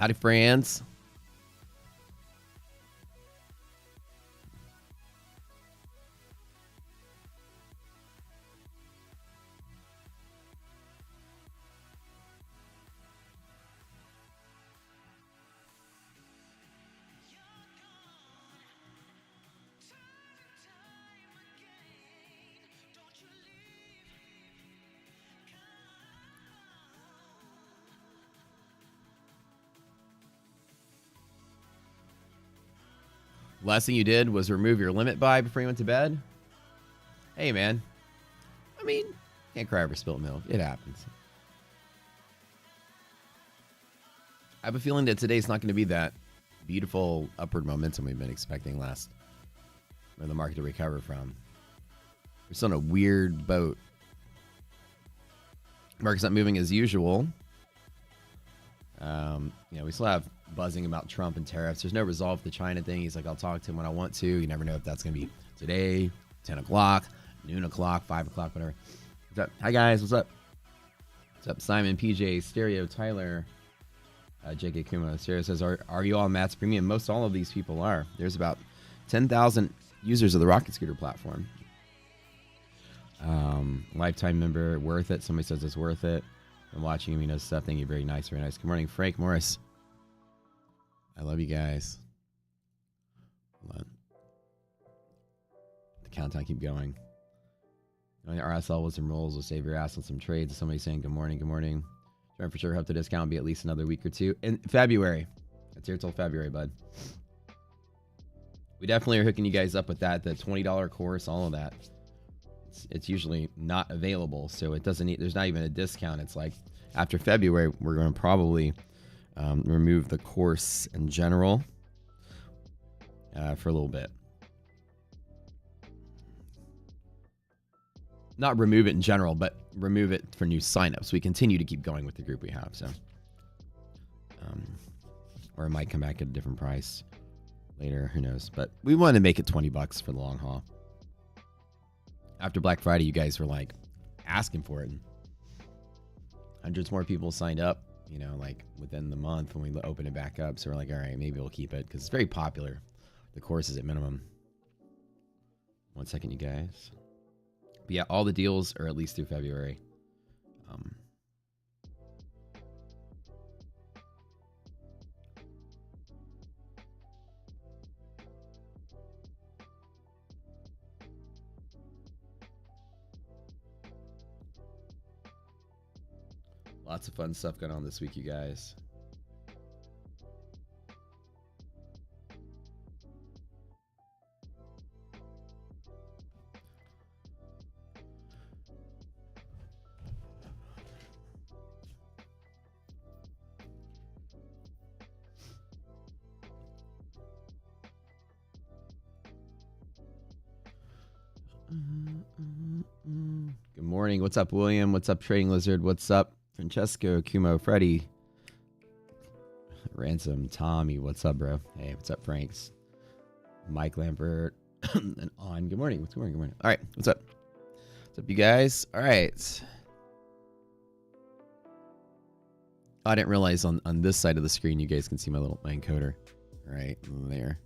Howdy, friends. Last thing you did was remove your limit buy before you went to bed? Hey, man. I mean, can't cry over spilt milk. It happens. I have a feeling that today's not going to be that beautiful upward momentum we've been expecting last for the market to recover from. We're still in a weird boat. Market's not moving as usual. We still have buzzing about Trump and tariffs. There's no resolve to the China thing. He's like, I'll talk to him when I want to. You never know if that's going to be today, 10 o'clock, noon o'clock, 5 o'clock, whatever. What's up? Hi, guys. What's up? What's up? Simon, PJ, Stereo, Tyler, JK Kuma. Stereo says, are you all Matt's Premium? Most all of these people are. There's about 10,000 users of the Rocket Scooter platform. Lifetime member, worth it. Somebody says it's worth it. I'm watching him. He knows stuff. Thank you. Very nice. Very nice. Good morning, Frank Morris. I love you guys. Hold on. The countdown keep going. RS levels and rolls will save your ass on some trades. Somebody saying good morning. Good morning. Trying for sure. Hope the discount will be at least another week or two in February. It's here till February, bud. We definitely are hooking you guys up with that. The $20 course, all of that. It's usually not available, so it doesn't need. There's not even a discount. It's like after February, we're going to probably remove the course in general for a little bit. Not remove it in general, but remove it for new signups. We continue to keep going with the group we have, so or it might come back at a different price later. Who knows? But we want to make it $20 for the long haul. After Black Friday, you guys were like asking for it. And hundreds more people signed up, like within the month when we open it back up. So we're like, all right, maybe we'll keep it because it's very popular. The course is at minimum. 1 second, you guys. But yeah, all the deals are at least through February. Lots of fun stuff going on this week, you guys. Good morning. What's up, William? What's up, Trading Lizard? What's up, Francesco, Kumo, Freddie, Ransom, Tommy? What's up, bro? Hey, what's up, Franks? Mike Lambert and on. Good morning. What's going on? Good morning. All right. What's up? What's up, you guys? All right. I didn't realize on this side of the screen you guys can see my encoder right there.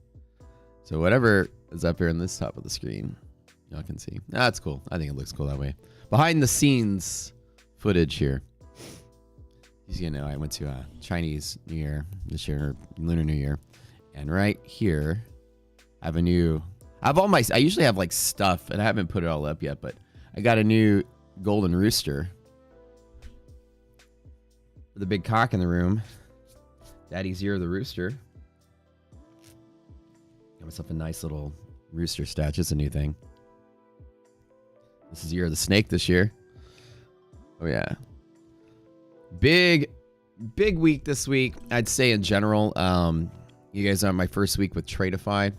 So whatever is up here on this top of the screen, y'all can see. That's cool. I think it looks cool that way. Behind the scenes footage here. I went to a Chinese New Year this year, or Lunar New Year, and right here, I have I usually have like stuff, and I haven't put it all up yet, but I got a new golden rooster with a big cock in the room. Daddy's Year of the Rooster. Got myself a nice little rooster statue. It's a new thing. This is Year of the Snake this year. Oh yeah. Big week this week, I'd say in general. You guys are on my first week with Tradeify.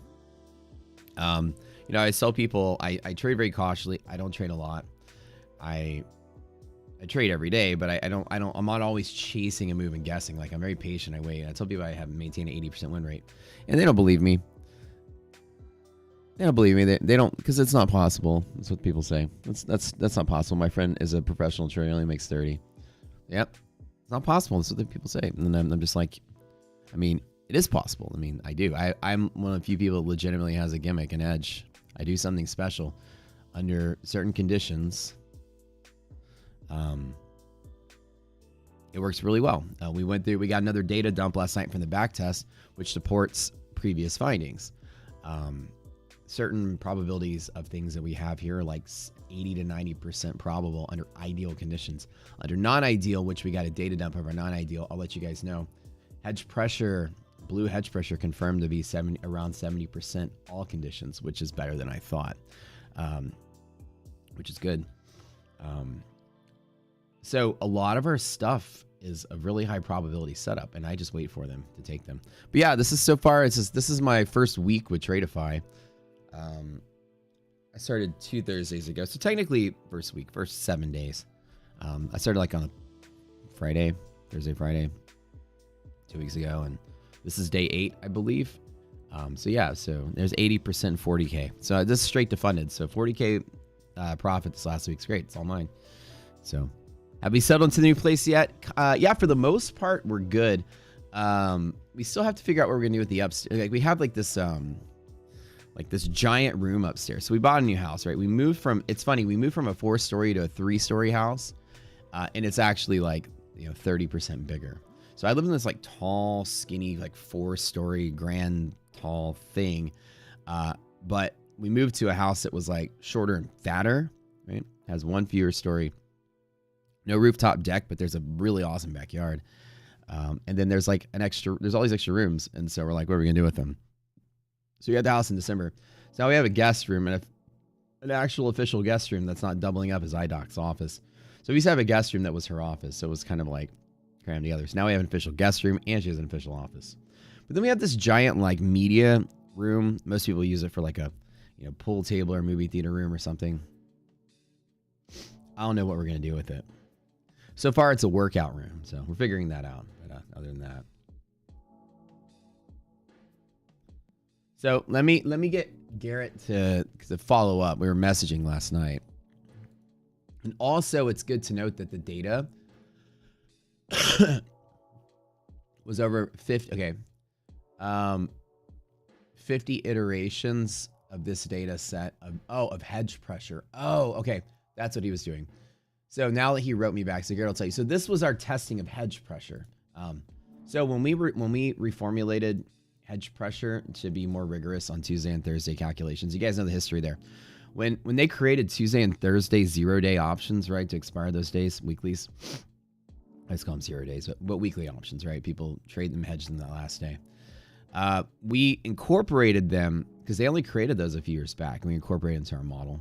I tell people I trade very cautiously. I don't trade a lot. I trade every day, but I'm not always chasing a move and guessing. Like, I'm very patient. I wait. I tell people I have maintained an 80% win rate, and they don't believe me. They don't believe me. They don't, because it's not possible. That's what people say. That's not possible. My friend is a professional trader. He only makes 30. Yep. It's not possible. That's what the people say. And then I'm just like, I mean, it is possible. I mean, I do. I'm one of the few people that legitimately has a gimmick in Edge. I do something special under certain conditions. It works really well. We got another data dump last night from the back test, which supports previous findings. Certain probabilities of things that we have here are like 80 to 90% probable under ideal conditions. Under non-ideal, which we got a data dump of our non-ideal, I'll let you guys know. Hedge pressure, blue hedge pressure confirmed to be around 70% all conditions, which is better than I thought, which is good. So a lot of our stuff is a really high probability setup, and I just wait for them to take them. But yeah, this is so far. This is my first week with Tradeify. I started 2 Thursdays ago, so technically first 7 days. I started like on a Thursday, Friday, 2 weeks ago, and this is day 8, I believe. So yeah, so there's 80% 40K. So this is straight to funded. So 40K profit this last week's great. It's all mine. So have we settled into the new place yet? Yeah, for the most part, we're good. We still have to figure out what we're gonna do with the upstairs. Like we have like this giant room upstairs. So we bought a new house, right? It's funny, we moved from a 4-story to a 3-story house. And it's actually like, 30% bigger. So I live in this like tall, skinny, like 4-story grand tall thing. But we moved to a house that was like shorter and fatter, right? Has 1 fewer story, no rooftop deck, but there's a really awesome backyard. And then there's like there's all these extra rooms. And so we're like, what are we gonna do with them? So we had the house in December. So now we have a guest room and an actual official guest room that's not doubling up as iDoc's office. So we used to have a guest room that was her office. So it was kind of like crammed together. So now we have an official guest room and she has an official office. But then we have this giant like media room. Most people use it for like a pool table or movie theater room or something. I don't know what we're going to do with it. So far it's a workout room. So we're figuring that out. But other than that. So let me get Garrett to follow up. We were messaging last night. And also it's good to note that the data was over 50 iterations of this data set of hedge pressure. Oh, okay. That's what he was doing. So now that he wrote me back, so Garrett will tell you. So this was our testing of hedge pressure. So when we reformulated hedge pressure to be more rigorous on Tuesday and Thursday calculations, you guys know the history there. When they created Tuesday and Thursday 0-day options, right, to expire those days, weeklies. I just call them 0 days, but weekly options, right? People trade them, hedge them the last day. We incorporated them because they only created those a few years back, and we incorporated into our model.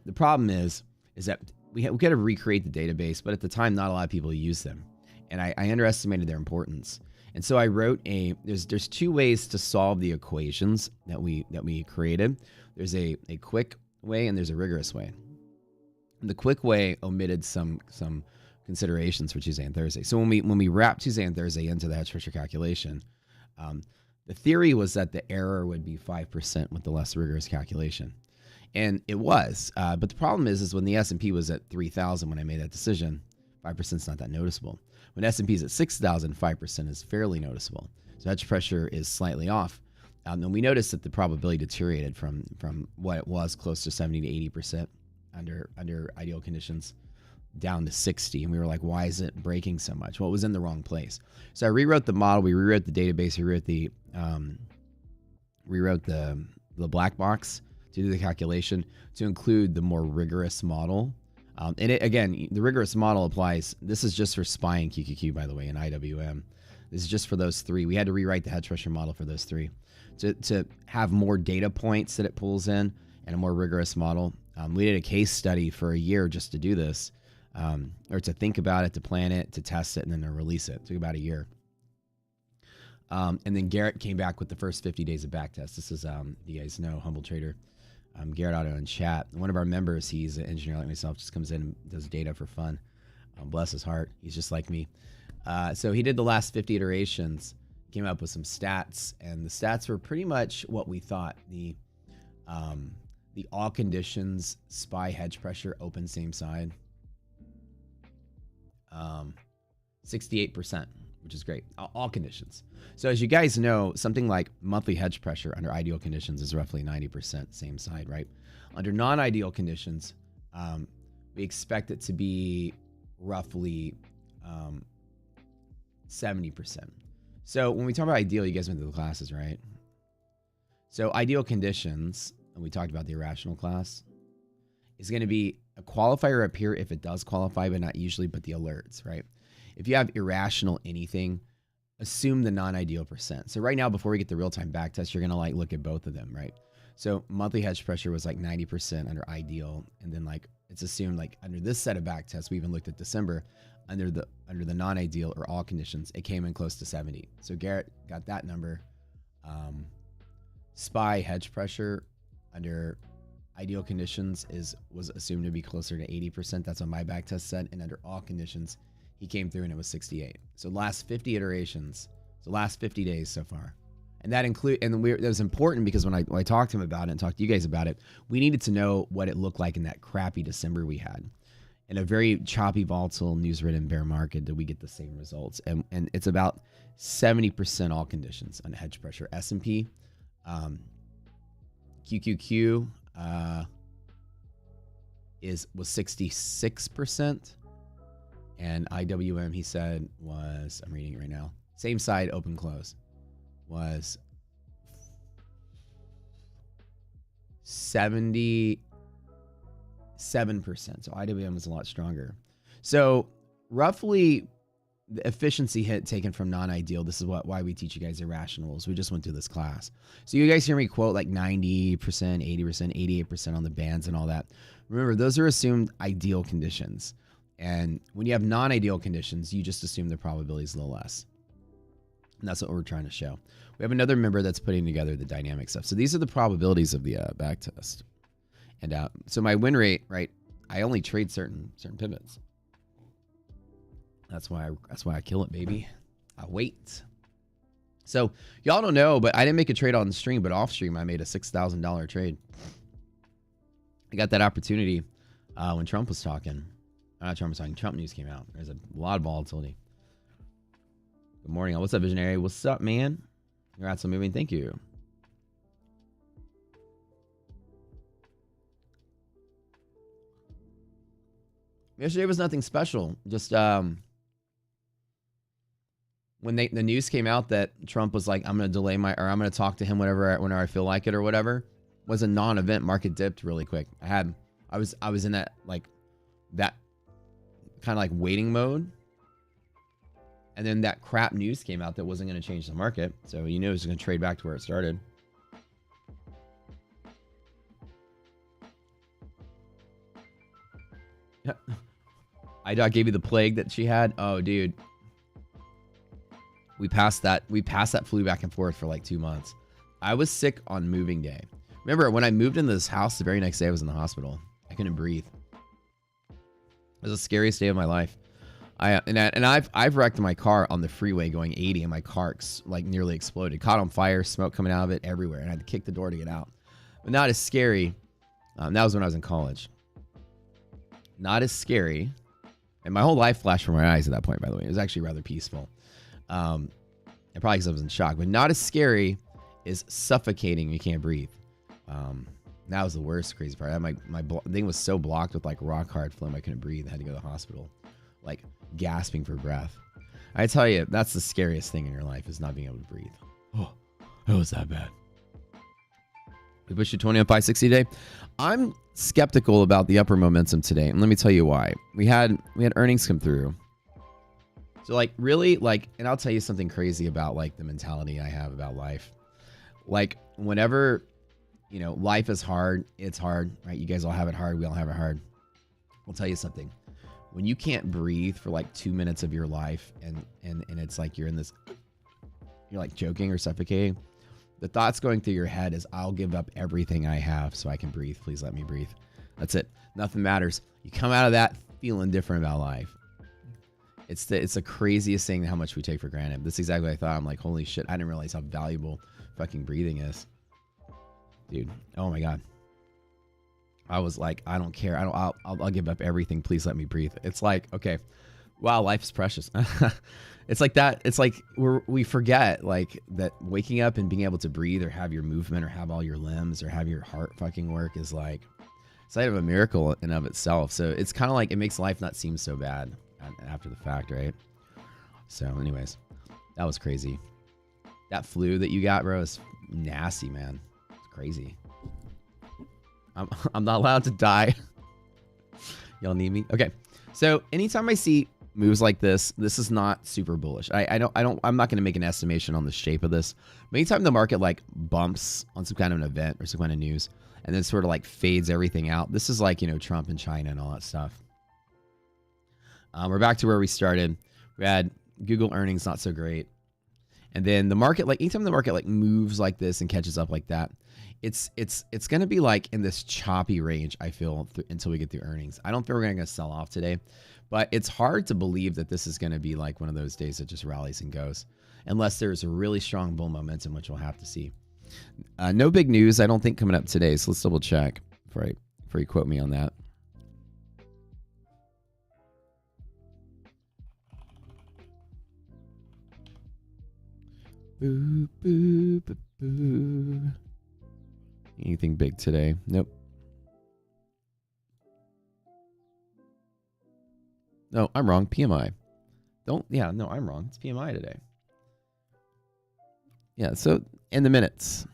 The problem is that we got to recreate the database, but at the time, not a lot of people use them, and I underestimated their importance. And so I wrote there's 2 ways to solve the equations that we created. There's a quick way and there's a rigorous way. And the quick way omitted some considerations for Tuesday and Thursday. So when we wrap Tuesday and Thursday into the hedge pressure calculation, the theory was that the error would be 5% with the less rigorous calculation. And it was, but the problem is when the S&P was at 3,000 when I made that decision, 5% is not that noticeable. When S&P is at 6,000, 5% is fairly noticeable. So hedge pressure is slightly off. And we noticed that the probability deteriorated from what it was close to 70 to 80% under ideal conditions down to 60. And we were like, why is it breaking so much? Well, it was in the wrong place. So I rewrote the model. We rewrote the database. We rewrote the black box to do the calculation to include the more rigorous model. And again, the rigorous model applies. This is just for SPY and QQQ, by the way, and IWM. This is just for those 3. We had to rewrite the hedge pressure model for those 3 to have more data points that it pulls in and a more rigorous model. We did a case study for a year just to do this, or to think about it, to plan it, to test it, and then to release it. It took about a year. And then Garrett came back with the first 50 days of backtest. This is, you guys know, Humble Trader. Garrett Otto in chat. One of our members, he's an engineer like myself, just comes in and does data for fun. Bless his heart. He's just like me. So he did the last 50 iterations, came up with some stats, and the stats were pretty much what we thought. The all conditions, SPY hedge pressure, open same side. 68%. which is great. All conditions. So as you guys know, something like monthly hedge pressure under ideal conditions is roughly 90%, same side, right? Under non-ideal conditions, we expect it to be roughly 70%. So when we talk about ideal, you guys went through the classes, right? So ideal conditions, and we talked about the irrational class, is going to be a qualifier up here if it does qualify, but not usually, but the alerts, right? If you have irrational anything, assume the non-ideal percent. So right now, before we get the real-time backtest, you're going to like look at both of them, right? So monthly hedge pressure was like 90% under ideal. And then like it's assumed like under this set of backtests, we even looked at December, under the non-ideal or all conditions, it came in close to 70. So Garrett got that number. SPY hedge pressure under ideal conditions was assumed to be closer to 80%. That's what my backtest said. And under all conditions, he came through and it was 68. So last 50 iterations, so last 50 days so far. And that was important because when I talked to him about it and talked to you guys about it, we needed to know what it looked like in that crappy December we had. In a very choppy, volatile, news-ridden bear market, did we get the same results? And it's about 70% all conditions on hedge pressure. S&P, QQQ was 66%. And IWM, he said, was, I'm reading it right now, same side, open, close, was 77%. So IWM is a lot stronger. So roughly the efficiency hit taken from non-ideal. This is why we teach you guys irrationals. We just went through this class. So you guys hear me quote like 90%, 80%, 88% on the bands and all that. Remember, those are assumed ideal conditions. And when you have non-ideal conditions, you just assume the probability is a little less. And that's what we're trying to show. We have another member that's putting together the dynamic stuff. So these are the probabilities of the back test. And so my win rate, right? I only trade certain pivots. That's why I kill it, baby. I wait. So y'all don't know, but I didn't make a trade on the stream, but off stream I made a $6,000 trade. I got that opportunity when Trump was talking. Not Trump was talking. Trump news came out. There's a lot of volatility. Good morning. What's up, Visionary? What's up, man? Congrats on moving. Thank you. Yesterday was nothing special. Just when the news came out that Trump was like, I'm going to delay I'm going to talk to him whenever I feel like it or whatever, was a non-event. Market dipped really quick. I was in that kind of like waiting mode. And then that crap news came out that wasn't going to change the market. So you knew it was going to trade back to where it started. IDOT gave you the plague that she had. Oh, dude. We passed that flu back and forth for like 2 months. I was sick on moving day. Remember, when I moved into this house, the very next day I was in the hospital. I couldn't breathe. It was the scariest day of my life. I've wrecked my car on the freeway going 80, and my car like nearly exploded. Caught on fire, smoke coming out of it everywhere, and I had to kick the door to get out. But not as scary. That was when I was in college. Not as scary. And my whole life flashed from my eyes at that point, by the way. It was actually rather peaceful. And probably because I was in shock. But not as scary is suffocating. You can't breathe. That was the worst crazy part. My thing was so blocked with like rock hard phlegm, I couldn't breathe. I had to go to the hospital, like gasping for breath. I tell you, that's the scariest thing in your life, is not being able to breathe. Oh, it was that bad. We pushed to 20 on 560 today. I'm skeptical about the upper momentum today, and let me tell you why. We had earnings come through. So like really, like, and I'll tell you something crazy about like the mentality I have about life. Like whenever, you know, life is hard, it's hard, right? You guys all have it hard. We all have it hard. I'll tell you something. When you can't breathe for like 2 minutes of your life and it's like you're like joking or suffocating, the thoughts going through your head is, I'll give up everything I have so I can breathe. Please let me breathe. That's it. Nothing matters. You come out of that feeling different about life. It's the craziest thing how much we take for granted. That's exactly what I thought. I'm like, holy shit, I didn't realize how valuable fucking breathing is. Dude, oh my God. I was like, I don't care. I'll give up everything. Please let me breathe. It's like, okay, Wow, life's precious. It's like that. It's like we forget like that waking up and being able to breathe or have your movement or have all your limbs or have your heart fucking work is like sight of a miracle in of itself. So it's kind of like it makes life not seem so bad after the fact, right? So anyways, that was crazy. That flu that you got, bro, is nasty, man. It's crazy. I'm not allowed to die. Y'all need me? Okay. So anytime I see moves like this is not super bullish. I'm not going to make an estimation on the shape of this. But anytime the market like bumps on some kind of an event or some kind of news and then sort of like fades everything out, this is like, you know, Trump and China and all that stuff. We're back to where we started. We had Google earnings, not so great. And then the market, like anytime the market like moves like this and catches up like that, it's going to be like in this choppy range, I feel, until we get through earnings. I don't think we're going to sell off today, but it's hard to believe that this is going to be like one of those days that just rallies and goes, unless there's a really strong bull momentum, which we'll have to see. No big news, I don't think, coming up today. So let's double check before you quote me on that. Boo, boo, boo, boo. Anything big today? Nope. No, I'm wrong. PMI. No, I'm wrong. It's PMI today. Yeah, so in the minutes,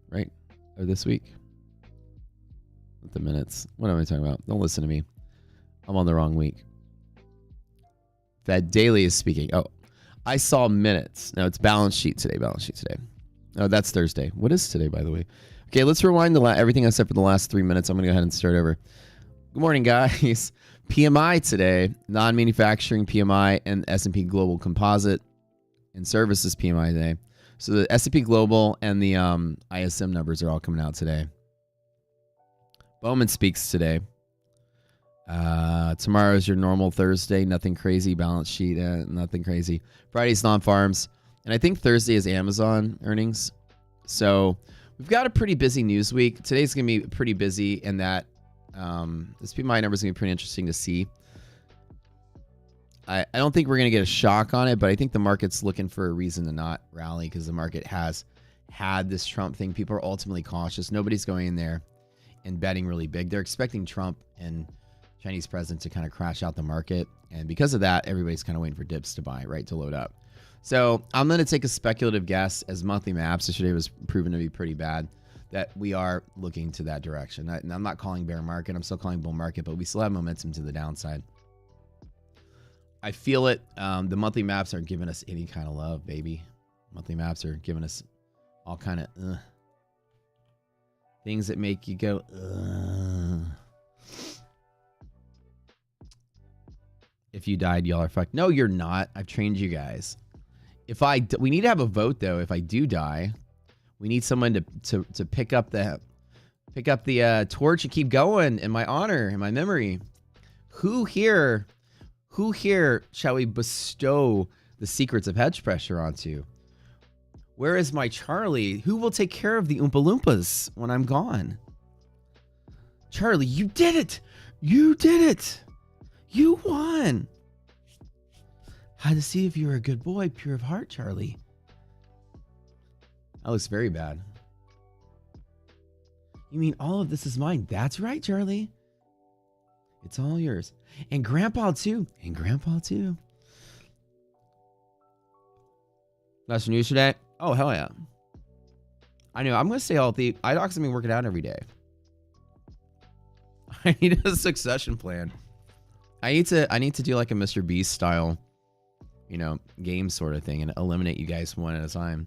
right? Or this week. Not the minutes. What am I talking about? Don't listen to me. I'm on the wrong week. Fed Daily is speaking. Oh, I saw minutes. No, it's balance sheet today. Oh, that's Thursday. What is today, by the way? Okay, let's rewind everything except for the last 3 minutes. I'm going to go ahead and start over. Good morning, guys. PMI today, non-manufacturing PMI and S&P Global Composite and Services PMI today. So the S&P Global and the ISM numbers are all coming out today. Bowman speaks today. Tomorrow is your normal Thursday. Nothing crazy. Balance sheet, nothing crazy. Friday's non-farms. And I think Thursday is Amazon earnings. So we've got a pretty busy news week. Today's going to be pretty busy in that this PMI number is going to be pretty interesting to see. I don't think we're going to get a shock on it, but I think the market's looking for a reason to not rally because the market has had this Trump thing. People are ultimately cautious. Nobody's going in there and betting really big. They're expecting Trump and Chinese president to kind of crash out the market. And because of that, everybody's kind of waiting for dips to buy, right, to load up. So I'm going to take a speculative guess, as monthly maps yesterday was proven to be pretty bad, that we are looking to that direction. And I'm not calling bear market. I'm still calling bull market, but we still have momentum to the downside. I feel it. The monthly maps aren't giving us any kind of love, baby. Monthly maps are giving us all kind of things that make you go, If you died, y'all are fucked. No, you're not. I've trained you guys. We need to have a vote though. If I do die, we need someone to pick up the torch and keep going in my honor, in my memory. Who here shall we bestow the secrets of hedge pressure onto? Where is my Charlie? Who will take care of the Oompa Loompas when I'm gone? Charlie, you did it. You did it. You won. Had to see if you were a good boy, pure of heart, Charlie. That looks very bad. You mean all of this is mine? That's right, Charlie. It's all yours. And Grandpa too. That's news today? Oh, hell yeah. I know. I'm going to stay healthy. iDocs have been working out every day. I need a succession plan. I need to do like a Mr. Beast style, game sort of thing and eliminate you guys one at a time.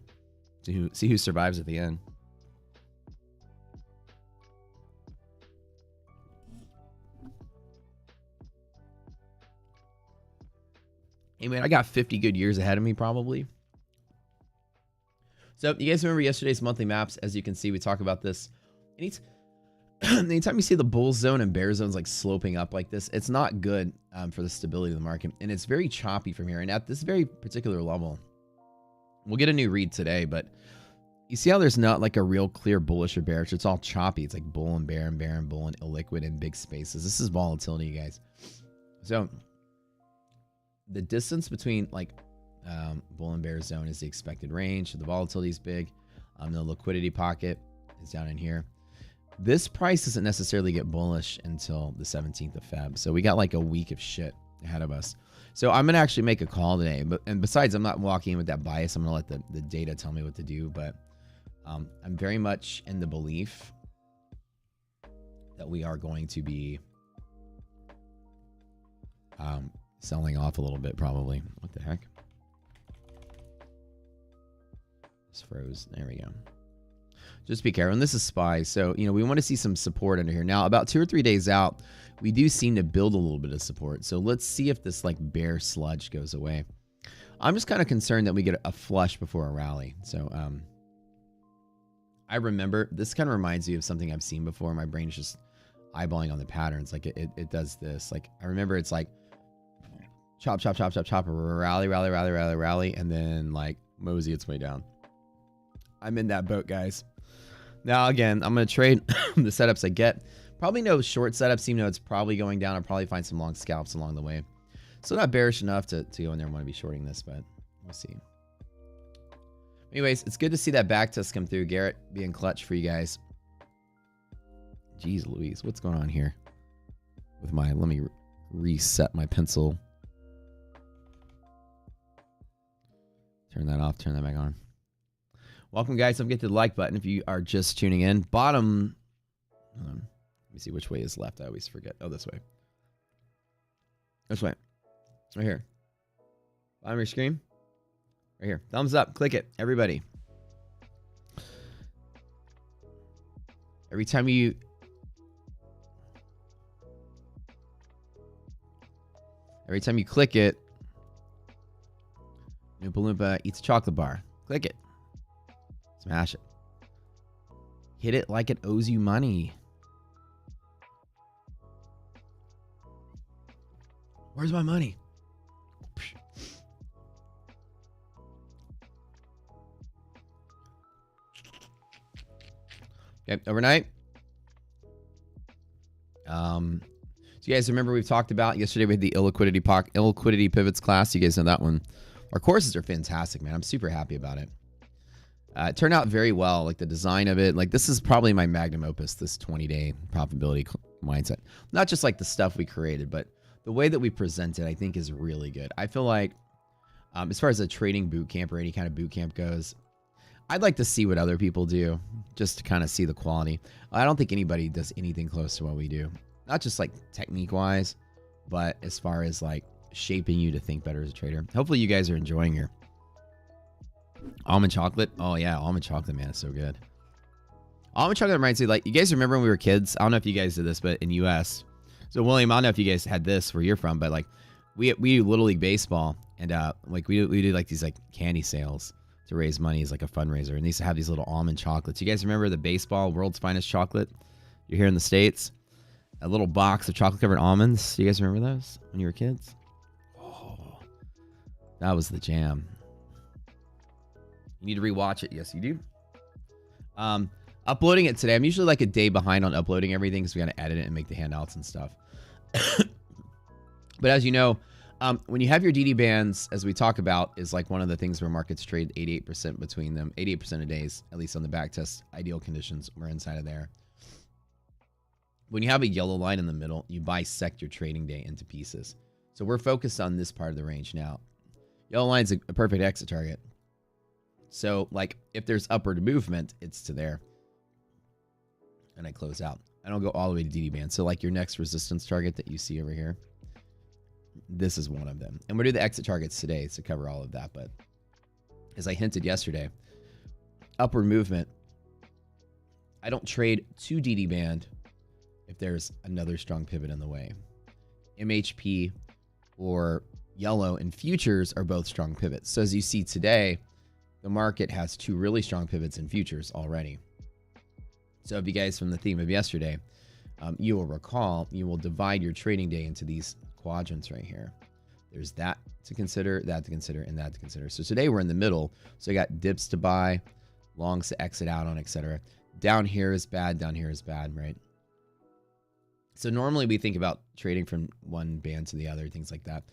See who survives at the end. Hey man, I got 50 good years ahead of me probably. So you guys remember yesterday's monthly maps? As you can see, we talk about this. Anytime you see the bull zone and bear zones like sloping up like this, it's not good for the stability of the market. And it's very choppy from here. And at this very particular level, we'll get a new read today, but you see how there's not like a real clear bullish or bearish. It's all choppy. It's like bull and bear and bear and bull and illiquid in big spaces. This is volatility, you guys. So the distance between like bull and bear zone is the expected range. So the volatility is big. The liquidity pocket is down in here. This price doesn't necessarily get bullish until the 17th of Feb. So we got like a week of shit ahead of us. So I'm going to actually make a call today. And besides, I'm not walking in with that bias. I'm going to let the data tell me what to do. But I'm very much in the belief that we are going to be selling off a little bit probably. What the heck? This froze. There we go. Just be careful. And this is SPY. So, you know, we want to see some support under here. Now, about 2 or 3 days out, we do seem to build a little bit of support. So let's see if this like bear sludge goes away. I'm just kind of concerned that we get a flush before a rally. So I remember, this kind of reminds me of something I've seen before. My brain is just eyeballing on the patterns. Like it does this. Like I remember it's like chop, chop, chop, chop, chop, rally, rally, rally, rally, rally, and then like mosey its way down. I'm in that boat, guys. Now, again, I'm going to trade the setups I get. Probably no short setups, even though it's probably going down. I'll probably find some long scalps along the way. So not bearish enough to go in there and want to be shorting this, but we'll see. Anyways, it's good to see that back test come through. Garrett being clutch for you guys. Jeez Louise, what's going on here? With my, let me reset my pencil. Turn that off, turn that back on. Welcome, guys. Don't forget to the like button if you are just tuning in. Bottom. Let me see which way is left. I always forget. Oh, this way. This way. Right here. Bottom of your screen. Right here. Thumbs up. Click it. Everybody. Every time you... click it, Oompa Loompa eats a chocolate bar. Click it. Smash it. Hit it like it owes you money. Where's my money? Okay, overnight. So you guys remember we've talked about yesterday we had the illiquidity pivots class. You guys know that one. Our courses are fantastic, man. I'm super happy about it. It turned out very well, like the design of it. Like this is probably my magnum opus, this 20-day profitability mindset. Not just like the stuff we created, but the way that we present it, I think is really good. I feel like as far as a trading boot camp or any kind of boot camp goes, I'd like to see what other people do just to kind of see the quality. I don't think anybody does anything close to what we do. Not just like technique wise, but as far as like shaping you to think better as a trader. Hopefully you guys are enjoying your almond chocolate. Oh yeah, almond chocolate, man, it's so good. Almond chocolate reminds me, like, you guys remember when we were kids? I don't know if you guys did this, but in US. So William, I don't know if you guys had this where you're from, but like we do Little League baseball, and like we do like these like candy sales to raise money as like a fundraiser, and they used to have these little almond chocolates. You guys remember the baseball world's finest chocolate? You're here in the States. A little box of chocolate covered almonds. Do you guys remember those when you were kids? Oh, that was the jam. You need to rewatch it. Yes, you do. Uploading it today. I'm usually like a day behind on uploading everything because we got to edit it and make the handouts and stuff. But as you know, when you have your DD bands, as we talk about, is like one of the things where markets trade 88% between them. 88% of days, at least on the back test, ideal conditions, we're inside of there. When you have a yellow line in the middle, you bisect your trading day into pieces. So we're focused on this part of the range now. Yellow line's a perfect exit target. So like if there's upward movement, it's to there. And I close out. I don't go all the way to DD band. So like your next resistance target that you see over here, this is one of them. And we'll do the exit targets today to cover all of that. But as I hinted yesterday, upward movement, I don't trade to DD band if there's another strong pivot in the way. MHP or yellow and futures are both strong pivots. So as you see today, the market has two really strong pivots in futures already. So if you guys from the theme of yesterday, you will recall, you will divide your trading day into these quadrants right here. There's that to consider, that to consider, and that to consider. So today we're in the middle. So I got dips to buy, longs to exit out on, etc. Down here is bad, down here is bad, right? So normally we think about trading from one band to the other, things like that.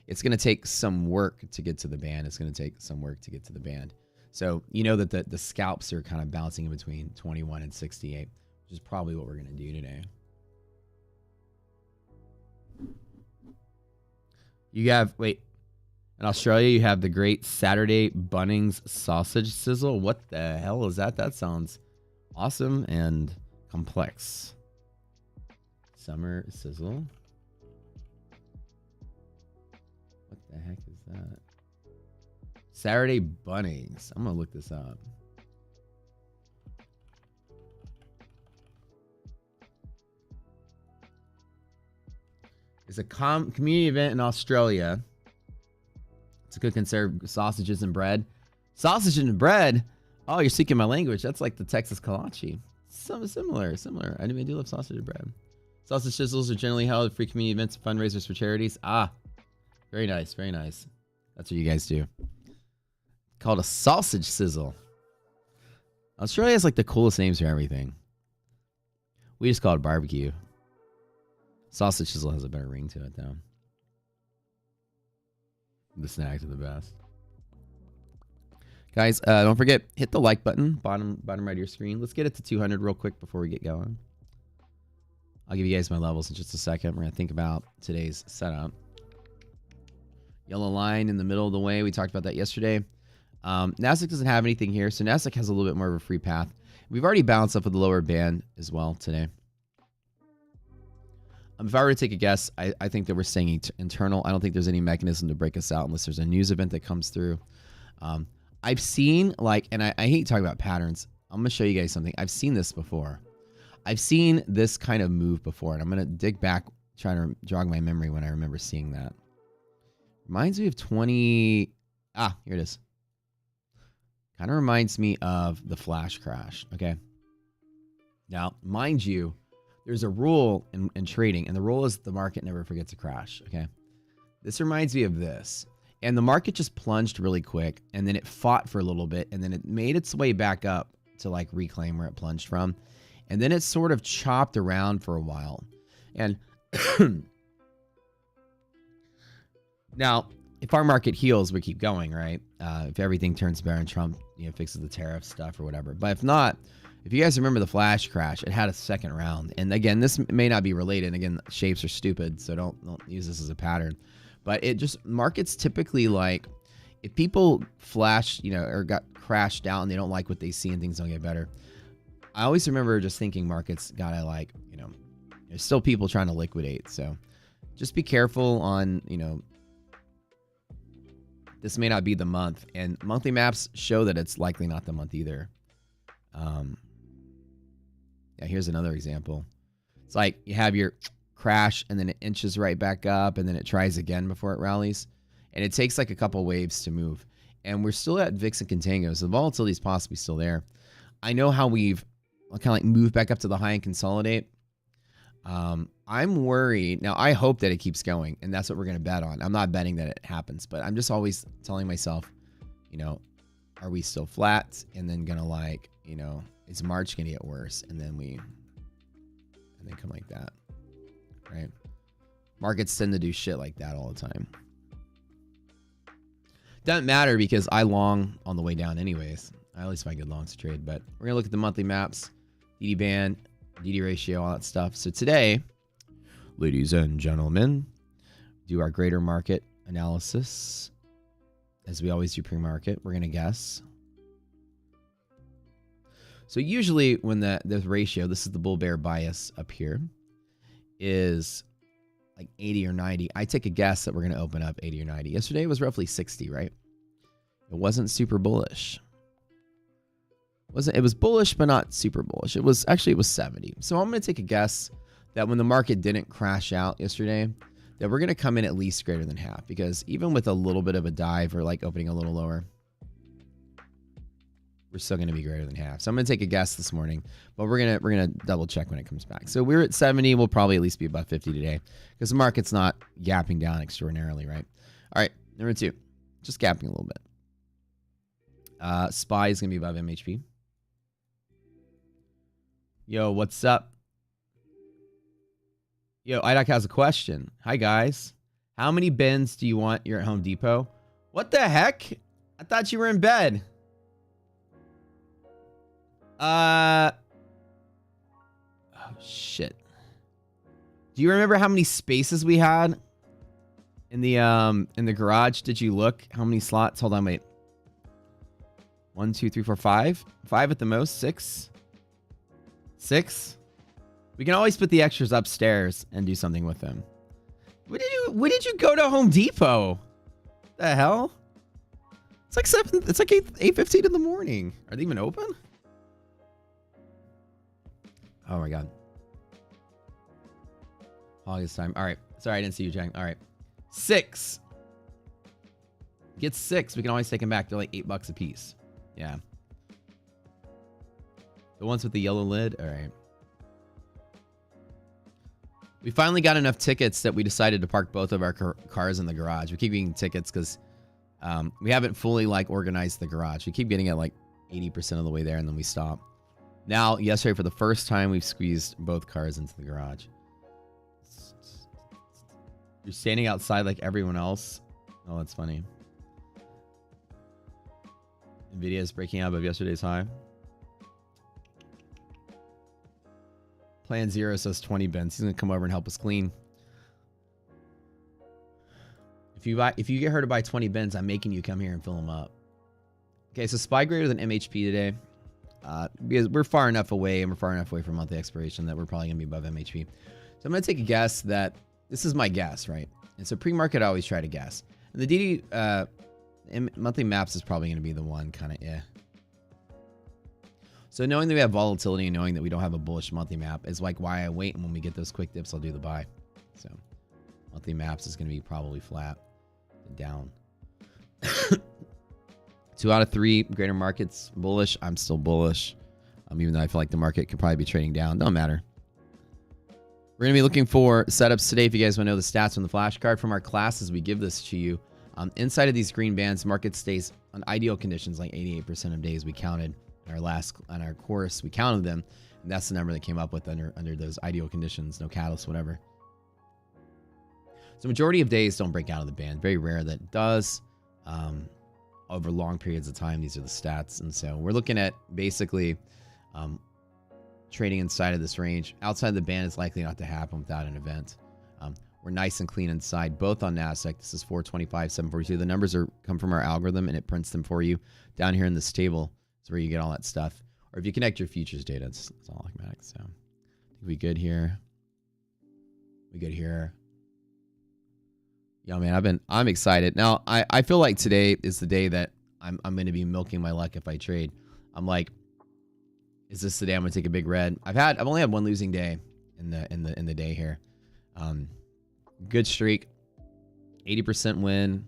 it's going to take some work to get to the band. It's going to take some work to get to the band. So you know that the scalps are kind of bouncing in between 21 and 68, which is probably what we're going to do today. You have, wait, in Australia, you have the great Saturday Bunnings sausage sizzle. What the hell is that? That sounds awesome and complex. Summer sizzle. What the heck is that? Saturday Bunnings. I'm going to look this up. It's a community event in Australia. It's a good conserve sausages and bread. Sausage and bread? Oh, you're speaking my language. That's like the Texas kolache. Similar. I do love sausage and bread. Sausage sizzles are generally held at free community events and fundraisers for charities. Ah, very nice, very nice. That's what you guys do. Called a sausage sizzle. Australia has like the coolest names for everything. We just call it barbecue. Sausage sizzle has a better ring to it, though. The snacks are the best. Guys, don't forget, hit the like button, bottom right of your screen. Let's get it to 200 real quick before we get going. I'll give you guys my levels in just a second. We're going to think about today's setup. Yellow line in the middle of the way. We talked about that yesterday. Nasdaq doesn't have anything here, so Nasdaq has a little bit more of a free path. We've already bounced up with the lower band as well today. If I were to take a guess, I think that we're staying internal. I don't think there's any mechanism to break us out unless there's a news event that comes through. I've seen, like, and I hate talking about patterns. I'm going to show you guys something. I've seen this before. I've seen this kind of move before, and I'm going to dig back, trying to jog my memory when I remember seeing that. Reminds me of 20... Ah, here it is. Kind of reminds me of the flash crash, okay? Now, mind you, there's a rule in trading, and the rule is the market never forgets a crash, okay? This reminds me of this. And the market just plunged really quick, and then it fought for a little bit, and then it made its way back up to like reclaim where it plunged from. And then it sort of chopped around for a while. And now, if our market heals, we keep going, right? If everything turns better and Trump, fixes the tariff stuff or whatever. But if not, if you guys remember the flash crash, it had a second round. And again, this may not be related. Again, shapes are stupid, so don't use this as a pattern. But it just, markets typically, like, if people flash, or got crashed out and they don't like what they see and things don't get better, I always remember just thinking markets gotta, like, there's still people trying to liquidate. So just be careful on, this may not be the month. And monthly maps show that it's likely not the month either. Yeah, here's another example. It's like you have your crash and then it inches right back up and then it tries again before it rallies. And it takes like a couple waves to move. And we're still at VIX and Contango, so the volatility is possibly still there. I know how we've kind of like moved back up to the high and consolidate. I'm worried. Now, I hope that it keeps going, and that's what we're going to bet on. I'm not betting that it happens, but I'm just always telling myself, are we still flat? And then going to like, is March going to get worse? And then come like that, right? Markets tend to do shit like that all the time. Doesn't matter because I long on the way down anyways. I always find good longs to trade, but we're going to look at the monthly maps, DD band, DD ratio, all that stuff. So today, ladies and gentlemen, do our greater market analysis. As we always do pre-market, we're going to guess. So usually when the ratio, this is the bull bear bias up here, is like 80 or 90. I take a guess that we're going to open up 80 or 90. Yesterday it was roughly 60, right? It wasn't super bullish. It was bullish, but not super bullish. It was 70. So I'm going to take a guess that when the market didn't crash out yesterday, that we're going to come in at least greater than half, because even with a little bit of a dive or like opening a little lower, we're still going to be greater than half. So I'm going to take a guess this morning, but we're going to double check when it comes back. So we're at 70. We'll probably at least be above 50 today because the market's not gapping down extraordinarily, right? All right, number 2, just gapping a little bit. SPY is going to be above MHP. Yo, what's up? Yo, IDOC has a question. Hi, guys. How many bins do you want? You're at Home Depot. What the heck? I thought you were in bed. Oh shit. Do you remember how many spaces we had in the garage? Did you look? How many slots? Hold on, wait. 1, 2, 3, 4, 5. 5 at the most. 6. 6. We can always put the extras upstairs and do something with them. When did you go to Home Depot? The hell? It's like 7. It's like 8:15 in the morning. Are they even open? Oh my god. August time. All right. Sorry, I didn't see you, Jack. All right. 6. Get 6. We can always take them back. They're like $8 a piece. Yeah. The ones with the yellow lid. All right. We finally got enough tickets that we decided to park both of our cars in the garage. We keep getting tickets because we haven't fully like organized the garage. We keep getting it like 80% of the way there and then we stop. Now, yesterday for the first time, we've squeezed both cars into the garage. You're standing outside like everyone else. Oh, that's funny. Nvidia is breaking out of yesterday's high. Plan Zero says 20 bins. He's gonna come over and help us clean. If you get her to buy 20 bins, I'm making you come here and fill them up. Okay, so SPY greater than MHP today. Because we're far enough away and we're far enough away from monthly expiration that we're probably gonna be above MHP. So I'm gonna take a guess that this is my guess, right? And so pre-market, I always try to guess. And the DD monthly maps is probably gonna be the one kind of So knowing that we have volatility and knowing that we don't have a bullish monthly map is like why I wait, and when we get those quick dips, I'll do the buy. So monthly maps is gonna be probably flat and down. 2 out of 3 greater markets bullish. I'm still bullish. Even though I feel like the market could probably be trading down. Don't matter. We're going to be looking for setups today. If you guys want to know the stats on the flashcard from our classes, we give this to you. Inside of these green bands, market stays on ideal conditions, like 88% of days we counted on our course. We counted them, and that's the number that came up with under those ideal conditions, no catalyst, whatever. So majority of days don't break out of the band. Very rare that it does. Over long periods of time, these are the stats. And so we're looking at basically trading inside of this range. Outside the band is likely not to happen without an event. We're nice and clean inside, both on NASDAQ. This is 425, 742. The numbers come from our algorithm, and it prints them for you. Down here in this table is where you get all that stuff. Or if you connect your futures data, it's all automatic. So I think we good here. We good here. Yeah, man, I'm excited. Now, I feel like today is the day that I'm going to be milking my luck if I trade. I'm like, is this the day I'm going to take a big red? I've only had one losing day in the day here. Good streak, 80% win,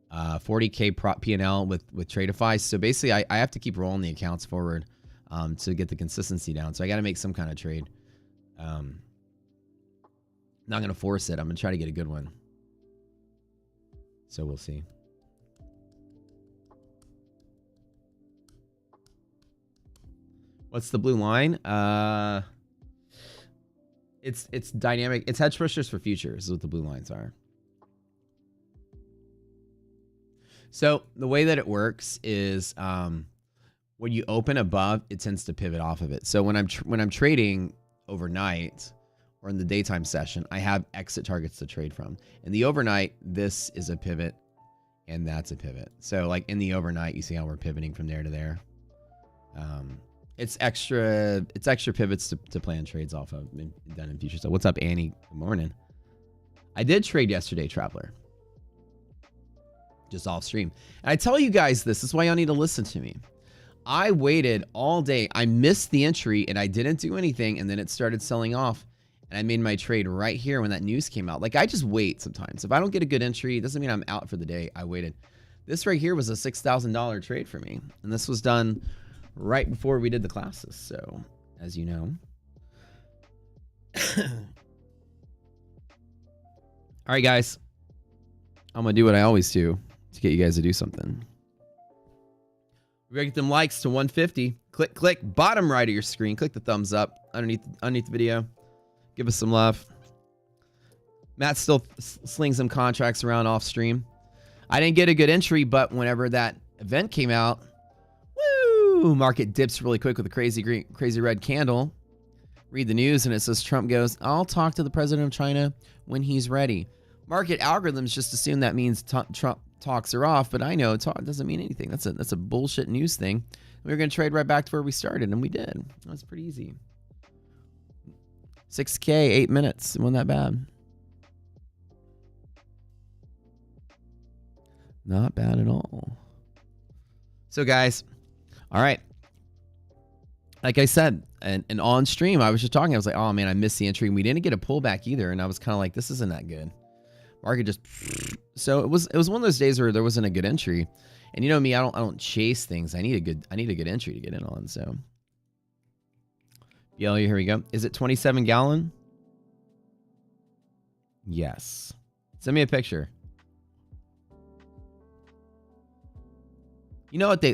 40K prop P&L with Tradeify. So basically, I have to keep rolling the accounts forward to get the consistency down. So I got to make some kind of trade. Not going to force it. I'm going to try to get a good one. So we'll see. What's the blue line? It's dynamic. It's hedge pushers for futures is what the blue lines are. So the way that it works is when you open above, it tends to pivot off of it. So when I'm trading overnight or in the daytime session, I have exit targets to trade from. In the overnight, this is a pivot and that's a pivot. So like in the overnight, you see how we're pivoting from there to there. It's extra pivots to plan trades off of done in future. So what's up, Annie? Good morning. I did trade yesterday, Traveler. Just off stream. And I tell you guys this is why y'all need to listen to me. I waited all day. I missed the entry and I didn't do anything. And then it started selling off. And I made my trade right here when that news came out. Like I just wait sometimes. If I don't get a good entry, it doesn't mean I'm out for the day. I waited. This right here was a $6,000 trade for me. And this was done right before we did the classes. So as you know. All right, guys. I'm going to do what I always do to get you guys to do something. We're going to get them likes to 150. Click, bottom right of your screen. Click the thumbs up underneath the video. Give us some love. Matt still slings some contracts around off stream. I didn't get a good entry, but whenever that event came out, woo, market dips really quick with a crazy red candle. Read the news and it says Trump goes, I'll talk to the president of China when he's ready. Market algorithms just assume that means Trump talks are off, but I know it doesn't mean anything. That's a bullshit news thing. We were going to trade right back to where we started, and we did. That was pretty easy. 6K, 8 minutes. It wasn't that bad. Not bad at all. So, guys, all right. Like I said, and on stream, I was just talking. I was like, oh, man, I missed the entry. And we didn't get a pullback either. And I was kind of like, this isn't that good. Market just... So it was one of those days where there wasn't a good entry. And you know me, I don't chase things. I need a good entry to get in on. So, BLU, here we go. Is it 27 gallon? Yes. Send me a picture. You know what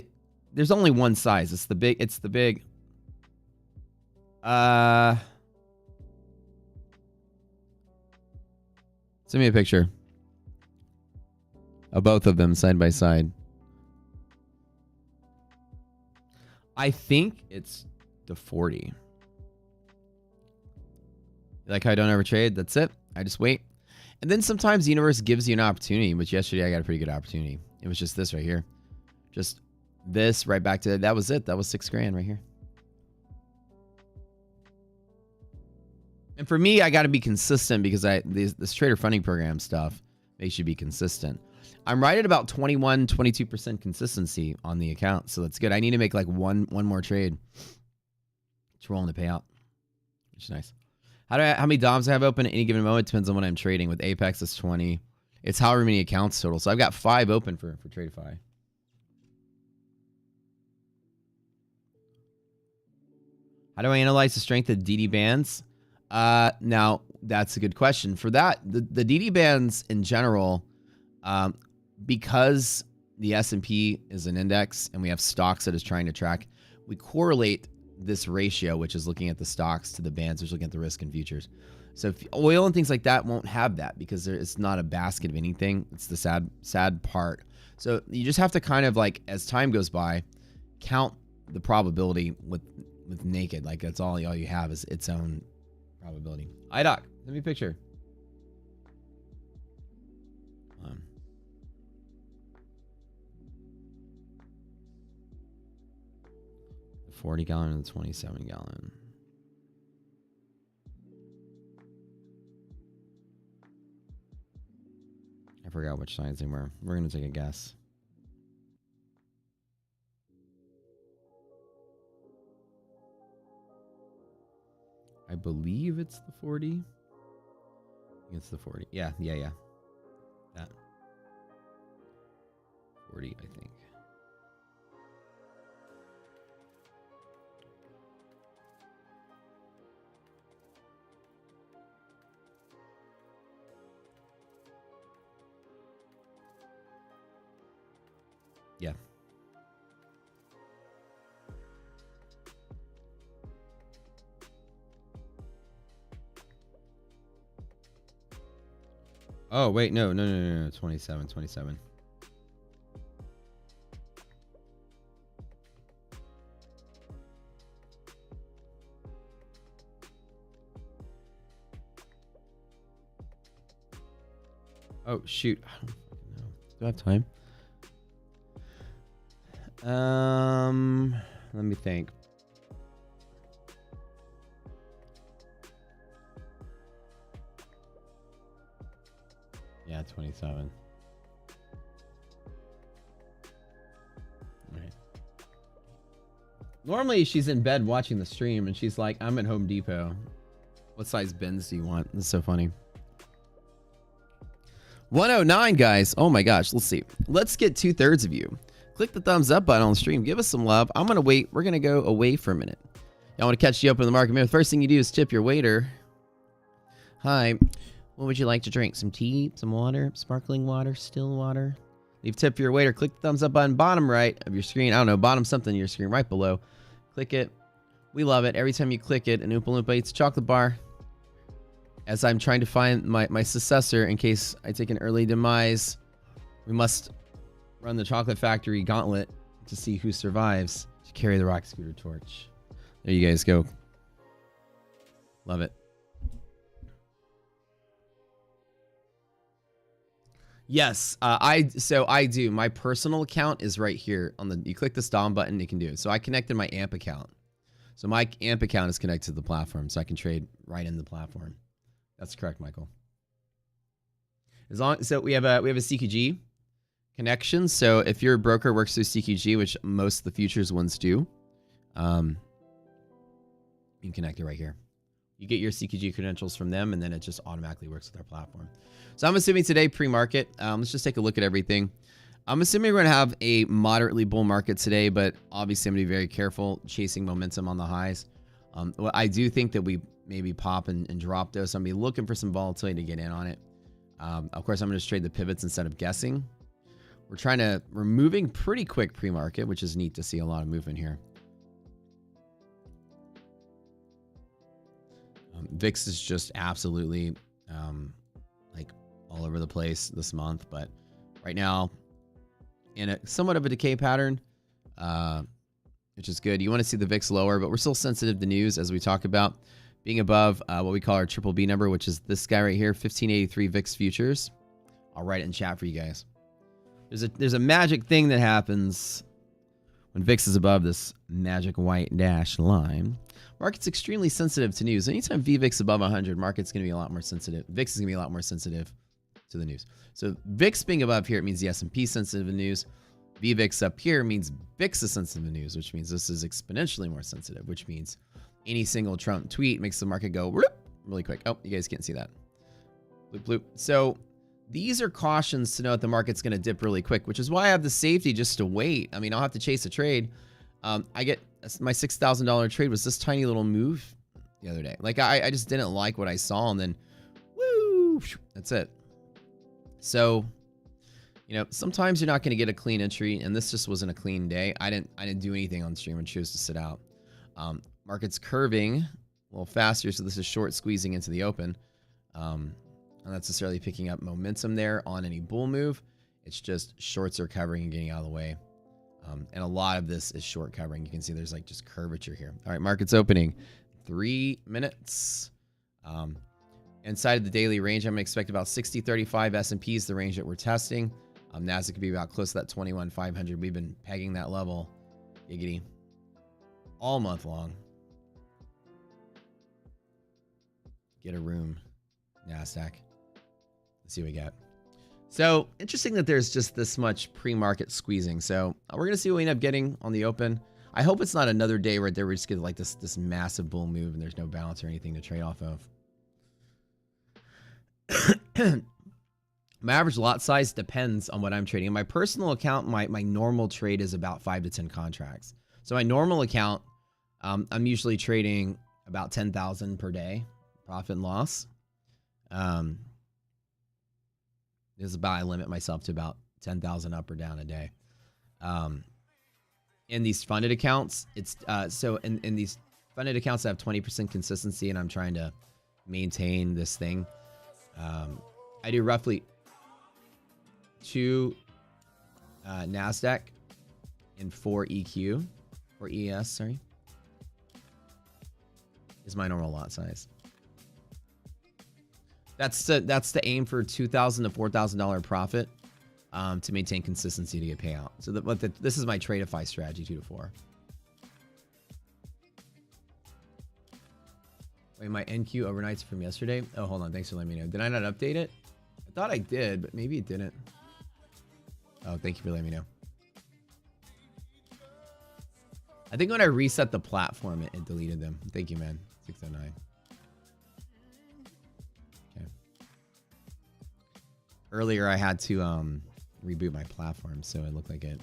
there's only one size. It's the big. Send me a picture of both of them side by side. I think it's the 40. Like how I don't ever trade. That's it. I just wait. And then sometimes the universe gives you an opportunity, which yesterday I got a pretty good opportunity. It was just this right here. Just this right back to that was it. That was $6,000 right here. And for me, I got to be consistent because this trader funding program stuff makes you be consistent. I'm right at about 22% consistency on the account. So that's good. I need to make like one more trade. It's rolling to pay out, which is nice. How many DOMs I have open at any given moment depends on what I'm trading. With Apex, it's 20. It's however many accounts total. So I've got 5 open for Tradeify. How do I analyze the strength of DD bands? Now, that's a good question. For that, the DD bands in general, because the S&P is an index and we have stocks that is trying to track, we correlate this ratio, which is looking at the stocks to the bands, which is looking at the risk and futures. So if oil and things like that won't have that because it's not a basket of anything. It's the sad part. So you just have to kind of like, as time goes by, count the probability with naked. Like that's all you have is its own probability. IDOC, send me a picture. 40 gallon and the 27 gallon. I forgot which sides they were. We're going to take a guess. I believe it's the 40. I think it's the 40. Yeah. That. 40, I think. Yeah. Oh, wait, no, 27. Oh, shoot. I don't know. Do I have time? Let me think. Yeah, 27. All right. Normally she's in bed watching the stream and she's like, I'm at Home Depot. What size bins do you want? This is so funny. 109, guys. Oh my gosh. Let's see. Let's get 2/3 of you. Click the thumbs up button on the stream. Give us some love. I'm going to wait. We're going to go away for a minute. I want to catch you up in the market. Man, the first thing you do is tip your waiter. Hi. What would you like to drink? Some tea? Some water? Sparkling water? Still water? Leave tip for your waiter. Click the thumbs up button bottom right of your screen. I don't know. Bottom something of your screen right below. Click it. We love it. Every time you click it, an Oompa Loompa eats a chocolate bar. As I'm trying to find my successor in case I take an early demise, we must run the Chocolate Factory gauntlet to see who survives to carry the rock scooter torch. There you guys go. Love it. Yes, I do. My personal account is right here on the. You click this Dom button, you can do it. So I connected my AMP account. So my AMP account is connected to the platform, so I can trade right in the platform. That's correct, Michael. So we have a CQG connection. So if your broker works through CQG, which most of the futures ones do, you can connect it right here. You get your CQG credentials from them, and then it just automatically works with our platform. So I'm assuming today pre-market. Let's just take a look at everything. I'm assuming we're going to have a moderately bull market today, but obviously I'm going to be very careful chasing momentum on the highs. Well, I do think that we maybe pop and drop those. So I'm going to be looking for some volatility to get in on it. Of course, I'm going to trade the pivots instead of guessing. We're moving pretty quick pre-market, which is neat to see a lot of movement here. VIX is just absolutely like all over the place this month, but right now in a somewhat of a decay pattern, which is good. You want to see the VIX lower, but we're still sensitive to news as we talk about being above what we call our triple B number, which is this guy right here, 1583 VIX futures. I'll write it in chat for you guys. There's a magic thing that happens when VIX is above this magic white dash line. Market's extremely sensitive to news. Anytime VVIX above 100, market's going to be a lot more sensitive. VIX is going to be a lot more sensitive to the news. So VIX being above here, it means the S&P sensitive to news. VVIX up here means VIX is sensitive to news, which means this is exponentially more sensitive, which means any single Trump tweet makes the market go whoop, really quick. Oh, you guys can't see that. Bloop, bloop. So these are cautions to know that the market's going to dip really quick, which is why I have the safety just to wait. I mean, I'll have to chase a trade. I get my $6,000 trade was this tiny little move the other day. Like I just didn't like what I saw, and then woo, that's it. So, you know, sometimes you're not going to get a clean entry, and this just wasn't a clean day. I didn't do anything on stream and chose to sit out. Market's curving a little faster, so this is short squeezing into the open. Not necessarily picking up momentum there on any bull move. It's just shorts are covering and getting out of the way. And a lot of this is short covering. You can see there's like just curvature here. All right, market's opening 3 minutes. Inside of the daily range, I'm going to expect about 60-35. S&P is the range that we're testing. NASDAQ could be about close to that 21,500. We've been pegging that level, giggity, all month long. Get a room, NASDAQ. Let's see what we got. So interesting that there's just this much pre-market squeezing. So we're going to see what we end up getting on the open. I hope it's not another day where we just get like this massive bull move and there's no balance or anything to trade off of. My average lot size depends on what I'm trading. In my personal account, my normal trade is about 5 to 10 contracts. So my normal account, I'm usually trading about 10,000 per day, profit and loss. This is about, I limit myself to about 10,000 up or down a day. In these funded accounts, it's so in these funded accounts, I have 20% consistency, and I'm trying to maintain this thing. I do roughly 2 NASDAQ and 4 EQ, or ES, sorry, is my normal lot size. That's the aim for $2,000 to $4,000 profit to maintain consistency to get payout. So this is my Tradeify strategy, 2 to 4. Wait, my NQ overnights from yesterday. Oh, hold on. Thanks for letting me know. Did I not update it? I thought I did, but maybe it didn't. Oh, thank you for letting me know. I think when I reset the platform, it deleted them. Thank you, man. 609. Okay. Earlier, I had to reboot my platform, so it looked like it.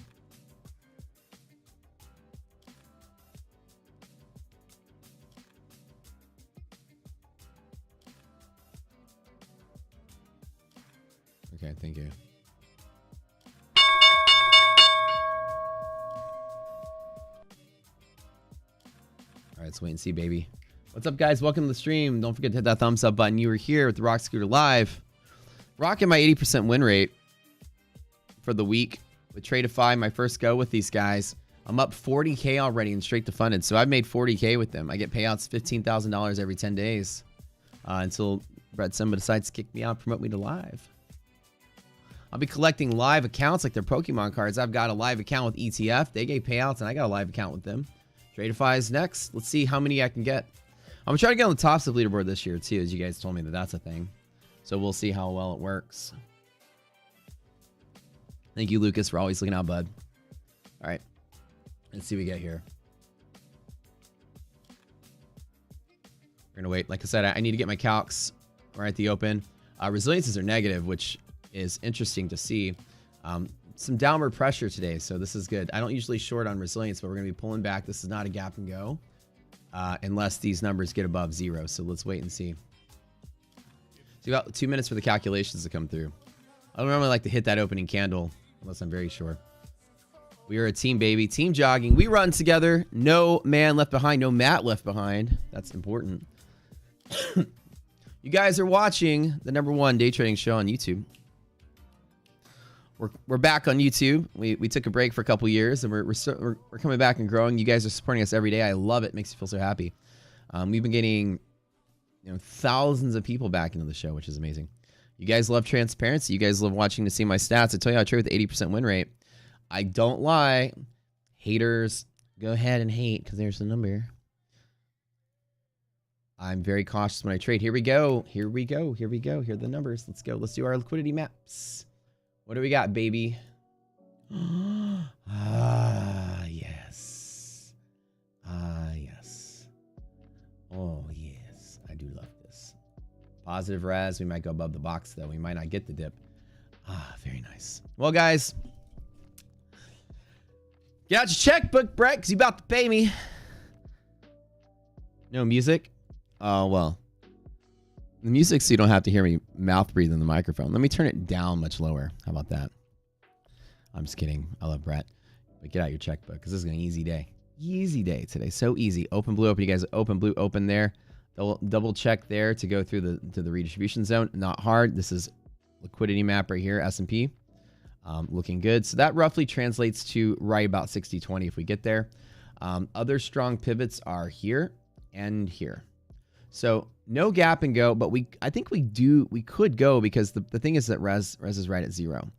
Okay, thank you. All right, let's wait and see, baby. What's up, guys? Welcome to the stream. Don't forget to hit that thumbs up button. You were here with the Rock Scooter Live. Rocking my 80% win rate for the week with Tradeify, my first go with these guys. I'm up 40K already in straight to funded. So I've made 40K with them. I get payouts $15,000 every 10 days until Brett Simba decides to kick me out and promote me to live. I'll be collecting live accounts like their Pokemon cards. I've got a live account with ETF. They gave payouts, and I got a live account with them. Tradeify is next. Let's see how many I can get. I'm trying to get on the tops of leaderboard this year, too, as you guys told me that that's a thing. So we'll see how well it works. Thank you, Lucas, for always looking out, bud. All right. Let's see what we get here. We're going to wait. Like I said, I need to get my calcs right at the open. Resiliences are negative, which is interesting to see. Some downward pressure today, so this is good. I don't usually short on resilience, but we're going to be pulling back. This is not a gap and go unless these numbers get above 0. So let's wait and see. So about 2 minutes for the calculations to come through. I don't normally like to hit that opening candle unless I'm very sure. We are a team, baby. Team jogging. We run together. No man left behind. No mat left behind. That's important. You guys are watching the #1 day trading show on YouTube. We're back on YouTube. We took a break for a couple years, and we're coming back and growing. You guys are supporting us every day. I love it. Makes me feel so happy. We've been getting thousands of people back into the show, which is amazing. You guys love transparency. You guys love watching to see my stats. I tell you, I trade with 80% win rate. I don't lie. Haters, go ahead and hate because there's the number. I'm very cautious when I trade. Here we go. Here we go. Here we go. Here are the numbers. Let's go. Let's do our liquidity maps. What do we got, baby? Yes. Yes. Oh, yes. I do love this. Positive res. We might go above the box, though. We might not get the dip. Very nice. Well, guys, get out your checkbook, Brett, because you're about to pay me. No music? Oh, well. The music, so you don't have to hear me mouth breathe in the microphone. Let me turn it down much lower. How about that? I'm just kidding. I love Brett. But get out your checkbook because this is an easy day. Easy day today. So easy. Open blue open. You guys open blue open there. Double check there to go through to the redistribution zone. Not hard. This is liquidity map right here, S&P. Looking good. So that roughly translates to right about 60-20 if we get there. Other strong pivots are here and here. So no gap and go, but I think we could go because the thing is that res is right at 0.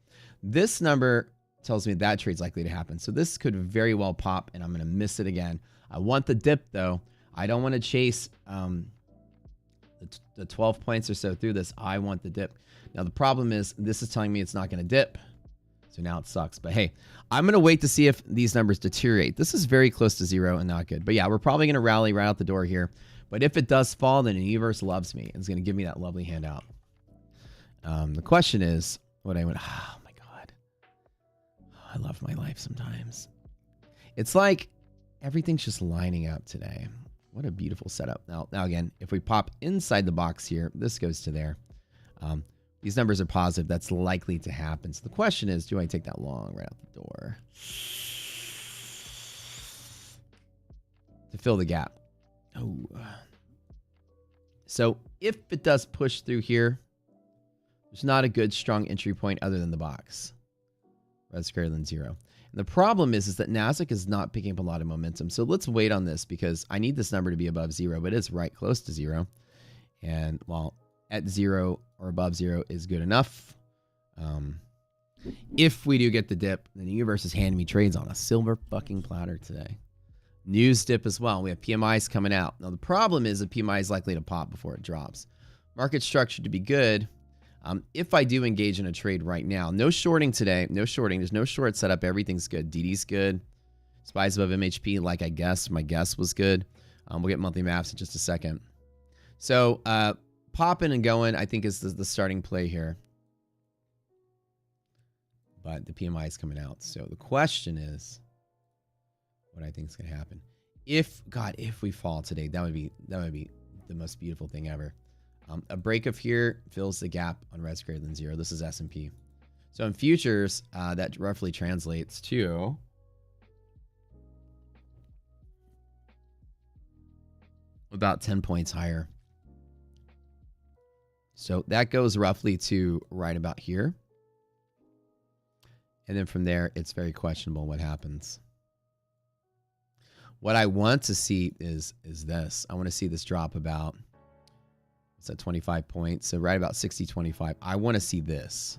This number tells me that trade's likely to happen. So this could very well pop and I'm going to miss it again. I want the dip though. I don't want to chase the 12 points or so through this. I want the dip. Now the problem is this is telling me it's not going to dip. So now it sucks. But hey, I'm going to wait to see if these numbers deteriorate. This is very close to 0 and not good. But yeah, we're probably going to rally right out the door here. But if it does fall, then the universe loves me and is going to give me that lovely handout. The question is, oh my God. Oh, I love my life sometimes. It's like everything's just lining up today. What a beautiful setup. Now again, if we pop inside the box here, this goes to there. These numbers are positive. That's likely to happen. So the question is, do I take that long right out the door to fill the gap? Oh. So if it does push through here, there's not a good strong entry point other than the box. Res greater than 0. And the problem is that Nasdaq is not picking up a lot of momentum. So let's wait on this because I need this number to be above 0, but it's right close to 0. And while at 0 or above 0 is good enough, if we do get the dip, then the universe is handing me trades on a silver fucking platter today. News dip as well. We have PMIs coming out. Now, the problem is the PMI is likely to pop before it drops. Market structure to be good. If I do engage in a trade right now, no shorting today. No shorting. There's no short setup. Everything's good. DD's good. Spies above MHP, like I guessed. My guess was good. We'll get monthly maps in just a second. So, popping and going, I think, is the starting play here. But the PMI is coming out. So, the question is, what I think is going to happen. If we fall today, that would be the most beautiful thing ever. A break of here fills the gap on res greater than 0. This is S&P. So in futures, that roughly translates to about 10 points higher. So that goes roughly to right about here. And then from there, it's very questionable what happens. What I want to see is this. I want to see this drop about, what's that, 25 points. So right about 60.25. I want to see this.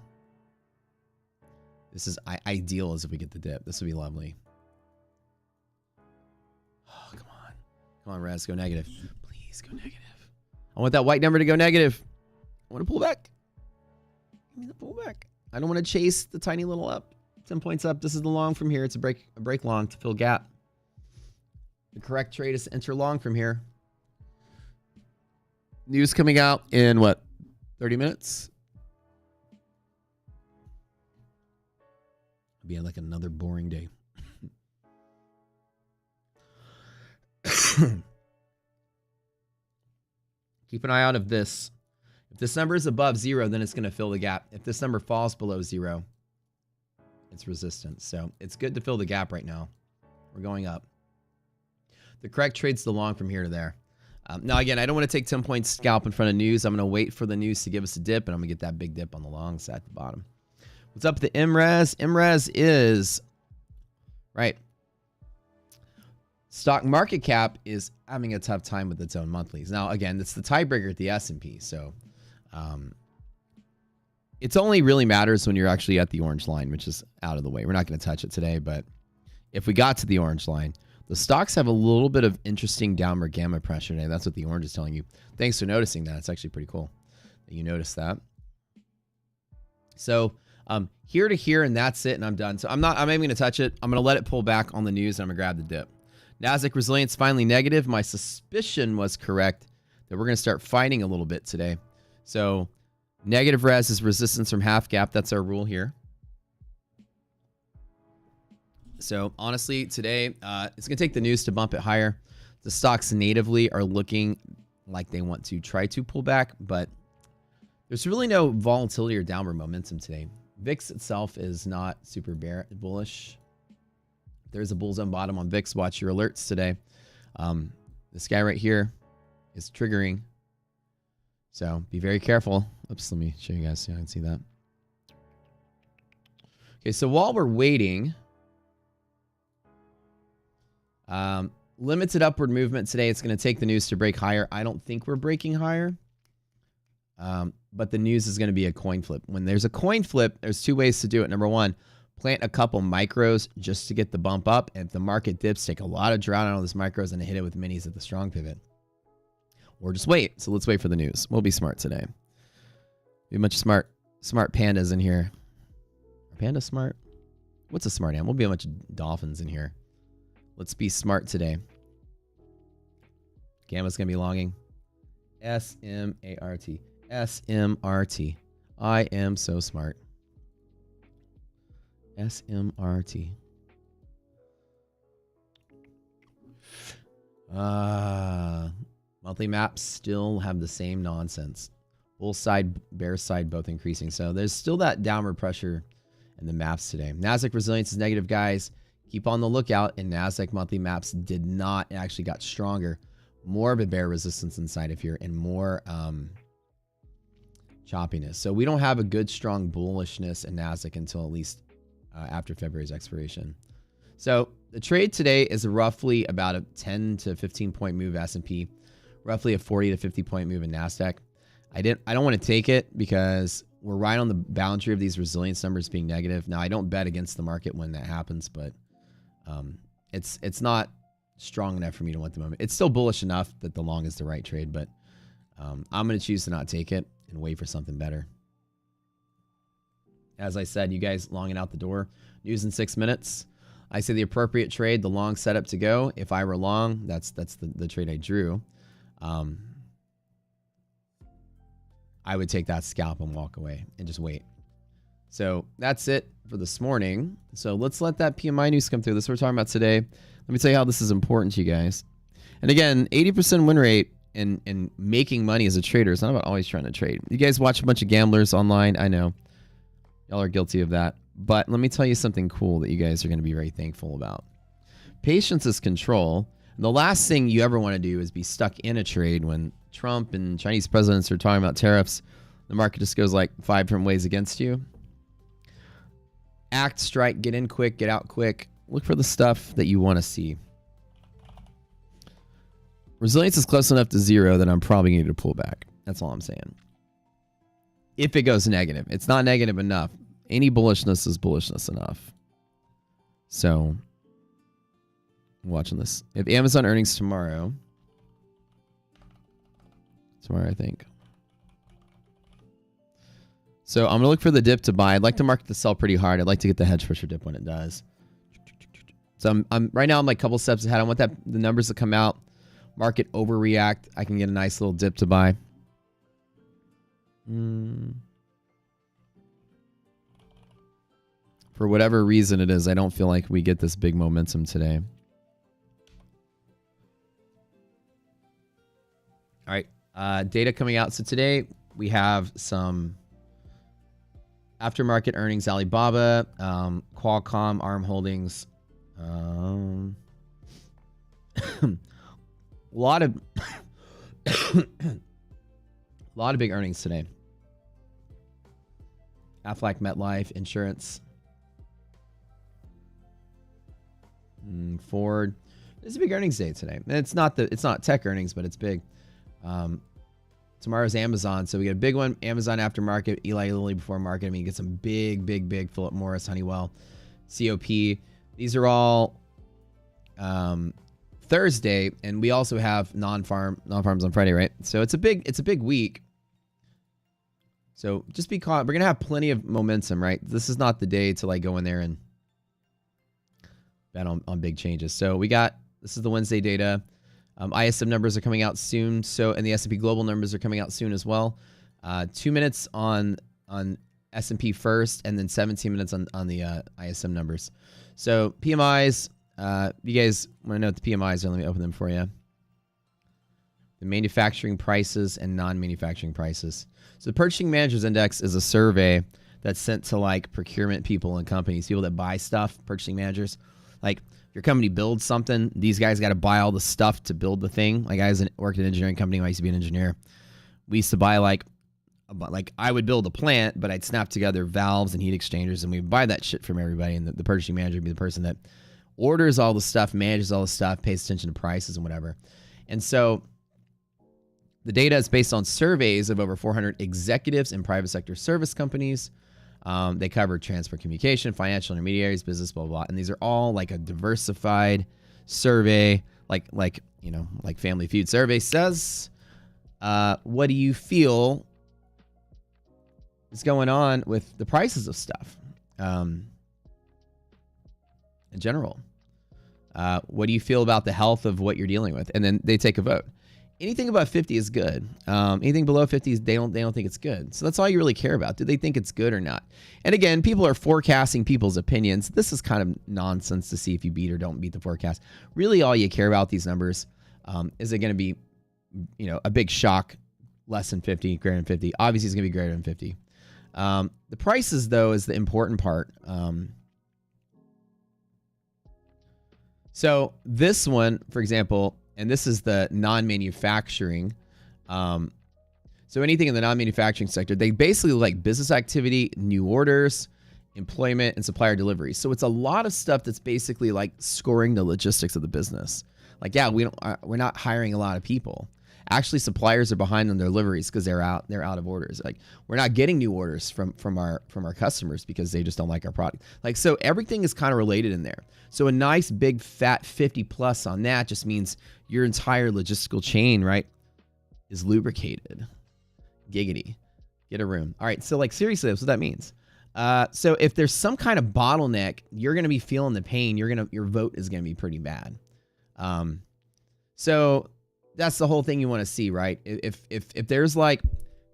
This is ideal as if we get the dip. This would be lovely. Oh, come on. Come on, Raz, go negative. Please go negative. I want that white number to go negative. I want to pull back. Give me the pullback. I don't want to chase the tiny little up. 10 points up. This is the long from here. It's a break long to fill gap. The correct trade is to enter long from here. News coming out in what? 30 minutes? It'll be like another boring day. Keep an eye out of this. If this number is above 0, then it's going to fill the gap. If this number falls below 0, it's resistance. So it's good to fill the gap right now. We're going up. The correct trade's the long from here to there. Now, again, I don't want to take 10 points scalp in front of news. I'm going to wait for the news to give us a dip, and I'm going to get that big dip on the long side at the bottom. What's up with the MRAS? MRAS is, right, stock market cap is having a tough time with its own monthlies. Now, again, it's the tiebreaker at the S&P, so it only really matters when you're actually at the orange line, which is out of the way. We're not going to touch it today, but if we got to the orange line, the stocks have a little bit of interesting downward gamma pressure today. That's what the orange is telling you. Thanks for noticing that. It's actually pretty cool that you noticed that. So here to here, and that's it, and I'm done. So I'm even going to touch it. I'm going to let it pull back on the news, and I'm going to grab the dip. Nasdaq resilience finally negative. My suspicion was correct that we're going to start fighting a little bit today. So negative res is resistance from half gap. That's our rule here. So honestly, today, it's going to take the news to bump it higher. The stocks natively are looking like they want to try to pull back, but there's really no volatility or downward momentum today. VIX itself is not super bullish. There's a bull zone bottom on VIX. Watch your alerts today. This guy right here is triggering. So be very careful. Oops, let me show you guys so I can see that. Okay, so while we're waiting, limited upward movement today. It's going to take the news to break higher. I don't think we're breaking higher. But the news is going to be a coin flip. When there's a coin flip, there's two ways to do it. Number one, plant a couple micros just to get the bump up. And if the market dips, take a lot of drawdown on those micros and hit it with minis at the strong pivot. Or just wait. So let's wait for the news. We'll be smart today. Be a bunch of smart pandas in here. Are pandas smart? What's a smart animal? We'll be a bunch of dolphins in here. Let's be smart today. Gamma's going to be longing. S-M-A-R-T. S-M-R-T. I am so smart. S-M-R-T. Monthly maps still have the same nonsense. Bull side, bear side, both increasing. So there's still that downward pressure in the maps today. Nasdaq resilience is negative, guys. Keep on the lookout. And Nasdaq monthly maps did not, it actually got stronger. More of a bear resistance inside of here and more choppiness. So we don't have a good, strong bullishness in Nasdaq until at least after February's expiration. So the trade today is roughly about a 10 to 15 point move S&P, roughly a 40 to 50 point move in Nasdaq. I don't want to take it because we're right on the boundary of these resilience numbers being negative. Now I don't bet against the market when that happens, but it's not strong enough for me to want the moment. It's still bullish enough that the long is the right trade, but I'm going to choose to not take it and wait for something better. As I said, you guys longing out the door. News in 6 minutes. I say the appropriate trade, the long setup to go. If I were long, that's the trade I drew. I would take that scalp and walk away and just wait. So that's it for this morning. So let's let that PMI news come through. This is what we're talking about today. Let me tell you how this is important to you guys. And again, 80% win rate in making money as a trader is not about always trying to trade. You guys watch a bunch of gamblers online. I know. Y'all are guilty of that. But let me tell you something cool that you guys are going to be very thankful about. Patience is control. And the last thing you ever want to do is be stuck in a trade when Trump and Chinese presidents are talking about tariffs. The market just goes like 5 different ways against you. Act, strike, get in quick, get out quick. Look for the stuff that you want to see. Resilience is close enough to 0 that I'm probably going to pull back. That's all I'm saying. If it goes negative. It's not negative enough. Any bullishness is bullishness enough. So, watching this. If Amazon earnings tomorrow, I think. So, I'm going to look for the dip to buy. I'd like the market to sell pretty hard. I'd like to get the hedge pusher dip when it does. So, I'm right now I'm like a couple steps ahead. I want the numbers to come out. Market overreact. I can get a nice little dip to buy. For whatever reason it is, I don't feel like we get this big momentum today. All right. Data coming out. So today we have some aftermarket earnings. Alibaba, Qualcomm, ARM Holdings. A lot of big earnings today. Aflac, MetLife, insurance. Ford. It's a big earnings day today. It's not tech earnings, but it's big. Tomorrow's Amazon, so we get a big one. Amazon aftermarket, Eli Lilly before market. I mean, you get some big Philip Morris, Honeywell, COP. These are all Thursday, and we also have non-farms on Friday, right? So it's a big week. So just be caught. We're gonna have plenty of momentum, right? This is not the day to like go in there and bet on big changes. So this is the Wednesday data. ISM numbers are coming out soon. So, and the S&P Global numbers are coming out soon as well. 2 minutes on S&P first, and then 17 minutes on the ISM numbers. So PMIs, you guys want to know what the PMIs are? Let me open them for you. The manufacturing prices and non-manufacturing prices. So the Purchasing Managers Index is a survey that's sent to like procurement people and companies, people that buy stuff, purchasing managers. Like if your company builds something, these guys got to buy all the stuff to build the thing. Like I worked at an engineering company when I used to be an engineer. We used to buy like I would build a plant, but I'd snap together valves and heat exchangers, and we'd buy that shit from everybody. And the purchasing manager would be the person that orders all the stuff, manages all the stuff, pays attention to prices and whatever. And so the data is based on surveys of over 400 executives in private sector service companies. They cover transport, communication, financial intermediaries, business, blah, blah, blah. And these are all like a diversified survey, like Family Feud survey says. What do you feel is going on with the prices of stuff in general? What do you feel about the health of what you're dealing with? And then they take a vote. Anything above 50 is good. Anything below 50 is they don't think it's good. So that's all you really care about. Do they think it's good or not? And again, people are forecasting people's opinions. This is kind of nonsense to see if you beat or don't beat the forecast. Really, all you care about these numbers is it going to be, a big shock, less than 50, greater than 50. Obviously, it's going to be greater than 50. The prices, though, is the important part. So this one, for example. And this is the non-manufacturing. So anything in the non-manufacturing sector, they basically like business activity, new orders, employment, and supplier delivery. So it's a lot of stuff that's basically like scoring the logistics of the business. Like, yeah, we're not hiring a lot of people. Actually, suppliers are behind on their deliveries because they're out of orders. Like, we're not getting new orders from our customers because they just don't like our product. Like, so everything is kind of related in there. So a nice big fat 50 plus on that just means your entire logistical chain, right, is lubricated. Giggity. Get a room. All right. So like seriously, that's what that means. So if there's some kind of bottleneck, you're going to be feeling the pain. Your vote is going to be pretty bad. So that's the whole thing you want to see, right? If there's like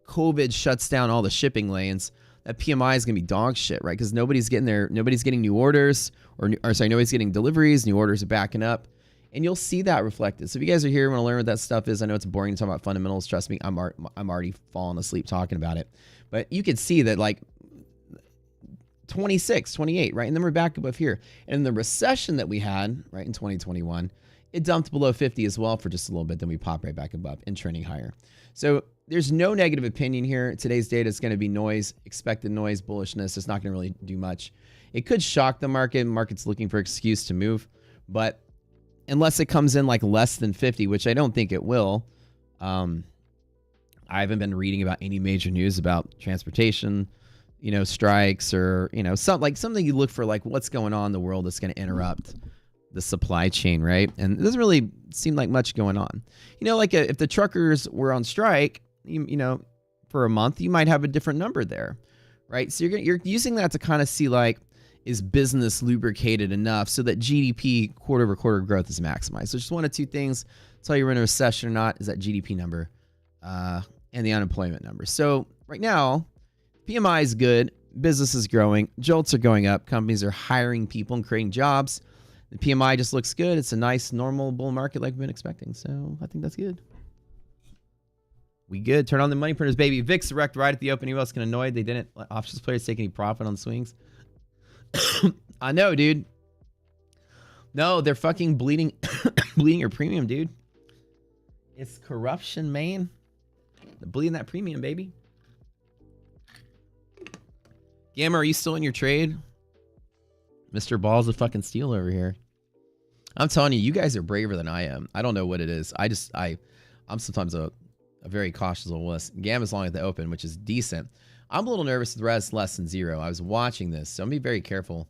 COVID shuts down all the shipping lanes, that PMI is going to be dog shit, right? Because nobody's getting new orders, nobody's getting deliveries, new orders are backing up, and you'll see that reflected. So if you guys are here and want to learn what that stuff is, I know it's boring to talk about fundamentals. Trust me, I'm already falling asleep talking about it. But you could see that like 26, 28, right? And then we're back above here. And the recession that we had, right, in 2021, It dumped below 50 as well for just a little bit. Then we pop right back above and trending higher. So there's no negative opinion here. Today's data is going to be noise, expected noise, bullishness. It's not going to really do much. It could shock the market. Market's looking for excuse to move. But unless it comes in like less than 50, which I don't think it will, I haven't been reading about any major news about transportation, strikes or, something you look for, like what's going on in the world that's going to interrupt the supply chain, right? And it doesn't really seem like much going on. If the truckers were on strike, for a month, you might have a different number there, right? So you're using that to kind of see like, is business lubricated enough so that GDP quarter over quarter growth is maximized? So just one of two things tell you we're in a recession or not is that GDP number and the unemployment number. So right now, PMI is good, business is growing, jolts are going up, companies are hiring people and creating jobs. The PMI just looks good. It's a nice normal bull market like we've been expecting. So I think that's good. We good. Turn on the money printers, baby. VIX wrecked right at the open. Anyone else get annoyed they didn't let options players take any profit on swings? I know, dude. No, they're fucking bleeding bleeding your premium, dude. It's corruption, man. They're bleeding that premium, baby. Gamma, are you still in your trade? Mr. Balls of fucking steel over here. I'm telling you, you guys are braver than I am. I don't know what it is. I'm sometimes a very cautious little wuss. Gamma's long at the open, which is decent. I'm a little nervous with res less than 0. I was watching this, so I'm going to be very careful.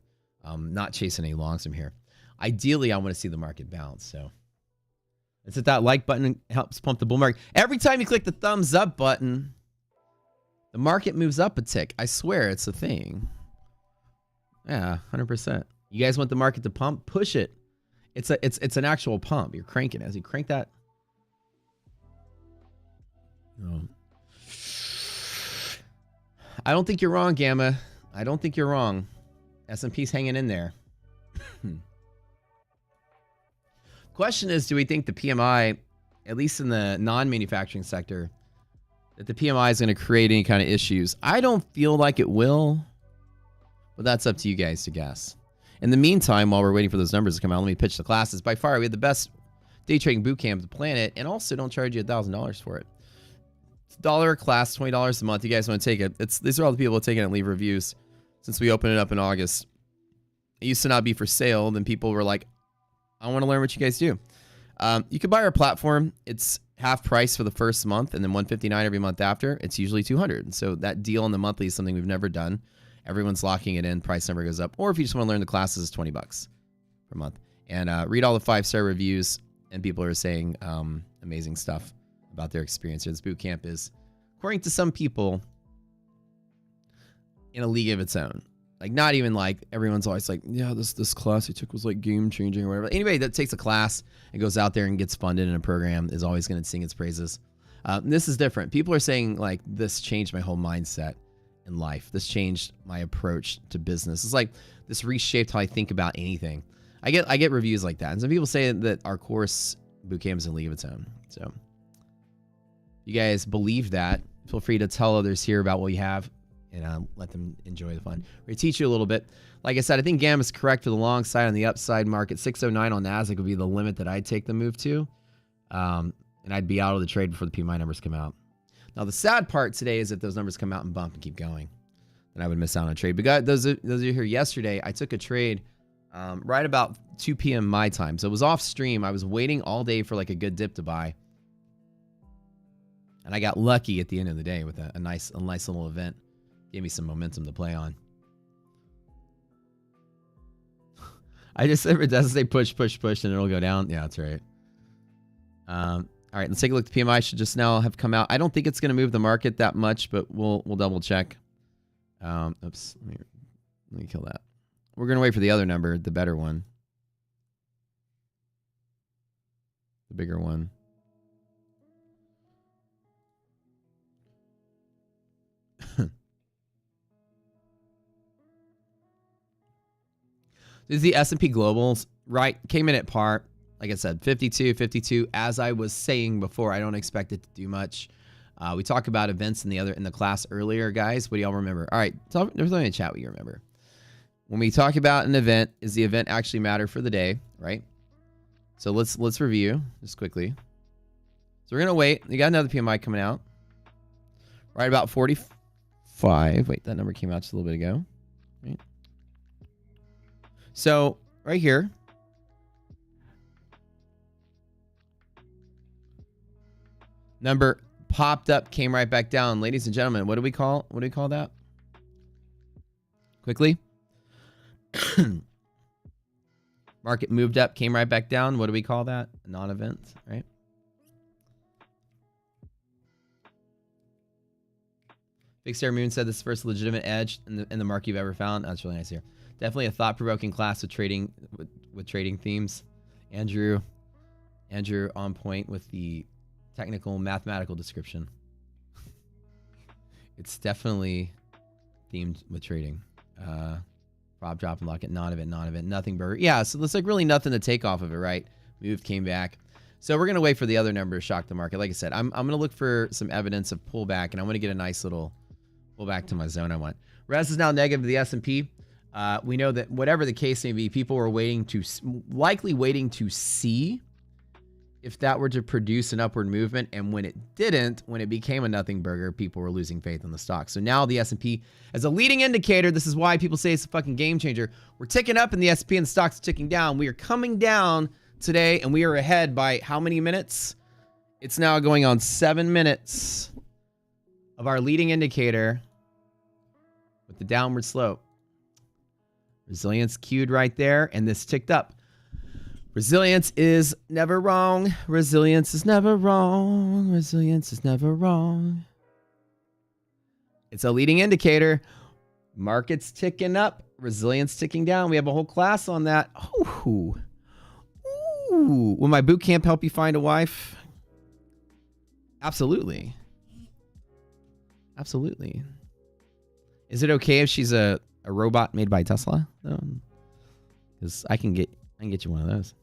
Not chasing any longs from here. Ideally, I want to see the market bounce. So it's at that like button helps pump the bull market. Every time you click the thumbs up button, the market moves up a tick. I swear it's a thing. Yeah, 100%. You guys want the market to pump? Push it. It's an actual pump. You're cranking as you crank that. Oh. I don't think you're wrong, Gamma. I don't think you're wrong. S&P's hanging in there. Question is, do we think the PMI, at least in the non-manufacturing sector, that the PMI is going to create any kind of issues? I don't feel like it will, but that's up to you guys to guess. In the meantime, while we're waiting for those numbers to come out, let me pitch the classes. By far, we have the best day trading boot camp on the planet, and also don't charge you $1,000 for it. It's $1 a class, $20 a month. You guys want to take it? These are all the people taking it and leave reviews since we opened it up in August. It used to not be for sale. Then people were like, I want to learn what you guys do. You can buy our platform. It's half price for the first month and then $159 every month after. It's usually $200. And so that deal on the monthly is something we've never done. Everyone's locking it in. Price number goes up. Or if you just want to learn the classes, it's $20 per month. And read all the 5-star reviews. And people are saying amazing stuff about their experience here. This boot camp is, according to some people, in a league of its own. Like, not even like everyone's always like, yeah, this class you took was like game changing or whatever. Anybody that takes a class and goes out there and gets funded in a program is always going to sing its praises. This is different. People are saying like, this changed my whole mindset in life. This changed my approach to business. It's like this reshaped how I think about anything. I get reviews like that. And some people say that our course bootcamp is in a league of its own. So if you guys believe that, feel free to tell others here about what we have. And let them enjoy the fun. We're going to teach you a little bit. Like I said, I think Gamma is correct for the long side on the upside market. 609 on NASDAQ would be the limit that I'd take the move to. And I'd be out of the trade before the PMI numbers come out. Now, the sad part today is if those numbers come out and bump and keep going, then I would miss out on a trade. But guys, those of you here yesterday, I took a trade right about 2 p.m. my time. So it was off stream. I was waiting all day for like a good dip to buy. And I got lucky at the end of the day with a nice little event. Gave me some momentum to play on. I just said it doesn't say push, and it'll go down. Yeah, that's right. All right, let's take a look. The PMI should just now have come out. I don't think it's going to move the market that much, but we'll double check. Oops, let me kill that. We're going to wait for the other number, the better one. The bigger one. This is the S&P Globals, right? Came in at par. Like I said, 52. As I was saying before, I don't expect it to do much. We talked about events in the class earlier, guys. What do y'all remember? All right, let me chat what you remember. When we talk about an event, is the event actually matter for the day, right? So let's review just quickly. So we're gonna wait. You got another PMI coming out. Right about 45. Wait, that number came out just a little bit ago. Right. So right here. Number popped up, came right back down. Ladies and gentlemen, what do we call that? Quickly. Market moved up, came right back down. What do we call that? Non-event, right? Fixed Air Moon said this is the first legitimate edge in the market you've ever found. That's really nice here. Definitely a thought-provoking class with trading themes. Andrew on point with the technical mathematical description. It's definitely themed with trading. Prop drop and lock it, non-event, nothing burger. Yeah, so there's like really nothing to take off of it, right? Moved, came back. So we're gonna wait for the other number to shock the market. Like I said, I'm gonna look for some evidence of pullback, and I want to get a nice little pullback to my zone I want. Res is now negative to the S&P. We know that whatever the case may be, people were likely waiting to see if that were to produce an upward movement, and when it didn't, when it became a nothing burger, people were losing faith in the stock. So now the S&P, as a leading indicator, this is why people say it's a fucking game changer. We're ticking up in the S&P and the stock's ticking down. We are coming down today, and we are ahead by how many minutes? It's now going on 7 minutes of our leading indicator with the downward slope. Resilience cued right there, and this ticked up. Resilience is never wrong. Resilience is never wrong. Resilience is never wrong. It's a leading indicator. Market's ticking up. Resilience ticking down. We have a whole class on that. Ooh. Ooh. Will my boot camp help you find a wife? Absolutely. Absolutely. Is it okay if she's a robot made by Tesla? No. Because I can get you one of those.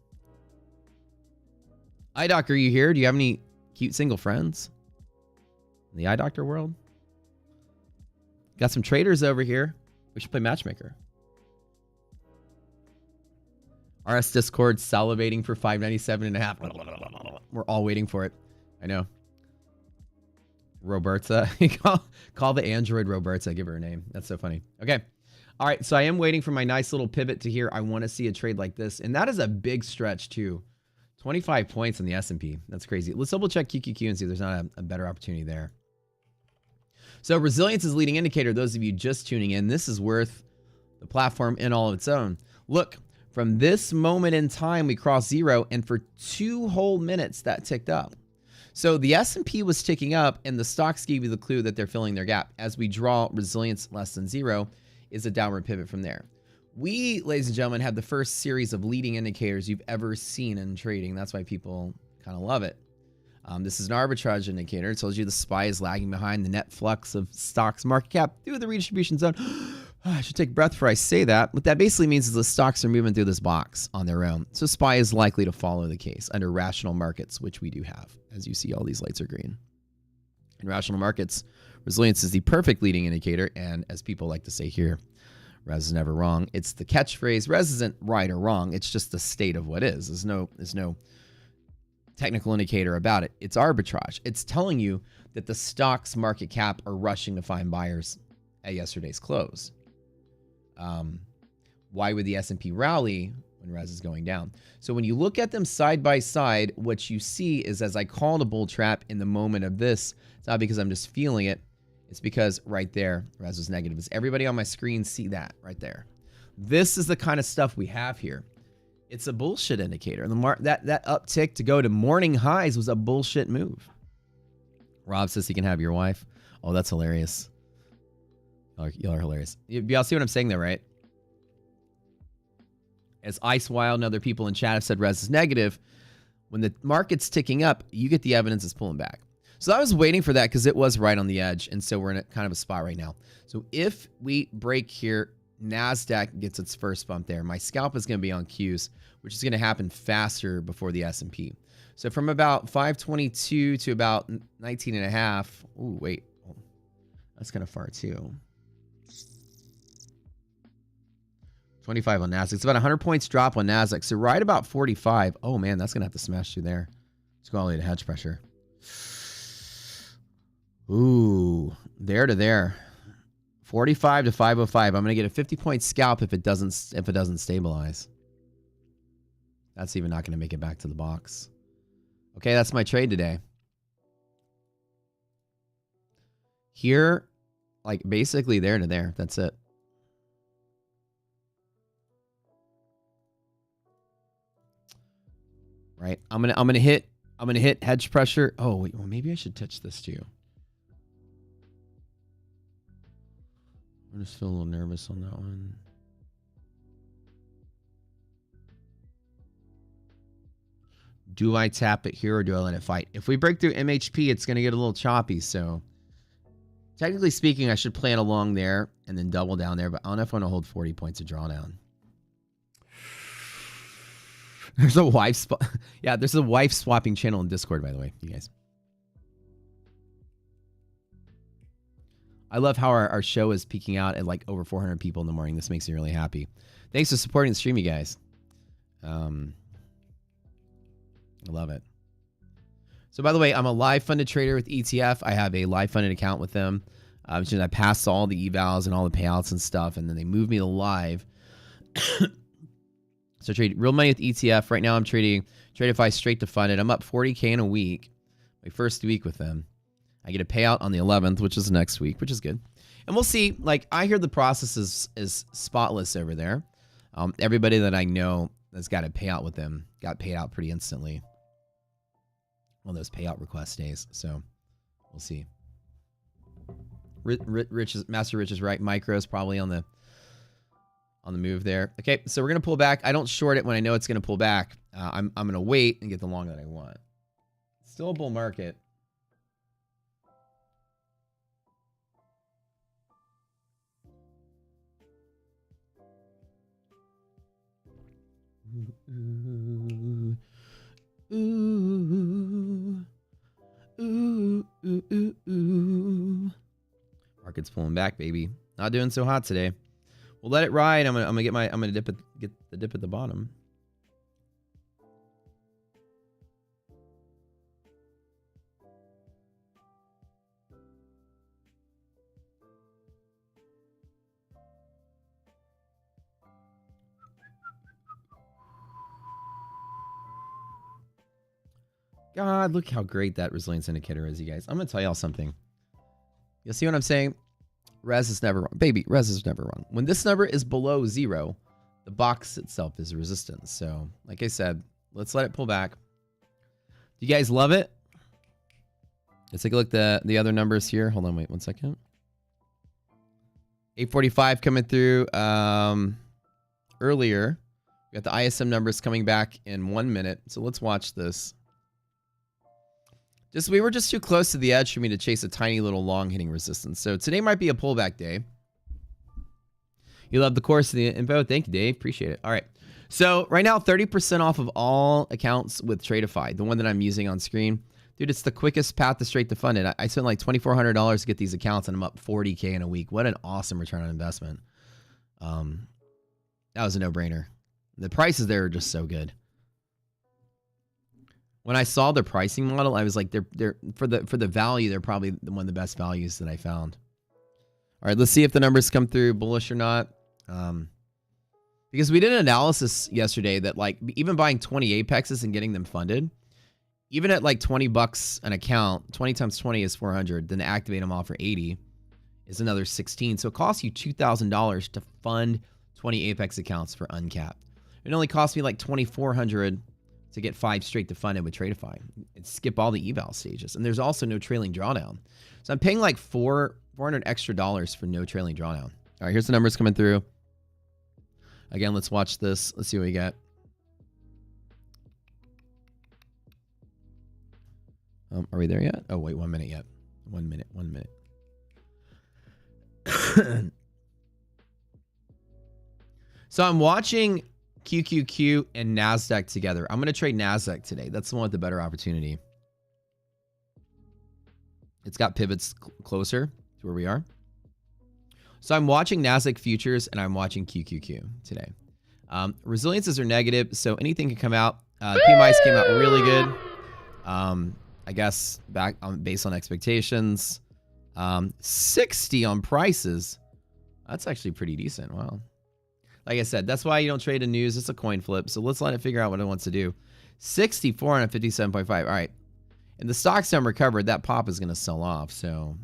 Eye Doctor, are you here? Do you have any cute single friends in the eye doctor world? Got some traders over here. We should play matchmaker. RS Discord salivating for 597.5. We're all waiting for it. I know. Roberta. call the android Roberta. Give her a name. That's so funny. Okay. All right. So I am waiting for my nice little pivot to here. I want to see a trade like this. And that is a big stretch too. 25 points on the S&P. That's crazy. Let's double check QQQ and see if there's not a better opportunity there. So resilience is leading indicator. Those of you just tuning in, this is worth the platform in all of its own. Look, from this moment in time, we crossed zero, and for 2 whole minutes that ticked up. So the S&P was ticking up, and the stocks gave you the clue that they're filling their gap. As we draw resilience less than zero, is a downward pivot from there. We, ladies and gentlemen, have the first series of leading indicators you've ever seen in trading. That's why people kind of love it. This is an arbitrage indicator. It tells you the SPY is lagging behind the net flux of stocks market cap through the redistribution zone. I should take a breath before I say that. What that basically means is the stocks are moving through this box on their own. So SPY is likely to follow the case under rational markets, which we do have. As you see, all these lights are green. In rational markets, resilience is the perfect leading indicator. And as people like to say here, Res is never wrong. It's the catchphrase. Res isn't right or wrong. It's just the state of what is. There's no technical indicator about it. It's arbitrage. It's telling you that the stock's market cap are rushing to find buyers at yesterday's close. Why would the S&P rally when Res is going down? So when you look at them side by side, what you see is, as I called a bull trap in the moment of this, it's not because I'm just feeling it. It's because right there, Res was negative. Does everybody on my screen see that right there? This is the kind of stuff we have here. It's a bullshit indicator. That uptick to go to morning highs was a bullshit move. Rob says he can have your wife. Oh, that's hilarious. Y'all are hilarious. Y'all see what I'm saying there, right? As Ice Wild and other people in chat have said, Res is negative. When the market's ticking up, you get the evidence it's pulling back. So I was waiting for that because it was right on the edge. And so we're in a kind of a spot right now. So if we break here, NASDAQ gets its first bump there. My scalp is going to be on Qs, which is going to happen faster before the S&P. So from about 522 to about 19.5. Ooh, wait. That's kind of far too. 25 on Nasdaq. It's about 100 points drop on Nasdaq. So right about 45. Oh, man, that's going to have to smash through there. Let's go all the way to hedge pressure. Ooh, there to there. 45 to 505. I'm going to get a 50-point scalp if it doesn't stabilize. That's even not going to make it back to the box. Okay, that's my trade today. Here, like basically there to there. That's it. Right. I'm gonna hit hedge pressure. Oh wait, well maybe I should touch this too. I just feel a little nervous on that one. Do I tap it here or do I let it fight? If we break through MHP, it's gonna get a little choppy. So technically speaking, I should plan along there and then double down there. But I don't know if I want to hold 40 points of drawdown. There's a wife spot. Yeah, there's a wife swapping channel in Discord, by the way, you guys. I love how our show is peaking out at like over 400 people in the morning. This makes me really happy. Thanks for supporting the stream, you guys. I love it. So by the way, I'm a live funded trader with ETF. I have a live funded account with them. I passed all the evals and all the payouts and stuff, and then they moved me to live. So I trade real money with ETF. Right now I'm trading Tradeify straight to funded. I'm up 40K in a week. My first week with them. I get a payout on the 11th, which is next week, which is good. And we'll see. Like, I hear the process is spotless over there. Everybody that I know that's got a payout with them got paid out pretty instantly. One of those payout request days. So we'll see. Master Rich is right. Micro is probably on the move there. Okay, so we're gonna pull back. I don't short it when I know it's gonna pull back. I'm gonna wait and get the long that I want. Still a bull market. Ooh, ooh, ooh, ooh, ooh, ooh. Market's pulling back, baby. Not doing so hot today. We'll let it ride. I'm gonna get the dip at the bottom. God, look how great that resilience indicator is, you guys. I'm gonna tell y'all something. You'll see what I'm saying? Res is never wrong. Baby, res is never wrong. When this number is below 0, the box itself is resistance. So, like I said, let's let it pull back. Do you guys love it? Let's take a look at the other numbers here. Hold on, wait 1 second. 845 coming through earlier. We got the ISM numbers coming back in 1 minute. So let's watch this. We were just too close to the edge for me to chase a tiny little long hitting resistance. So today might be a pullback day. You love the course of the info. Thank you, Dave. Appreciate it. All right. So right now, 30% off of all accounts with Tradeify, the one that I'm using on screen. Dude, it's the quickest path to straight to funded. I spent like $2,400 to get these accounts, and I'm up 40K in a week. What an awesome return on investment. That was a no-brainer. The prices there are just so good. When I saw the pricing model, I was like, they're for the value, they're probably one of the best values that I found. All right, let's see if the numbers come through bullish or not. Because we did an analysis yesterday that like even buying 20 Apexes and getting them funded, even at like $20 an account, 20 times 20 is 400. Then to activate them all for 80 is another 16. So it costs you $2,000 to fund 20 Apex accounts for uncapped. It only cost me like $2,400 to get 5 straight to funded with Tradeify and skip all the eval stages. And there's also no trailing drawdown. So I'm paying like $400 extra for no trailing drawdown. All right, here's the numbers coming through. Again, let's watch this. Let's see what we get. Are we there yet? Oh, wait, 1 minute yet. 1 minute, 1 minute. So I'm watching QQQ and NASDAQ together. I'm going to trade NASDAQ today. That's the one with the better opportunity. It's got pivots closer to where we are. So I'm watching Nasdaq futures and I'm watching QQQ today. Resiliences are negative, so anything can come out. PMIs came out really good. I guess based on expectations. 60 on prices. That's actually pretty decent. Wow. Like I said, that's why you don't trade in news. It's a coin flip. So let's let it figure out what it wants to do. 64 on 57.5. All right. And the stocks haven't recovered. That pop is going to sell off. So,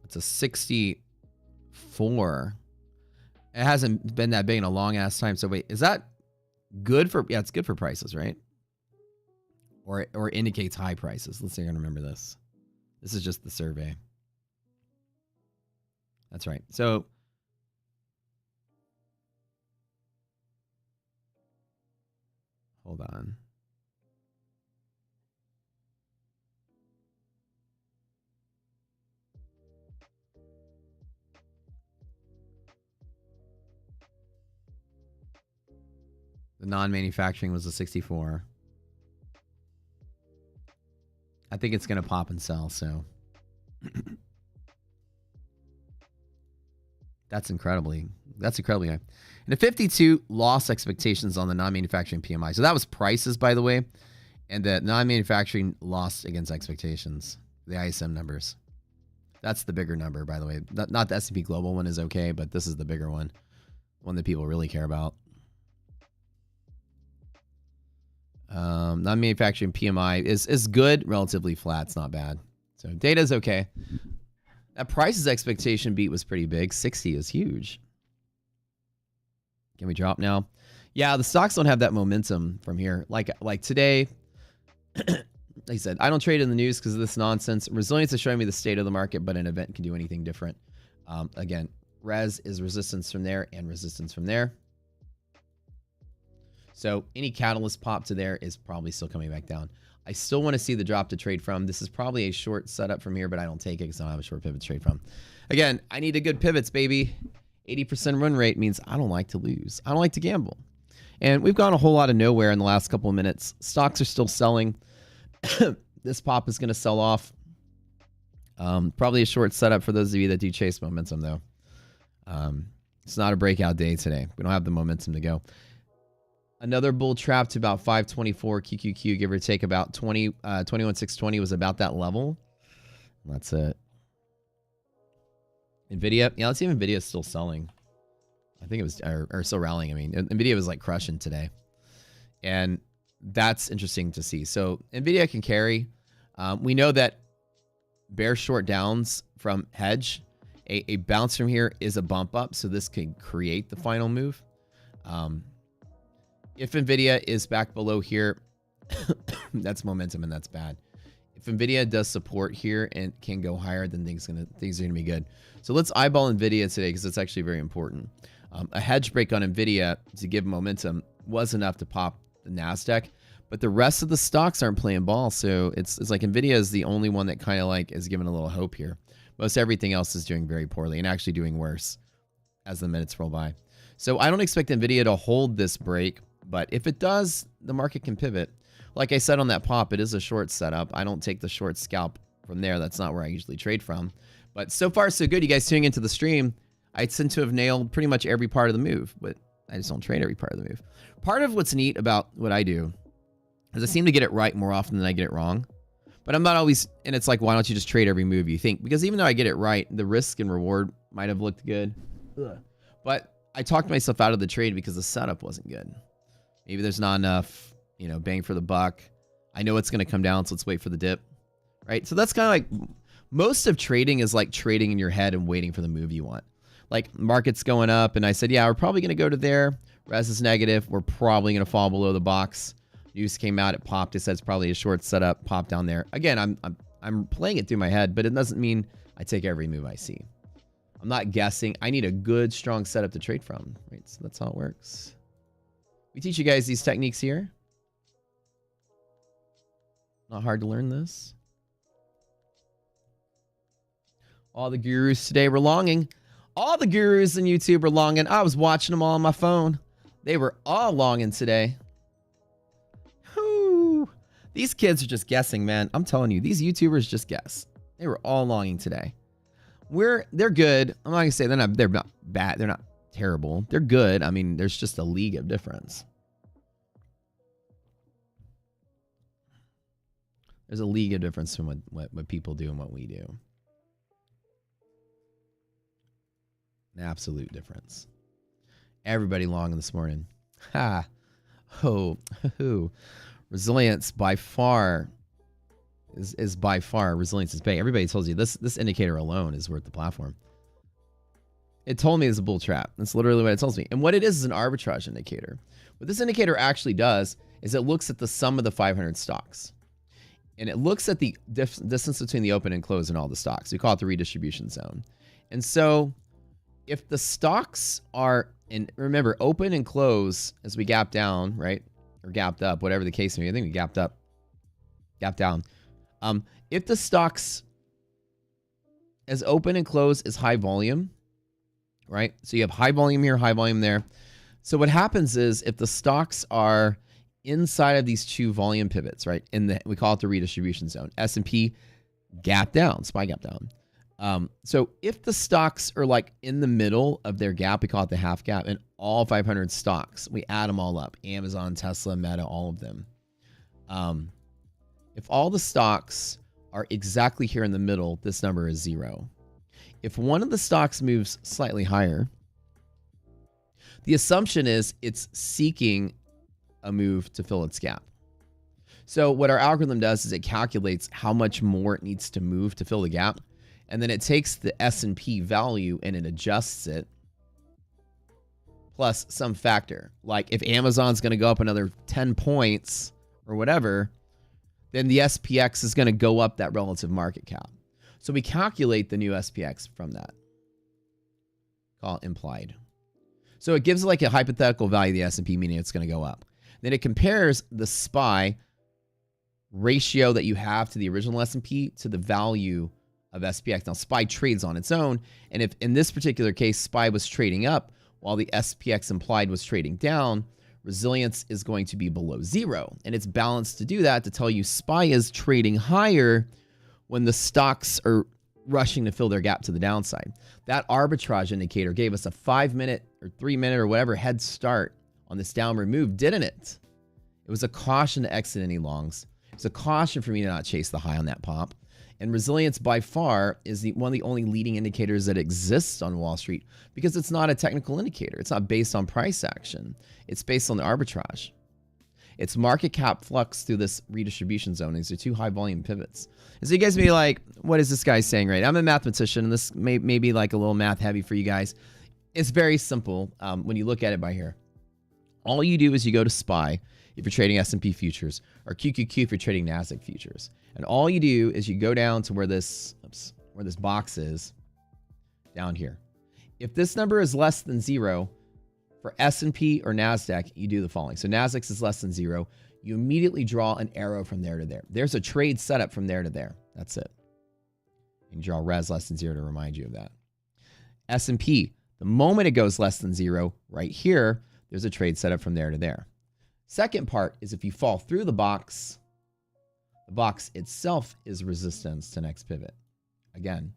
it's a 64. It hasn't been that big in a long ass time. So wait, is that good for, yeah, it's good for prices, right? Or indicates high prices. Let's see if I can remember this. This is just the survey. That's right. So hold on. The non-manufacturing was a 64. I think it's going to pop and sell, so. That's incredibly high. And a 52 loss expectations on the non-manufacturing PMI. So that was prices, by the way. And the non-manufacturing lost against expectations. The ISM numbers. That's the bigger number, by the way. Not the S&P Global one is okay, but this is the bigger one. One that people really care about. Non-manufacturing PMI is good, relatively flat. It's not bad. So data is okay. That price's expectation beat was pretty big. 60 is huge. Can we drop now? Yeah, the stocks don't have that momentum from here. Like today, like I said, I don't trade in the news because of this nonsense. Resilience is showing me the state of the market, but an event can do anything different. Again, res is resistance from there and resistance from there. So any catalyst pop to there is probably still coming back down. I still want to see the drop to trade from. This is probably a short setup from here, but I don't take it because I don't have a short pivot to trade from. Again, I need a good pivots, baby. 80% run rate means I don't like to lose. I don't like to gamble. And we've gone a whole lot of nowhere in the last couple of minutes. Stocks are still selling. This pop is going to sell off. Probably a short setup for those of you that do chase momentum, though. It's not a breakout day today. We don't have the momentum to go. Another bull trap to about 524 QQQ, give or take about 21,620 was about that level. That's it. Nvidia, yeah, let's see if Nvidia is still selling. I think it was, or still rallying. I mean, Nvidia was like crushing today. And that's interesting to see. So Nvidia can carry. We know that bear short downs from Hedge, a bounce from here is a bump up. So this can create the final move. If Nvidia is back below here, that's momentum and that's bad. If Nvidia does support here and can go higher, then things are gonna be good. So let's eyeball Nvidia today because it's actually very important. A hedge break on Nvidia to give momentum was enough to pop the Nasdaq, but the rest of the stocks aren't playing ball. So it's like Nvidia is the only one that kind of like is giving a little hope here. Most everything else is doing very poorly and actually doing worse as the minutes roll by. So I don't expect Nvidia to hold this break. But if it does, the market can pivot. Like I said on that pop, it is a short setup. I don't take the short scalp from there. That's not where I usually trade from. But so far, so good. You guys tuning into the stream. I tend to have nailed pretty much every part of the move, but I just don't trade every part of the move. Part of what's neat about what I do is I seem to get it right more often than I get it wrong. But I'm not always, and it's like, why don't you just trade every move you think? Because even though I get it right, the risk and reward might have looked good. But I talked myself out of the trade because the setup wasn't good. Maybe there's not enough, bang for the buck. I know it's going to come down, so let's wait for the dip, right? So that's kind of like most of trading is like trading in your head and waiting for the move you want. Like market's going up, and I said, yeah, we're probably going to go to there. Res is negative. We're probably going to fall below the box. News came out, it popped. It said it's probably a short setup, pop down there. Again, I'm playing it through my head, but it doesn't mean I take every move I see. I'm not guessing. I need a good, strong setup to trade from, right? So that's how it works. We teach you guys these techniques here. Not hard to learn this. All the gurus today were longing. All the gurus in YouTube were longing. I was watching them all on my phone. They were all longing today. Whew. These kids are just guessing, man. I'm telling you, these YouTubers just guess. They were all longing today. They're good. I'm not gonna say they're not bad. They're not terrible. They're good. I mean, there's just a league of difference. There's a league of difference from what people do and what we do. An absolute difference. Everybody long this morning. Ha. Oh. Resilience by far is by far resilience is big. Everybody tells you this indicator alone is worth the platform. It told me it's a bull trap. That's literally what it tells me. And what it is an arbitrage indicator. What this indicator actually does is it looks at the sum of the 500 stocks. And it looks at the distance between the open and close in all the stocks. We call it the redistribution zone. And so if the stocks are, and remember, open and close as we gap down, right? Or gapped up, whatever the case may be. I think we gapped up, gapped down. If the stocks as open and close is high volume, right? So you have high volume here, high volume there. So what happens is if the stocks are inside of these two volume pivots, right? We call it the redistribution zone. S&P gap down, SPY gap down. So if the stocks are like in the middle of their gap, we call it the half gap, and all 500 stocks, we add them all up. Amazon, Tesla, Meta, all of them. If all the stocks are exactly here in the middle, this number is 0. If one of the stocks moves slightly higher, the assumption is it's seeking a move to fill its gap. So what our algorithm does is it calculates how much more it needs to move to fill the gap. And then it takes the S&P value and it adjusts it plus some factor. Like if Amazon's going to go up another 10 points or whatever, then the SPX is going to go up that relative market cap. So we calculate the new SPX from that. Call it implied. So it gives like a hypothetical value of the S&P, meaning it's going to go up. Then it compares the SPY ratio that you have to the original S&P to the value of SPX. Now, SPY trades on its own, and if in this particular case, SPY was trading up while the SPX implied was trading down, resilience is going to be below 0. And it's balanced to do that to tell you SPY is trading higher when the stocks are rushing to fill their gap to the downside. That arbitrage indicator gave us a 5-minute or 3-minute or whatever head start on this downward move, didn't it? It was a caution to exit any longs. It's a caution for me to not chase the high on that pop. And resilience by far is one of the only leading indicators that exists on Wall Street because it's not a technical indicator. It's not based on price action. It's based on the arbitrage. It's market cap flux through this redistribution zone. These are two high volume pivots. And so you guys may be like, what is this guy saying, right? I'm a mathematician, and this may be like a little math heavy for you guys. It's very simple when you look at it by here. All you do is you go to SPY if you're trading S&P futures, or QQQ if you're trading NASDAQ futures. And all you do is you go down to where this box is, down here. If this number is less than 0 for S&P or NASDAQ, you do the following. So NASDAQ is less than 0. You immediately draw an arrow from there to there. There's a trade setup from there to there. That's it. You draw res less than 0 to remind you of that. S&P, the moment it goes less than 0, right here, there's a trade setup from there to there. Second part is if you fall through the box itself is resistance to next pivot. Again,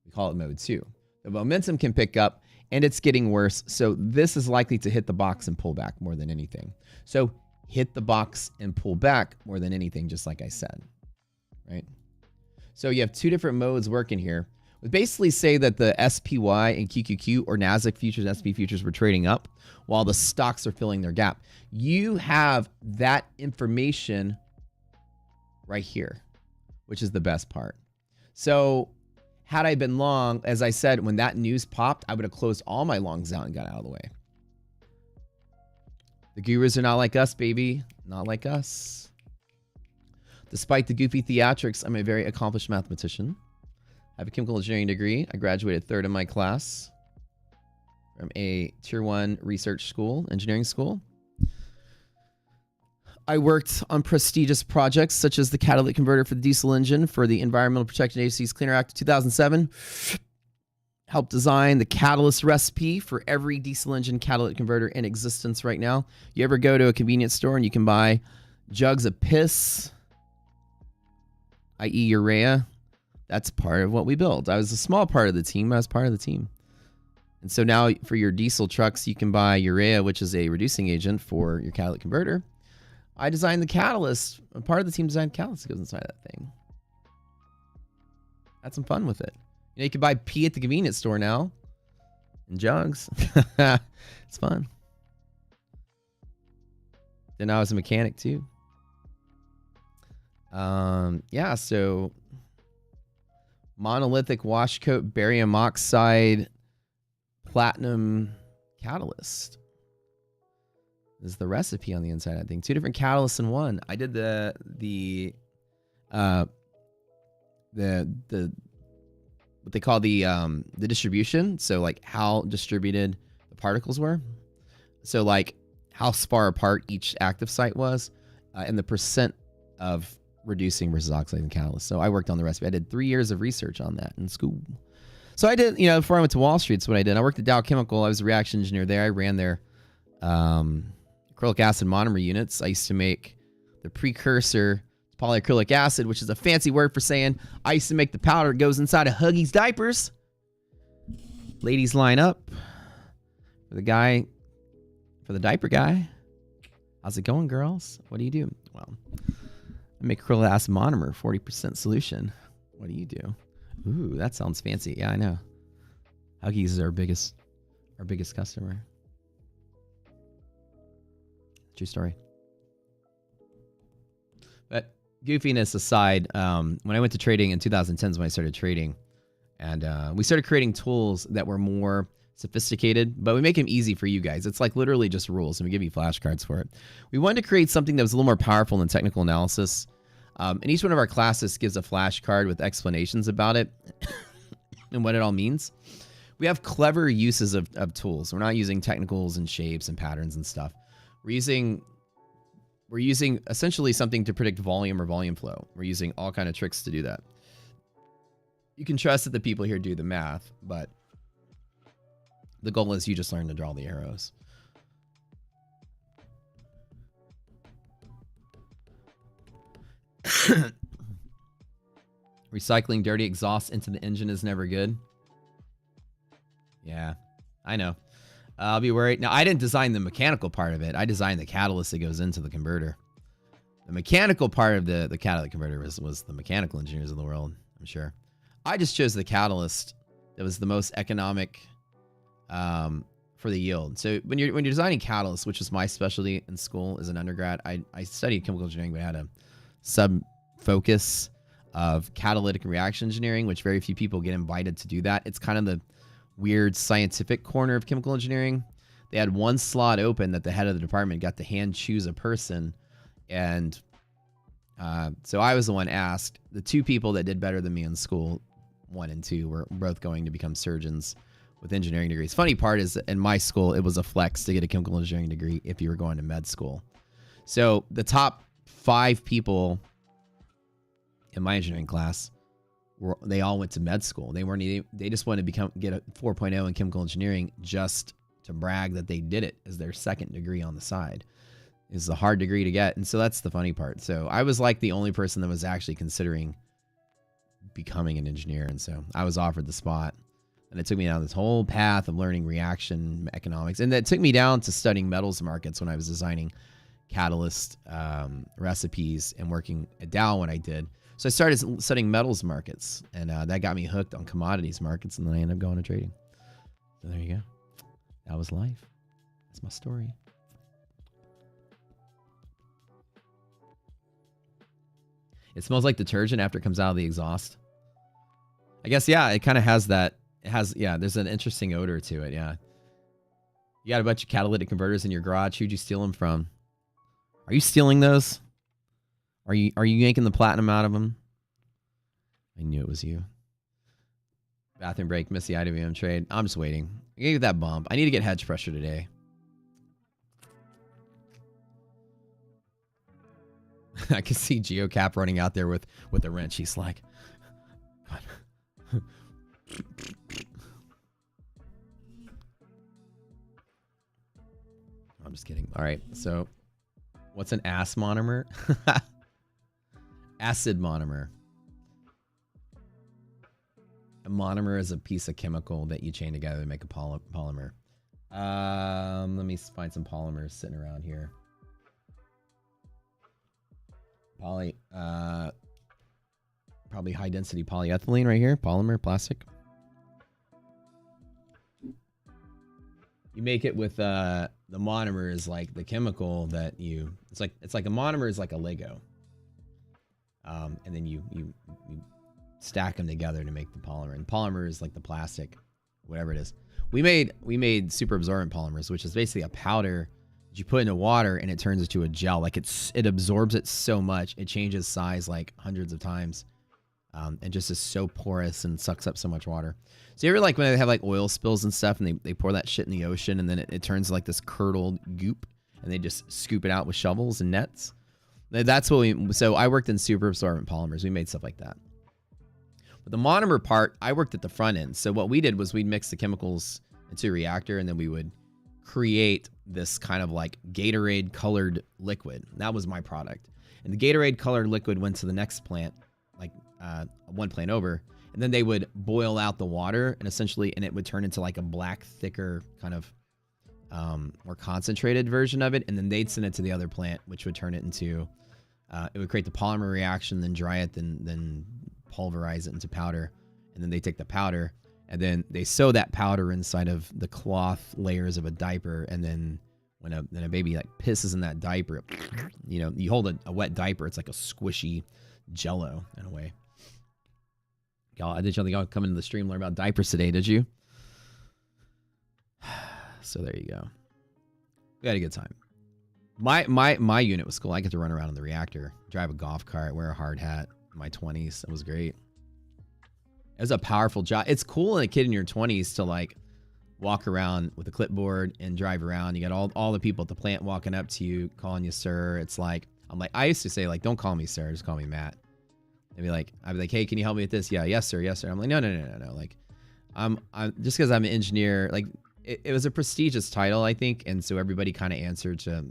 we call it mode 2. The momentum can pick up and it's getting worse. So this is likely to hit the box and pull back more than anything. So hit the box and pull back more than anything, just like I said, right? So you have two different modes working here. We basically say that the SPY and QQQ or NASDAQ futures and SP futures were trading up while the stocks are filling their gap. You have that information right here, which is the best part. So had I been long, as I said, when that news popped, I would have closed all my longs out and got out of the way. The gurus are not like us, baby. Not like us. Despite the goofy theatrics, I'm a very accomplished mathematician. I have a chemical engineering degree. I graduated 3rd in my class from a tier 1 research school, engineering school. I worked on prestigious projects such as the catalytic converter for the diesel engine for the Environmental Protection Agency's Clean Air Act of 2007. Helped design the catalyst recipe for every diesel engine catalytic converter in existence right now. You ever go to a convenience store and you can buy jugs of piss i.e. urea, that's part of what we built. I was a small part of the team. I was part of the team. And so now for your diesel trucks, you can buy urea, which is a reducing agent for your catalytic converter. I designed the catalyst. Part of the team designed the catalyst that goes inside that thing. Had some fun with it. You know, you can buy pee at the convenience store now in jugs. It's fun. Then I was a mechanic too. Yeah, so monolithic wash coat barium oxide platinum catalyst is the recipe on the inside. I think 2 different catalysts in one. I did the what they call the distribution. So like how distributed the particles were. So like how far apart each active site was, and the percent of reducing versus oxidizing catalyst. So I worked on the recipe. I did 3 years of research on that in school. So I did, you know, before I went to Wall Street, that's what I did. I worked at Dow Chemical. I was a reaction engineer there. I ran their acrylic acid monomer units. I used to make the precursor to polyacrylic acid, which is a fancy word for saying I used to make the powder that goes inside of Huggies diapers. Ladies line up for the guy, for the diaper guy. How's it going, girls? What do you do? Well, I make acrylic acid monomer, 40% solution. What do you do? Ooh, that sounds fancy. Yeah, I know. Huggies is our biggest customer. True story. But goofiness aside, when I went to trading in 2010 is when I started trading. And we started creating tools that were more sophisticated, but we make them easy for you guys. It's like literally just rules, and we give you flashcards for it. We wanted to create something that was a little more powerful than technical analysis. And each one of our classes gives a flashcard with explanations about it and what it all means. We have clever uses of tools. We're not using technicals and shapes and patterns and stuff. We're using essentially something to predict volume or volume flow. We're using all kind of tricks to do that. You can trust that the people here do the math, but the goal is you just learn to draw the arrows. Recycling dirty exhaust into the engine is never good. Yeah, I know. I'll be worried. Now, I didn't design the mechanical part of it. I designed the catalyst that goes into the converter. The mechanical part of the catalytic converter was the mechanical engineers of the world, I'm sure. I just chose the catalyst that was the most economic for the yield. So when you're designing catalysts, which is my specialty in school as an undergrad, I studied chemical engineering, but I had a sub-focus of catalytic and reaction engineering, which very few people get invited to do that. It's kind of the weird scientific corner of chemical engineering. They had one slot open that the head of the department got to hand choose a person. And so I was the one asked. The 2 people that did better than me in school, 1 and 2, were both going to become surgeons with engineering degrees. Funny part is that in my school, it was a flex to get a chemical engineering degree if you were going to med school. So the top 5 people in my engineering class, they all went to med school. They just wanted to get a 4.0 in chemical engineering just to brag that they did it as their second degree on the side. It's a hard degree to get, and so that's the funny part. So I was like the only person that was actually considering becoming an engineer, and so I was offered the spot. And it took me down this whole path of learning reaction economics, and that took me down to studying metals markets when I was designing catalyst recipes and working at Dow when I did. So I started studying metals markets, and that got me hooked on commodities markets, and then I ended up going to trading. So there you go. That was life. That's my story. It smells like detergent after it comes out of the exhaust. I guess, yeah, it kind of has that. It has, yeah, there's an interesting odor to it, yeah. You got a bunch of catalytic converters in your garage. Who'd you steal them from? Are you stealing those? Are you yanking the platinum out of them? I knew it was you. Bathroom break, miss the IWM trade. I'm just waiting. I gave that bump. I need to get hedge pressure today. I can see GeoCap running out there with a wrench. He's like, God. I'm just kidding. All right. So what's an AS monomer? Acid monomer. A monomer is a piece of chemical that you chain together to make a polymer. Let me find some polymers sitting around here. Probably high density polyethylene right here. Polymer, plastic. You make it with the monomer is like the chemical that you. It's like a monomer is like a Lego. And then you stack them together to make the polymer. And polymer is like the plastic, whatever it is. We made super absorbent polymers, which is basically a powder that you put into water and it turns into a gel. Like it absorbs it so much, it changes size like hundreds of times, and just is so porous and sucks up so much water. So you ever like when they have like oil spills and stuff, and they pour that shit in the ocean, and then it turns like this curdled goop, and they just scoop it out with shovels and nets. That's what we. So I worked in super absorbent polymers. We made stuff like that. But the monomer part, I worked at the front end. So what we did was we'd mix the chemicals into a reactor, and then we would create this kind of like Gatorade colored liquid. That was my product. And the Gatorade colored liquid went to the next plant, like one plant over, and then they would boil out the water and it would turn into like a black, thicker kind of more concentrated version of it. And then they'd send it to the other plant, which would turn it into, it would create the polymer reaction, then dry it, then pulverize it into powder. And then they take the powder and then they sew that powder inside of the cloth layers of a diaper. And then when a baby like pisses in that diaper, you know, you hold a wet diaper, it's like a squishy jello in a way. Y'all, did y'all come into the stream learn about diapers today? Did you? So there you go. We had a good time. My unit was cool. I get to run around in the reactor, drive a golf cart, wear a hard hat. In my 20s, it was great. It was a powerful job. It's cool in a kid in your 20s to like walk around with a clipboard and drive around. You got all the people at the plant walking up to you, calling you sir. It's like I used to say like, don't call me sir, just call me Matt. I'd be like, hey, can you help me with this? Yeah, yes sir, yes sir. I'm like, no. Like, I'm just because I'm an engineer. Like, it was a prestigious title, I think, and so everybody kind of answered to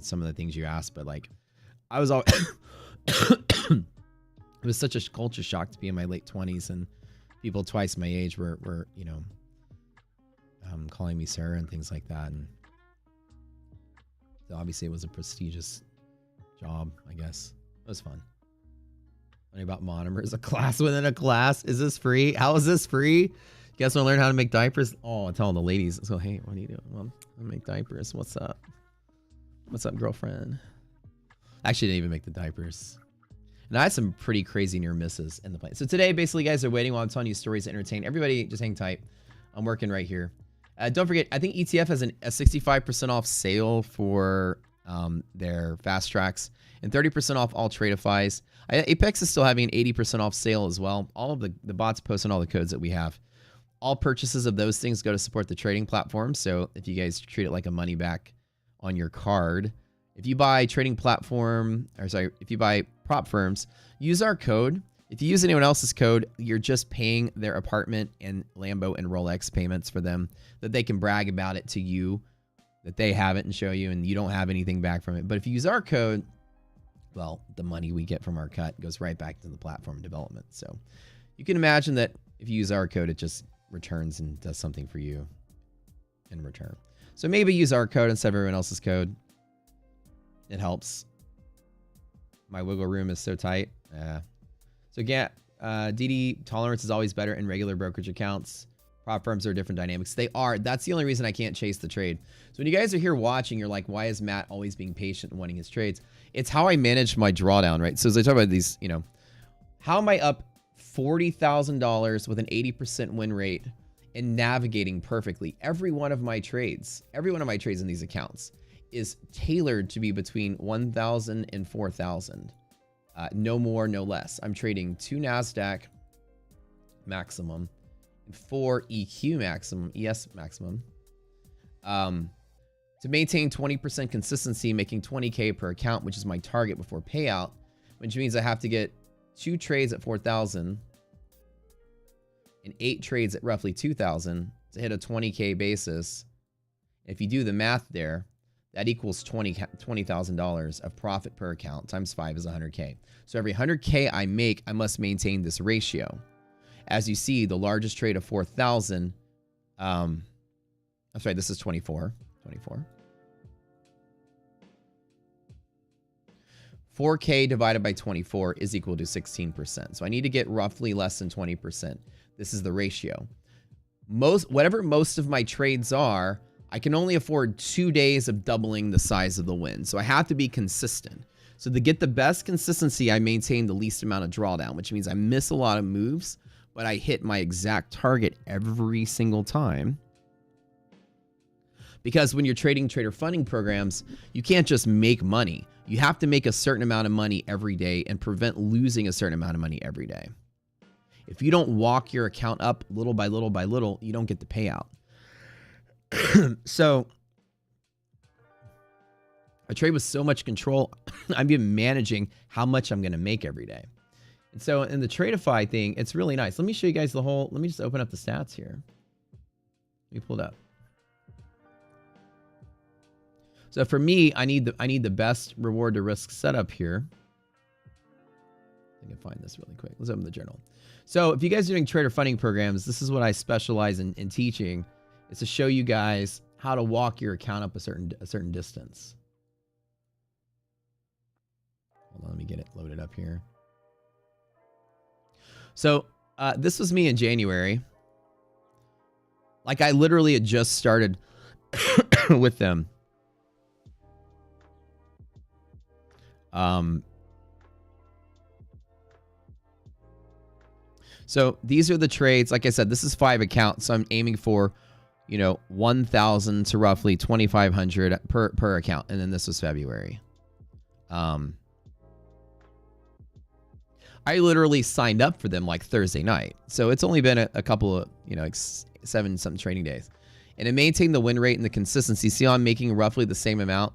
some of the things you asked. But like, I was all. It was such a culture shock to be in my late 20s and people twice my age were you know, calling me sir and things like that. And so obviously it was a prestigious job, I guess. It was fun. Learning about monomers, a class within a class. Is this free? How is this free? You guys want to learn how to make diapers? Oh, I tell the ladies. So, hey, what are you doing? Well, I make diapers. What's up? What's up, girlfriend? Actually, didn't even make the diapers. And I had some pretty crazy near misses in the plane. So today, basically, guys are waiting while I'm telling you stories to entertain. Everybody, just hang tight. I'm working right here. Don't forget, I think ETF has a 65% off sale for their fast tracks and 30% off all Tradeifys. Apex is still having an 80% off sale as well. All of the bots posting all the codes that we have. All purchases of those things go to support the trading platform. So if you guys treat it like a money back on your card, if you buy trading platform, if you buy prop firms, use our code. If you use anyone else's code, you're just paying their apartment and Lambo and Rolex payments for them, that they can brag about it to you, that they have it and show you, and you don't have anything back from it. But if you use our code, well, the money we get from our cut goes right back to the platform development. So you can imagine that if you use our code, it just returns and does something for you in return. So maybe use our code instead of everyone else's code. It helps. My wiggle room is so tight. So yeah, DD tolerance is always better in regular brokerage accounts. Prop firms are different dynamics. They are. That's the only reason I can't chase the trade. So when you guys are here watching, you're like, why is Matt always being patient and wanting his trades? It's how I manage my drawdown, right? So as I talk about these, you know, how am I up $40,000 with an 80% win rate and navigating perfectly? Every one of my trades in these accounts is tailored to be between 1,000 and 4,000. No more, no less. I'm trading 2 NASDAQ maximum and 4 EQ maximum, ES maximum. To maintain 20% consistency, making 20K per account, which is my target before payout, which means I have to get 2 trades at 4,000 and 8 trades at roughly 2,000 to hit a 20K basis. If you do the math there, that equals $20,000 of profit per account times 5 is 100K. So every 100K I make, I must maintain this ratio. As you see, the largest trade of 4,000, I'm sorry, this is 24. 4K divided by 24 is equal to 16%. So I need to get roughly less than 20%. This is the ratio. Whatever most of my trades are, I can only afford 2 days of doubling the size of the win. So I have to be consistent. So to get the best consistency, I maintain the least amount of drawdown, which means I miss a lot of moves, but I hit my exact target every single time. Because when you're trading trader funding programs, you can't just make money. You have to make a certain amount of money every day and prevent losing a certain amount of money every day. If you don't walk your account up little by little by little, you don't get the payout. So I trade with so much control. I'm even managing how much I'm going to make every day. And so in the Tradeify thing, it's really nice. Let me show you guys the whole, let me just open up the stats here. Let me pull it up. So for me, I need the best reward to risk setup here. I can find this really quick. Let's open the journal. So if you guys are doing trader funding programs, this is what I specialize in teaching. It's to show you guys how to walk your account up a certain distance. Hold on, let me get it loaded up here. So this was me in January. Like I literally had just started with them. So these are the trades. Like I said, this is 5 accounts. So I'm aiming for, 1,000 to roughly 2,500 per account. And then this was February. I literally signed up for them like Thursday night. So it's only been a couple of, like 7-something trading days. And it maintained the win rate and the consistency. See how I'm making roughly the same amount?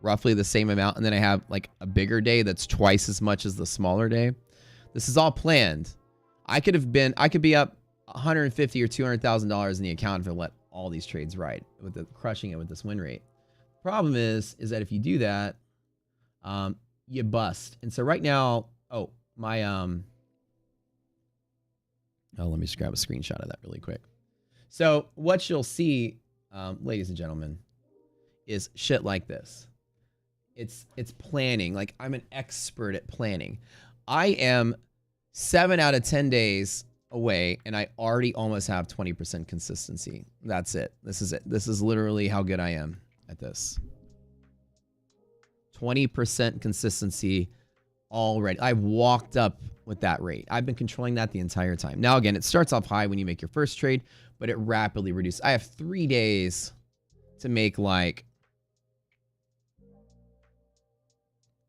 Roughly the same amount. And then I have like a bigger day that's twice as much as the smaller day. This is all planned. I could be up $150,000 or $200,000 in the account if I let all these trades ride with crushing it with this win rate. Problem is that if you do that, you bust. And so right now, let me just grab a screenshot of that really quick. So what you'll see, ladies and gentlemen, is shit like this. It's planning. Like I'm an expert at planning. I am 7 out of 10 days away and I already almost have 20% consistency. That's it. This is it. This is literally how good I am at this. 20% consistency already. I've walked up with that rate. I've been controlling that the entire time. Now, again, it starts off high when you make your first trade, but it rapidly reduces. I have 3 days to make like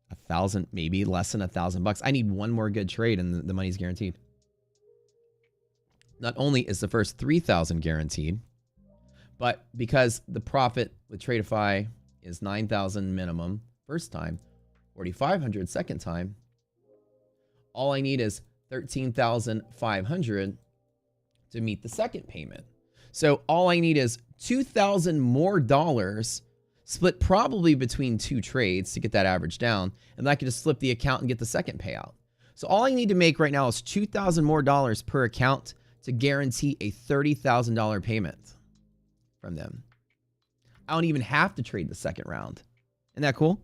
1,000, maybe less than $1,000. I need one more good trade and the money's guaranteed. Not only is the first 3,000 guaranteed, but because the profit with Tradeify is 9,000 minimum first time, 4,500 second time, all I need is 13,500 to meet the second payment. So all I need is $2,000 more dollars split probably between 2 trades to get that average down. And I can just flip the account and get the second payout. So all I need to make right now is $2,000 more dollars per account to guarantee a $30,000 payment from them. I don't even have to trade the second round. Isn't that cool?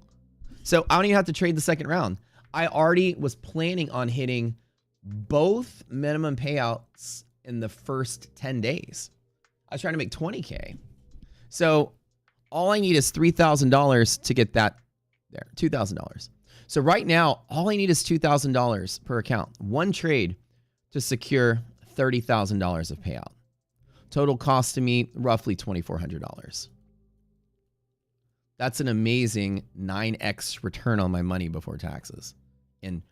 So I don't even have to trade the second round. I already was planning on hitting both minimum payouts in the first 10 days. I was trying to make 20K. So all I need is $3,000 to get that there, $2,000. So right now, all I need is $2,000 per account. One trade to secure $30,000 of payout. Total cost to me, roughly $2,400. That's an amazing 9x return on my money before taxes in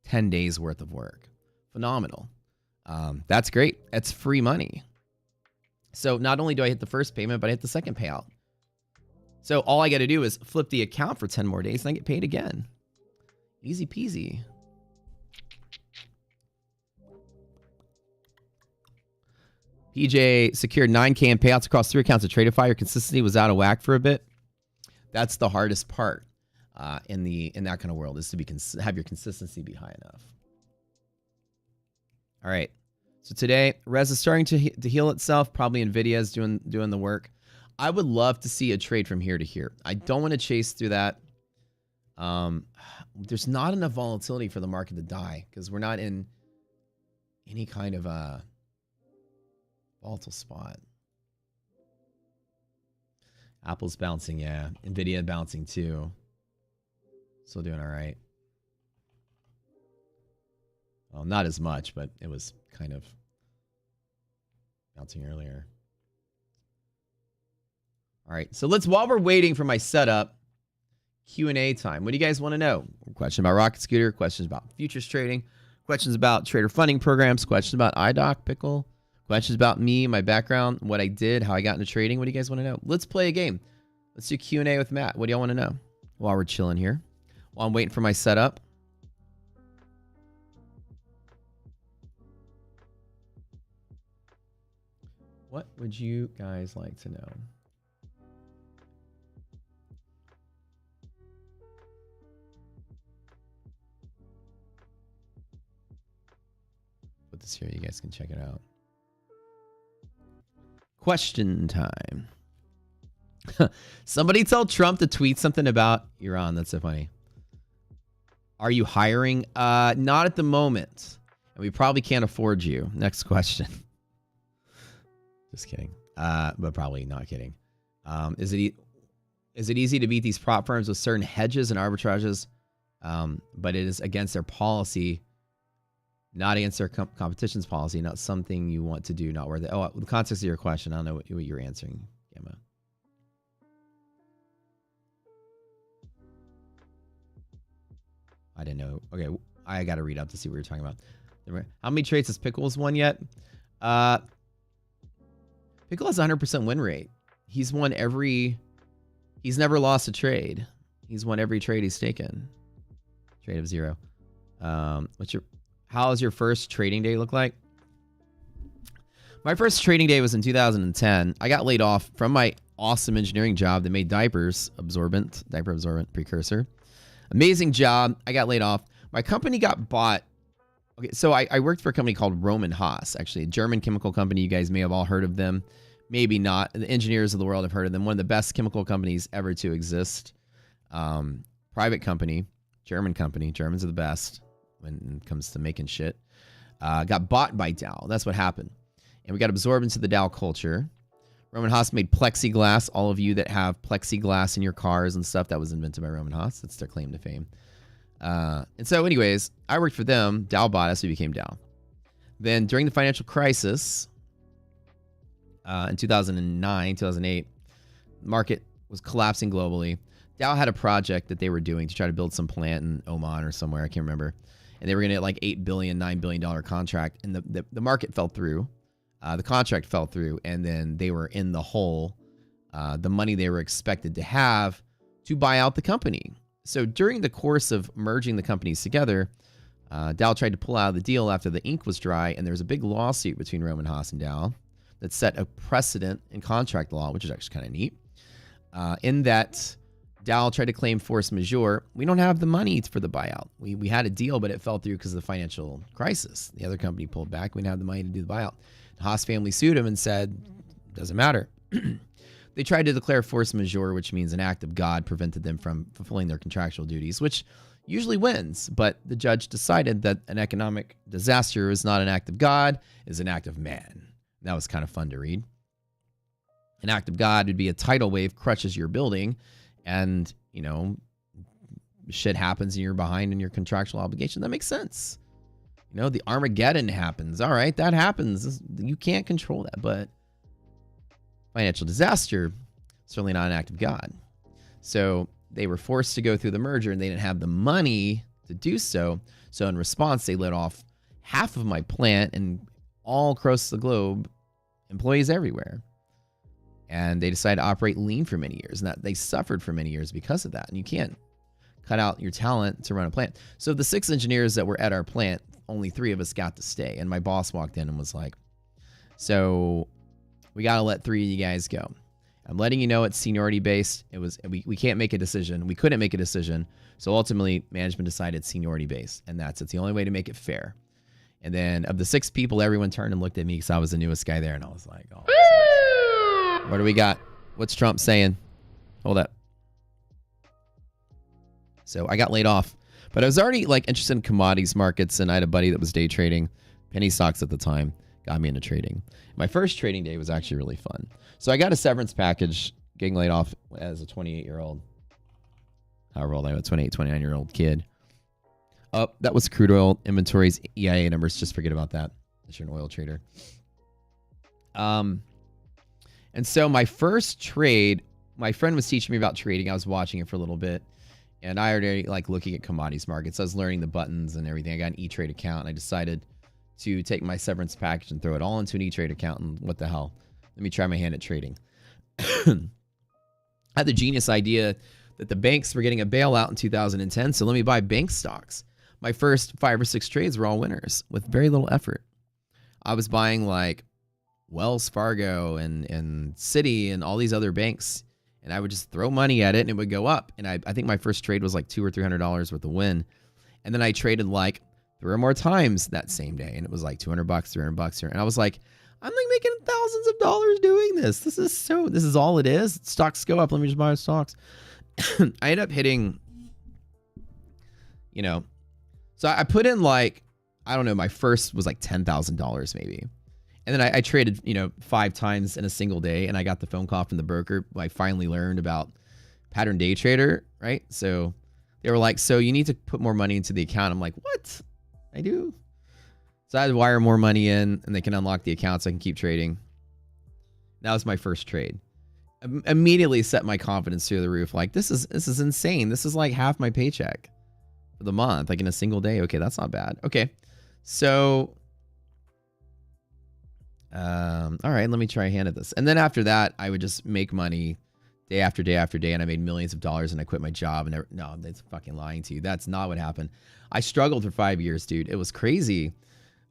10 days worth of work. Phenomenal. That's great. That's free money. So not only do I hit the first payment, but I hit the second payout. So all I got to do is flip the account for 10 more days and I get paid again. Easy peasy. PJ secured 9K in payouts across 3 accounts of Tradeify. Your consistency was out of whack for a bit. That's the hardest part. in that kind of world, is to have your consistency be high enough. All right. So today, Res is starting to heal itself. Probably Nvidia is doing the work. I would love to see a trade from here to here. I don't want to chase through that. There's not enough volatility for the market to die because we're not in any kind of a volatile spot. Apple's bouncing, yeah. Nvidia bouncing too. Still doing all right. Well, not as much, but it was kind of bouncing earlier. All right, so while we're waiting for my setup, Q&A time. What do you guys want to know? Questions about Rocket Scooter, questions about futures trading, questions about trader funding programs, questions about iDoc, Pickle, questions about me, my background, what I did, how I got into trading. What do you guys want to know? Let's play a game. Let's do Q&A with Matt. What do y'all want to know while we're chilling here? While I'm waiting for my setup. What would you guys like to know? Put this here. You guys can check it out. Question time. Somebody tell Trump to tweet something about Iran. That's so funny. Are you hiring? Not at the moment. And we probably can't afford you. Next question. Just kidding. But probably not kidding. Is it easy to beat these prop firms with certain hedges and arbitrages? But it is against their policy, not against their competition's policy, not something you want to do, not worth it. Oh, the context of your question, I don't know what you're answering, Gamma. I didn't know. Okay, I got to read up to see what you're talking about. How many trades has Pickles won yet? Pickle has a 100% win rate. He's won he's never lost a trade. He's won every trade he's taken. Trade of 0. How's your first trading day look like? My first trading day was in 2010. I got laid off from my awesome engineering job that made diaper absorbent precursor. Amazing job. I got laid off. My company got bought. Okay, so I worked for a company called Roman Haas, actually a German chemical company. You guys may have all heard of them. Maybe not. The engineers of the world have heard of them. One of the best chemical companies ever to exist. Private company, German company. Germans are the best when it comes to making shit. Got bought by Dow. That's what happened. And we got absorbed into the Dow culture. Roman Haas made plexiglass. All of you that have plexiglass in your cars and stuff, that was invented by Roman Haas. That's their claim to fame. And so anyways, I worked for them. Dow bought us. We became Dow. Then during the financial crisis in 2009, 2008, the market was collapsing globally. Dow had a project that they were doing to try to build some plant in Oman or somewhere. I can't remember. And they were going to get like $8 billion, $9 billion contract. And the market fell through. The contract fell through. And then they were in the hole. The money they were expected to have to buy out the company. So during the course of merging the companies together, Dow tried to pull out of the deal after the ink was dry, and there was a big lawsuit between Roman Haas and Dow that set a precedent in contract law, which is actually kind of neat, in that Dow tried to claim force majeure. We don't have the money for the buyout. We had a deal, but it fell through because of the financial crisis. The other company pulled back. We didn't have the money to do the buyout. The Haas family sued him and said, doesn't matter. They tried to declare force majeure, which means an act of God prevented them from fulfilling their contractual duties, which usually wins. But the judge decided that an economic disaster is not an act of God, is an act of man. That was kind of fun to read. An act of God would be a tidal wave crushes your building and, you know, shit happens and you're behind in your contractual obligation. That makes sense. You know, the Armageddon happens. All right, that happens. You can't control that, but financial disaster, certainly not an act of God. So they were forced to go through the merger and they didn't have the money to do so. So in response, they let off half of my plant and all across the globe, employees everywhere. And they decided to operate lean for many years. And that they suffered for many years because of that. And you can't cut out your talent to run a plant. So the 6 engineers that were at our plant, only 3 of us got to stay. And my boss walked in and was like, so we got to let 3 of you guys go. I'm letting you know it's seniority based. We can't make a decision. We couldn't make a decision. So ultimately, management decided seniority based, and it's the only way to make it fair. And then of the 6 people, everyone turned and looked at me because I was the newest guy there, and I was like, oh, what do we got? What's Trump saying? Hold up. So I got laid off, but I was already like interested in commodities markets, and I had a buddy that was day trading, penny stocks at the time, got me into trading. My first trading day was actually really fun. So I got a severance package, getting laid off as a 28-year-old, however old I was, 28, 29-year-old kid. That was crude oil inventories, EIA numbers. Just forget about that if you're an oil trader. And so my first trade, my friend was teaching me about trading. I was watching it for a little bit, and I already like looking at commodities markets. I was learning the buttons and everything. I got an E-Trade account, and I decided to take my severance package and throw it all into an E-Trade account. And what the hell? Let me try my hand at trading. I had the genius idea that the banks were getting a bailout in 2010, so let me buy bank stocks. My first 5 or 6 trades were all winners with very little effort. I was buying like Wells Fargo and Citi and all these other banks, and I would just throw money at it and it would go up. And I think my first trade was like $200 or $300 worth of win. And then I traded like 3 or more times that same day, and it was like $200, $300 here. And I was like, I'm like making thousands of dollars doing this. This is all it is. Stocks go up. Let me just buy stocks. I ended up hitting, so I put in like, I don't know, my first was like $10,000 maybe. And then I traded, 5 times in a single day, and I got the phone call from the broker. I finally learned about pattern day trader, right? So they were like, so you need to put more money into the account. I'm like, what? I do? So I had to wire more money in, and they can unlock the account so I can keep trading. That was my first trade. Immediately set my confidence through the roof. Like, this is insane. This is like half my paycheck for the month, like in a single day. Okay, that's not bad. Okay, so all right, let me try a hand at this. And then after that, I would just make money day after day after day, and I made millions of dollars, and I quit my job. And no, that's fucking lying to you. That's not what happened. I struggled for 5 years, dude. It was crazy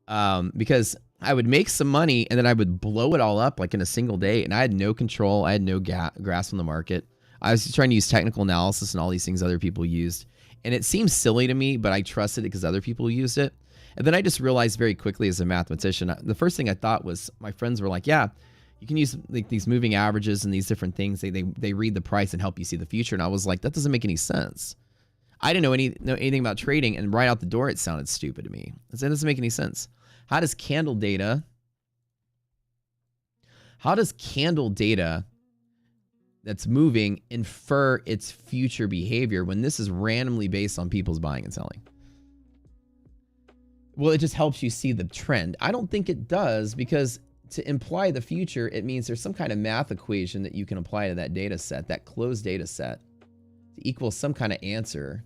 because I would make some money, and then I would blow it all up like in a single day, and I had no control. I had no grasp on the market. I was trying to use technical analysis and all these things other people used, and it seems silly to me, but I trusted it because other people used it. And then I just realized very quickly as a mathematician, the first thing I thought was, my friends were like, yeah, you can use like these moving averages and these different things. They read the price and help you see the future. And I was like, that doesn't make any sense. I didn't know anything about trading, and right out the door, it sounded stupid to me. It doesn't make any sense. How does candle data that's moving infer its future behavior when this is randomly based on people's buying and selling? Well, it just helps you see the trend. I don't think it does, because to imply the future, it means there's some kind of math equation that you can apply to that data set, that closed data set, to equal some kind of answer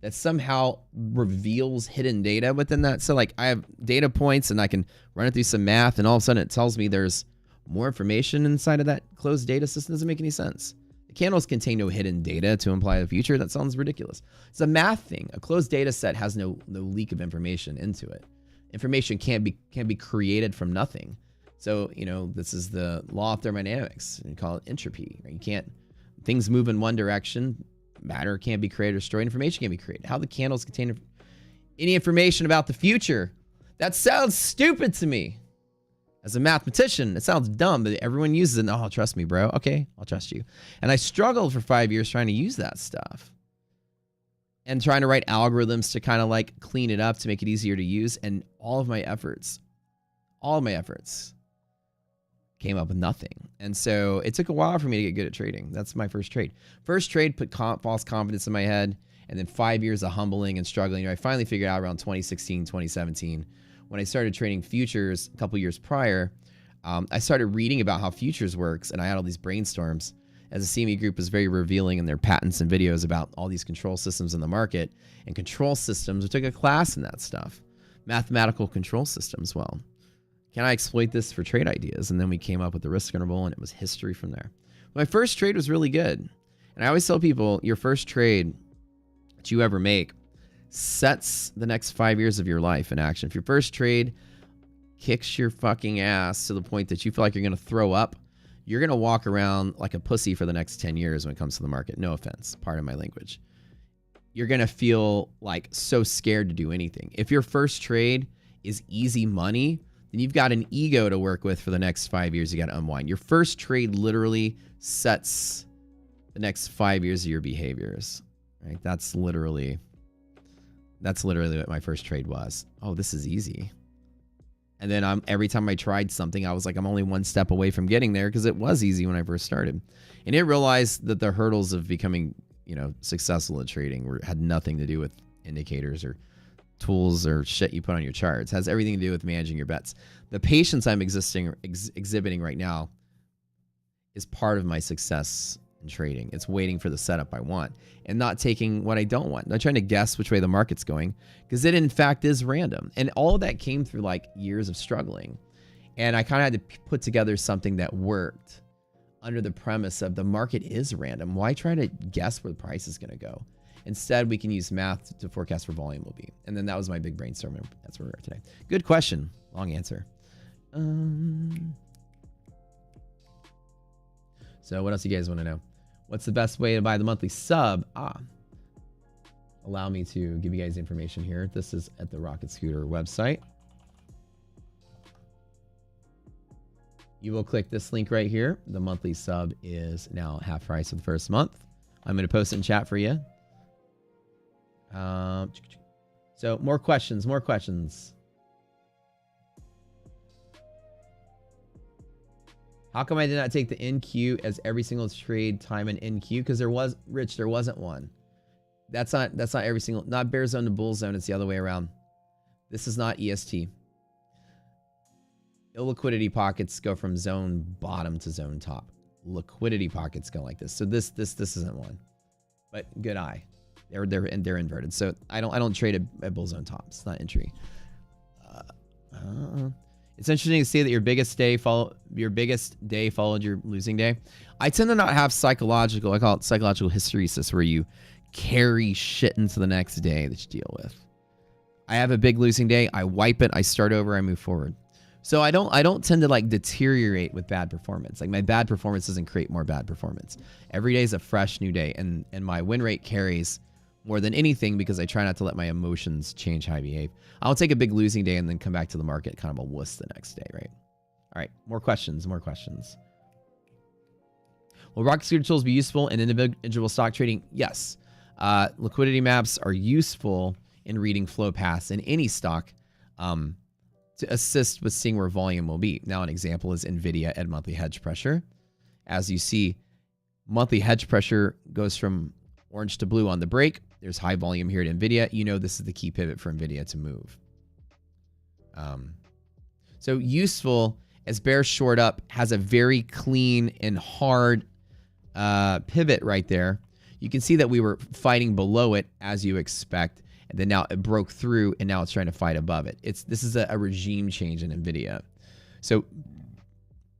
that somehow reveals hidden data within that. So like I have data points and I can run it through some math, and all of a sudden it tells me there's more information inside of that closed data system. Doesn't make any sense. The candles contain no hidden data to imply the future. That sounds ridiculous. It's a math thing. A closed data set has no leak of information into it. Information can't be created from nothing. So, this is the law of thermodynamics. You call it entropy. Right? You can't, things move in one direction. Matter can't be created or destroyed. Information can't be created. How the candles contain any information about the future? That sounds stupid to me. As a mathematician, it sounds dumb, but everyone uses it. Oh, trust me, bro. Okay, I'll trust you. And I struggled for 5 years trying to use that stuff and trying to write algorithms to kind of like clean it up to make it easier to use. And all of my efforts came up with nothing. And so it took a while for me to get good at trading. That's my first trade. First trade put false confidence in my head, and then 5 years of humbling and struggling. I finally figured out around 2016, 2017, when I started trading futures a couple years prior. I started reading about how futures works, and I had all these brainstorms. As a CME group was very revealing in their patents and videos about all these control systems in the market. And control systems, we took a class in that stuff. Mathematical control systems. Well, can I exploit this for trade ideas? And then we came up with the risk interval, and it was history from there. My first trade was really good. And I always tell people, your first trade that you ever make sets the next 5 years of your life in action. If your first trade kicks your fucking ass to the point that you feel like you're going to throw up, you're going to walk around like a pussy for the next 10 years when it comes to the market. No offense, pardon my language. You're going to feel like so scared to do anything. If your first trade is easy money, then you've got an ego to work with for the next 5 years. You got to unwind. Your first trade literally sets the next 5 years of your behaviors, right? That's literally what my first trade was. Oh, this is easy. And then every time I tried something, I was like, I'm only one step away from getting there because it was easy when I first started. And I realized that the hurdles of becoming, successful at trading had nothing to do with indicators or tools or shit you put on your charts. It has everything to do with managing your bets. The patience I'm exhibiting right now is part of my success in trading. It's waiting for the setup I want and not taking what I don't want. Not trying to guess which way the market's going, because it in fact is random. And all of that came through like years of struggling. And I kind of had to put together something that worked under the premise of the market is random. Why try to guess where the price is going to go? Instead, we can use math to forecast where volume will be. And then that was my big brainstorm. And that's where we are today. Good question. Long answer. So what else you guys want to know? What's the best way to buy the monthly sub? Allow me to give you guys information here. This is at the Rocket Scooter website. You will click this link right here. The monthly sub is now half price for the first month. I'm going to post it in chat for you. So more questions. How come I did not take the NQ as every single trade time in NQ? Because there wasn't one. That's not every single, not bear zone to bull zone. It's the other way around. This is not EST. Illiquidity pockets go from zone bottom to zone top. Liquidity pockets go like this. So this isn't one. But good eye. They're inverted. So I don't trade at bull zone tops. It's not entry. It's interesting to see that your biggest day followed your losing day. I tend to not have psychological, I call it psychological hysteresis, where you carry shit into the next day that you deal with. I have a big losing day. I wipe it. I start over. I move forward. So I don't tend to like deteriorate with bad performance. Like my bad performance doesn't create more bad performance. Every day is a fresh new day, and my win rate carries more than anything because I try not to let my emotions change how I behave. I'll take a big losing day and then come back to the market kind of a wuss the next day, right? All right, more questions. Will Rocket Scooter tools be useful in individual stock trading? Yes. Liquidity maps are useful in reading flow paths in any stock to assist with seeing where volume will be. Now, an example is NVIDIA at monthly hedge pressure. As you see, monthly hedge pressure goes from orange to blue on the break. There's high volume here at NVIDIA. You know this is the key pivot for NVIDIA to move. So useful as bear short up has a very clean and hard pivot right there. You can see that we were fighting below it as you expect. And then now it broke through and now it's trying to fight above it. This is a regime change in NVIDIA. So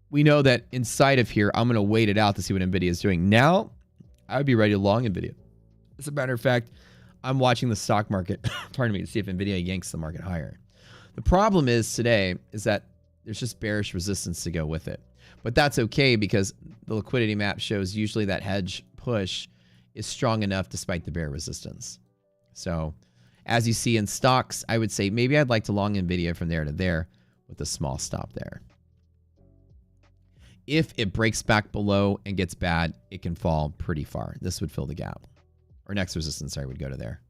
we know that inside of here, I'm going to wait it out to see what NVIDIA is doing. Now, I would be ready to long NVIDIA. As a matter of fact, I'm watching the stock market, pardon me, to see if NVIDIA yanks the market higher. The problem is today is that there's just bearish resistance to go with it. But that's okay because the liquidity map shows usually that hedge push is strong enough despite the bear resistance. So as you see in stocks, I would say maybe I'd like to long NVIDIA from there to there with a small stop there. If it breaks back below and gets bad, it can fall pretty far. This would fill the gap. Or next resistance, sorry, would go to there.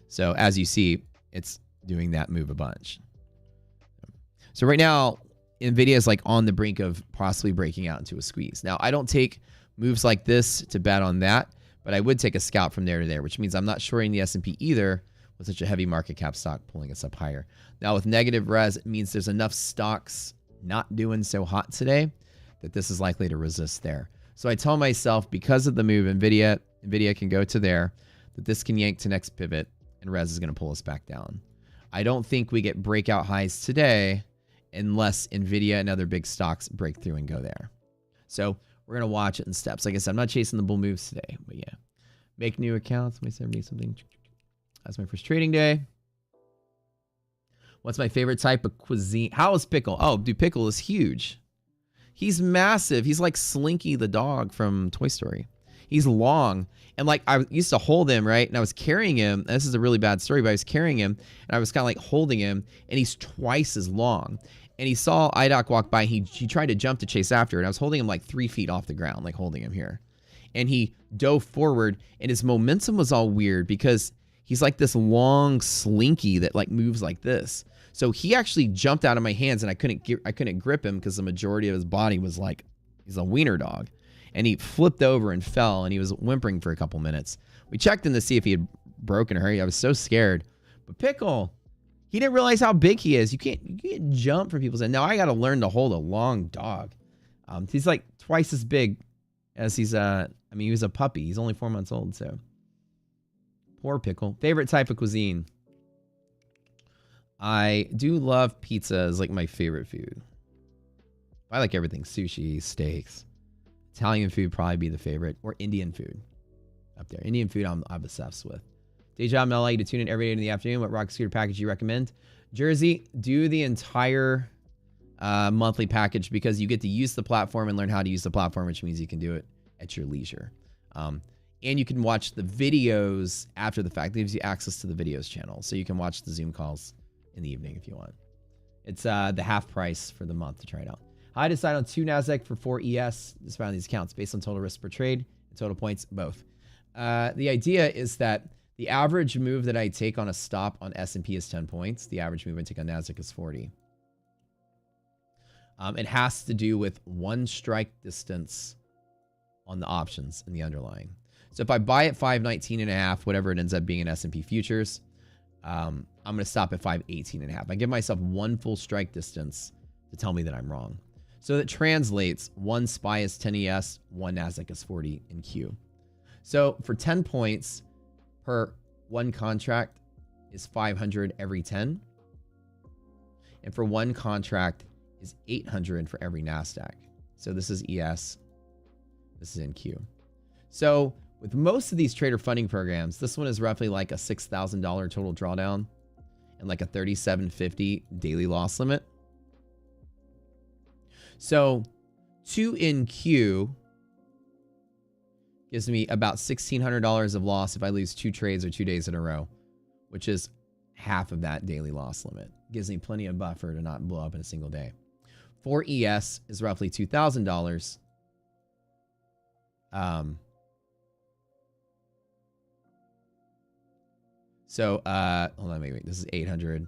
So as you see, it's doing that move a bunch. So right now, NVIDIA is like on the brink of possibly breaking out into a squeeze. Now, I don't take moves like this to bet on that, but I would take a scalp from there to there, which means I'm not shorting the S&P either with such a heavy market cap stock pulling us up higher. Now, with negative res, it means there's enough stocks not doing so hot today that this is likely to resist there. So I tell myself, because of the move, NVIDIA can go to there, that this can yank to next pivot, and res is going to pull us back down. I don't think we get breakout highs today unless NVIDIA and other big stocks break through and go there. So we're going to watch it in steps. Like I said, I'm not chasing the bull moves today, but yeah. Make new accounts. Let me say something. That's my first trading day. What's my favorite type of cuisine? How is pickle? Oh, dude, pickle is huge. He's massive. He's like Slinky the dog from Toy Story. He's long. And like I used to hold him, right? And I was carrying him. This is a really bad story, but I was carrying him and I was kind of like holding him, and he's twice as long. And he saw IDOC walk by. He tried to jump to chase after it. And I was holding him like 3 feet off the ground, like holding him here. And he dove forward, and his momentum was all weird because he's like this long slinky that like moves like this. So he actually jumped out of my hands, and I couldn't grip him because the majority of his body was like, he's a wiener dog. And he flipped over and fell, and he was whimpering for a couple minutes. We checked him to see if he had broken or hurt. I was so scared. But Pickle, he didn't realize how big he is. You can't jump for people's head. Now I got to learn to hold a long dog. He's like twice as big as he was a puppy. He's only 4 months old, so. Poor Pickle. Favorite type of cuisine? I do love pizza as like my favorite food. I like everything. Sushi, steaks. Italian food probably be the favorite. Or Indian food. Up there. Indian food I'm obsessed with. Day job in LA to tune in every day in the afternoon. What rock scooter package you recommend? Jersey, do the entire monthly package because you get to use the platform and learn how to use the platform, which means you can do it at your leisure. And you can watch the videos after the fact. It gives you access to the videos channel. So you can watch the Zoom calls in the evening if you want. It's the half price for the month to try it out. I decide on 2 NASDAQ for 4 ES. Just found these accounts based on total risk per trade and total points, both. The idea is that the average move that I take on a stop on S&P is 10 points. The average move I take on NASDAQ is 40. It has to do with 1 strike distance on the options in the underlying. So if I buy at 519.5, whatever it ends up being in S&P futures, I'm going to stop at 518.5. I give myself 1 full strike distance to tell me that I'm wrong. So that translates 1 SPY is 10 ES, 1 NASDAQ is 40 in Q. So for 10 points per 1 contract is 500 every 10. And for 1 contract is 800 for every NASDAQ. So this is ES. This is in Q. So with most of these trader funding programs, this one is roughly like a $6,000 total drawdown and like a $3,750 daily loss limit. So 2 in Q gives me about $1,600 of loss if I lose 2 trades or 2 days in a row, which is half of that daily loss limit. Gives me plenty of buffer to not blow up in a single day. 4 ES is roughly $2,000. So, hold on, wait. This is 800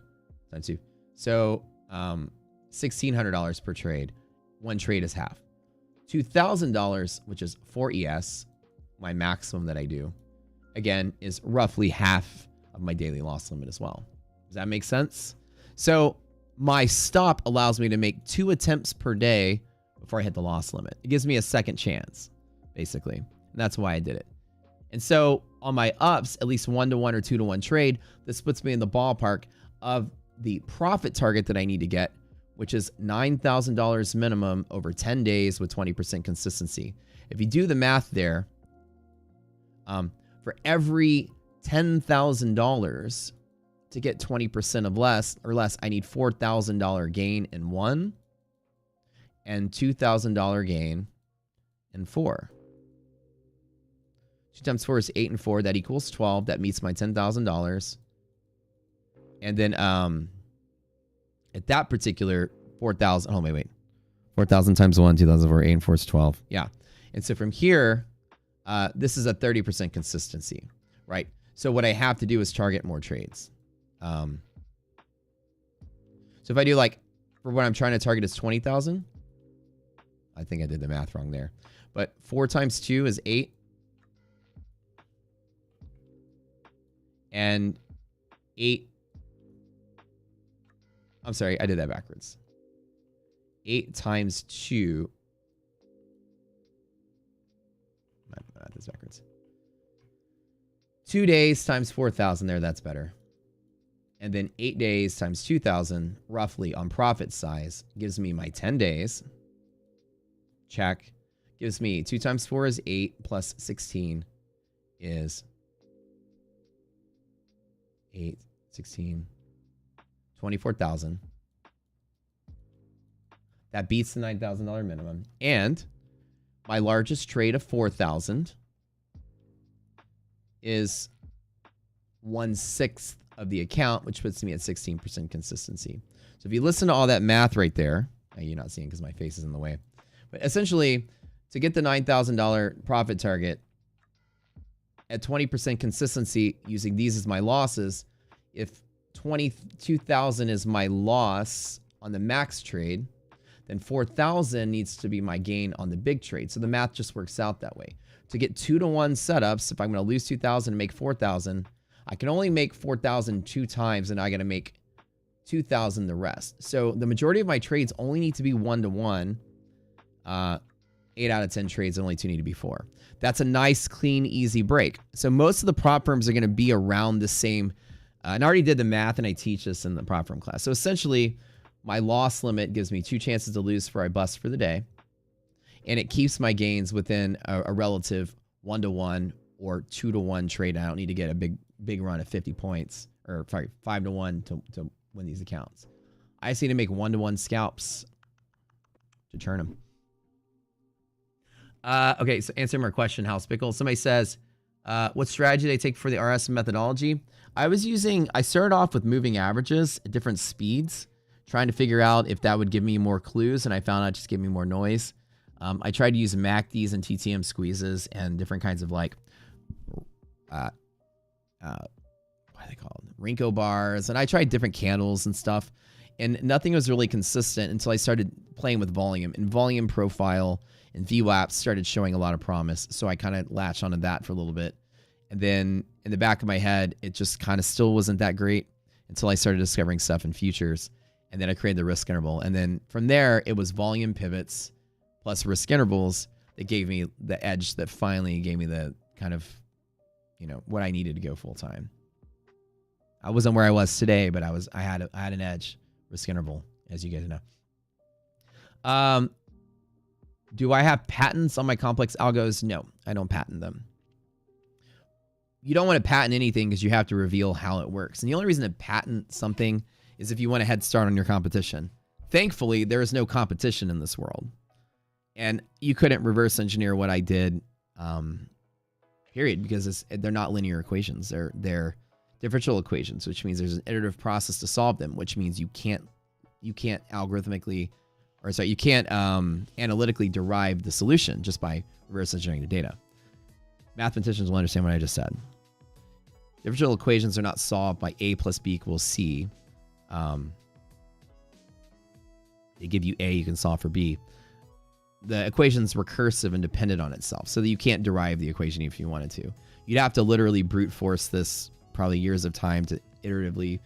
times 2. So, $1,600 per trade. 1 trade is half. $2,000, which is 4 ES, my maximum that I do, again, is roughly half of my daily loss limit as well. Does that make sense? So, my stop allows me to make 2 attempts per day before I hit the loss limit. It gives me a second chance, basically. And that's why I did it. And so on my ups, at least 1-to-1 or 2-to-1 trade, this puts me in the ballpark of the profit target that I need to get, which is $9,000 minimum over 10 days with 20% consistency. If you do the math there, for every $10,000 to get 20% of less, I need $4,000 gain in 1 and $2,000 gain in 4. 2 times 4 is 8 and 4. That equals 12. That meets my $10,000. And then at that particular 4,000. Oh, wait. 4,000 times 1, 2,004, 8 and 4 is 12. Yeah. And so from here, this is a 30% consistency, right? So what I have to do is target more trades. So if I do like, for what I'm trying to target is 20,000. I think I did the math wrong there. But 4 times 2 is 8. And 8. I'm sorry, I did that backwards. 8 times 2. Math is backwards. 2 days times 4,000 there, that's better. And then 8 days times 2,000, roughly on profit size, gives me my 10 days. Check. Gives me 2 times 4 is 8 plus 16 is 8, 16, 24,000. That beats the $9,000 minimum. And my largest trade of 4,000 is 1/6 of the account, which puts me at 16% consistency. So if you listen to all that math right there, you're not seeing because my face is in the way. But essentially, to get the $9,000 profit target at 20% consistency, using these as my losses, if 22,000 is my loss on the max trade, then 4,000 needs to be my gain on the big trade. So the math just works out that way. To get 2-to-1 setups, if I'm going to lose 2,000 and make 4,000, I can only make 4,000 2 times, and I got to make 2,000 the rest. So the majority of my trades only need to be 1-to-1. 8 out of 10 trades, only 2 need to be 4. That's a nice, clean, easy break. So most of the prop firms are going to be around the same. And I already did the math, and I teach this in the prop firm class. So essentially, my loss limit gives me 2 chances to lose before I bust for the day. And it keeps my gains within a relative 1-to-1 or 2-to-1 trade. I don't need to get a big run of 50 points, or sorry, 5-to-1 to win these accounts. I just need to make 1-to-1 scalps to turn them. Okay, so answering my question, House Pickle. Somebody says, what strategy they take for the RS methodology? I started off with moving averages at different speeds, trying to figure out if that would give me more clues, and I found out it just gave me more noise. I tried to use MACDs and TTM squeezes and different kinds of what are they called? Rinko bars. And I tried different candles and stuff, and nothing was really consistent until I started playing with volume. And volume profile and VWAP started showing a lot of promise. So I kind of latched onto that for a little bit. And then in the back of my head, it just kind of still wasn't that great until I started discovering stuff in futures. And then I created the risk interval. And then from there, it was volume pivots plus risk intervals that gave me the edge that finally gave me the kind of, what I needed to go full time. I wasn't where I was today, but I had an edge, risk interval, as you guys know. Do I have patents on my complex algos? No, I don't patent them. You don't want to patent anything because you have to reveal how it works. And the only reason to patent something is if you want a head start on your competition. Thankfully, there is no competition in this world. And you couldn't reverse engineer what I did, period, because they're not linear equations. They're differential equations, which means there's an iterative process to solve them, which means you can't analytically derive the solution just by reverse engineering the data. Mathematicians will understand what I just said. Differential equations are not solved by A plus B equals C. They give you A, you can solve for B. The equation's recursive and dependent on itself, so that you can't derive the equation if you wanted to. You'd have to literally brute force this, probably years of time to iteratively,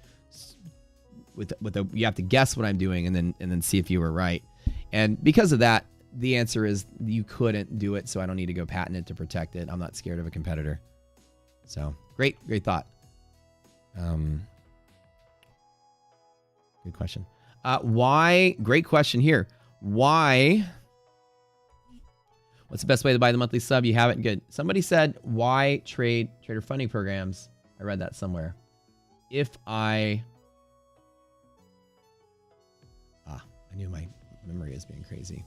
you have to guess what I'm doing and then see if you were right. And because of that, the answer is you couldn't do it, so I don't need to go patent it to protect it. I'm not scared of a competitor. So great thought. Good question. Why? Great question here. Why? What's the best way to buy the monthly sub? You have it. Good. Somebody said, why trade trader funding programs? I read that somewhere. I knew my memory is being crazy.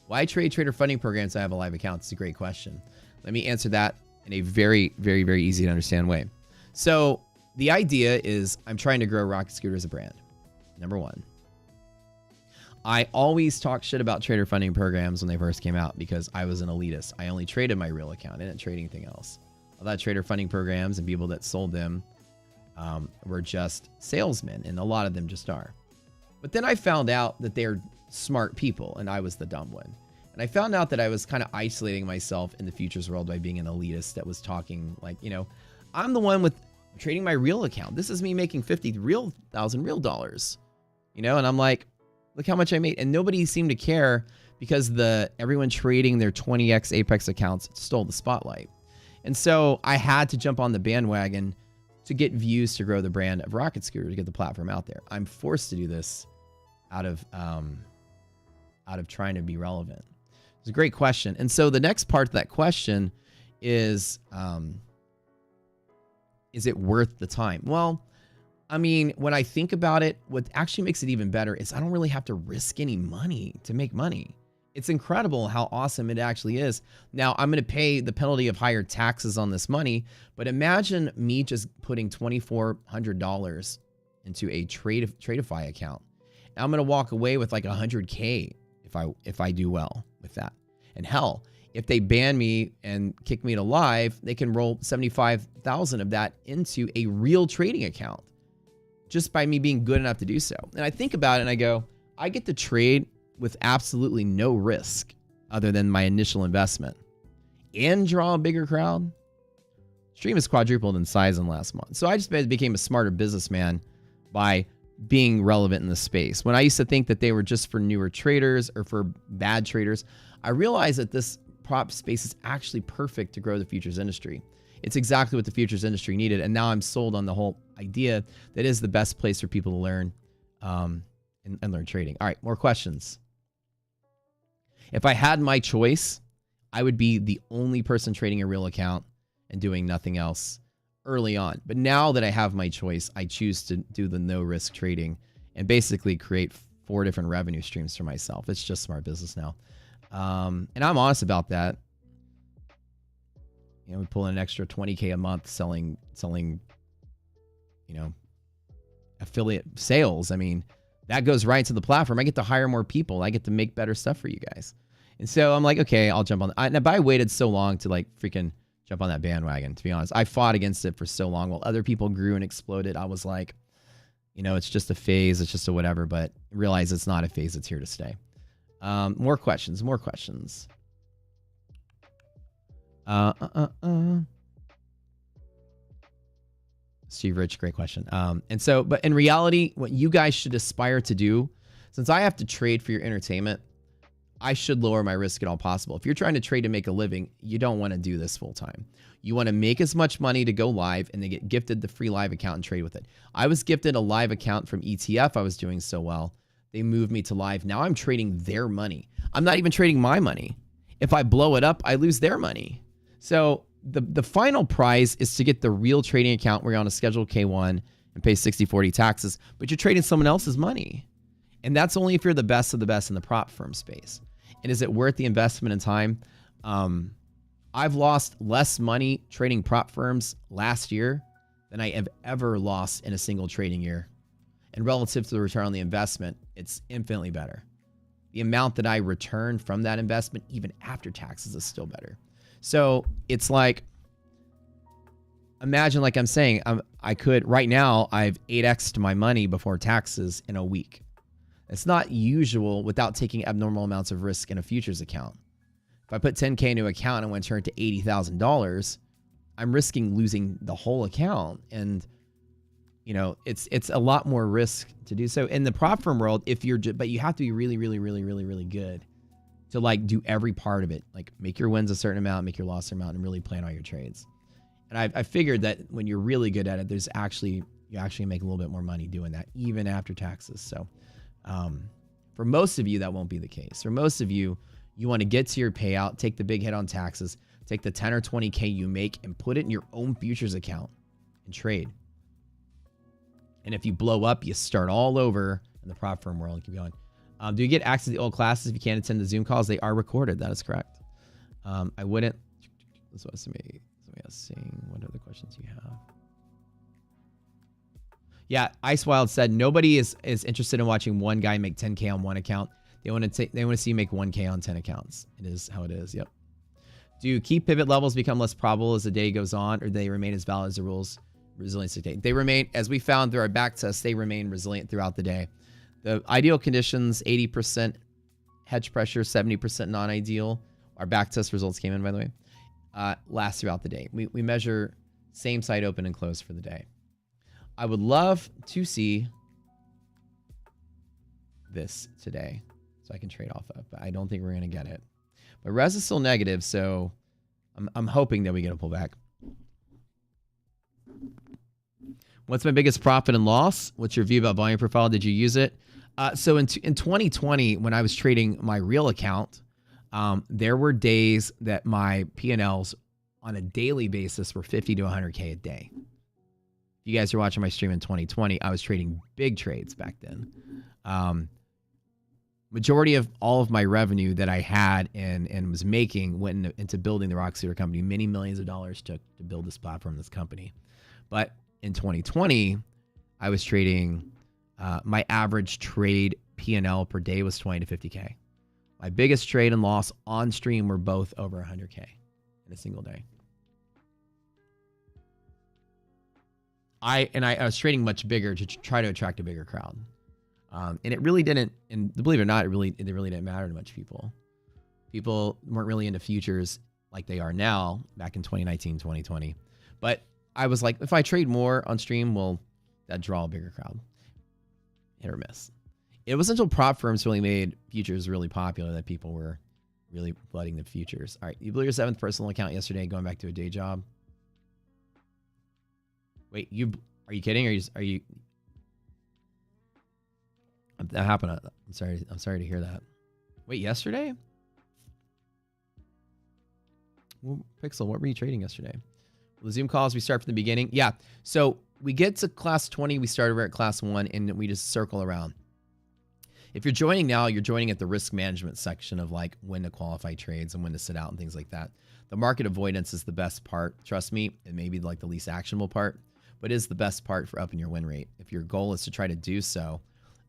Why trade trader funding programs? I have a live account. It's a great question. Let me answer that in a very, very, very easy to understand way. So the idea is I'm trying to grow Rocket Scooter as a brand. Number one. I always talk shit about trader funding programs when they first came out because I was an elitist. I only traded my real account. I didn't trade anything else. I thought trader funding programs and people that sold them were just salesmen, and a lot of them just are. But then I found out that they're smart people, and I was the dumb one. And I found out that I was kind of isolating myself in the futures world by being an elitist that was talking like, I'm the one with trading my real account. This is me making 50,000 real dollars, and I'm like, look how much I made. And nobody seemed to care because everyone trading their 20x Apex accounts stole the spotlight. And so I had to jump on the bandwagon to get views to grow the brand of Rocket Scooter, to get the platform out there. I'm forced to do this out of trying to be relevant. It's a great question. And so the next part of that question is it worth the time? Well, I mean, when I think about it, what actually makes it even better is I don't really have to risk any money to make money. It's incredible how awesome it actually is. Now, I'm going to pay the penalty of higher taxes on this money, but imagine me just putting $2,400 into a Tradeify account. And I'm going to walk away with like 100K if I do well with that. And hell, if they ban me and kick me to live, they can roll 75,000 of that into a real trading account just by me being good enough to do so. And I think about it and I go, I get to trade with absolutely no risk other than my initial investment and draw a bigger crowd. Stream has quadrupled in size in the last month. So I just became a smarter businessman by being relevant in the space. When I used to think that they were just for newer traders or for bad traders, I realized that this prop space is actually perfect to grow the futures industry. It's exactly what the futures industry needed. And now I'm sold on the whole idea that is the best place for people to learn and learn trading. All right, more questions. If I had my choice, I would be the only person trading a real account and doing nothing else early on. But now that I have my choice, I choose to do the no risk trading and basically create 4 different revenue streams for myself. It's just smart business now. And I'm honest about that. You know, we pull in an extra 20K a month selling, you know, affiliate sales. I mean, that goes right into the platform. I get to hire more people. I get to make better stuff for you guys. And so I'm like, okay, I'll jump on. But I waited so long to like freaking jump on that bandwagon, to be honest. I fought against it for so long while other people grew and exploded. I was like, you know, it's just a phase. It's just a whatever, but realize it's not a phase. It's here to stay. More questions. Steve Rich, great question. And so, but in reality, what you guys should aspire to do, since I have to trade for your entertainment, I should lower my risk at all possible. If you're trying to trade to make a living, you don't want to do this full time. You want to make as much money to go live and then get gifted the free live account and trade with it. I was gifted a live account from ETF. I was doing so well. They moved me to live. Now I'm trading their money. I'm not even trading my money. If I blow it up, I lose their money. So the final prize is to get the real trading account where you're on a Schedule K1 and pay 60/40 taxes, but you're trading someone else's money. And that's only if you're the best of the best in the prop firm space. And is it worth the investment in time? I've lost less money trading prop firms last year than I have ever lost in a single trading year. And relative to the return on the investment, it's infinitely better. The amount that I return from that investment, even after taxes, is still better. So it's like, imagine, like I'm saying, I could, right now, I've 8x'd my money before taxes in a week. It's not usual without taking abnormal amounts of risk in a futures account. If I put 10K into an account and want to turn it to $80,000, I'm risking losing the whole account. And, you know, it's a lot more risk to do so. In the prop firm world, but you have to be really, really, really, really, really good to like do every part of it. Like make your wins a certain amount, make your loss a certain amount, and really plan all your trades. And I figured that when you're really good at it, you actually make a little bit more money doing that, even after taxes. So for most of you, that won't be the case. For most of you, you want to get to your payout, take the big hit on taxes, take the 10 or 20K you make and put it in your own futures account and trade. And if you blow up, you start all over in the prop firm world and keep going. Do you get access to the old classes if you can't attend the Zoom calls? They are recorded. That is correct. I wouldn't. This was somebody else saying. What other questions you have? Yeah, Icewild said nobody is interested in watching one guy make 10K on one account. They want to see you make 1K on 10 accounts. It is how it is. Yep. Do key pivot levels become less probable as the day goes on, or do they remain as valid as the rules resilience dictate? They remain, as we found through our back test, they remain resilient throughout the day. The ideal conditions, 80% hedge pressure, 70% non-ideal. Our back test results came in, by the way. Last throughout the day. We measure same side open and close for the day. I would love to see this today so I can trade off of, but I don't think we're going to get it. But res is still negative, so I'm hoping that we get a pullback. What's my biggest profit and loss? What's your view about volume profile? Did you use it? So in 2020, when I was trading my real account, there were days that my P&Ls on a daily basis were 50 to 100K a day. If you guys are watching my stream in 2020, I was trading big trades back then. Majority of all of my revenue that I had and was making went into building the Rock Cedar company. Many millions of dollars took to build this platform, this company. But in 2020, I was trading, my average trade P&L per day was 20 to 50K. My biggest trade and loss on stream were both over 100K in a single day. I was trading much bigger to try to attract a bigger crowd. And it really didn't, and believe it or not, it really didn't matter to much people. People weren't really into futures like they are now back in 2019, 2020. But I was like, if I trade more on stream, will that draw a bigger crowd? Hit or miss. It wasn't until prop firms really made futures really popular that people were really flooding the futures. All right, you blew your 7th personal account yesterday going back to a day job. Wait, are you kidding? Are you that happened? I'm sorry to hear that. Wait, yesterday? Well, Pixel, what were you trading yesterday? The Zoom calls, we start from the beginning. Yeah, so we get to class 20, we start over at class 1, and we just circle around. If you're joining now, you're joining at the risk management section of like when to qualify trades and when to sit out and things like that. The market avoidance is the best part. Trust me, it may be like the least actionable part, but is the best part for upping your win rate. If your goal is to try to do so,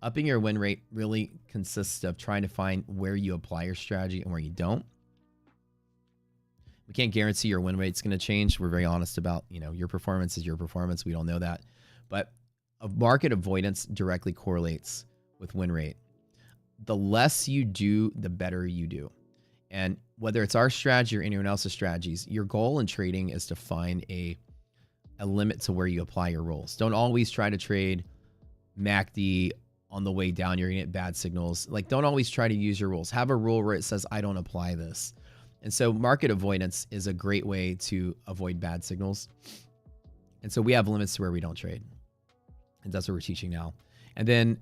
upping your win rate really consists of trying to find where you apply your strategy and where you don't. We can't guarantee your win rate's going to change. We're very honest about, your performance is your performance. We don't know that. But market avoidance directly correlates with win rate. The less you do, the better you do. And whether it's our strategy or anyone else's strategies, your goal in trading is to find a limit to where you apply your rules. Don't always try to trade MACD on the way down. You're going to get bad signals. Like, don't always try to use your rules. Have a rule where it says, I don't apply this. And so market avoidance is a great way to avoid bad signals. And so we have limits to where we don't trade. And that's what we're teaching now. And then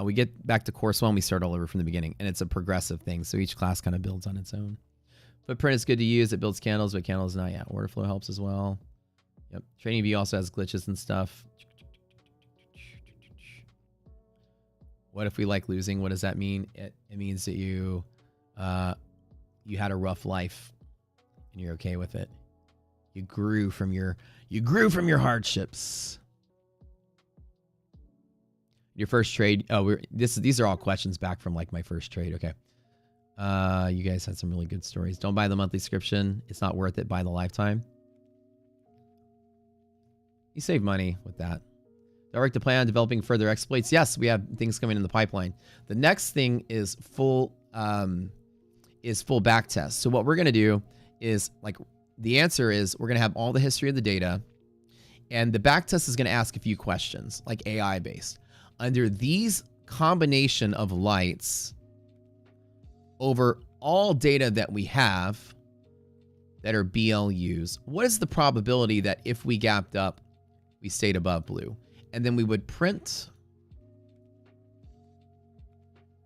we get back to course 1. We start all over from the beginning. And it's a progressive thing. So each class kind of builds on its own. Footprint is good to use. It builds candles, but candles not. Yeah, order flow helps as well. Yep. Trading View also has glitches and stuff. What if we like losing? What does that mean? It means that you had a rough life and you're okay with it. You grew from your hardships. Your first trade. Oh, these are all questions back from like my first trade. Okay. You guys had some really good stories. Don't buy the monthly subscription. It's not worth it. Buy the lifetime. You save money with that. Direct to plan on developing further exploits. Yes, we have things coming in the pipeline. The next thing is full back test. So what we're going to do is, like, the answer is we're going to have all the history of the data, and the back test is going to ask a few questions, like AI based. Under these combination of lights over all data that we have that are BLUs, what is the probability that if we gapped up, we stayed above blue? And then we would print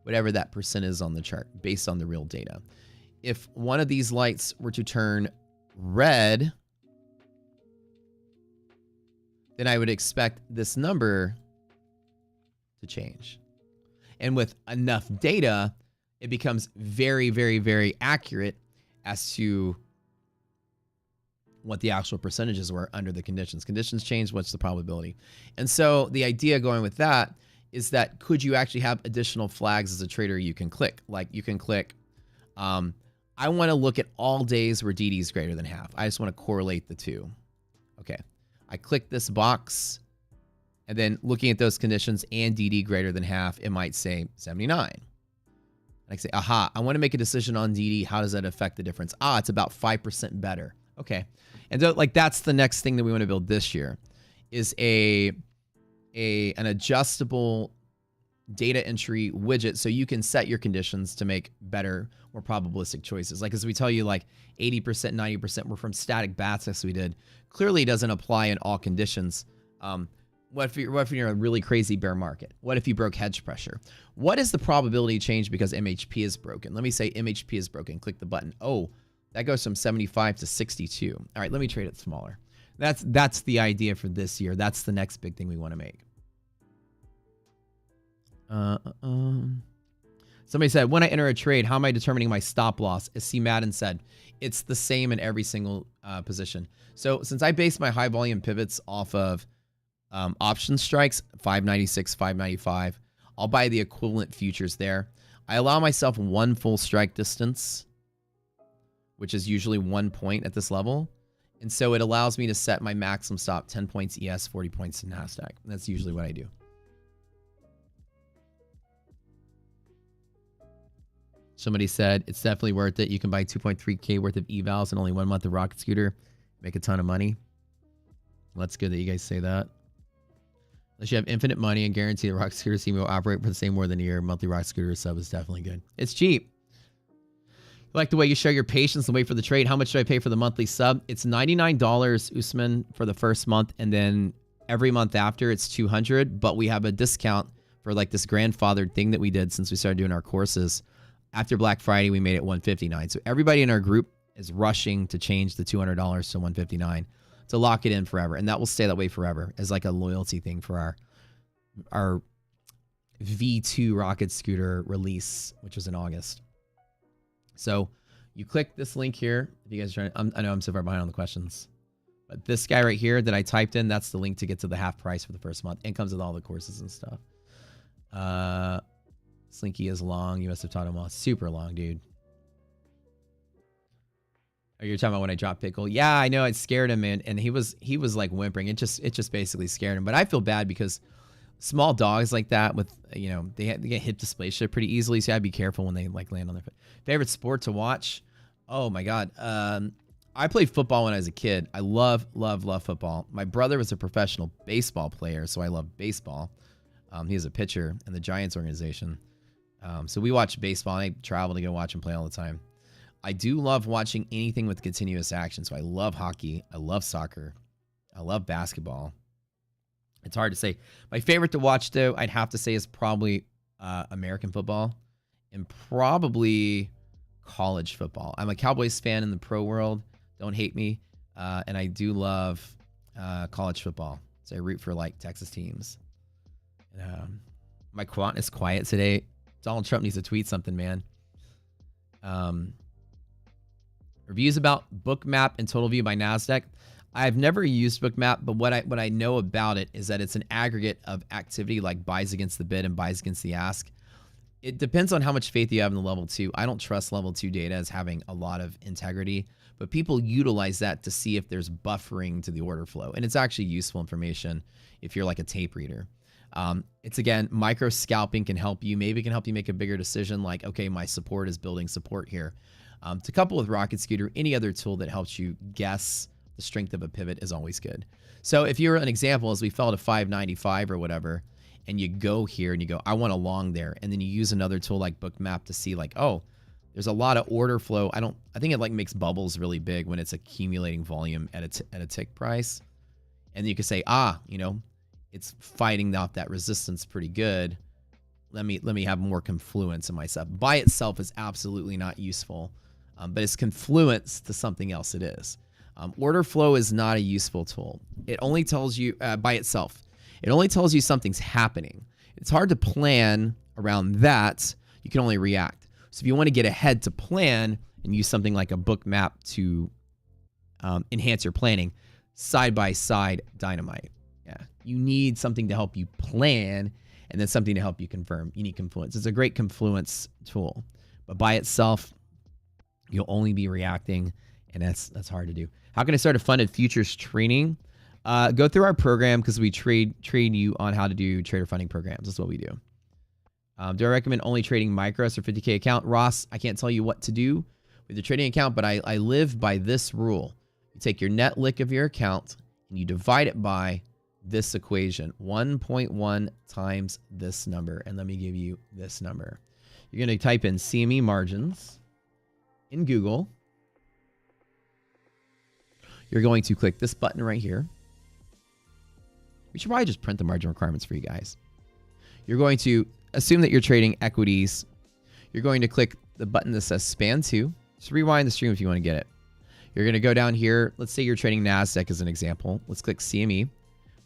whatever that percent is on the chart based on the real data. If one of these lights were to turn red, then I would expect this number to change. And with enough data, it becomes very, very, very accurate as to what the actual percentages were under the conditions. Conditions change, what's the probability? And so the idea going with that is that could you actually have additional flags as a trader you can click? Like you can click, I want to look at all days where DD is greater than half. I just want to correlate the two. Okay, I click this box, and then looking at those conditions and DD greater than half, it might say 79. I say, aha, I want to make a decision on DD. How does that affect the difference? Ah, it's about 5% better. Okay. And so, like, that's the next thing that we want to build this year is an adjustable data entry widget so you can set your conditions to make better, more probabilistic choices. Like, as we tell you, like 80%, 90% were from static bat tests we did. Clearly doesn't apply in all conditions. What if you're in a really crazy bear market? What if you broke hedge pressure? What is the probability change because MHP is broken? Let me say MHP is broken. Click the button. Oh, that goes from 75 to 62. All right, let me trade it smaller. That's the idea for this year. That's the next big thing we want to make. Somebody said, when I enter a trade, how am I determining my stop loss? As C. Madden said, it's the same in every single position. So since I base my high volume pivots off of option strikes, 596, 595, I'll buy the equivalent futures there. I allow myself one full strike distance, which is usually 1 point at this level. And so it allows me to set my maximum stop 10 points ES, 40 points in NASDAQ. And that's usually what I do. Somebody said it's definitely worth it. You can buy 2.3K worth of evals in only 1 month of Rocket Scooter, make a ton of money. Well, that's good that you guys say that. Unless you have infinite money and guarantee the Rocket Scooter team will operate for the same more than a year, monthly Rocket Scooter sub is definitely good. It's cheap. I like the way you show your patience and wait for the trade. How much do I pay for the monthly sub? It's $99, Usman, for the first month, and then every month after it's $200. But we have a discount for like this grandfathered thing that we did since we started doing our courses. After Black Friday, we made it $159. So everybody in our group is rushing to change the $200 to $159 to lock it in forever, and that will stay that way forever as like a loyalty thing for our V2 Rocket Scooter release, which was in August. So you click this link here. If you guys are trying, I know I'm so far behind on the questions, but this guy right here that I typed in, that's the link to get to the half price for the first month. It comes with all the courses and stuff. Slinky is long. You must have taught him well. Super long, dude. Oh, you're talking about when I dropped Pickle? Yeah, I know. It scared him, man, and he was like whimpering. It just basically scared him. But I feel bad because small dogs like that with, you know, they get hip dysplasia pretty easily, so you gotta be careful when they like land on their foot. Favorite sport to watch? Oh my god. I played football when I was a kid. I love football. My brother was a professional baseball player, so I love baseball. He is a pitcher in the Giants organization. So we watch baseball. I travel to go watch and play all the time. I do love watching anything with continuous action. So I love hockey. I love soccer. I love basketball. It's hard to say. My favorite to watch, though, I'd have to say is probably American football and probably college football. I'm a Cowboys fan in the pro world. Don't hate me. And I do love college football. So I root for like Texas teams. My quant is quiet today. Donald Trump needs to tweet something, man. Reviews about Bookmap and Total View by NASDAQ. I've never used Bookmap, but what I know about it is that it's an aggregate of activity like buys against the bid and buys against the ask. It depends on how much faith you have in the level 2. I don't trust level 2 data as having a lot of integrity, but people utilize that to see if there's buffering to the order flow. And it's actually useful information if you're like a tape reader. It's again, micro scalping can help you. Maybe it can help you make a bigger decision like, okay, my support is building support here. To couple with Rocket Scooter, any other tool that helps you guess the strength of a pivot is always good. So if you're an example, as we fell to 595 or whatever, and you go here and you go, I want a long there. And then you use another tool like Bookmap to see like, oh, there's a lot of order flow. I think it like makes bubbles really big when it's accumulating volume at a tick price. And then you can say, you know, it's fighting off that resistance pretty good. Let me have more confluence in myself. By itself is absolutely not useful, but it's confluence to something else it is. Order flow is not a useful tool. It only tells you by itself. It only tells you something's happening. It's hard to plan around that. You can only react. So if you want to get ahead to plan and use something like a Bookmap to enhance your planning, side by side dynamite. Yeah, you need something to help you plan and then something to help you confirm. You need confluence. It's a great confluence tool, but by itself, you'll only be reacting, and that's hard to do. How can I start a funded futures training? Go through our program because we train you on how to do trader funding programs. That's what we do. Do I recommend only trading micros or 50K account? Ross, I can't tell you what to do with your trading account, but I live by this rule. You take your net lick of your account and you divide it by this equation, 1.1 times this number. And let me give you this number. You're going to type in CME margins in Google. You're going to click this button right here. We should probably just print the margin requirements for you guys. You're going to assume that you're trading equities. You're going to click the button that says span 2. Just rewind the stream if you want to get it. You're going to go down here. Let's say you're trading NASDAQ as an example. Let's click CME.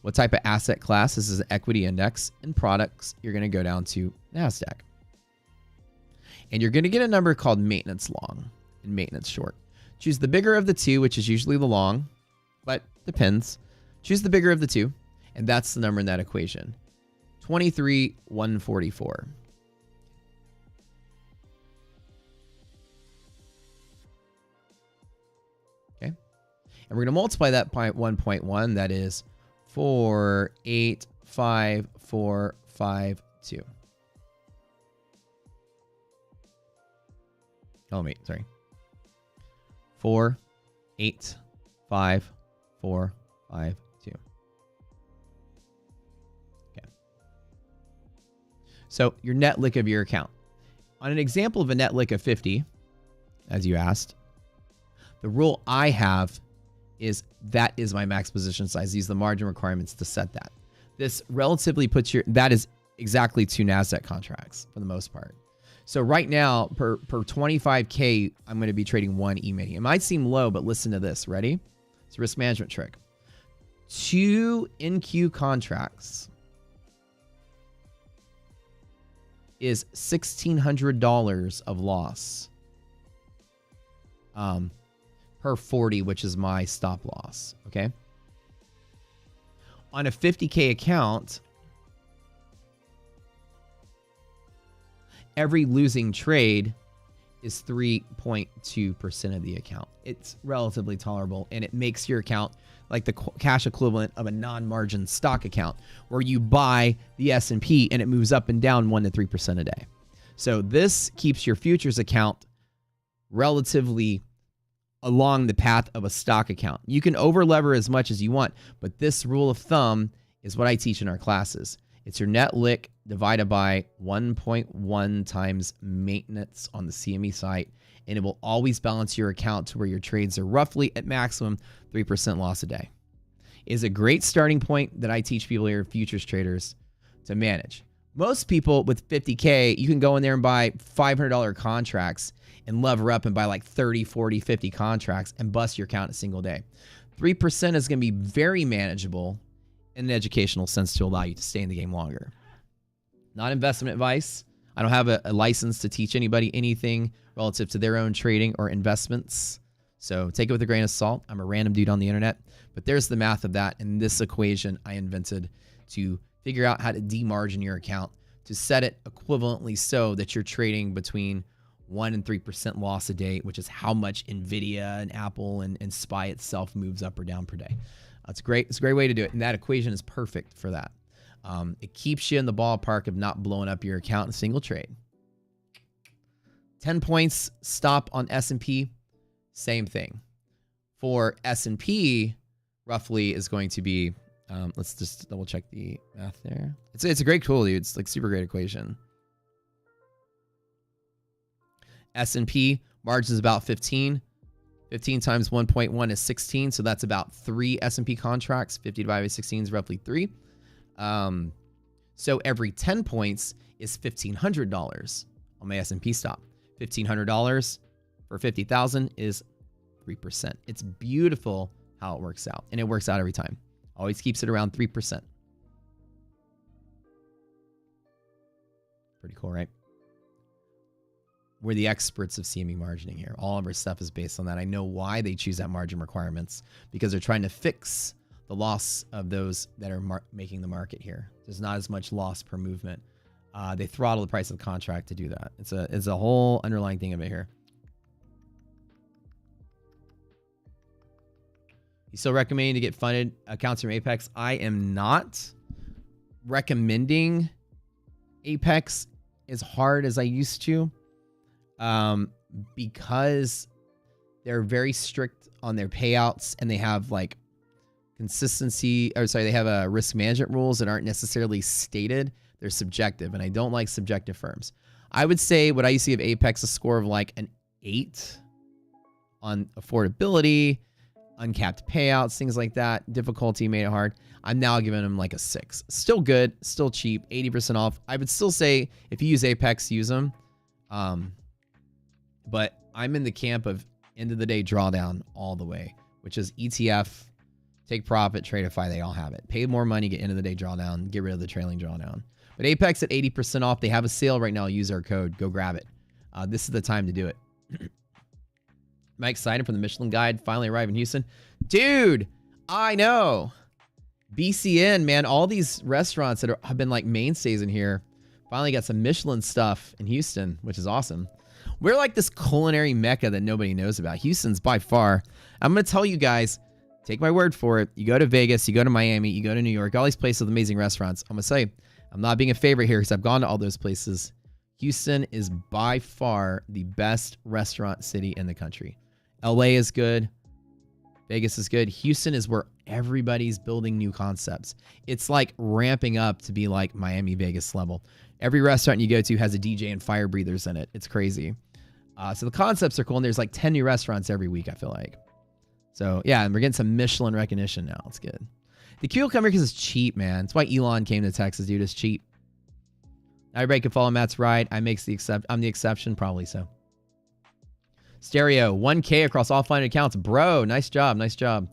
What type of asset class? This is an equity index. And products, you're going to go down to NASDAQ. And you're going to get a number called maintenance long and maintenance short. Choose the bigger of the two, which is usually the long, but depends. Choose the bigger of the two, and that's the number in that equation. 23,144. Okay. And we're going to multiply that by 1.1. That is 485,452. Oh, wait, sorry. 485,452. Okay. So your net lick of your account. On an example of a net lick of 50, as you asked, the rule I have is that is my max position size. These are the margin requirements to set that. This relatively puts that is exactly 2 NASDAQ contracts for the most part. So right now, per 25K, I'm going to be trading 1 E-mini. It might seem low, but listen to this. Ready? It's a risk management trick. 2 NQ contracts is $1,600 of loss per 40, which is my stop loss. Okay. On a 50K account, every losing trade is 3.2% of the account. It's relatively tolerable, and it makes your account like the cash equivalent of a non-margin stock account where you buy the S&P and it moves up and down 1 to 3% a day. So this keeps your futures account relatively along the path of a stock account. You can over-lever as much as you want, but this rule of thumb is what I teach in our classes. It's your net lick divided by 1.1 times maintenance on the CME site, and it will always balance your account to where your trades are roughly at maximum 3% loss a day. It is a great starting point that I teach people here, futures traders, to manage. Most people with 50K, you can go in there and buy $500 contracts and lever up and buy like 30, 40, 50 contracts and bust your account in a single day. 3% is going to be very manageable in an educational sense to allow you to stay in the game longer. Not investment advice. I don't have a license to teach anybody anything relative to their own trading or investments. So take it with a grain of salt. I'm a random dude on the internet, but there's the math of that. And this equation I invented to figure out how to demargin your account to set it equivalently so that you're trading between 1 and 3% loss a day, which is how much NVIDIA and Apple and SPY itself moves up or down per day. It's great. It's a great way to do it. And that equation is perfect for that. It keeps you in the ballpark of not blowing up your account in a single trade. 10 points stop on S&P, same thing. For S&P, roughly is going to be, let's just double check the math there. It's a great tool, dude. It's like super great equation. S&P margin is about 15. 15 times 1.1 is 16, so that's about 3 S&P contracts. 50 divided by 16 is roughly 3. So every 10 points is $1,500 on my S&P stop. $1,500 for 50,000 is 3%. It's beautiful how it works out, and it works out every time. Always keeps it around 3%. Pretty cool, right? We're the experts of CME margining here. All of our stuff is based on that. I know why they choose that margin requirements, because they're trying to fix the loss of those that are making the market here. There's not as much loss per movement. They throttle the price of the contract to do that. It's a whole underlying thing of it here. You still recommending to get funded accounts from Apex? I am not recommending Apex as hard as I used to, because they're very strict on their payouts, and they have like they have risk management rules that aren't necessarily stated. They're subjective, and I don't like subjective firms. I would say what I used to give Apex a score of like an 8 on affordability, uncapped payouts, things like that. Difficulty made it hard. I'm now giving them like a 6. Still good, still cheap, 80% off. I would still say if you use Apex, use them. But I'm in the camp of end of the day drawdown all the way, which is ETF, take profit, Tradeify, they all have it. Pay more money, get end of the day drawdown, get rid of the trailing drawdown. But Apex at 80% off. They have a sale right now. Use our code. Go grab it. This is the time to do it. Am I excited for the Michelin Guide finally arrive in Houston? Dude, I know. BCN, man, all these restaurants that have been like mainstays in here finally got some Michelin stuff in Houston, which is awesome. We're like this culinary mecca that nobody knows about. Houston's by far. I'm going to tell you guys, take my word for it. You go to Vegas, you go to Miami, you go to New York, all these places with amazing restaurants. I'm going to say, I'm not being a favorite here because I've gone to all those places. Houston is by far the best restaurant city in the country. LA is good. Vegas is good. Houston is where everybody's building new concepts. It's like ramping up to be like Miami, Vegas level. Every restaurant you go to has a DJ and fire breathers in it. It's crazy. So the concepts are cool, and there's like 10 new restaurants every week, I feel like. So, yeah, and we're getting some Michelin recognition now. It's good. The Q will come here because it's cheap, man. That's why Elon came to Texas, dude. It's cheap. Everybody can follow Matt's ride. I'm the exception, probably so. Stereo, 1K across all funded accounts. Bro, nice job, nice job.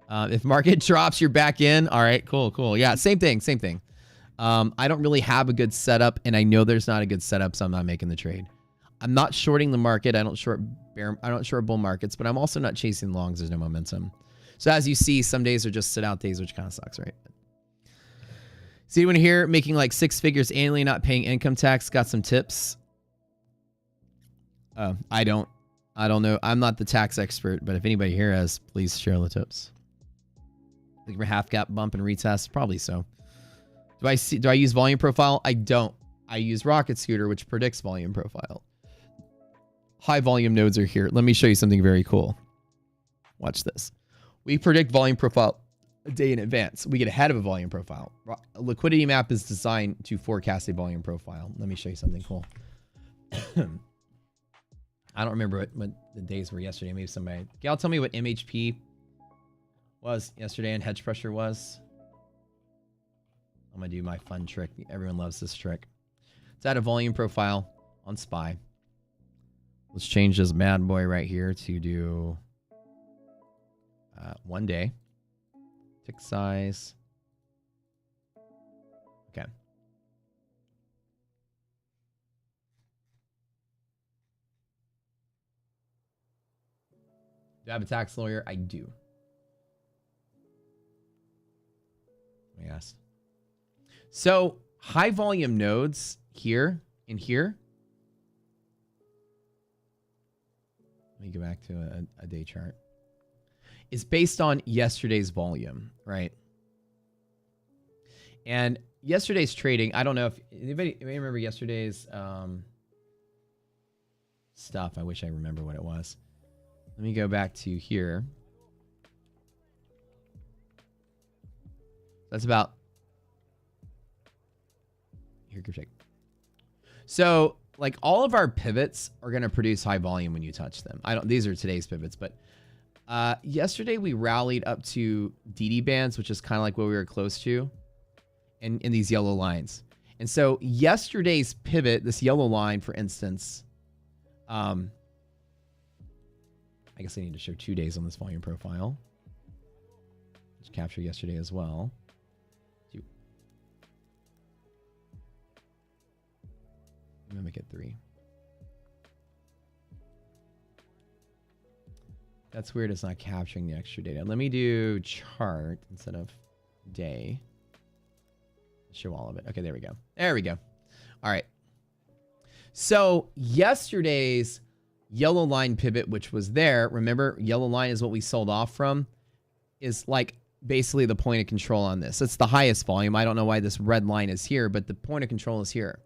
If market drops, you're back in. All right, cool. Yeah, same thing. I don't really have a good setup, and I know there's not a good setup, so I'm not making the trade. I'm not shorting the market. I don't short bull markets, but I'm also not chasing longs. There's no momentum. So as you see, some days are just sit out days, which kind of sucks, right? See anyone here making like 6 figures annually, not paying income tax? Got some tips? I don't know. I'm not the tax expert, but if anybody here has, please share the tips. Looking for half gap bump and retest? Probably so. Do I use volume profile? I don't. I use Rocket Scooter, which predicts volume profile. High volume nodes are here. Let me show you something very cool. Watch this. We predict volume profile a day in advance. We get ahead of a volume profile. A liquidity map is designed to forecast a volume profile. Let me show you something cool. I don't remember what the days were yesterday. Maybe somebody... Gal, tell me what MHP was yesterday and hedge pressure was. I'm going to do my fun trick. Everyone loves this trick. Let's add a volume profile on SPY. Let's change this bad boy right here to do 1 day. Tick size. Okay. Do I have a tax lawyer? I do. Yes. So high volume nodes here and here. Let me go back to a day chart. Is based on yesterday's volume, right? And yesterday's trading, I don't know if anybody remember yesterday's stuff. I wish I remember what it was. Let me go back to here. That's about here. Go check. So like all of our pivots are going to produce high volume when you touch them. These are today's pivots, but yesterday we rallied up to DD bands, which is kind of like what we were close to in these yellow lines. And so yesterday's pivot, this yellow line, for instance, I guess I need to show 2 days on this volume profile. Let's capture yesterday as well. I'm gonna make it 3. That's weird. It's not capturing the extra data. Let me do chart instead of day. Show all of it. Okay, there we go. There we go. All right. So yesterday's yellow line pivot, which was there, remember, yellow line is what we sold off from, is like basically the point of control on this. It's the highest volume. I don't know why this red line is here, but the point of control is here.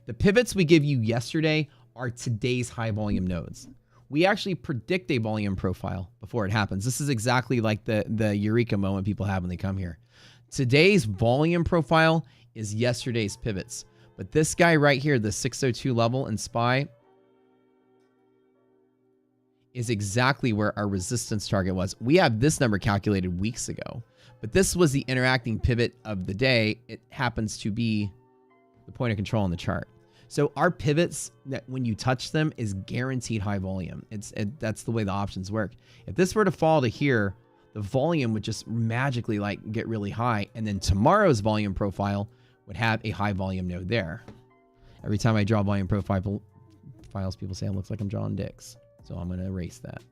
The pivots we give you yesterday are today's high volume nodes. We actually predict a volume profile before it happens. This is exactly like the eureka moment people have when they come here. Today's volume profile is yesterday's pivots. But this guy right here, the 602 level in SPY, is exactly where our resistance target was. We have this number calculated weeks ago, but this was the interacting pivot of the day. It happens to be the point of control on the chart. So our pivots, that when you touch them, is guaranteed high volume. That's the way the options work. If this were to fall to here, the volume would just magically like get really high, and then tomorrow's volume profile would have a high volume node there. Every time I draw volume profile files, people say it looks like I'm drawing dicks. So I'm going to erase that.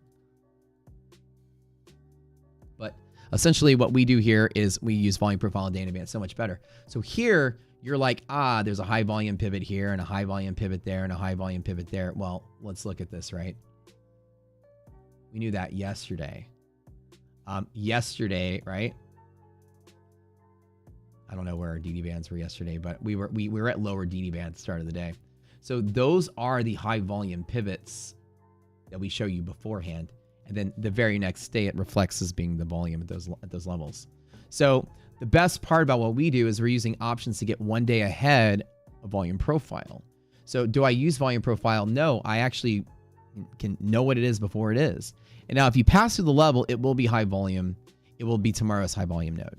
But essentially what we do here is we use volume profile and day in advance so much better. So here you're like, there's a high volume pivot here and a high volume pivot there and a high volume pivot there. Well, let's look at this, right? We knew that yesterday. Yesterday, right? I don't know where our DD bands were yesterday, but we were at lower DD bands at the start of the day. So those are the high volume pivots that we show you beforehand. And then the very next day it reflects as being the volume at those levels. So the best part about what we do is we're using options to get one day ahead of volume profile. So do I use volume profile? No, I actually can know what it is before it is. And now if you pass through the level, it will be high volume. It will be tomorrow's high volume node.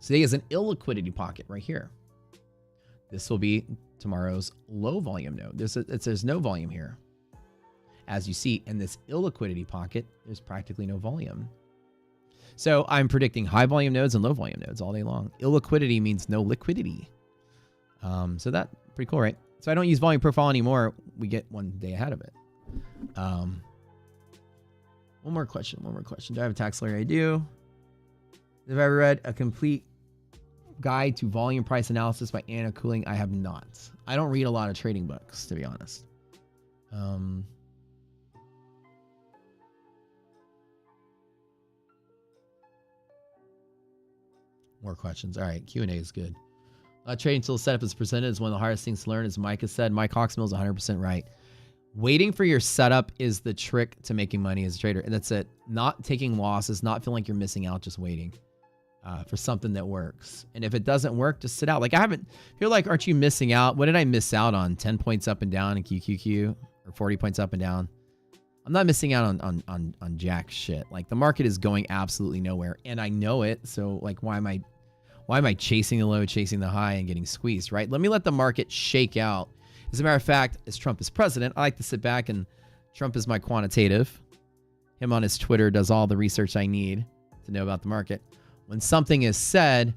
Today is an illiquidity pocket right here. This will be tomorrow's low volume node. There's no volume here. As you see in this illiquidity pocket, there's practically no volume. So I'm predicting high volume nodes and low volume nodes all day long. Illiquidity means no liquidity. So that's pretty cool, right? So I don't use volume profile anymore. We get one day ahead of it. One more question. Do I have a tax lawyer? I do. Have I ever read a complete guide to volume price analysis by Anna Cooling? I have not. I don't read a lot of trading books, to be honest. More questions. All right, Q&A is good. Trading until the setup is presented is one of the hardest things to learn, as Mike has said. Mike Hawksmill is 100% right. Waiting for your setup is the trick to making money as a trader. And that's it. Not taking losses, not feeling like you're missing out, just waiting for something that works. And if it doesn't work, just sit out. Like you're like, aren't you missing out? What did I miss out on? 10 points up and down in QQQ or 40 points up and down. I'm not missing out on jack shit. Like the market is going absolutely nowhere and I know it. So like, why am I chasing the low, chasing the high and getting squeezed, right? Let me let the market shake out. As a matter of fact, as Trump is president, I like to sit back and Trump is my quantitative. Him on his Twitter does all the research I need to know about the market. When something is said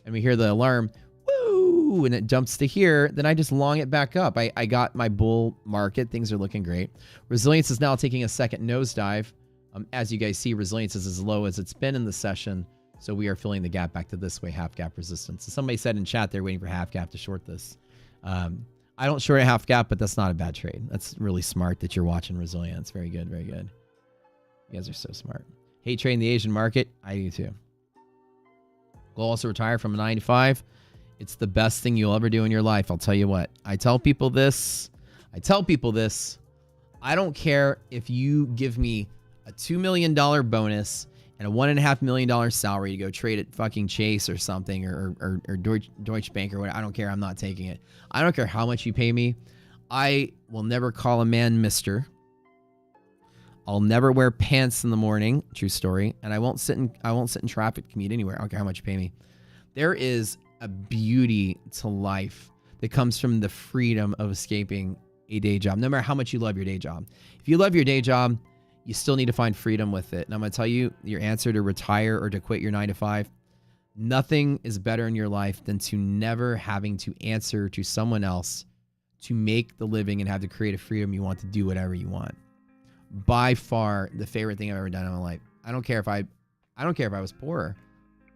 and we hear the alarm, woo, and it jumps to here, then I just long it back up. I got my bull market. Things are looking great. Resilience is now taking a second nosedive. As you guys see, resilience is as low as it's been in the session. So we are filling the gap back to this way, half gap resistance. So somebody said in chat they're waiting for half gap to short this. I don't short a half gap, but that's not a bad trade. That's really smart that you're watching resilience. Very good, very good. You guys are so smart. Hate trading the Asian market. I do too. Will also retire from a 9 to 5. It's the best thing you'll ever do in your life. I'll tell you what. I tell people this. I don't care if you give me a $2 million bonus and a $1.5 million salary to go trade at fucking Chase or something or Deutsche Bank or whatever. I don't care. I'm not taking it. I don't care how much you pay me. I will never call a man mister. I'll never wear pants in the morning. True story. And I won't sit in traffic, commute anywhere. I don't care how much you pay me. There is a beauty to life that comes from the freedom of escaping a day job, no matter how much you love your day job. If you love your day job, you still need to find freedom with it. And I'm going to tell you your answer to retire or to quit your 9 to 5. Nothing is better in your life than to never having to answer to someone else to make the living and have the creative freedom you want to do whatever you want. By far the favorite thing I've ever done in my life. I don't care if I was poor.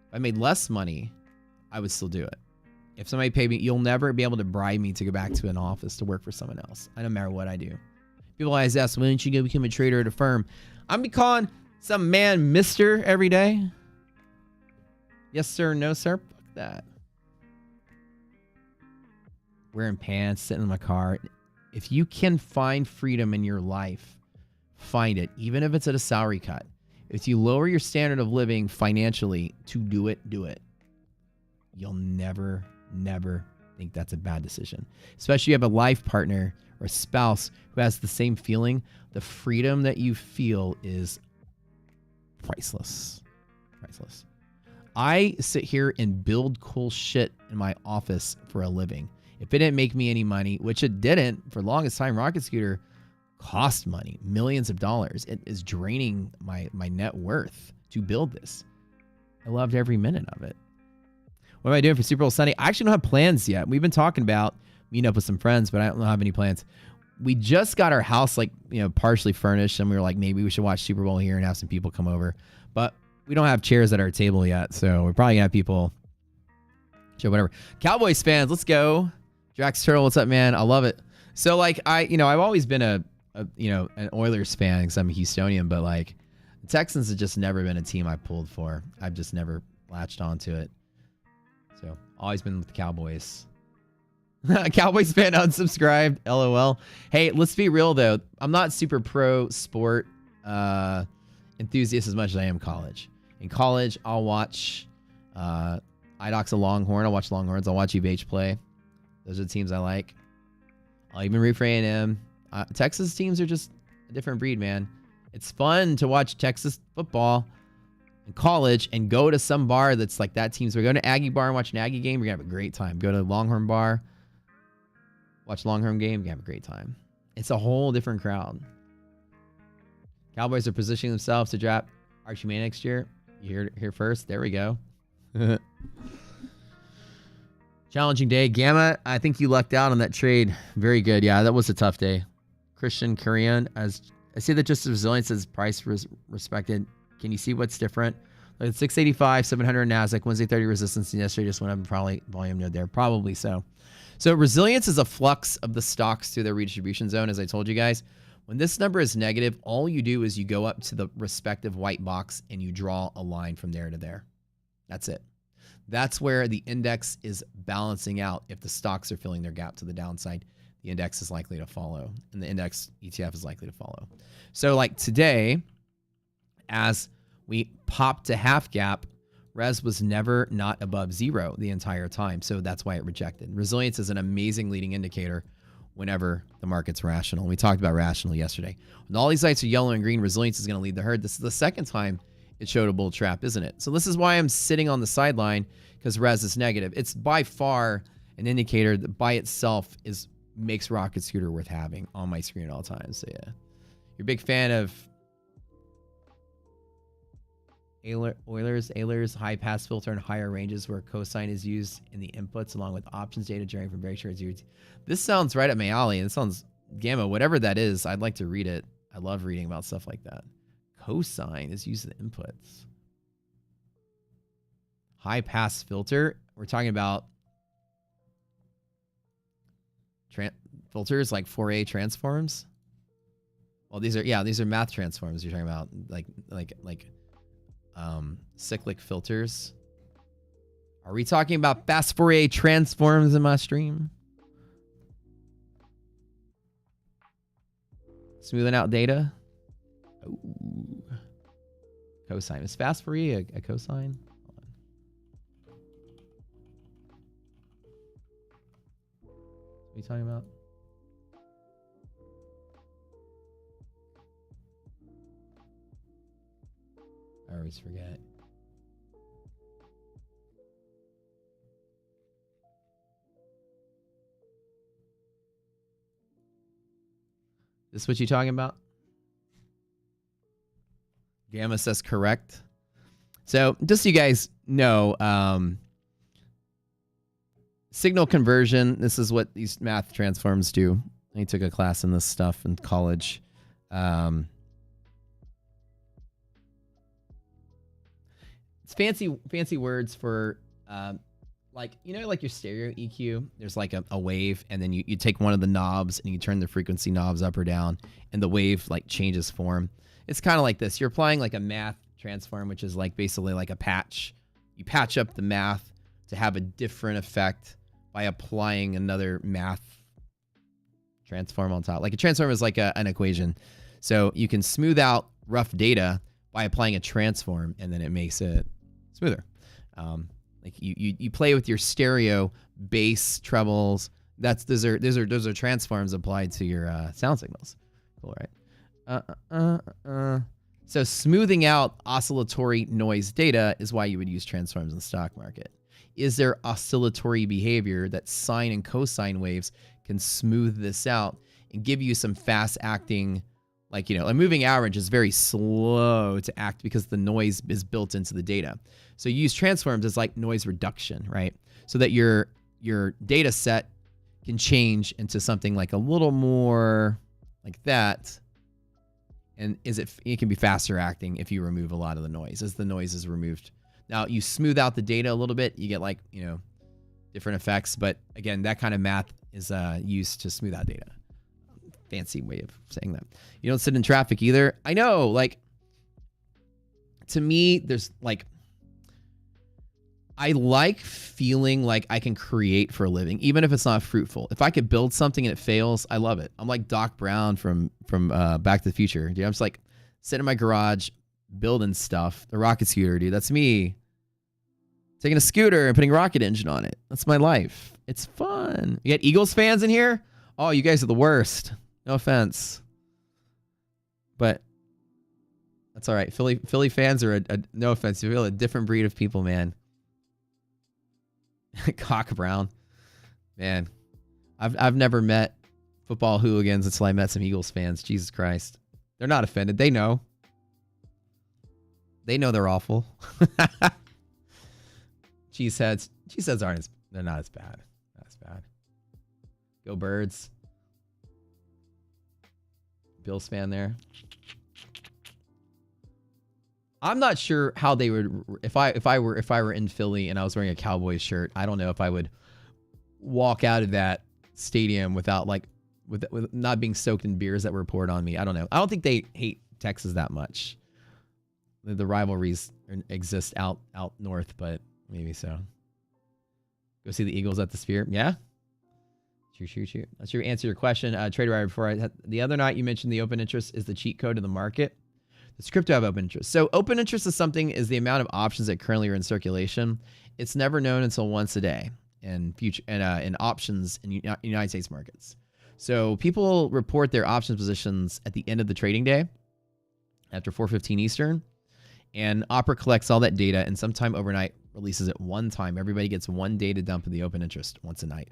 If I made less money, I would still do it. If somebody paid me, you'll never be able to bribe me to go back to an office to work for someone else. I don't matter what I do. People always ask, why don't you go become a trader at a firm? I'm be calling some man mister every day. Yes, sir. No, sir. Fuck that. Wearing pants, sitting in my car. If you can find freedom in your life, find it. Even if it's at a salary cut. If you lower your standard of living financially to do it, do it. You'll never think that's a bad decision. Especially if you have a life partner or a spouse who has the same feeling. The freedom that you feel is priceless. I sit here and build cool shit in my office for a living. If it didn't make me any money, which it didn't for the longest time, Rocket Scooter cost money, millions of dollars. It is draining my net worth to build this. I loved every minute of it. What am I doing for Super Bowl Sunday? I actually don't have plans yet. We've been talking about meeting up with some friends, but I don't have any plans. We just got our house partially furnished, and we were like, maybe we should watch Super Bowl here and have some people come over. But we don't have chairs at our table yet, so we're probably gonna have people. Sure, whatever. Cowboys fans, let's go. Drax Turtle, what's up, man? I love it. So I've always been an Oilers fan because I'm a Houstonian, but the Texans have just never been a team I pulled for. I've just never latched onto it. So always been with the Cowboys. Cowboys fan unsubscribed. LOL. Hey, let's be real though. I'm not super pro sport enthusiast as much as I am college. In college, I'll watch IDOC's a Longhorn. I'll watch Longhorns. I'll watch UVH play. Those are the teams I like. I'll even root for A&M. Texas teams are just a different breed, man. It's fun to watch Texas football in college and go to some bar that's like that team. So we go to Aggie bar and watch an Aggie game. We're going to have a great time. Go to Longhorn bar, watch Longhorn game. We're going to have a great time. It's a whole different crowd. Cowboys are positioning themselves to draft Archie Manning next year. You heard it here first. There we go. Challenging day. Gamma, I think you lucked out on that trade. Very good. Yeah, that was a tough day. Christian Korean, as I see that just resilience is price respected. Can you see what's different? Like 685, 700 NASDAQ, Wednesday 30 resistance, and yesterday just went up, probably volume node there. Probably so. So resilience is a flux of the stocks through their redistribution zone, as I told you guys. When this number is negative, all you do is you go up to the respective white box and you draw a line from there to there. That's it. That's where the index is balancing out. If the stocks are filling their gap to the downside, the index is likely to follow, and the index ETF is likely to follow. So like today, as we popped to half gap, res was never not above zero the entire time. So that's why it rejected. Resilience is an amazing leading indicator whenever the market's rational. We talked about rational yesterday. When all these lights are yellow and green, resilience is going to lead the herd. This is the second time it showed a bull trap, isn't it? So this is why I'm sitting on the sideline, because res is negative. It's by far an indicator that by itself makes Rocket Scooter worth having on my screen at all times. So yeah, you're a big fan of Euler's high pass filter and higher ranges where cosine is used in the inputs along with options data generated from very short zero. This sounds right up my alley. It sounds Gamma, whatever that is. I'd like to read it. I love reading about stuff like that. Cosine is used in the inputs. High pass filter. We're talking about filters like Fourier transforms. Well, these are math transforms. You're talking about like cyclic filters. Are we talking about fast Fourier transforms in my stream? Smoothing out data. Ooh. Cosine. Is fast Fourier a cosine? Hold on. What are you talking about? I always forget. This what you talking about? Gamma says correct. So just so you guys know, signal conversion, this is what these math transforms do. I took a class in this stuff in college. It's fancy words for like your stereo EQ. There's like a wave, and then you take one of the knobs and you turn the frequency knobs up or down, and the wave like changes form. It's kind of like this. You're applying like a math transform, which is like basically like a patch. You patch up the math to have a different effect by applying another math transform on top. Like a transform is like an equation. So you can smooth out rough data by applying a transform, and then it makes it smoother. Like you play with your stereo bass trebles. Those are transforms applied to your sound signals. Cool, right? So smoothing out oscillatory noise data is why you would use transforms in the stock market. Is there oscillatory behavior that sine and cosine waves can smooth this out and give you some fast acting, like, a moving average is very slow to act because the noise is built into the data. So you use transforms as like noise reduction, right? So that your data set can change into something like a little more like that. And it can be faster acting if you remove a lot of the noise, as the noise is removed. Now, you smooth out the data a little bit, you get like, different effects. But again, that kind of math is used to smooth out data. Fancy way of saying that. You don't sit in traffic either. I know, like, to me, there's like, I like feeling like I can create for a living, even if it's not fruitful. If I could build something and it fails, I love it. I'm like Doc Brown from Back to the Future. Dude, I'm just like sitting in my garage, building stuff. The rocket scooter, dude. That's me. Taking a scooter and putting a rocket engine on it. That's my life. It's fun. You got Eagles fans in here? Oh, you guys are the worst. No offense. But that's all right. Philly fans are no offense. You feel a different breed of people, man. Cock Brown. Man. I've never met football hooligans until I met some Eagles fans. Jesus Christ. They're not offended. They know. They know they're awful. Cheeseheads aren't they're not as bad. Not as bad. Go Birds. Bills fan there. I'm not sure how they would if I were in Philly and I was wearing a Cowboys shirt. I don't know if I would walk out of that stadium without with not being soaked in beers that were poured on me. I don't know. I don't think they hate Texas that much. The rivalries exist out north, but maybe so. Go see the Eagles at the Sphere. Yeah. True. That's your answer to your question. Trader Rider, the other night you mentioned the open interest is the cheat code of the market. Does crypto have open interest? So open interest is the amount of options that currently are in circulation. It's never known until once a day in options in United States markets. So people report their options positions at the end of the trading day after 4:15 Eastern. And Opera collects all that data and sometime overnight releases it one time. Everybody gets one data dump of the open interest once a night.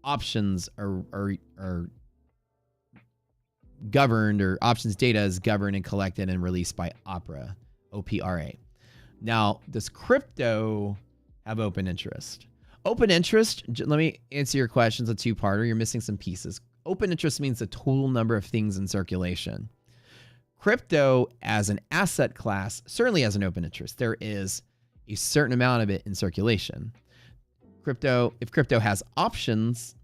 Options are governed, or options data is governed and collected and released by Opera, OPRA. Now, does crypto have open interest? Open interest, let me answer your questions, a two-parter. You're missing some pieces. Open interest means the total number of things in circulation. Crypto as an asset class certainly has an open interest. There is a certain amount of it in circulation. If crypto has options,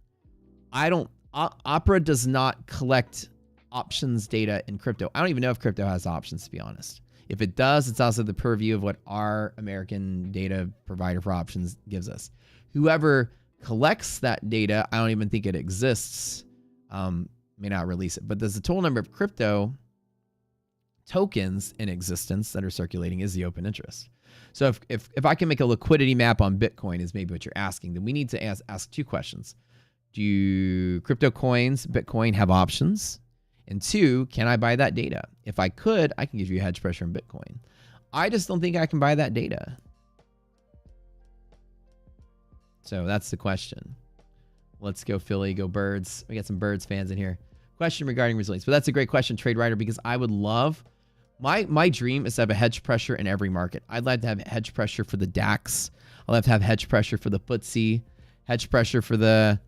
Opera does not collect options data in crypto. I don't even know if crypto has options, to be honest. If it does, it's also the purview of what our American data provider for options gives us. Whoever collects that data, I don't even think it exists, may not release it. But there's the total number of crypto tokens in existence that are circulating is the open interest. So if I can make a liquidity map on Bitcoin is maybe what you're asking, then we need to ask two questions. Do crypto coins, Bitcoin, have options? And two, can I buy that data? If I could, I can give you hedge pressure in Bitcoin. I just don't think I can buy that data. So that's the question. Let's go Philly, go Birds. We got some Birds fans in here. Question regarding resilience. But that's a great question, Trade Writer, because I would love, my dream is to have a hedge pressure in every market. I'd like to have hedge pressure for the DAX. I'd like to have hedge pressure for the FTSE, hedge pressure for the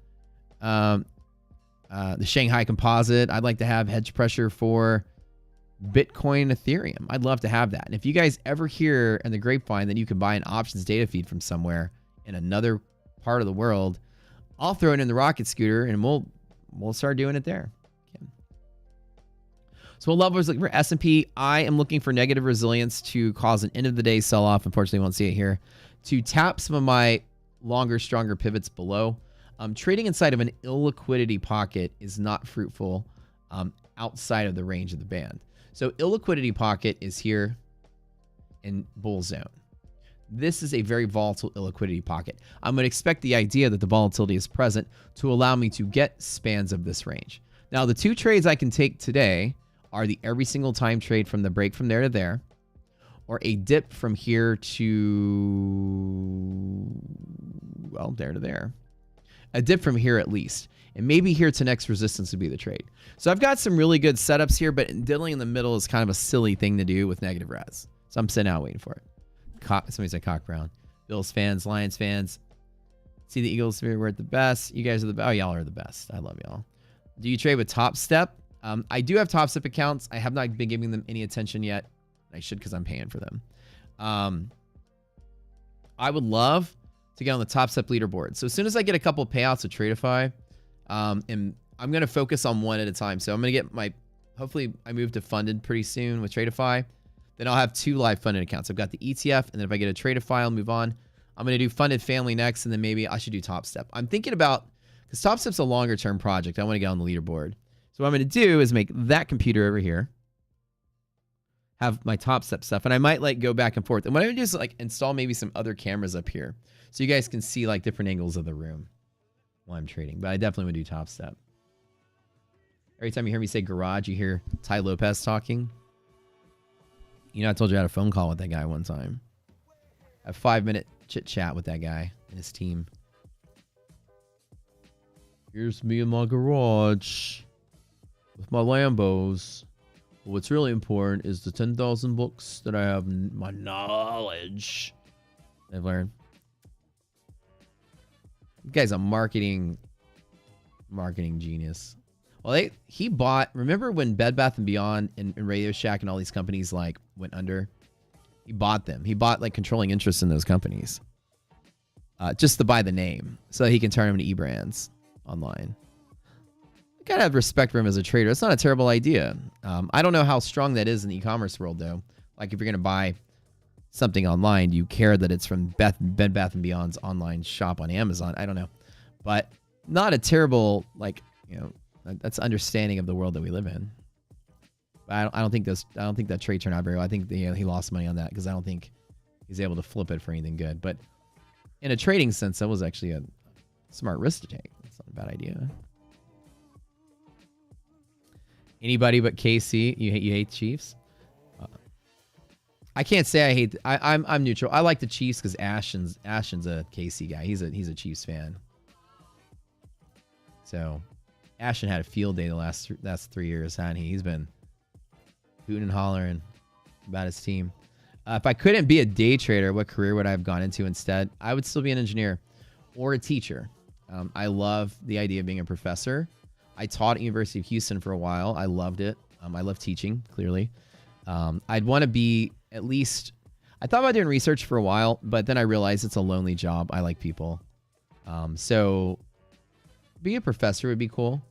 Shanghai Composite. I'd like to have hedge pressure for Bitcoin, Ethereum. I'd love to have that. And if you guys ever hear in the grapevine that you can buy an options data feed from somewhere in another part of the world, I'll throw it in the rocket scooter and we'll start doing it there. Okay. So what level is looking for S&P? I am looking for negative resilience to cause an end of the day sell off. Unfortunately, you won't see it here. To tap some of my longer, stronger pivots below. Trading inside of an illiquidity pocket is not fruitful outside of the range of the band. So illiquidity pocket is here in bull zone. This is a very volatile illiquidity pocket. I'm going to expect the idea that the volatility is present to allow me to get spans of this range. Now, the two trades I can take today are the every single time trade from the break from there to there, or a dip from here to, well, there to there. A dip from here at least. And maybe here to next resistance would be the trade. So I've got some really good setups here, but diddling in the middle is kind of a silly thing to do with negative res. So I'm sitting out waiting for it. Somebody said Cock Brown. Bills fans, Lions fans. See the Eagles, we're at the best. You guys are the best. Oh, y'all are the best. I love y'all. Do you trade with Top Step? I do have Top Step accounts. I have not been giving them any attention yet. I should because I'm paying for them. I would love to get on the Top Step leaderboard. So as soon as I get a couple of payouts with Tradeify, and I'm going to focus on one at a time. So I'm going to get hopefully I move to funded pretty soon with Tradeify. Then I'll have 2 live funded accounts. I've got the ETF, and then if I get a Tradeify, I'll move on. I'm going to do funded family next, and then maybe I should do Top Step. I'm thinking about, because Top Step's a longer term project. I want to get on the leaderboard. So what I'm going to do is make that computer over here have my Top Step stuff, and I might like go back and forth. And what I'm going to do is like install maybe some other cameras up here so you guys can see like different angles of the room while I'm trading. But I definitely would do Top Step. Every time you hear me say garage, you hear Ty Lopez talking. You know, I told you I had a phone call with that guy one time. A 5-minute chit chat with that guy and his team. Here's me in my garage with my Lambos. But what's really important is the 10,000 books that I have in my knowledge I've learned. This guy's a marketing genius. Well, he bought, remember when Bed Bath & Beyond and Radio Shack and all these companies like went under? He bought them. He bought like controlling interest in those companies. Just to buy the name so that he can turn them into e-brands online. You gotta have respect for him as a trader. It's not a terrible idea. I don't know how strong that is in the e-commerce world though. Like if you're gonna buy something online, do you care that it's from Bed Bath & Beyond's online shop on Amazon? I don't know. But not a terrible, like, you know, that's understanding of the world that we live in. But I don't think that trade turned out very well. I think he lost money on that because I don't think he's able to flip it for anything good. But in a trading sense, that was actually a smart risk to take. It's not a bad idea. Anybody but KC, you hate Chiefs? I can't say I hate. I'm neutral. I like the Chiefs because Ashton's a KC guy. He's a Chiefs fan. So Ashton had a field day the last 3 years, hasn't he? He's been hooting and hollering about his team. If I couldn't be a day trader, what career would I have gone into instead? I would still be an engineer or a teacher. I love the idea of being a professor. I taught at University of Houston for a while. I loved it. I love teaching, clearly. I'd want to be at least... I thought about doing research for a while, but then I realized it's a lonely job. I like people. So be a professor would be cool.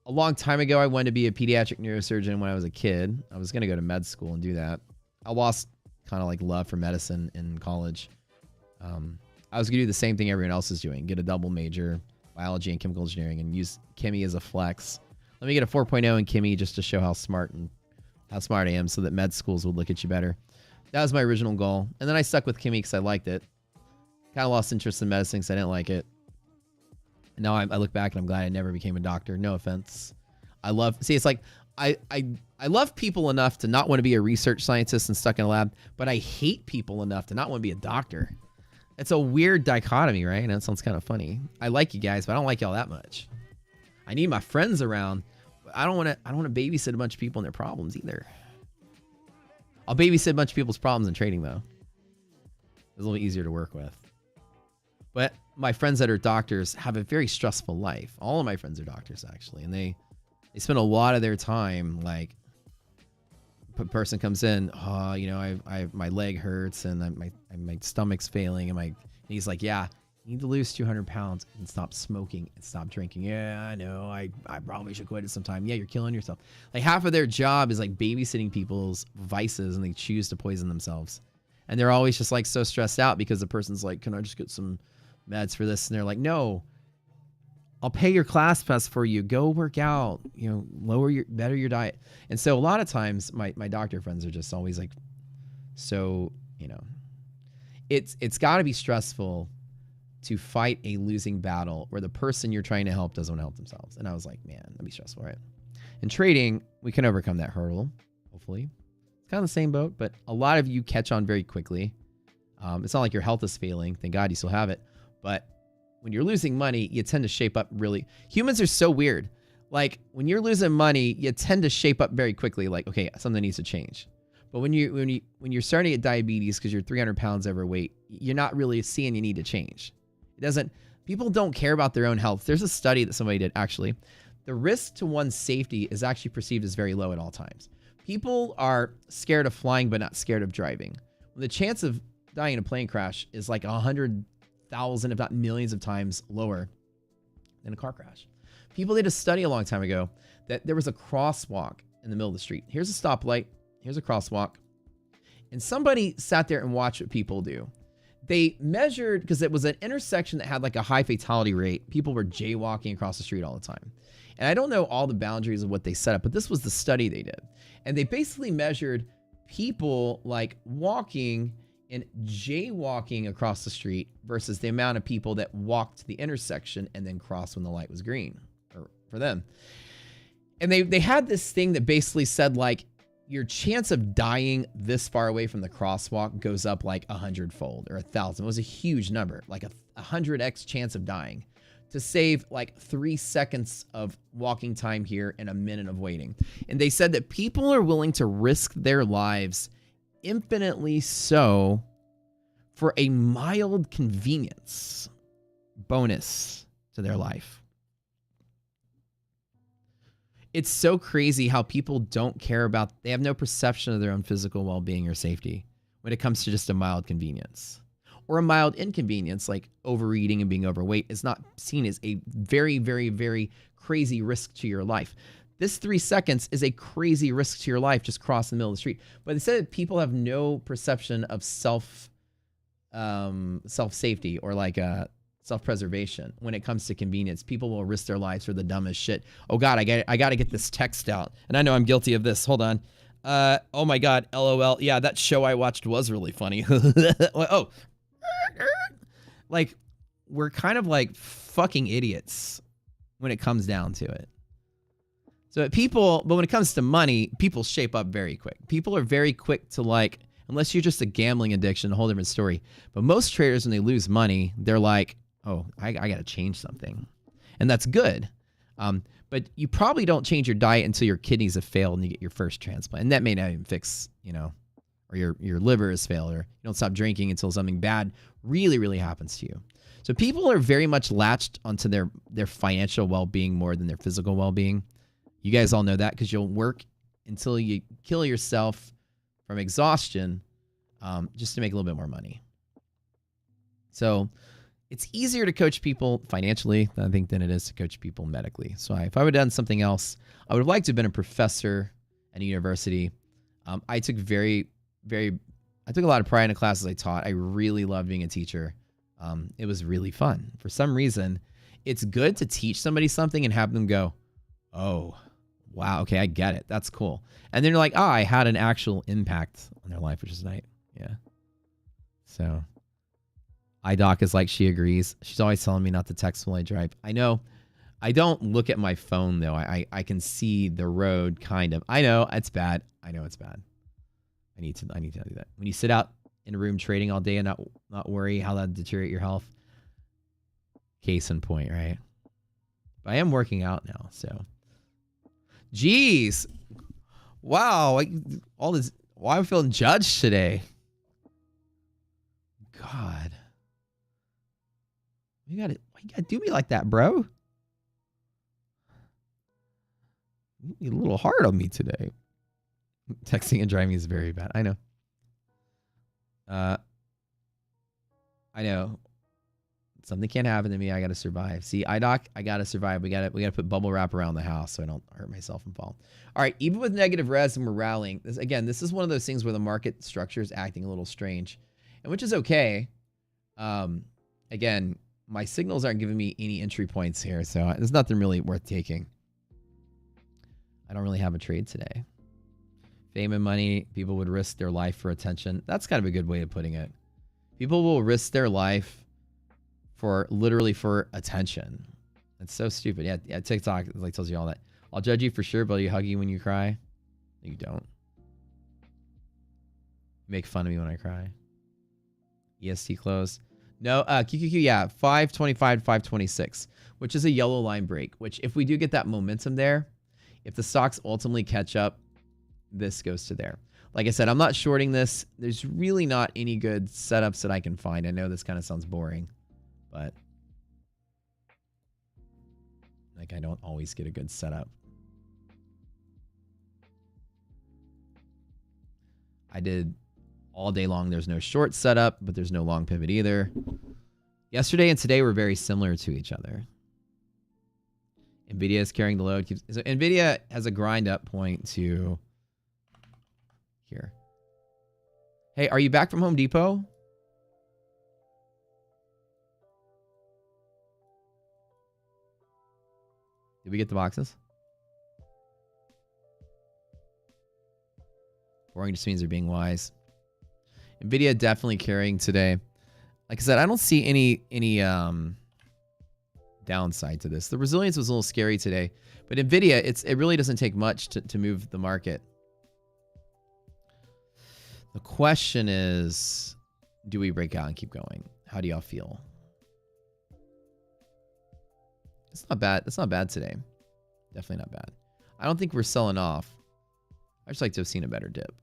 A long time ago, I wanted to be a pediatric neurosurgeon when I was a kid. I was going to go to med school and do that. I lost kind of like love for medicine in college. I was going to do the same thing everyone else is doing. Get a double major, biology and chemical engineering, and use Chemie as a flex. Let me get a 4.0 in Chemie just to show how smart I am so that med schools would look at you better. That was my original goal. And then I stuck with Chemie because I liked it. Kind of lost interest in medicine because I didn't like it. And now I look back and I'm glad I never became a doctor. No offense. It's like I love people enough to not want to be a research scientist and stuck in a lab, but I hate people enough to not want to be a doctor. It's a weird dichotomy, right? And that sounds kind of funny. I like you guys, but I don't like y'all that much. I need my friends around. But I don't want to babysit a bunch of people and their problems either. I'll babysit a bunch of people's problems in trading though. It's a little easier to work with. But my friends that are doctors have a very stressful life. All of my friends are doctors actually, and they spend a lot of their time like. A person comes in, you know, my leg hurts and my stomach's failing, and he's like, yeah, you need to lose 200 pounds and stop smoking and stop drinking. Yeah, I know, I probably should quit it sometime. Yeah, you're killing yourself. Like half of their job is like babysitting people's vices, and they choose to poison themselves. And they're always just like so stressed out because the person's like, can I just get some meds for this? And they're like, no, I'll pay your class pass for you. Go work out, you know, better your diet. And so a lot of times my doctor friends are just always like, so, you know, it's got to be stressful to fight a losing battle where the person you're trying to help doesn't want to help themselves. And I was like, man, that'd be stressful, right? In trading, we can overcome that hurdle, hopefully. It's kind of the same boat, but a lot of you catch on very quickly. It's not like your health is failing. Thank God you still have it. But when you're losing money, you tend to shape up really. Humans are so weird. Like when you're losing money, you tend to shape up very quickly. Like, okay, something needs to change. But when you're starting to get diabetes because you're 300 pounds overweight, you're not really seeing you need to change. People don't care about their own health. There's a study that somebody did actually. The risk to one's safety is actually perceived as very low at all times. People are scared of flying, but not scared of driving. When the chance of dying in a plane crash is like 100,000, if not millions of times lower than a car crash. People did a study a long time ago that there was a crosswalk in the middle of the street. Here's a stoplight. Here's a crosswalk. And somebody sat there and watched what people do. They measured, because it was an intersection that had like a high fatality rate. People were jaywalking across the street all the time. And I don't know all the boundaries of what they set up, but this was the study they did. And they basically measured people like walking and jaywalking across the street versus the amount of people that walked to the intersection and then crossed when the light was green for them. And they had this thing that basically said like your chance of dying this far away from the crosswalk goes up like 100-fold or 1,000. It was a huge number, like a 100x chance of dying to save like 3 seconds of walking time here and a minute of waiting. And they said that people are willing to risk their lives infinitely so for a mild convenience bonus to their life. It's so crazy how people don't care about, they have no perception of their own physical well-being or safety when it comes to just a mild convenience. Or a mild inconvenience like overeating and being overweight is not seen as a very, very, very crazy risk to your life. This 3 seconds is a crazy risk to your life just crossing the middle of the street. But they said people have no perception of self-safety or like self-preservation when it comes to convenience. People will risk their lives for the dumbest shit. Oh God, I got to get this text out. And I know I'm guilty of this. Hold on. Oh my God, LOL. Yeah, that show I watched was really funny. Oh. Like, we're kind of like fucking idiots when it comes down to it. But when it comes to money, people shape up very quick. People are very quick to like, unless you're just a gambling addiction, a whole different story. But most traders, when they lose money, they're like, oh, I got to change something. And that's good. But you probably don't change your diet until your kidneys have failed and you get your first transplant. And that may not even fix, or your liver has failed, or you don't stop drinking until something bad really, really happens to you. So people are very much latched onto their financial well-being more than their physical well-being. You guys all know that because you'll work until you kill yourself from exhaustion just to make a little bit more money. So it's easier to coach people financially, I think, than it is to coach people medically. So if I would have done something else, I would have liked to have been a professor at a university. I took a lot of pride in the classes I taught. I really loved being a teacher. It was really fun. For some reason, it's good to teach somebody something and have them go, oh, wow, okay, I get it. That's cool. And then you're like, I had an actual impact on their life, which is nice. Yeah. So iDoc is like, she agrees. She's always telling me not to text while I drive. I know. I don't look at my phone, though. I can see the road, kind of. I know it's bad. I know it's bad. I need to do that. When you sit out in a room trading all day and not worry how that deteriorate your health. Case in point, right? But I am working out now, so. Jeez. Wow. All this. Why am I feeling judged today? God. Why you gotta do me like that, bro? You're a little hard on me today. Texting and driving is very bad. I know. I know. Something can't happen to me. I gotta survive. See, iDoc, I gotta survive. We gotta put bubble wrap around the house so I don't hurt myself and fall. All right, even with negative res and we're rallying. This is one of those things where the market structure is acting a little strange, and which is okay. Again, my signals aren't giving me any entry points here, so there's nothing really worth taking. I don't really have a trade today. Fame and money, people would risk their life for attention. That's kind of a good way of putting it. People will risk their life literally for attention. It's so stupid. Yeah, TikTok like tells you all I'll judge you for sure, but you hug you when you cry. No, you don't. You make fun of me when I cry. EST closed. No, QQQ, yeah, 525 to 526, which is a yellow line break, which if we do get that momentum there, if the stocks ultimately catch up, this goes to there. Like I said, I'm not shorting this. There's really not any good setups that I can find. I know this kind of sounds boring, but like I don't always get a good setup. I did all day long. There's no short setup, but there's no long pivot either. Yesterday and today were very similar to each other. NVIDIA is carrying the load. So NVIDIA has a grind up point to here. Hey, are you back from Home Depot? Did we get the boxes? Boring just means they're being wise. NVIDIA definitely carrying today. Like I said, I don't see any downside to this. The resilience was a little scary today, but NVIDIA, it really doesn't take much to move the market. The question is, do we break out and keep going? How do y'all feel? It's not bad. It's not bad today. Definitely not bad. I don't think we're selling off. I just like to have seen a better dip.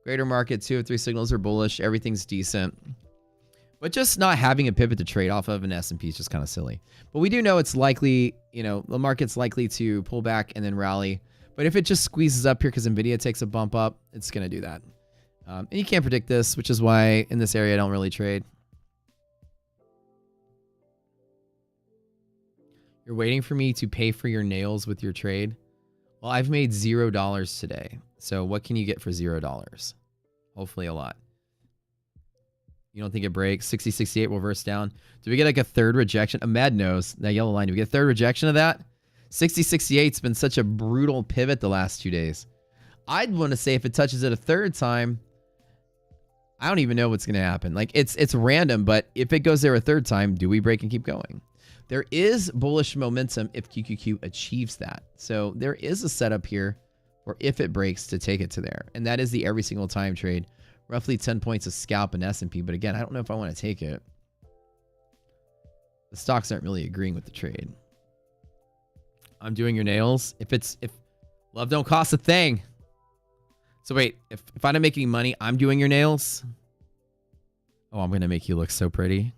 Greater market, 2 of 3 signals are bullish. Everything's decent. But just not having a pivot to trade off of an S&P is just kind of silly. But we do know it's likely, you know, the market's likely to pull back and then rally. But if it just squeezes up here because NVIDIA takes a bump up, it's going to do that. And you can't predict this, which is why in this area I don't really trade. You're waiting for me to pay for your nails with your trade? Well, I've made $0 today. So what can you get for $0? Hopefully a lot. You don't think it breaks? 60, 68 will reverse down. Do we get like a third rejection? A mad nose, that yellow line. Do we get a third rejection of that? 60, 68's been such a brutal pivot the last 2 days. I'd want to say if it touches it a third time, I don't even know what's going to happen. Like it's random, but if it goes there a third time, do we break and keep going? There is bullish momentum if QQQ achieves that. So there is a setup here or if it breaks to take it to there. And that is the every single time trade. Roughly 10 points of scalp in S&P. But again, I don't know if I want to take it. The stocks aren't really agreeing with the trade. I'm doing your nails. If love don't cost a thing. So wait, if I don't make any money, I'm doing your nails. Oh, I'm going to make you look so pretty.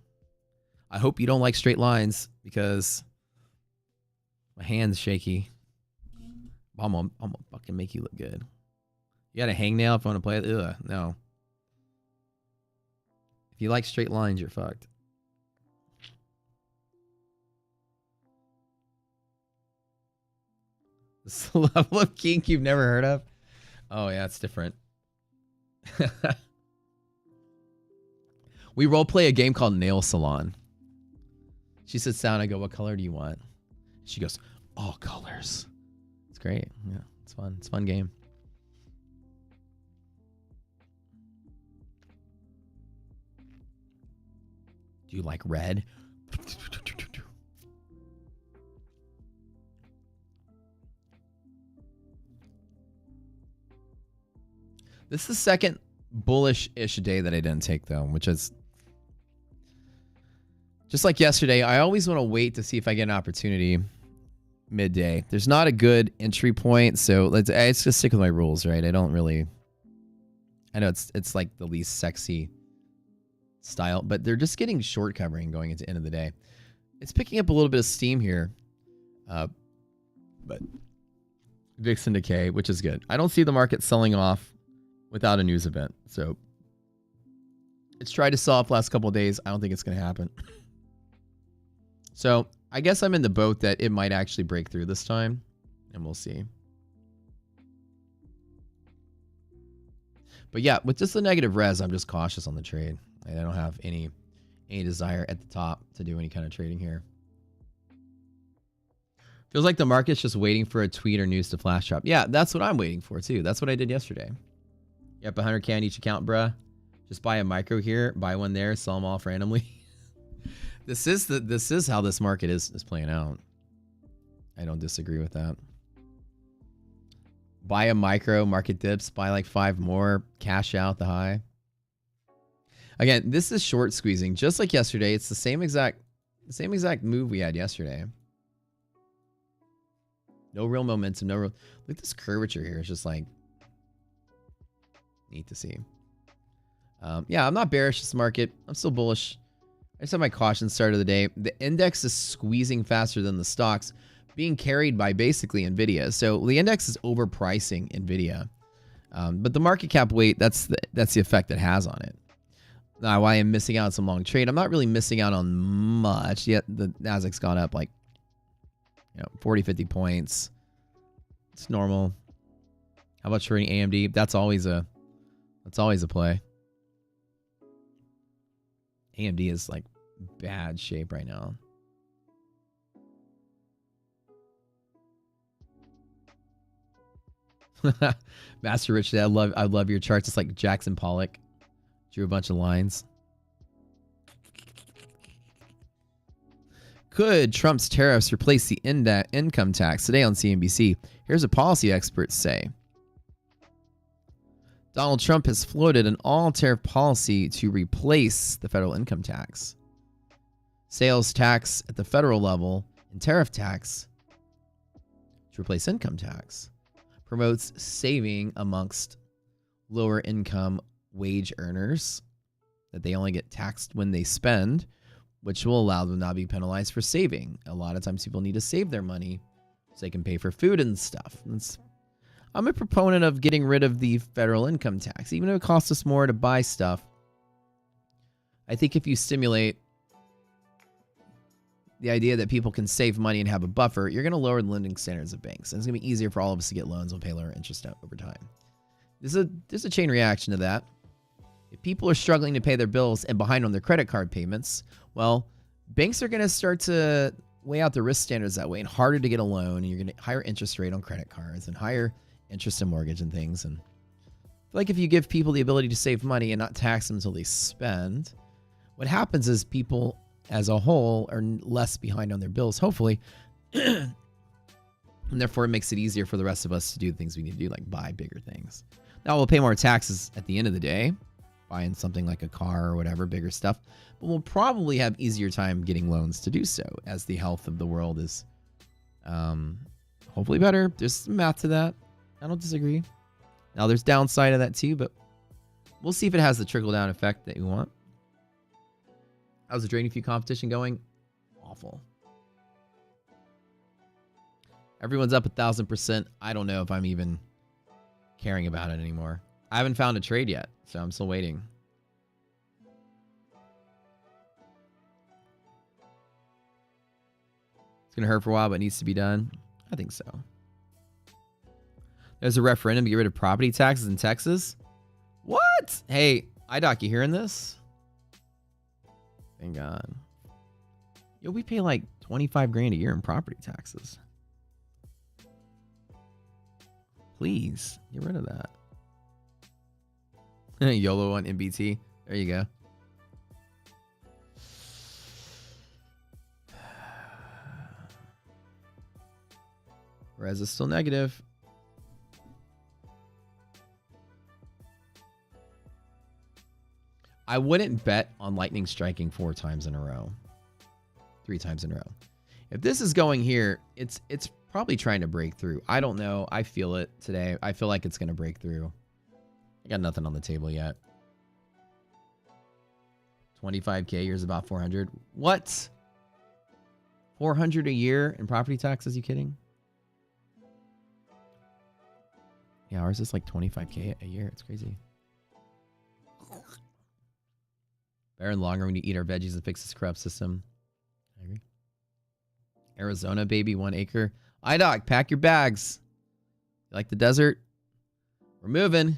I hope you don't like straight lines because my hand's shaky. I'm gonna fucking make you look good. You got a hangnail if I want to play it? Ugh, no. If you like straight lines, you're fucked. This level of kink you've never heard of? Oh, yeah, it's different. We role play a game called Nail Salon. She sits down. I go, what color do you want? She goes, all colors. It's great. Yeah, it's fun. It's a fun game. Do you like red? This is the second bullish-ish day that I didn't take, though, which is just like yesterday. I always want to wait to see if I get an opportunity midday. There's not a good entry point, so let's just stick with my rules, right? I don't really. I know it's like the least sexy style, but they're just getting short covering going into the end of the day. It's picking up a little bit of steam here, but VIX and decay, which is good. I don't see the market selling off without a news event. So it's tried to sell off last couple of days. I don't think it's going to happen. So I guess I'm in the boat that it might actually break through this time, and we'll see. But yeah, with just the negative res, I'm just cautious on the trade. I don't have any desire at the top to do any kind of trading here. Feels like the market's just waiting for a tweet or news to flash drop. Yeah, that's what I'm waiting for too. That's what I did yesterday. Yep, 100K on each account, bruh. Just buy a micro here, buy one there, sell them off randomly. This is how this market is playing out. I don't disagree with that. Buy a micro, market dips, buy like 5 more, cash out the high. Again, this is short squeezing, just like yesterday. It's the same exact move we had yesterday. No real momentum, no real. Look at this curvature here. It's just like neat to see. Yeah, I'm not bearish this market. I'm still bullish. I just have my caution start of the day. The index is squeezing faster than the stocks, being carried by basically NVIDIA. So the index is overpricing NVIDIA. But the market cap weight, that's the effect it has on it. Now, why I'm missing out on some long trade, I'm not really missing out on much. Yet the Nasdaq's gone up like 40, 50 points. It's normal. How about trading AMD? That's always a play. AMD is like bad shape right now. Master Rich, I love your charts. It's like Jackson Pollock drew a bunch of lines. Could Trump's tariffs replace the income tax? Today on CNBC, here's what policy experts say. Donald Trump has floated an all-tariff policy to replace the federal income tax, sales tax at the federal level, and tariff tax to replace income tax. Promotes saving amongst lower income wage earners, that they only get taxed when they spend, which will allow them not to be penalized for saving. A lot of times people need to save their money so they can pay for food and stuff. I'm a proponent of getting rid of the federal income tax, even if it costs us more to buy stuff. I think if you stimulate the idea that people can save money and have a buffer, you're going to lower the lending standards of banks. And it's going to be easier for all of us to get loans and pay lower interest over time. There's a chain reaction to that. If people are struggling to pay their bills and behind on their credit card payments, well, banks are going to start to weigh out the risk standards that way, and harder to get a loan, and you're going to higher interest rate on credit cards and higher interest in mortgage and things. And I feel like if you give people the ability to save money and not tax them until they spend, what happens is people as a whole are less behind on their bills, hopefully. And therefore, it makes it easier for the rest of us to do the things we need to do, like buy bigger things. Now, we'll pay more taxes at the end of the day, buying something like a car or whatever, bigger stuff. But we'll probably have easier time getting loans to do so, as the health of the world is hopefully better. There's some math to that. I don't disagree. Now, there's downside of that too, but we'll see if it has the trickle-down effect that you want. How's the Trading View competition going? Awful. Everyone's up 1,000%. I don't know if I'm even caring about it anymore. I haven't found a trade yet, so I'm still waiting. It's going to hurt for a while, but it needs to be done. I think so. There's a referendum to get rid of property taxes in Texas. What? Hey, iDoc, you hearing this? Thank God. Yo, we pay like 25 grand a year in property taxes. Please, get rid of that. YOLO on MBT. There you go. Res is still negative. I wouldn't bet on Lightning striking 4 times in a row. 3 times in a row. If this is going here, it's probably trying to break through. I don't know. I feel it today. I feel like it's going to break through. I got nothing on the table yet. 25K, years about 400. What? 400 a year in property taxes? You kidding? Yeah, ours is like 25K a year. It's crazy. Better and longer when you eat our veggies and fix this corrupt system. I agree. Arizona, baby, 1 acre. iDoc, pack your bags. You like the desert? We're moving.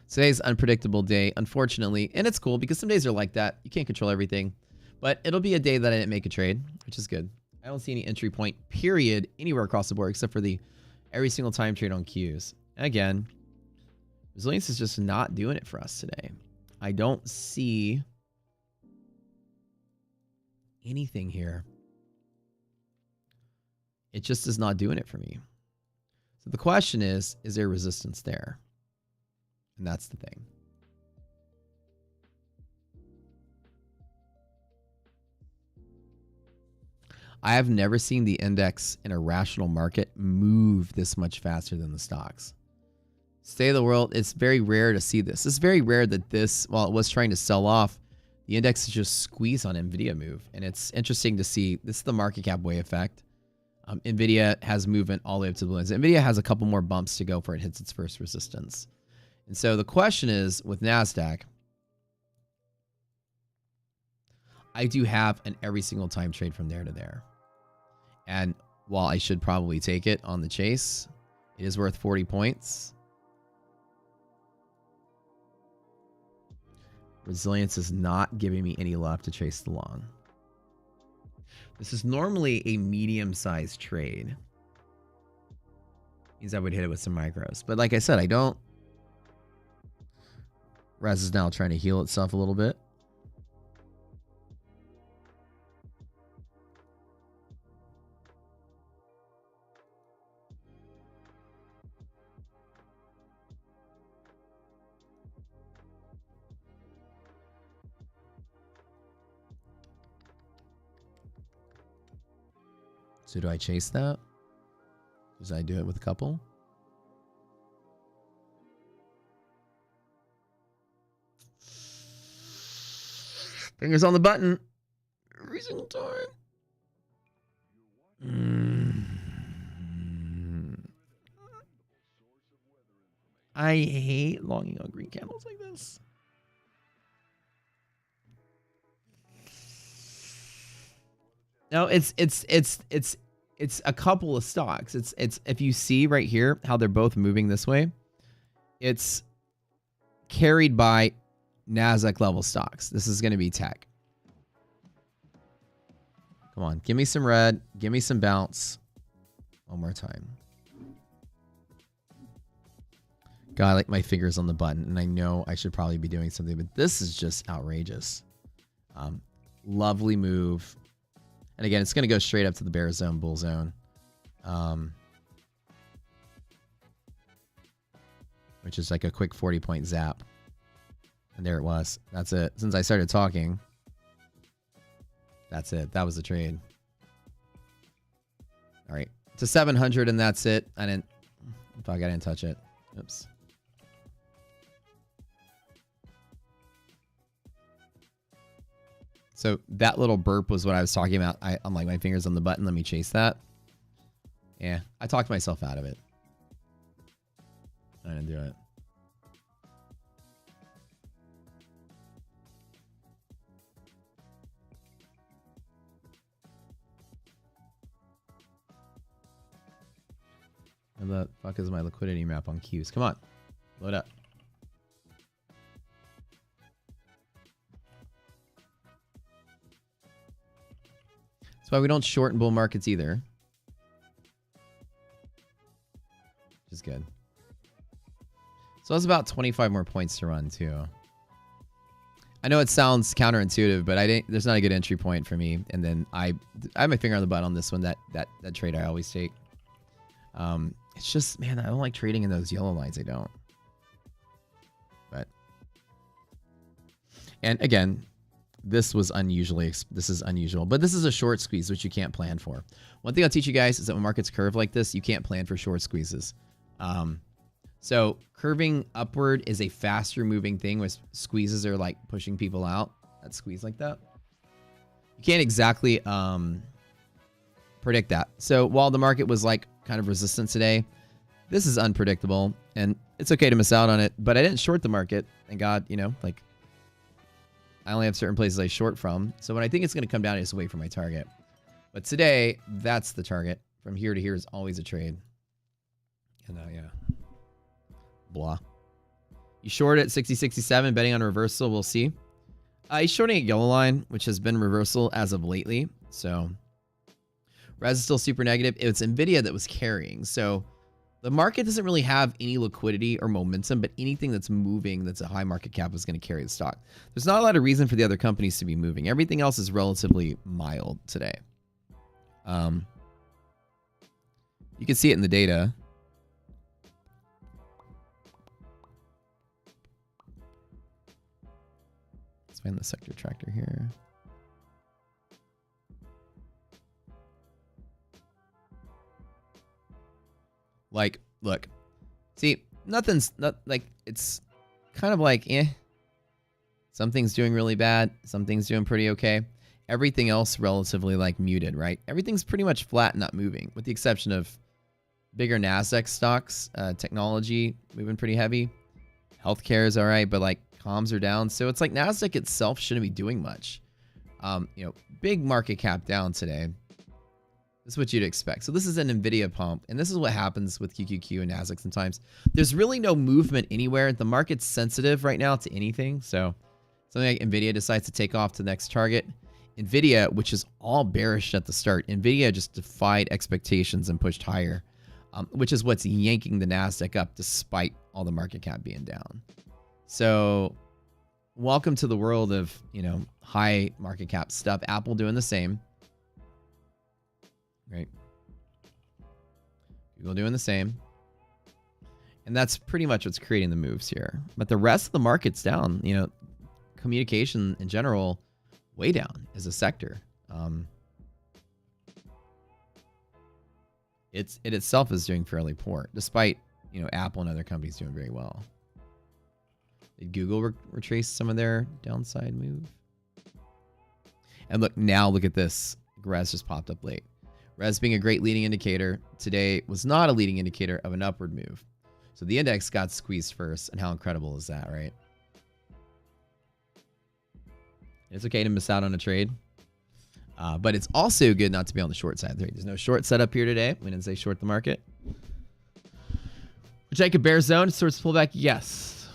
Today's unpredictable day, unfortunately. And it's cool because some days are like that. You can't control everything. But it'll be a day that I didn't make a trade, which is good. I don't see any entry point, period, anywhere across the board except for the every single time trade on Qs. And again, resilience is just not doing it for us today. I don't see anything here. It just is not doing it for me. So the question is there resistance there? And that's the thing. I have never seen the index in a rational market move this much faster than the stocks. State of the world, it's very rare to see this. It's very rare that this, while it was trying to sell off, the index is just squeezed on NVIDIA move. And it's interesting to see. This is the market cap way effect. NVIDIA has movement all the way up to the balloons. NVIDIA has a couple more bumps to go before it hits its first resistance. And so the question is, with NASDAQ, I do have an every single time trade from there to there. And while I should probably take it on the chase, it is worth 40 points. Resilience is not giving me any love to chase the long. This is normally a medium-sized trade. Means I would hit it with some micros. But like I said, I don't. Res is now trying to heal itself a little bit. So do I chase that? Does I do it with a couple? Fingers on the button. Every single time. I hate longing on green candles like this. No, it's a couple of stocks. It's if you see right here how they're both moving this way, it's carried by NASDAQ level stocks. This is going to be tech. Come on, give me some red, give me some bounce. One more time. God, I like my fingers on the button, and I know I should probably be doing something, but this is just outrageous. Lovely move. And again, it's going to go straight up to the bear zone, bull zone. Which is like a quick 40-point zap. And there it was. That's it. Since I started talking, that's it. That was the trade. All right. To 700, and that's it. I didn't touch it. Oops. So that little burp was what I was talking about. I'm like, my fingers on the button. Let me chase that. Yeah, I talked myself out of it. I didn't do it. Where the fuck is my liquidity map on Qs? Come on, load up. That's why we don't short in bull markets either. Which is good. So that's about 25 more points to run too. I know it sounds counterintuitive, but there's not a good entry point for me. And then I have my finger on the button on this one, that trade I always take. It's just, man, I don't like trading in those yellow lines. I don't. And again, this is unusual, but this is a short squeeze, which you can't plan for. One thing I'll teach you guys is that when markets curve like this, you can't plan for short squeezes. So curving upward is a faster moving thing, with squeezes are like pushing people out. That squeeze like that. You can't exactly predict that. So while the market was like kind of resistant today, this is unpredictable, and it's okay to miss out on it, but I didn't short the market. Thank God, like I only have certain places I short from. So when I think it's going to come down, I just wait for my target. But today, that's the target. From here to here is always a trade. And yeah. Blah. You short at 60.67, betting on a reversal. We'll see. He's shorting a yellow line, which has been reversal as of lately. So Res is still super negative. It's NVIDIA that was carrying. So the market doesn't really have any liquidity or momentum, but anything that's moving that's a high market cap is going to carry the stock. There's not a lot of reason for the other companies to be moving. Everything else is relatively mild today. You can see it in the data. Let's find the sector tracker here. Like, look, see, nothing's not like, it's kind of like, something's doing really bad. Something's doing pretty okay. Everything else relatively like muted, right? Everything's pretty much flat, not moving, with the exception of bigger NASDAQ stocks, technology moving pretty heavy. Healthcare is all right, but like comms are down. So it's like NASDAQ itself shouldn't be doing much. Big market cap down today. This is what you'd expect. So this is an NVIDIA pump, and this is what happens with QQQ and NASDAQ sometimes. There's really no movement anywhere. The market's sensitive right now to anything. So something like NVIDIA decides to take off to the next target. NVIDIA, which is all bearish at the start, NVIDIA just defied expectations and pushed higher, which is what's yanking the NASDAQ up despite all the market cap being down. So welcome to the world of, high market cap stuff. Apple doing the same. Right. Google doing the same. And that's pretty much what's creating the moves here. But the rest of the market's down. Communication in general, way down as a sector. It itself is doing fairly poor, despite, Apple and other companies doing very well. Did Google retrace some of their downside move? And look at this. Res just popped up late. Res being a great leading indicator, today was not a leading indicator of an upward move. So the index got squeezed first, and how incredible is that, right? It's okay to miss out on a trade, but it's also good not to be on the short side of the trade. There's no short setup here today. We didn't say short the market. Would you like a bear zone? Sorts pullback? Yes.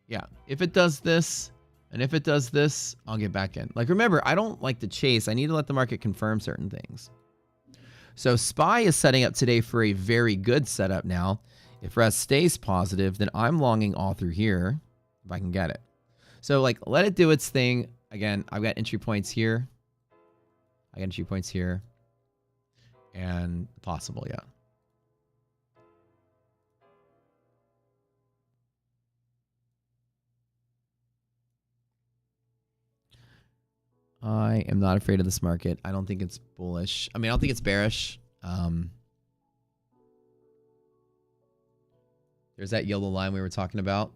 Yeah, if it does this, and if it does this, I'll get back in. Like, remember, I don't like to chase. I need to let the market confirm certain things. So SPY is setting up today for a very good setup now. If RES stays positive, then I'm longing all through here if I can get it. So, like, let it do its thing. Again, I've got entry points here. I got entry points here. And possible, yeah. I am not afraid of this market. I don't think it's bullish. I don't think it's bearish. There's that yellow line we were talking about,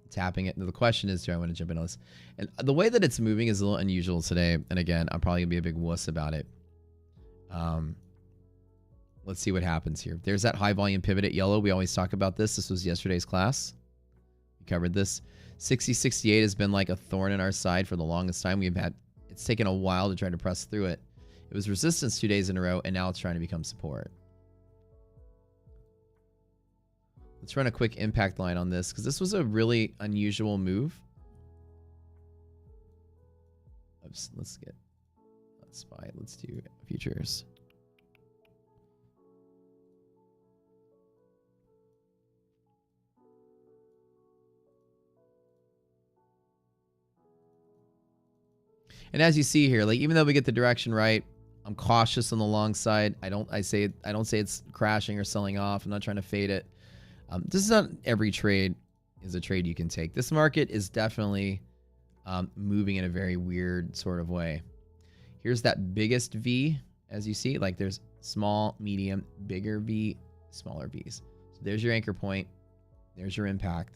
tapping it. The question is, do I want to jump into this? And the way that it's moving is a little unusual today. And again, I'm probably going to be a big wuss about it. Let's see what happens here. There's that high volume pivot at yellow. We always talk about this. This was yesterday's class. We covered this. 60.68 has been like a thorn in our side for the longest time. It's taken a while to try to press through it. It was resistance 2 days in a row, and now it's trying to become support. Let's run a quick impact line on this, because this was a really unusual move. Oops, let's SPY. Let's do futures. And as you see here, like, even though we get the direction right, I'm cautious on the long side. I don't say it's crashing or selling off. I'm not trying to fade it. This is not every trade is a trade you can take. This market is definitely moving in a very weird sort of way. Here's that biggest V, as you see. Like, there's small, medium, bigger V, smaller Vs. So there's your anchor point. There's your impact.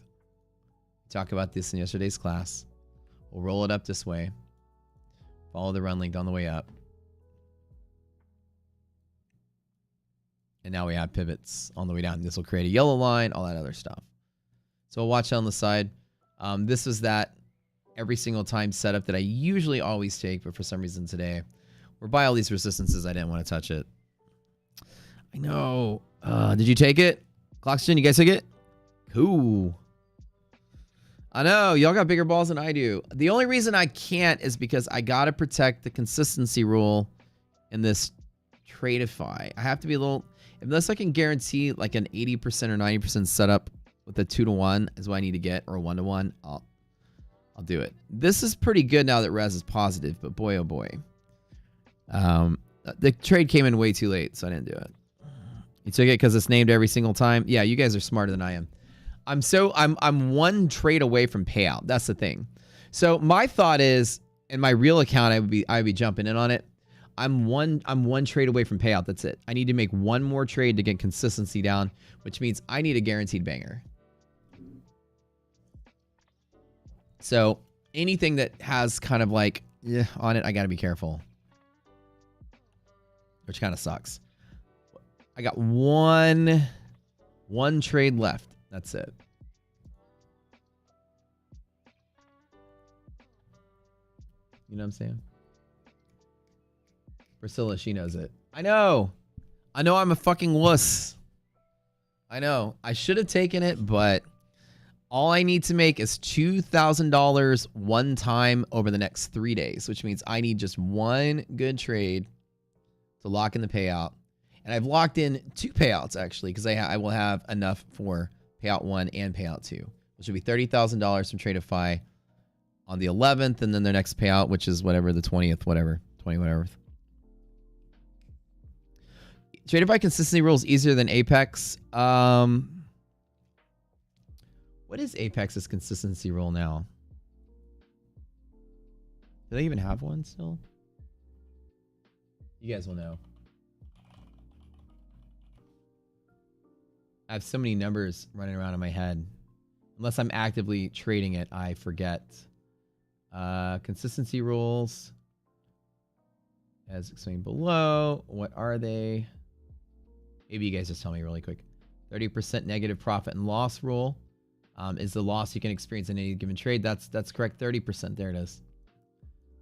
We talked about this in yesterday's class. We'll roll it up this way. Follow the run link on the way up. And now we have pivots on the way down. This will create a yellow line, all that other stuff. So we'll watch on the side. This is that every single time setup that I usually always take, but for some reason today, we're by all these resistances. I didn't want to touch it. I know. Did you take it? Clockstone, you guys took it? Cool. I know. Y'all got bigger balls than I do. The only reason I can't is because I got to protect the consistency rule in this Tradeify. I have to be a little... Unless I can guarantee like an 80% or 90% setup with a 2-to-1 is what I need to get, or a 1-to-1, I'll do it. This is pretty good now that res is positive, but boy, oh boy. The trade came in way too late, so I didn't do it. You took it because it's named every single time? Yeah, you guys are smarter than I am. I'm one trade away from payout. That's the thing. So my thought is, in my real account, I'd be jumping in on it. I'm one trade away from payout. That's it. I need to make one more trade to get consistency down, which means I need a guaranteed banger. So anything that has kind of like on it, I got to be careful, which kind of sucks. I got one trade left. That's it. You know what I'm saying? Priscilla, she knows it. I know I'm a fucking wuss. I know. I should have taken it, but all I need to make is $2,000 one time over the next 3 days, which means I need just one good trade to lock in the payout. And I've locked in 2 payouts, actually, because I will have enough for payout 1 and payout 2, which will be $30,000 from Tradeify on the 11th, and then their next payout, which is whatever, the 20th, whatever, 20 whatever. Tradeify consistency rules easier than Apex. What is Apex's consistency rule now? Do they even have one still? You guys will know. I have so many numbers running around in my head. Unless I'm actively trading it, I forget. Consistency rules. As explained below. What are they? Maybe you guys just tell me really quick. 30% negative profit and loss rule is the loss you can experience in any given trade. That's correct. 30%. There it is.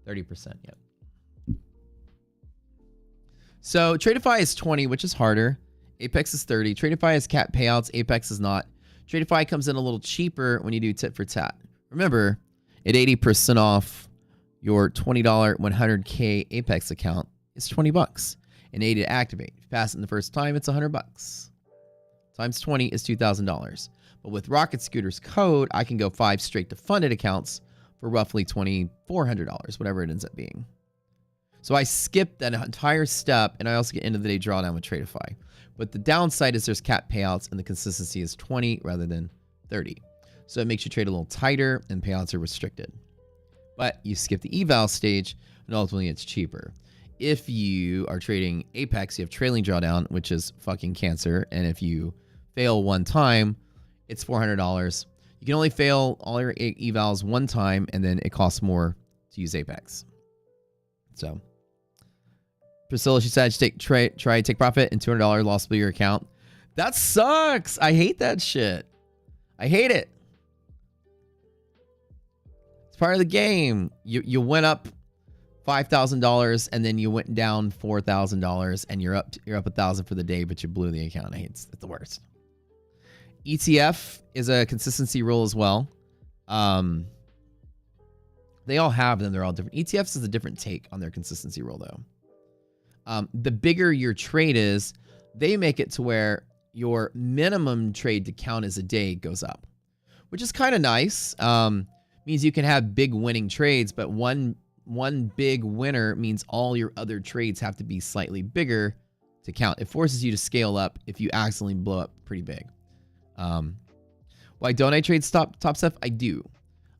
30%. Yep. So Tradeify is 20, which is harder. Apex is 30. Tradeify has cap payouts. Apex is not. Tradeify comes in a little cheaper when you do tit for tat. Remember, at 80% off your $20 100K Apex account, it's $20. And 80 to activate. If you pass it in the first time, it's $100. Times 20 is $2,000. But with Rocket Scooter's code, I can go 5 straight to funded accounts for roughly $2,400, whatever it ends up being. So I skipped that entire step, and I also get end of the day drawdown with Tradeify. But the downside is there's cap payouts, and the consistency is 20 rather than 30. So it makes you trade a little tighter, and payouts are restricted. But you skip the eval stage, and ultimately it's cheaper. If you are trading Apex, you have trailing drawdown, which is fucking cancer. And if you fail one time, it's $400. You can only fail all your evals one time, and then it costs more to use Apex. So, Priscilla, she said, try take profit and $200 loss to your account. That sucks. I hate that shit. I hate it. It's part of the game. You went up $5,000 and then you went down $4,000 and you're up $1,000 for the day, but you blew the account. It's the worst. ETF is a consistency rule as well. They all have them. They're all different. ETFs is a different take on their consistency rule, though. The bigger your trade is, they make it to where your minimum trade to count as a day goes up, which is kind of nice. Means you can have big winning trades, but one big winner means all your other trades have to be slightly bigger to count. It forces you to scale up if you accidentally blow up pretty big. Why don't I trade top stuff? I do.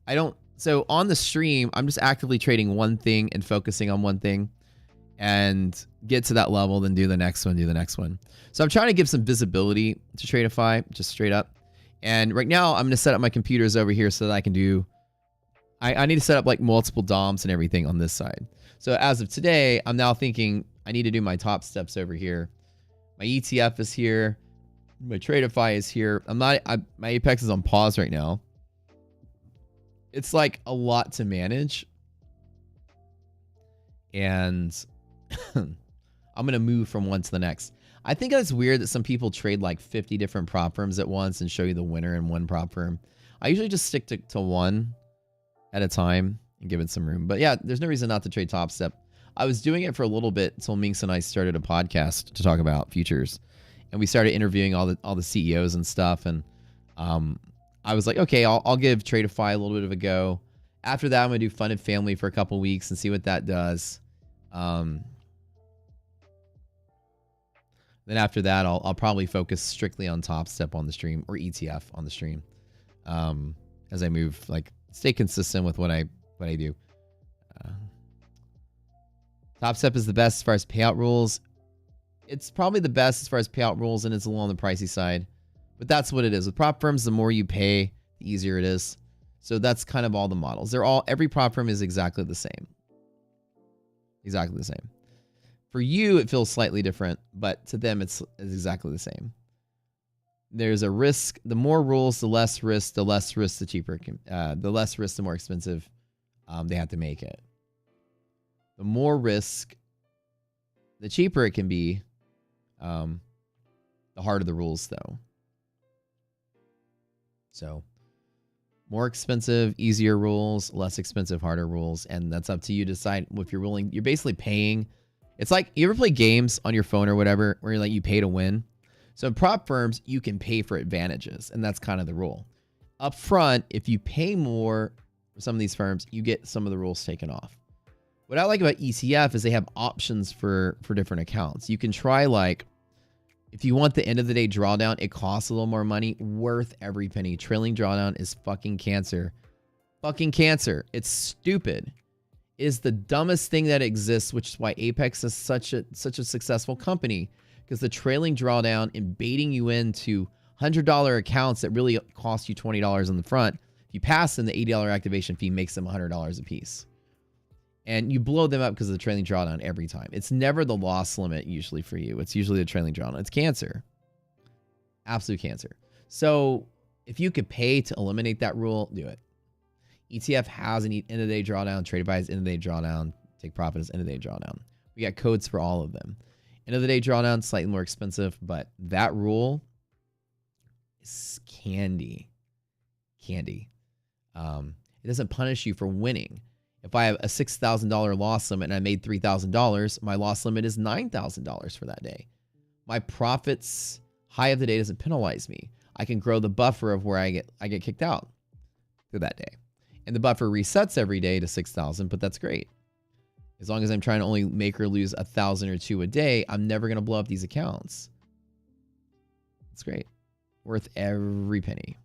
I don't. So on the stream, I'm just actively trading one thing and focusing on one thing and get to that level, then do the next one, So I'm trying to give some visibility to Tradeify, just straight up. And right now I'm going to set up my computers over here so that I can do, I need to set up like multiple DOMs and everything on this side. So as of today, I'm now thinking I need to do my top steps over here. My ETF is here. My Tradeify is here. My Apex is on pause right now. It's like a lot to manage. And I'm going to move from one to the next. I think it's weird that some people trade like 50 different prop firms at once and show you the winner in one prop firm. I usually just stick to one at a time and give it some room. But yeah, there's no reason not to trade Top Step. I was doing it for a little bit until Minx and I started a podcast to talk about futures. and we started interviewing all the CEOs and stuff. And I was like, okay, I'll give Tradeify a little bit of a go. After that, I'm gonna do Fun and Family for a couple weeks and see what that does. Then after that, I'll probably focus strictly on Top Step on the stream, or ETF on the stream, as I move, like stay consistent with what I do. Top Step is the best as far as payout rules. It's probably the best as far as payout rules, and it's a little on the pricey side. But that's what it is. With prop firms, the more you pay, the easier it is. So that's kind of all the models. Every prop firm is exactly the same. Exactly the same. For you, it feels slightly different, but to them, it's exactly the same. There's a risk. The more rules, the less risk. The less risk, the cheaper it can. The less risk, the more expensive they have to make it. The more risk, the cheaper it can be. The harder the rules, though. So, more expensive, easier rules, less expensive, harder rules, and that's up to you to decide if you're willing. You're basically paying. It's like, you ever play games on your phone or whatever, where you're like, you pay to win? So in prop firms, you can pay for advantages, and that's kind of the rule. Up front, if you pay more for some of these firms, you get some of the rules taken off. What I like about ETF is they have options for different accounts. You can try, like, if you want the end of the day drawdown, it costs a little more money. Worth every penny. Trailing drawdown is fucking cancer. Fucking cancer. It's stupid. It is the dumbest thing that exists, which is why Apex is such a successful company. Because the trailing drawdown and baiting you into $100 accounts that really cost you $20 on the front. If you pass them, the $80 activation fee makes them $100 a piece. And you blow them up because of the trailing drawdown every time. It's never the loss limit usually for you. It's usually the trailing drawdown. It's cancer. Absolute cancer. So if you could pay to eliminate that rule, do it. ETF has an end of the day drawdown. Tradeify has end of the day drawdown. Take profit as end of the day drawdown. We got codes for all of them. End of the day drawdown, slightly more expensive, but that rule is candy. Candy. It doesn't punish you for winning. If I have a $6,000 loss limit and I made $3,000, my loss limit is $9,000 for that day. My profits high of the day doesn't penalize me. I can grow the buffer of where I get kicked out through that day. And the buffer resets every day to 6,000, but that's great. As long as I'm trying to only make or lose 1,000 or 2 a day, I'm never going to blow up these accounts. It's great. Worth every penny.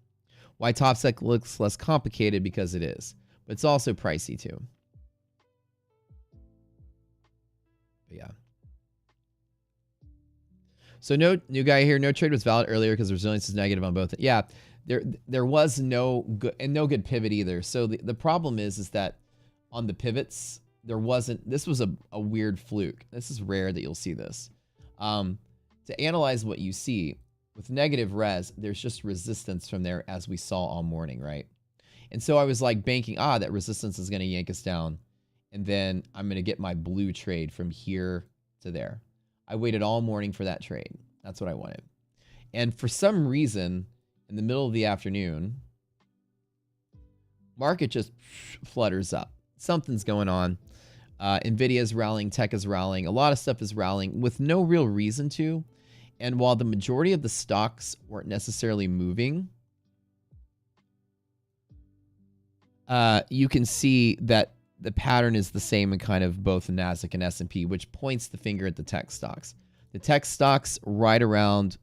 Why Top Step looks less complicated? Because it is. But it's also pricey too. But yeah. So no new guy here. No trade was valid earlier because resilience is negative on both. Yeah, there was no good pivot either. So the problem is that on the pivots there wasn't. This was a weird fluke. This is rare that you'll see this. To analyze what you see with negative res, there's just resistance from there as we saw all morning, right? And so I was like banking, that resistance is going to yank us down. And then I'm going to get my blue trade from here to there. I waited all morning for that trade. That's what I wanted. And for some reason, in the middle of the afternoon, market just flutters up. Something's going on. Nvidia is rallying. Tech is rallying. A lot of stuff is rallying with no real reason to. And while the majority of the stocks weren't necessarily moving, you can see that the pattern is the same in kind of both NASDAQ and S&P, which points the finger at the tech stocks. The tech stocks right around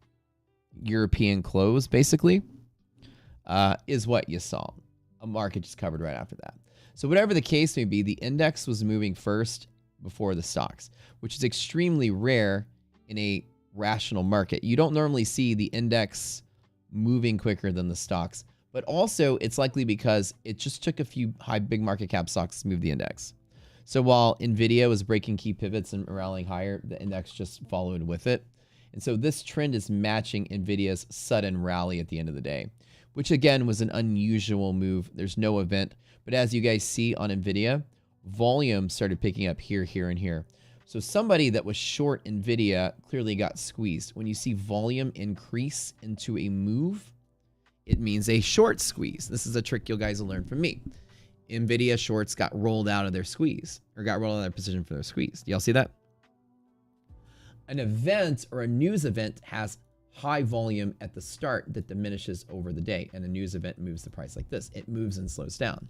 European close, basically, is what you saw. A market just covered right after that. So whatever the case may be, the index was moving first before the stocks, which is extremely rare in a rational market. You don't normally see the index moving quicker than the stocks. But also, it's likely because it just took a few big market cap stocks to move the index. So while Nvidia was breaking key pivots and rallying higher, the index just followed with it. And so this trend is matching Nvidia's sudden rally at the end of the day, which again was an unusual move. There's no event. But as you guys see on Nvidia, volume started picking up here, here, and here. So somebody that was short Nvidia clearly got squeezed. When you see volume increase into a move, it means a short squeeze. This is a trick you guys will learn from me. Nvidia shorts got rolled out of their squeeze, or got rolled out of their position for their squeeze. Do y'all see that? An event or a news event has high volume at the start that diminishes over the day, and a news event moves the price like this. It moves and slows down.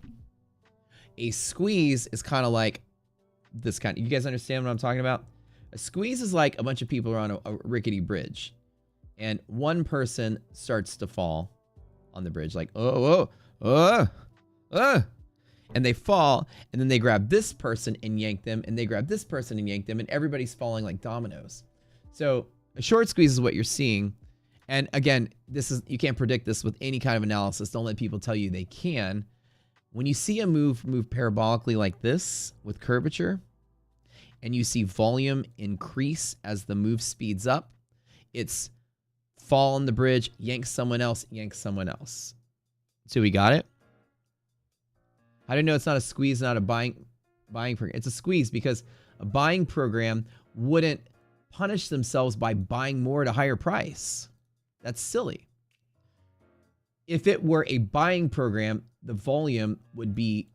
A squeeze is kind of like this kind. You guys understand what I'm talking about? A squeeze is like a bunch of people are on a rickety bridge, and one person starts to fall on the bridge, like, and they fall, and then they grab this person and yank them, and they grab this person and yank them, and everybody's falling like dominoes. So a short squeeze is what you're seeing. And again, you can't predict this with any kind of analysis. Don't let people tell you they can. When you see a move parabolically like this with curvature, and you see volume increase as the move speeds up, it's fall on the bridge, yank someone else, yank someone else. So we got it? How do you know it's not a squeeze, not a buying program? It's a squeeze because a buying program wouldn't punish themselves by buying more at a higher price. That's silly. If it were a buying program, the volume would be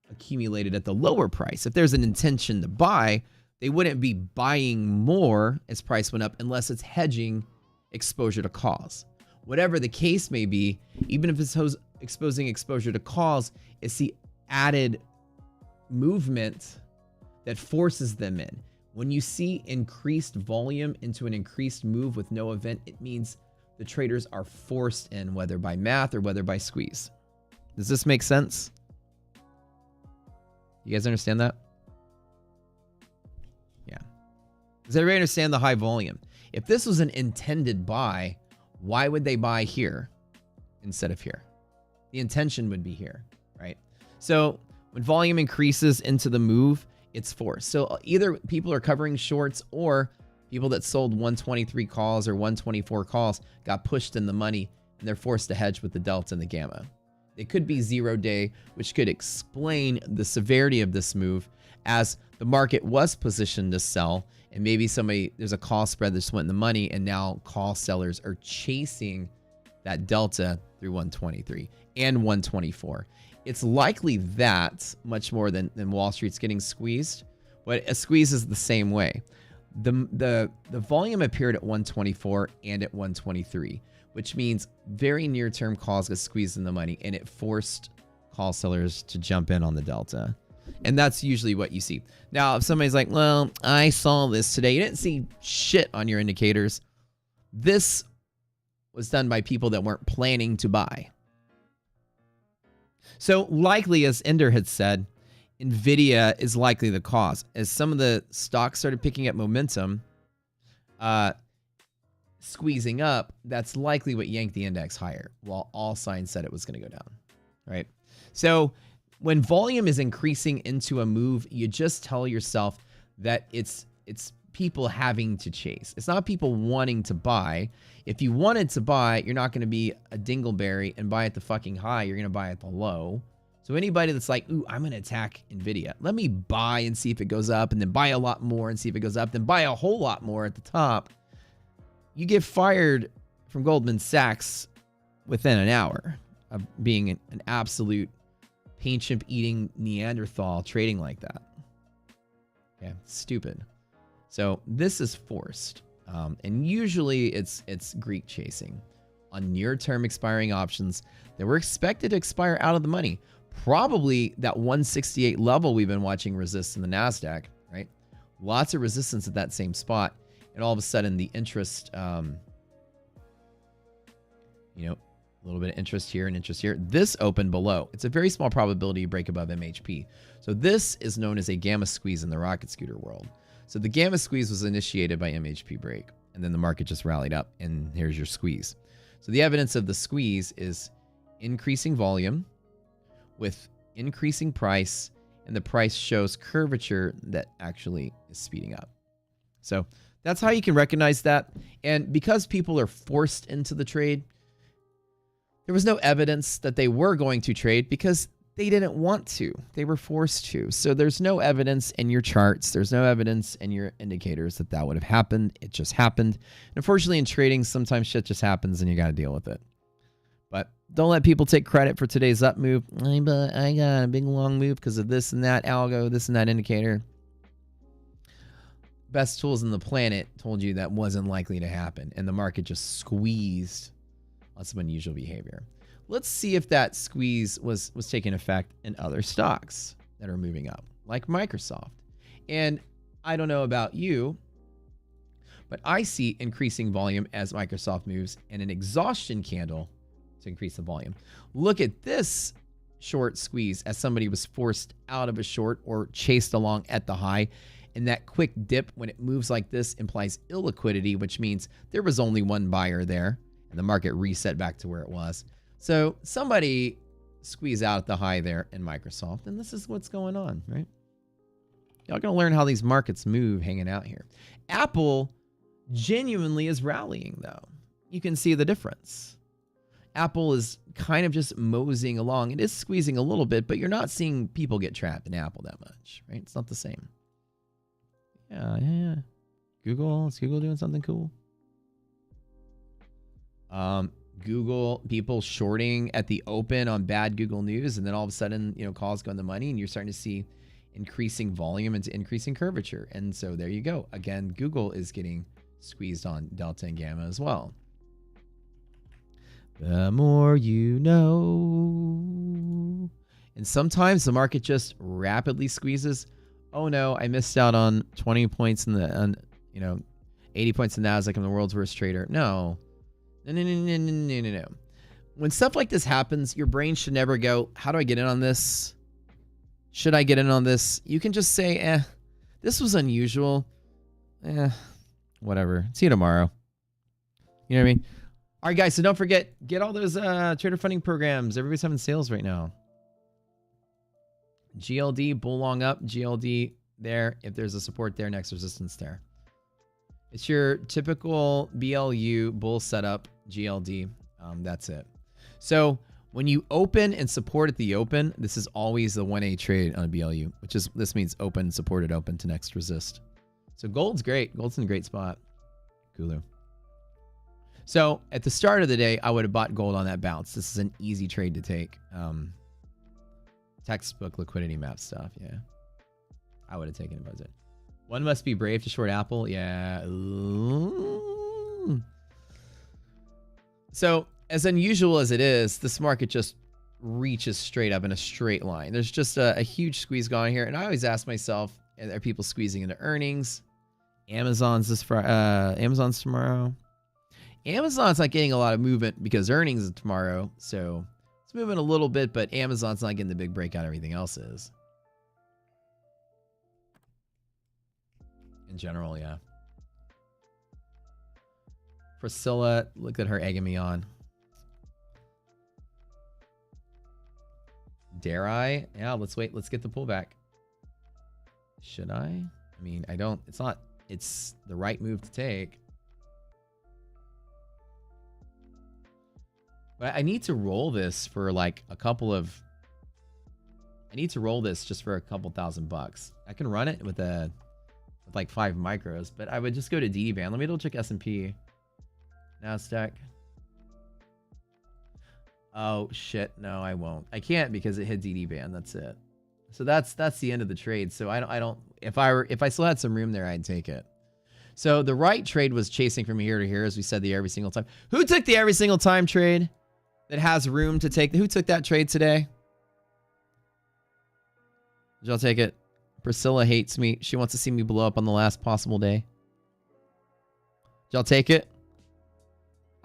accumulated at the lower price. If there's an intention to buy, they wouldn't be buying more as price went up unless it's hedging exposure to calls. Whatever the case may be, even if it's exposing exposure to calls, it's the added movement that forces them in. When you see increased volume into an increased move with no event, it means the traders are forced in, whether by math or whether by squeeze. Does this make sense? You guys understand that? Yeah. Does everybody understand the high volume? If this was an intended buy, why would they buy here instead of here? The intention would be here, right? So when volume increases into the move, it's forced. So either people are covering shorts, or people that sold 123 calls or 124 calls got pushed in the money, and they're forced to hedge with the delta and the gamma. It could be 0 day, which could explain the severity of this move, as the market was positioned to sell, and maybe there's a call spread that just went in the money, and now call sellers are chasing that delta through 123 and 124. It's likely that much more than Wall Street's getting squeezed, but a squeeze is the same way. The volume appeared at 124 and at 123, which means very near-term calls got squeezed in the money, and it forced call sellers to jump in on the delta. And that's usually what you see. Now, if somebody's like, well, I saw this today. You didn't see shit on your indicators. This was done by people that weren't planning to buy. So likely, as Ender had said, NVIDIA is likely the cause. As some of the stocks started picking up momentum, squeezing up, that's likely what yanked the index higher, while all signs said it was going to go down, right? So when volume is increasing into a move, you just tell yourself that it's people having to chase. It's not people wanting to buy. If you wanted to buy, you're not going to be a dingleberry and buy at the fucking high. You're going to buy at the low. So anybody that's like, ooh, I'm going to attack NVIDIA. Let me buy and see if it goes up, and then buy a lot more and see if it goes up, then buy a whole lot more at the top. You get fired from Goldman Sachs within an hour of being an absolute paint chimp eating Neanderthal trading like that. Yeah, stupid. So this is forced. And usually it's Greek chasing on near-term expiring options that were expected to expire out of the money. Probably that 168 level we've been watching resist in the NASDAQ, right? Lots of resistance at that same spot. And all of a sudden the interest, a little bit of interest here and interest here. This opened below. It's a very small probability you break above MHP. So this is known as a gamma squeeze in the rocket scooter world. So the gamma squeeze was initiated by MHP break, and then the market just rallied up, and here's your squeeze. So the evidence of the squeeze is increasing volume with increasing price, and the price shows curvature that actually is speeding up. So that's how you can recognize that. And because people are forced into the trade, there was no evidence that they were going to trade because they didn't want to. They were forced to. So there's no evidence in your charts. There's no evidence in your indicators that would have happened. It just happened. And unfortunately, in trading, sometimes shit just happens and you got to deal with it. But don't let people take credit for today's up move. I got a big long move because of this and that algo, this and that indicator. best tools on the planet told you that wasn't likely to happen, and the market just squeezed on some unusual behavior. Let's see if that squeeze was taking effect in other stocks that are moving up, like Microsoft. And I don't know about you, but I see increasing volume as Microsoft moves and an exhaustion candle to increase the volume. Look at this short squeeze as somebody was forced out of a short or chased along at the high. And that quick dip when it moves like this implies illiquidity, which means there was only one buyer there and the market reset back to where it was. So somebody squeezed out at the high there in Microsoft, and this is what's going on, right? Y'all gonna learn how these markets move hanging out here. Apple genuinely is rallying, though. You can see the difference. Apple is kind of just moseying along. It is squeezing a little bit, but you're not seeing people get trapped in Apple that much, right? It's not the same. Yeah. Google, is Google doing something cool? Google, people shorting at the open on bad Google news, and then all of a sudden, calls go in the money, and you're starting to see increasing volume and increasing curvature. And so there you go. Again, Google is getting squeezed on Delta and Gamma as well. The more you know. And sometimes the market just rapidly squeezes. Oh no, I missed out on 20 points in the, 80 points in Nasdaq. I'm the world's worst trader. No. No. When stuff like this happens, your brain should never go, how do I get in on this? Should I get in on this? You can just say, this was unusual. Whatever. See you tomorrow. You know what I mean? All right, guys, so don't forget, get all those trader funding programs. Everybody's having sales right now. GLD, bull long up, GLD there. If there's a support there, next resistance there. It's your typical BLU bull setup, GLD. That's it. So when you open and support at the open, this is always the 1A trade on a BLU, this means open, supported, open to next resist. So gold's great. Gold's in a great spot. Kulu. So at the start of the day, I would have bought gold on that bounce. This is an easy trade to take. Textbook liquidity map stuff. Yeah. I would have taken it, but one must be brave to short Apple. Yeah. Ooh. So as unusual as it is, this market just reaches straight up in a straight line. There's just a huge squeeze going here. And I always ask myself, are people squeezing into earnings? Amazon's tomorrow. Amazon's not getting a lot of movement because earnings is tomorrow. So it's moving a little bit, but Amazon's not getting the big breakout everything else is. In general, yeah. Priscilla, look at her egging me on. Dare I? Yeah, let's wait. Let's get the pullback. Should I? I mean, I don't. It's the right move to take. But I need to roll this for like I need to roll this just for a couple $1,000. I can run it with like 5 micros, but I would just go to DD band. Let me double check S&P. Nasdaq. Oh shit, no, I won't. I can't because it hit DD band. That's it. So that's the end of the trade. So I don't if I still had some room there, I'd take it. So the right trade was chasing from here to here, as we said, the every single time. Who took the every single time trade that has room to take? Who took that trade today? Did y'all take it? Priscilla hates me. She wants to see me blow up on the last possible day. Did y'all take it?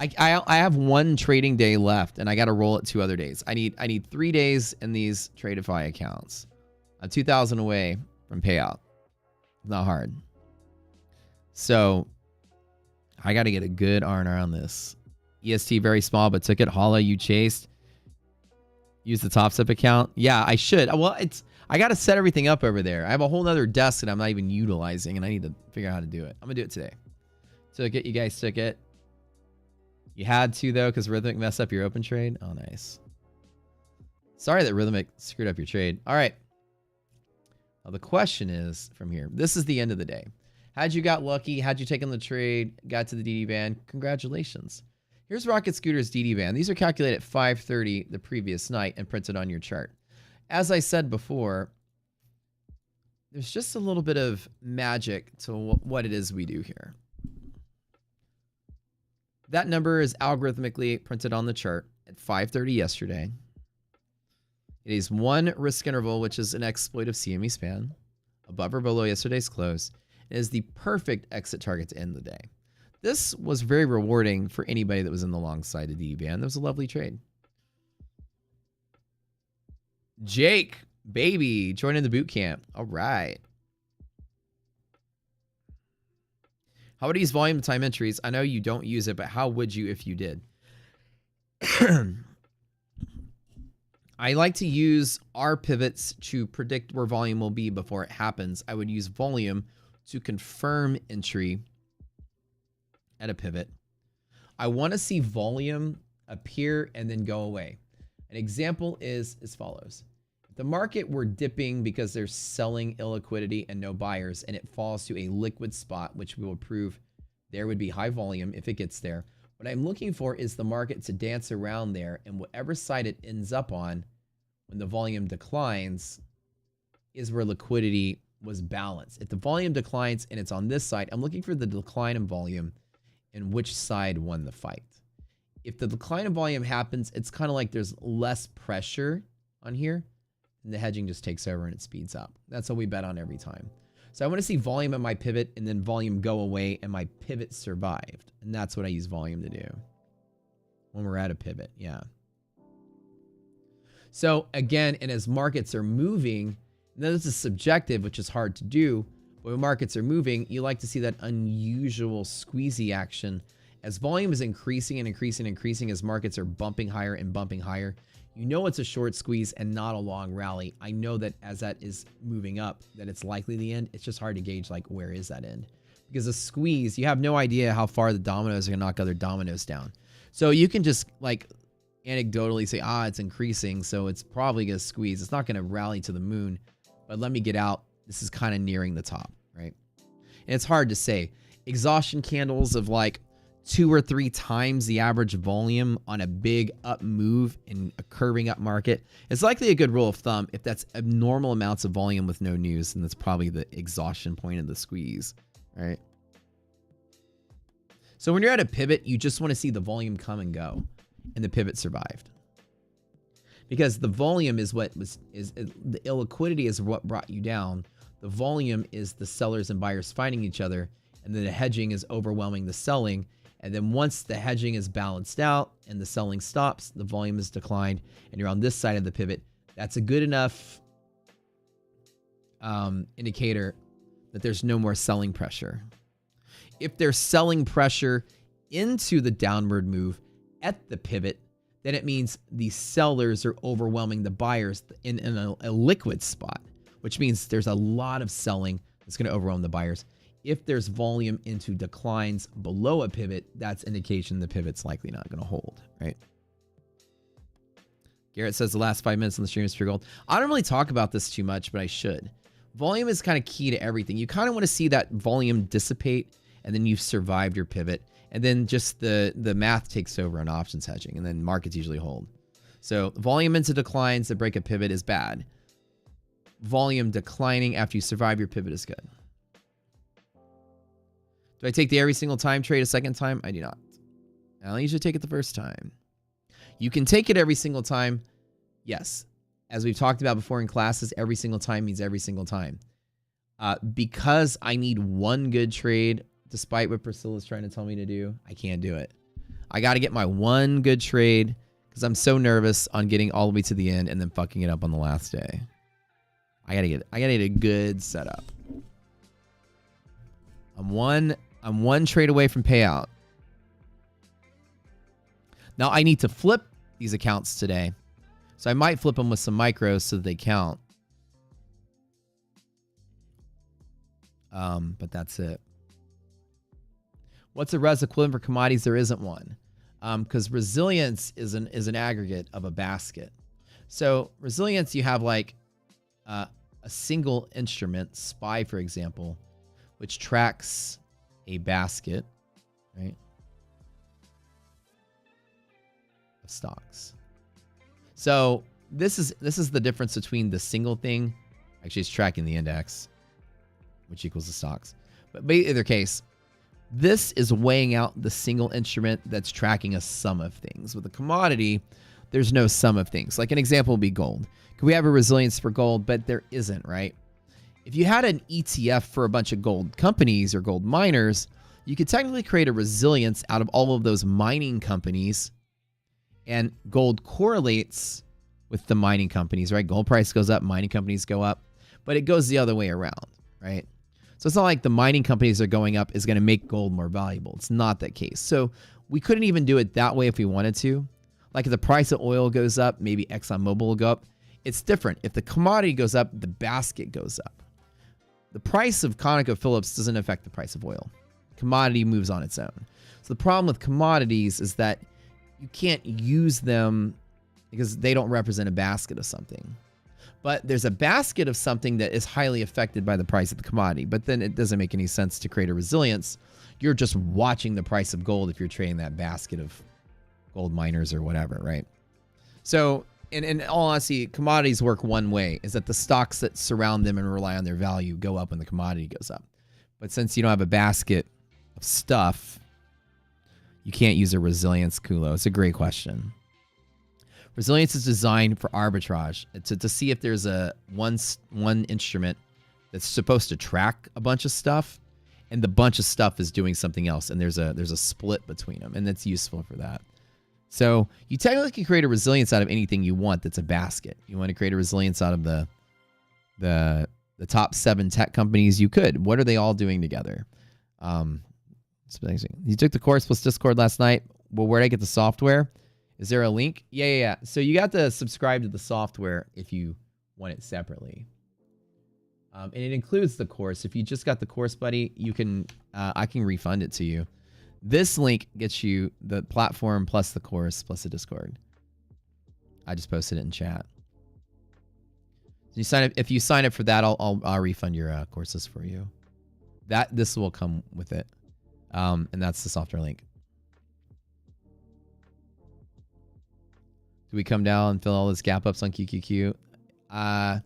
I have one trading day left, and I got to roll it 2 other days. I need 3 days in these Tradeify accounts. I'm 2,000 away from payout. Not hard. So I got to get a good R&R on this. EST very small, but took it. Holla, you chased. Use the Top Step account. Yeah, I should. Well, I got to set everything up over there. I have a whole nother desk that I'm not even utilizing, and I need to figure out how to do it. I'm going to do it today. Took it. You guys took it. You had to, though, because Rhythmic messed up your open trade. Oh, nice. Sorry that Rhythmic screwed up your trade. All right. Now, the question is from here. This is the end of the day. Had you got lucky, had you taken the trade, got to the DD band, congratulations. Here's Rocket Scooter's DD band. These are calculated at 5:30 the previous night and printed on your chart. As I said before, there's just a little bit of magic to what it is we do here. That number is algorithmically printed on the chart at 5:30 yesterday. It is one risk interval, which is an exploit of CME span, above or below yesterday's close. It is the perfect exit target to end the day. This was very rewarding for anybody that was in the long side of the band. That was a lovely trade. Jake, baby, joining the boot camp. All right. How would you use volume time entries? I know you don't use it, but how would you if you did? I like to use our pivots to predict where volume will be before it happens. I would use volume to confirm entry at a pivot. I want to see volume appear and then go away. An example is as follows. If the market were dipping because there's selling illiquidity and no buyers, and it falls to a liquid spot, which we will prove there would be high volume if it gets there. What I'm looking for is the market to dance around there, and whatever side it ends up on when the volume declines is where liquidity was balanced. If the volume declines and it's on this side, I'm looking for the decline in volume and which side won the fight. If the decline in volume happens, it's kind of like there's less pressure on here, and the hedging just takes over and it speeds up. That's what we bet on every time. So I want to see volume at my pivot and then volume go away and my pivot survived. And that's what I use volume to do when we're at a pivot. Yeah. So again, and as markets are moving, now this is subjective, which is hard to do, but when markets are moving, you like to see that unusual squeezy action. As volume is increasing and increasing and increasing, as markets are bumping higher and bumping higher, you know it's a short squeeze and not a long rally. I know that as that is moving up, that it's likely the end. It's just hard to gauge, like, where is that end? Because a squeeze, you have no idea how far the dominoes are going to knock other dominoes down. So you can just, like, anecdotally say, it's increasing, so it's probably going to squeeze. It's not going to rally to the moon, but let me get out. This is kind of nearing the top, right? And it's hard to say. Exhaustion candles of, like, 2 or 3 times the average volume on a big up move in a curving up market. It's likely a good rule of thumb. If that's abnormal amounts of volume with no news, then that's probably the exhaustion point of the squeeze, right? So when you're at a pivot, you just want to see the volume come and go, and the pivot survived. Because the volume is what the illiquidity is what brought you down. The volume is the sellers and buyers fighting each other, and then the hedging is overwhelming the selling. And then once the hedging is balanced out and the selling stops, the volume is declined, and you're on this side of the pivot. That's a good enough indicator that there's no more selling pressure. If there's selling pressure into the downward move at the pivot, then it means the sellers are overwhelming the buyers in a liquid spot, which means there's a lot of selling that's going to overwhelm the buyers. If there's volume into declines below a pivot, that's indication the pivot's likely not going to hold, right? Garrett says the last 5 minutes on the stream is pure gold. I don't really talk about this too much, but I should. Volume is kind of key to everything. You kind of want to see that volume dissipate, and then you've survived your pivot. And then just the math takes over on options hedging, and then markets usually hold. So volume into declines that break a pivot is bad. Volume declining after you survive your pivot is good. Do I take the every single time trade a second time? I do not. I only usually take it the first time. You can take it every single time. Yes. As we've talked about before in classes, every single time means every single time. Because I need one good trade, despite what Priscilla's trying to tell me to do, I can't do it. I got to get my one good trade because I'm so nervous on getting all the way to the end and then fucking it up on the last day. I gotta get a good setup. I'm one trade away from payout. Now I need to flip these accounts today. So I might flip them with some micros so that they count. But that's it. What's a res equivalent for commodities? There isn't one. Because resilience is an aggregate of a basket. So resilience, you have like a single instrument, SPY for example, which tracks a basket, right, of stocks. So this is the difference between the single thing, actually it's tracking the index, which equals the stocks. But in either case, this is weighing out the single instrument that's tracking a sum of things. With a commodity, there's no sum of things. Like an example would be gold. Could we have a resilience for gold? But there isn't, right? If you had an ETF for a bunch of gold companies or gold miners, you could technically create a resilience out of all of those mining companies, and gold correlates with the mining companies, right? Gold price goes up, mining companies go up, but it goes the other way around, right? So it's not like the mining companies are going up is going to make gold more valuable. It's not that case. So we couldn't even do it that way if we wanted to. Like if the price of oil goes up, maybe ExxonMobil will go up. It's different. If the commodity goes up, the basket goes up. The price of ConocoPhillips doesn't affect the price of oil. Commodity moves on its own. So the problem with commodities is that you can't use them because they don't represent a basket of something. But there's a basket of something that is highly affected by the price of the commodity. But then it doesn't make any sense to create a resilience. You're just watching the price of gold if you're trading that basket of gold miners or whatever, right? So in all honesty, commodities work one way, is that the stocks that surround them and rely on their value go up when the commodity goes up. But since you don't have a basket of stuff, you can't use a resilience, Kulo. It's a great question. Resilience is designed for arbitrage, to see if there's a one instrument that's supposed to track a bunch of stuff, and the bunch of stuff is doing something else, and there's a split between them, and that's useful for that. So you technically can create a resilience out of anything you want that's a basket. You want to create a resilience out of the top 7 tech companies, you could. What are they all doing together? You took the course plus Discord last night. Well, where'd I get the software? Is there a link? Yeah. So you got to subscribe to the software if you want it separately. And it includes the course. If you just got the course, buddy, you can I can refund it to you. This link gets you the platform plus the course plus the Discord. I just posted it in chat. You sign up. If you sign up for that, I'll refund your courses for you. This will come with it, and that's the software link. Do we come down and fill all those gap ups on QQQ? I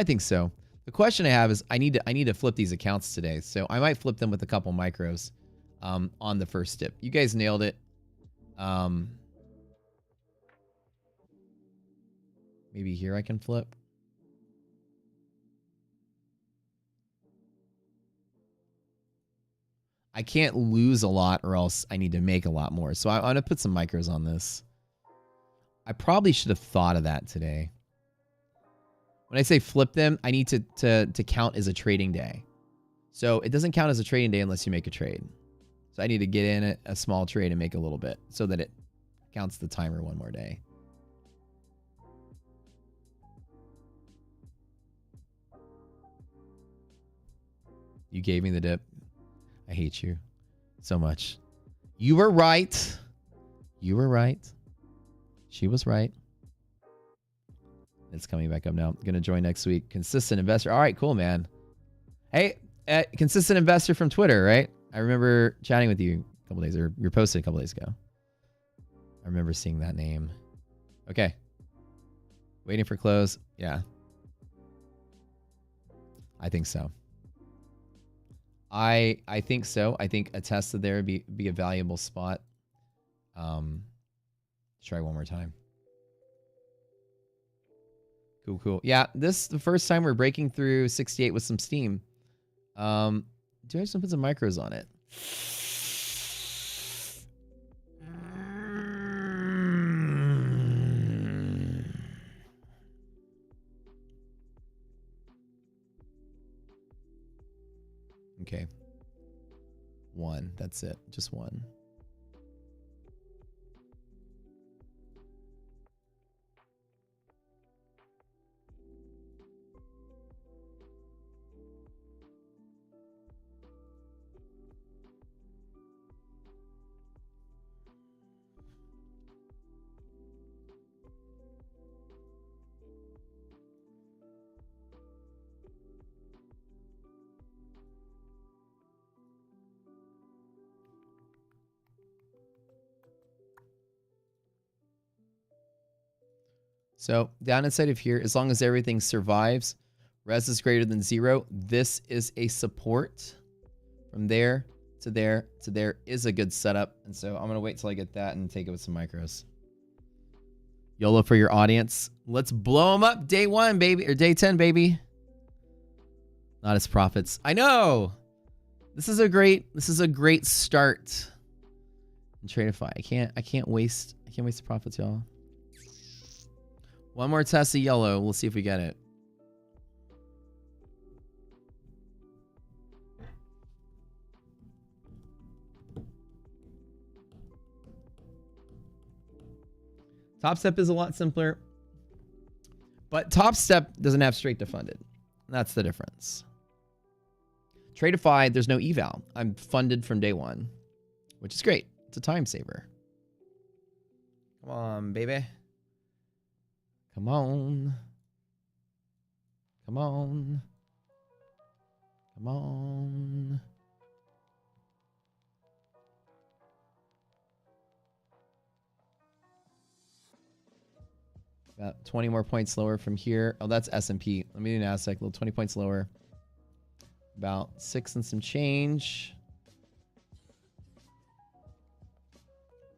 think so. The question I have is I need to flip these accounts today, so I might flip them with a couple micros on the first dip. You guys nailed it. Maybe here I can flip. I can't lose a lot or else I need to make a lot more. So I'm going to put some micros on this. I probably should have thought of that today. When I say flip them, I need to count as a trading day. So it doesn't count as a trading day unless you make a trade. So I need to get in a small trade and make a little bit so that it counts the timer one more day. You gave me the dip. I hate you so much. You were right. You were right. She was right. It's coming back up now. Going to join next week. Consistent investor. All right, cool, man. Hey, consistent investor from Twitter, right? I remember chatting with you a couple days, or you posted a couple days ago. I remember seeing that name. Okay. Waiting for close. Yeah. I think so. I think so. I think a Tesla there would be a valuable spot. Try one more time. Cool. Yeah, this is the first time we're breaking through 68 with some steam. Do I just put some micros on it? Okay. One. That's it. Just one. So down inside of here, as long as everything survives, Res is greater than 0. This is a support. From there to there to there is a good setup. And so I'm going to wait till I get that and take it with some micros. YOLO for your audience. Let's blow them up day 1, baby, or day 10, baby. Not as profits. I know. This is a great start in Tradeify. I can't waste the profits, y'all. One more test of yellow. We'll see if we get it. Top Step is a lot simpler, but Top Step doesn't have straight to funded. That's the difference. Tradeify, there's no eval. I'm funded from day 1, which is great. It's a time saver. Come on, baby. Come on. Come on. Come on. About 20 more points lower from here. Oh, that's S&P. Let me do NASDAQ. A little 20 points lower. About 6 and some change.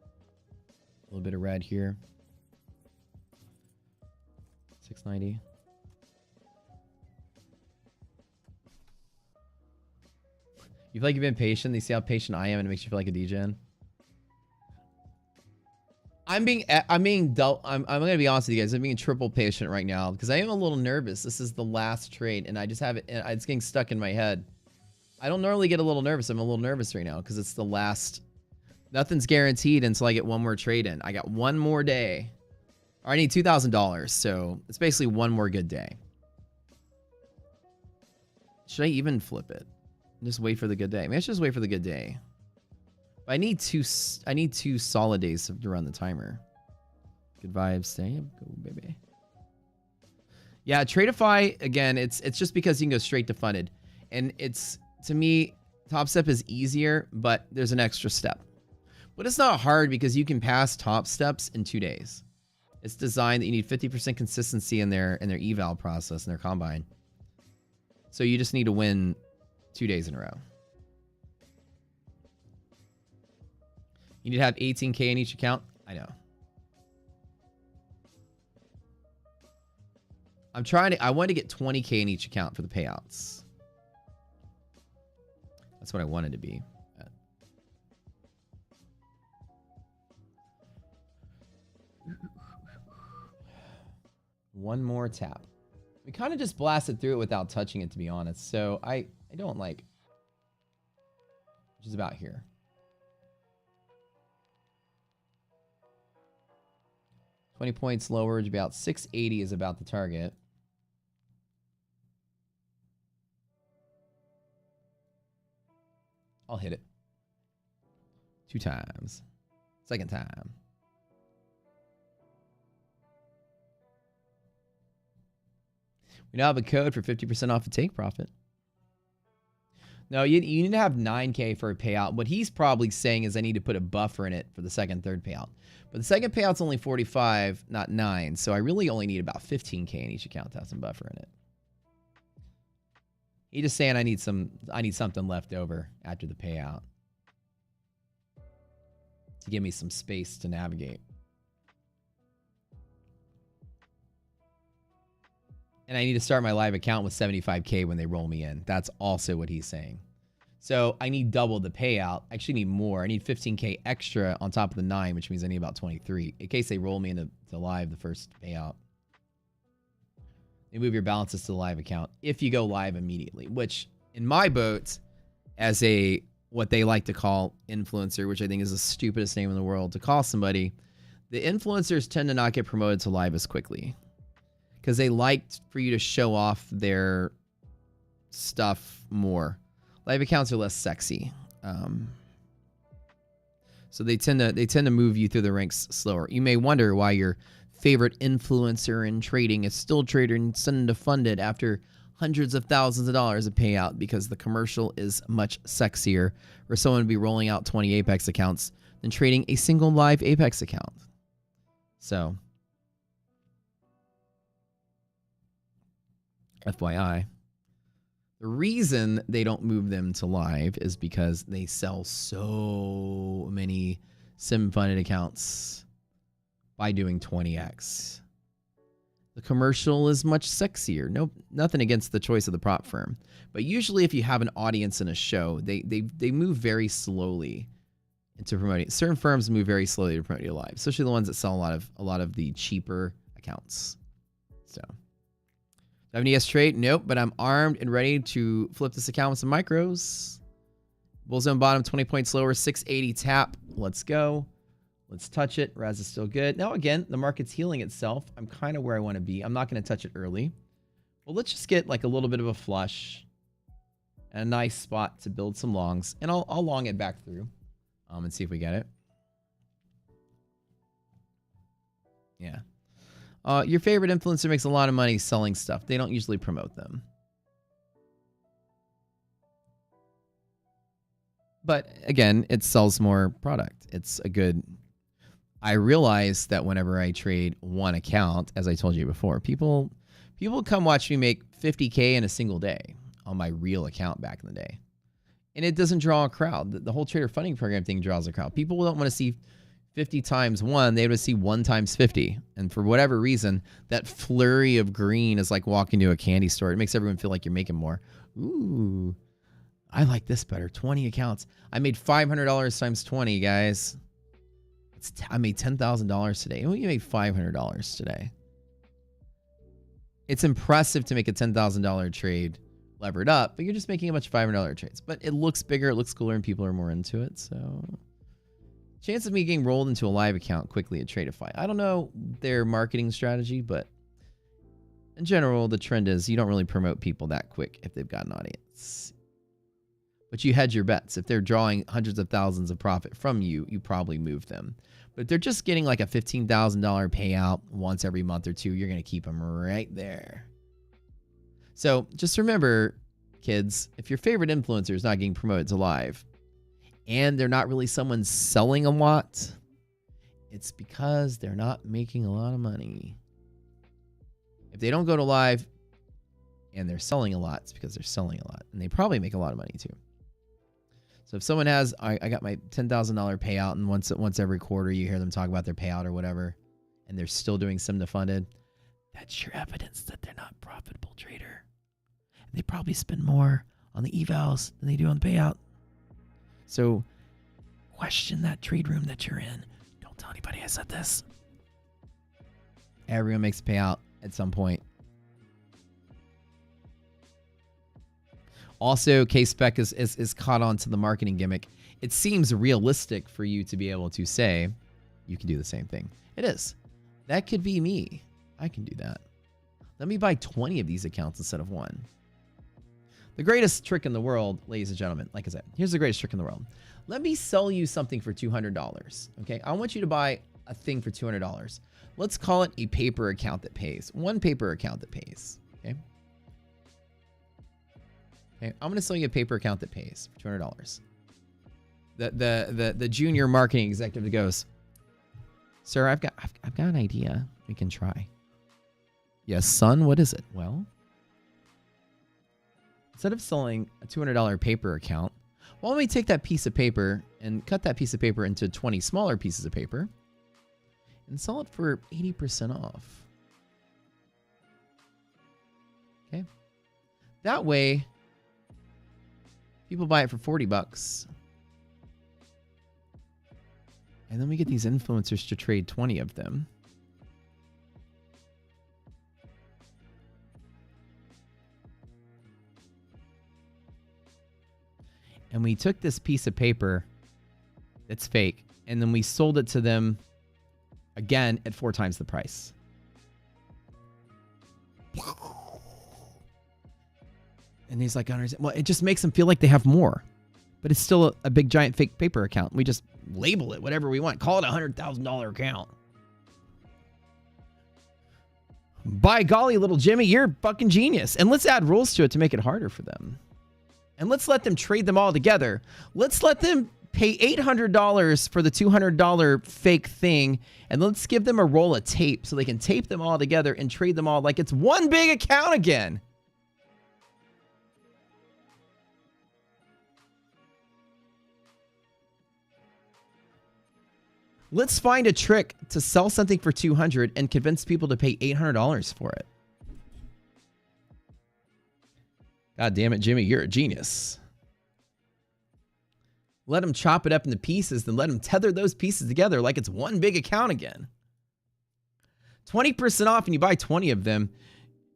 A little bit of red here. 690. You feel like you've been patient? You see how patient I am and it makes you feel like a degen? I'm gonna be honest with you guys. I'm being triple patient right now because I am a little nervous. This is the last trade, and I just have it. It's getting stuck in my head. I don't normally get a little nervous. I'm a little nervous right now because it's the last. Nothing's guaranteed until I get one more trade in. I got one more day. Or I need $2,000, so it's basically one more good day. Should I even flip it? Just wait for the good day. Maybe I should just wait for the good day. I need two solid days to run the timer. Good vibes. Stay. Go, baby. Yeah, Tradeify, again, it's just because you can go straight to funded. And it's, to me, Top Step is easier, but there's an extra step. But it's not hard because you can pass Top Steps in 2 days. It's designed that you need 50% consistency in their eval process, in their combine. So you just need to win 2 days in a row. You need to have 18K in each account. I know. I want to get 20K in each account for the payouts. That's what I wanted to be at. One more tap. We kind of just blasted through it without touching it, to be honest. So I don't like, which is about here. $20 points lower, about 680 is about the target. I'll hit it 2 times. Second time. We now have a code for 50% off a take profit. No, you need to have 9K for a payout. What he's probably saying is I need to put a buffer in it for the second, third payout. But the second payout's only 45, not 9. So I really only need about 15K in each account to have some buffer in it. He's just saying I need something left over after the payout to give me some space to navigate. And I need to start my live account with 75K when they roll me in. That's also what he's saying. So I need double the payout. I actually need more. I need 15K extra on top of the 9, which means I need about 23 in case they roll me into live the first payout. They move your balances to the live account if you go live immediately, which in my boat, as a what they like to call influencer, which I think is the stupidest name in the world to call somebody, the influencers tend to not get promoted to live as quickly because they like for you to show off their stuff more. Live accounts are less sexy. So they tend to move you through the ranks slower. You may wonder why your favorite influencer in trading is still trading sending to funded after hundreds of thousands of dollars of payout because the commercial is much sexier for someone to be rolling out 20 Apex accounts than trading a single live Apex account. So FYI. The reason they don't move them to live is because they sell so many sim funded accounts by doing 20x. The commercial is much sexier. Nothing against the choice of the prop firm, but usually if you have an audience in a show, they move very slowly into promoting. Certain firms move very slowly to promote you live, especially the ones that sell a lot of the cheaper accounts. So, do I have an ES trade? Nope, but I'm armed and ready to flip this account with some micros. Bullzone bottom, 20 points lower, 680 tap. Let's go. Let's touch it. Raz is still good. Now, again, the market's healing itself. I'm kind of where I want to be. I'm not going to touch it early. Well, let's just get like a little bit of a flush and a nice spot to build some longs. And I'll long it back through and see if we get it. Yeah. Your favorite influencer makes a lot of money selling stuff. They don't usually promote them. But again, it sells more product. It's a good... I realize that whenever I trade one account, as I told you before, people come watch me make 50K in a single day on my real account back in the day. And it doesn't draw a crowd. The whole trader funding program thing draws a crowd. People don't want to see 50 times 1. They want to see 1 times 50. And for whatever reason, that flurry of green is like walking to a candy store. It makes everyone feel like you're making more. Ooh, I like this better. 20 accounts. I made $500 times 20, guys. I made $10,000 today. Oh, you made $500 today. It's impressive to make a $10,000 trade levered up, but you're just making a bunch of $500 trades. But it looks bigger, it looks cooler, and people are more into it. So, chance of me getting rolled into a live account quickly at Tradeify. I don't know their marketing strategy, but in general, the trend is you don't really promote people that quick if they've got an audience. But you hedge your bets. If they're drawing hundreds of thousands of profit from you, you probably move them. But if they're just getting like a $15,000 payout once every month or two, you're going to keep them right there. So just remember, kids, if your favorite influencer is not getting promoted to live and they're not really someone selling a lot, it's because they're not making a lot of money. If they don't go to live and they're selling a lot, it's because they're selling a lot. And they probably make a lot of money too. So if someone has, I got my $10,000 payout, and once every quarter you hear them talk about their payout or whatever, and they're still doing sim to funded, that's your evidence that they're not a profitable trader. And they probably spend more on the evals than they do on the payout. So question that trade room that you're in. Don't tell anybody I said this. Everyone makes a payout at some point. Also, K-Spec is caught on to the marketing gimmick. It seems realistic for you to be able to say, you can do the same thing. It is. That could be me. I can do that. Let me buy 20 of these accounts instead of 1. The greatest trick in the world, ladies and gentlemen, like I said, here's the greatest trick in the world. Let me sell you something for $200. Okay, I want you to buy a thing for $200. Let's call it a paper account that pays. One paper account that pays. Okay. Okay, I'm going to sell you a paper account that pays for $200. The junior marketing executive goes, "Sir, I've got an idea. We can try." "Yes, son, what is it?" "Well, instead of selling a $200 paper account, why don't we take that piece of paper and cut that piece of paper into 20 smaller pieces of paper and sell it for 80% off?" Okay. That way, people buy it for $40. And then we get these influencers to trade 20 of them. And we took this piece of paper that's fake, and then we sold it to them again at 4 times the price. And he's like, well, it just makes them feel like they have more. But it's still a big, giant, fake paper account. We just label it whatever we want. Call it a $100,000 account. By golly, little Jimmy, you're a fucking genius. And let's add rules to it to make it harder for them. And let's let them trade them all together. Let's let them pay $800 for the $200 fake thing. And let's give them a roll of tape so they can tape them all together and trade them all like it's one big account again. Let's find a trick to sell something for 200 and convince people to pay $800 for it. God damn it, Jimmy, you're a genius. Let them chop it up into pieces, then let them tether those pieces together like it's one big account again. 20% off and you buy 20 of them.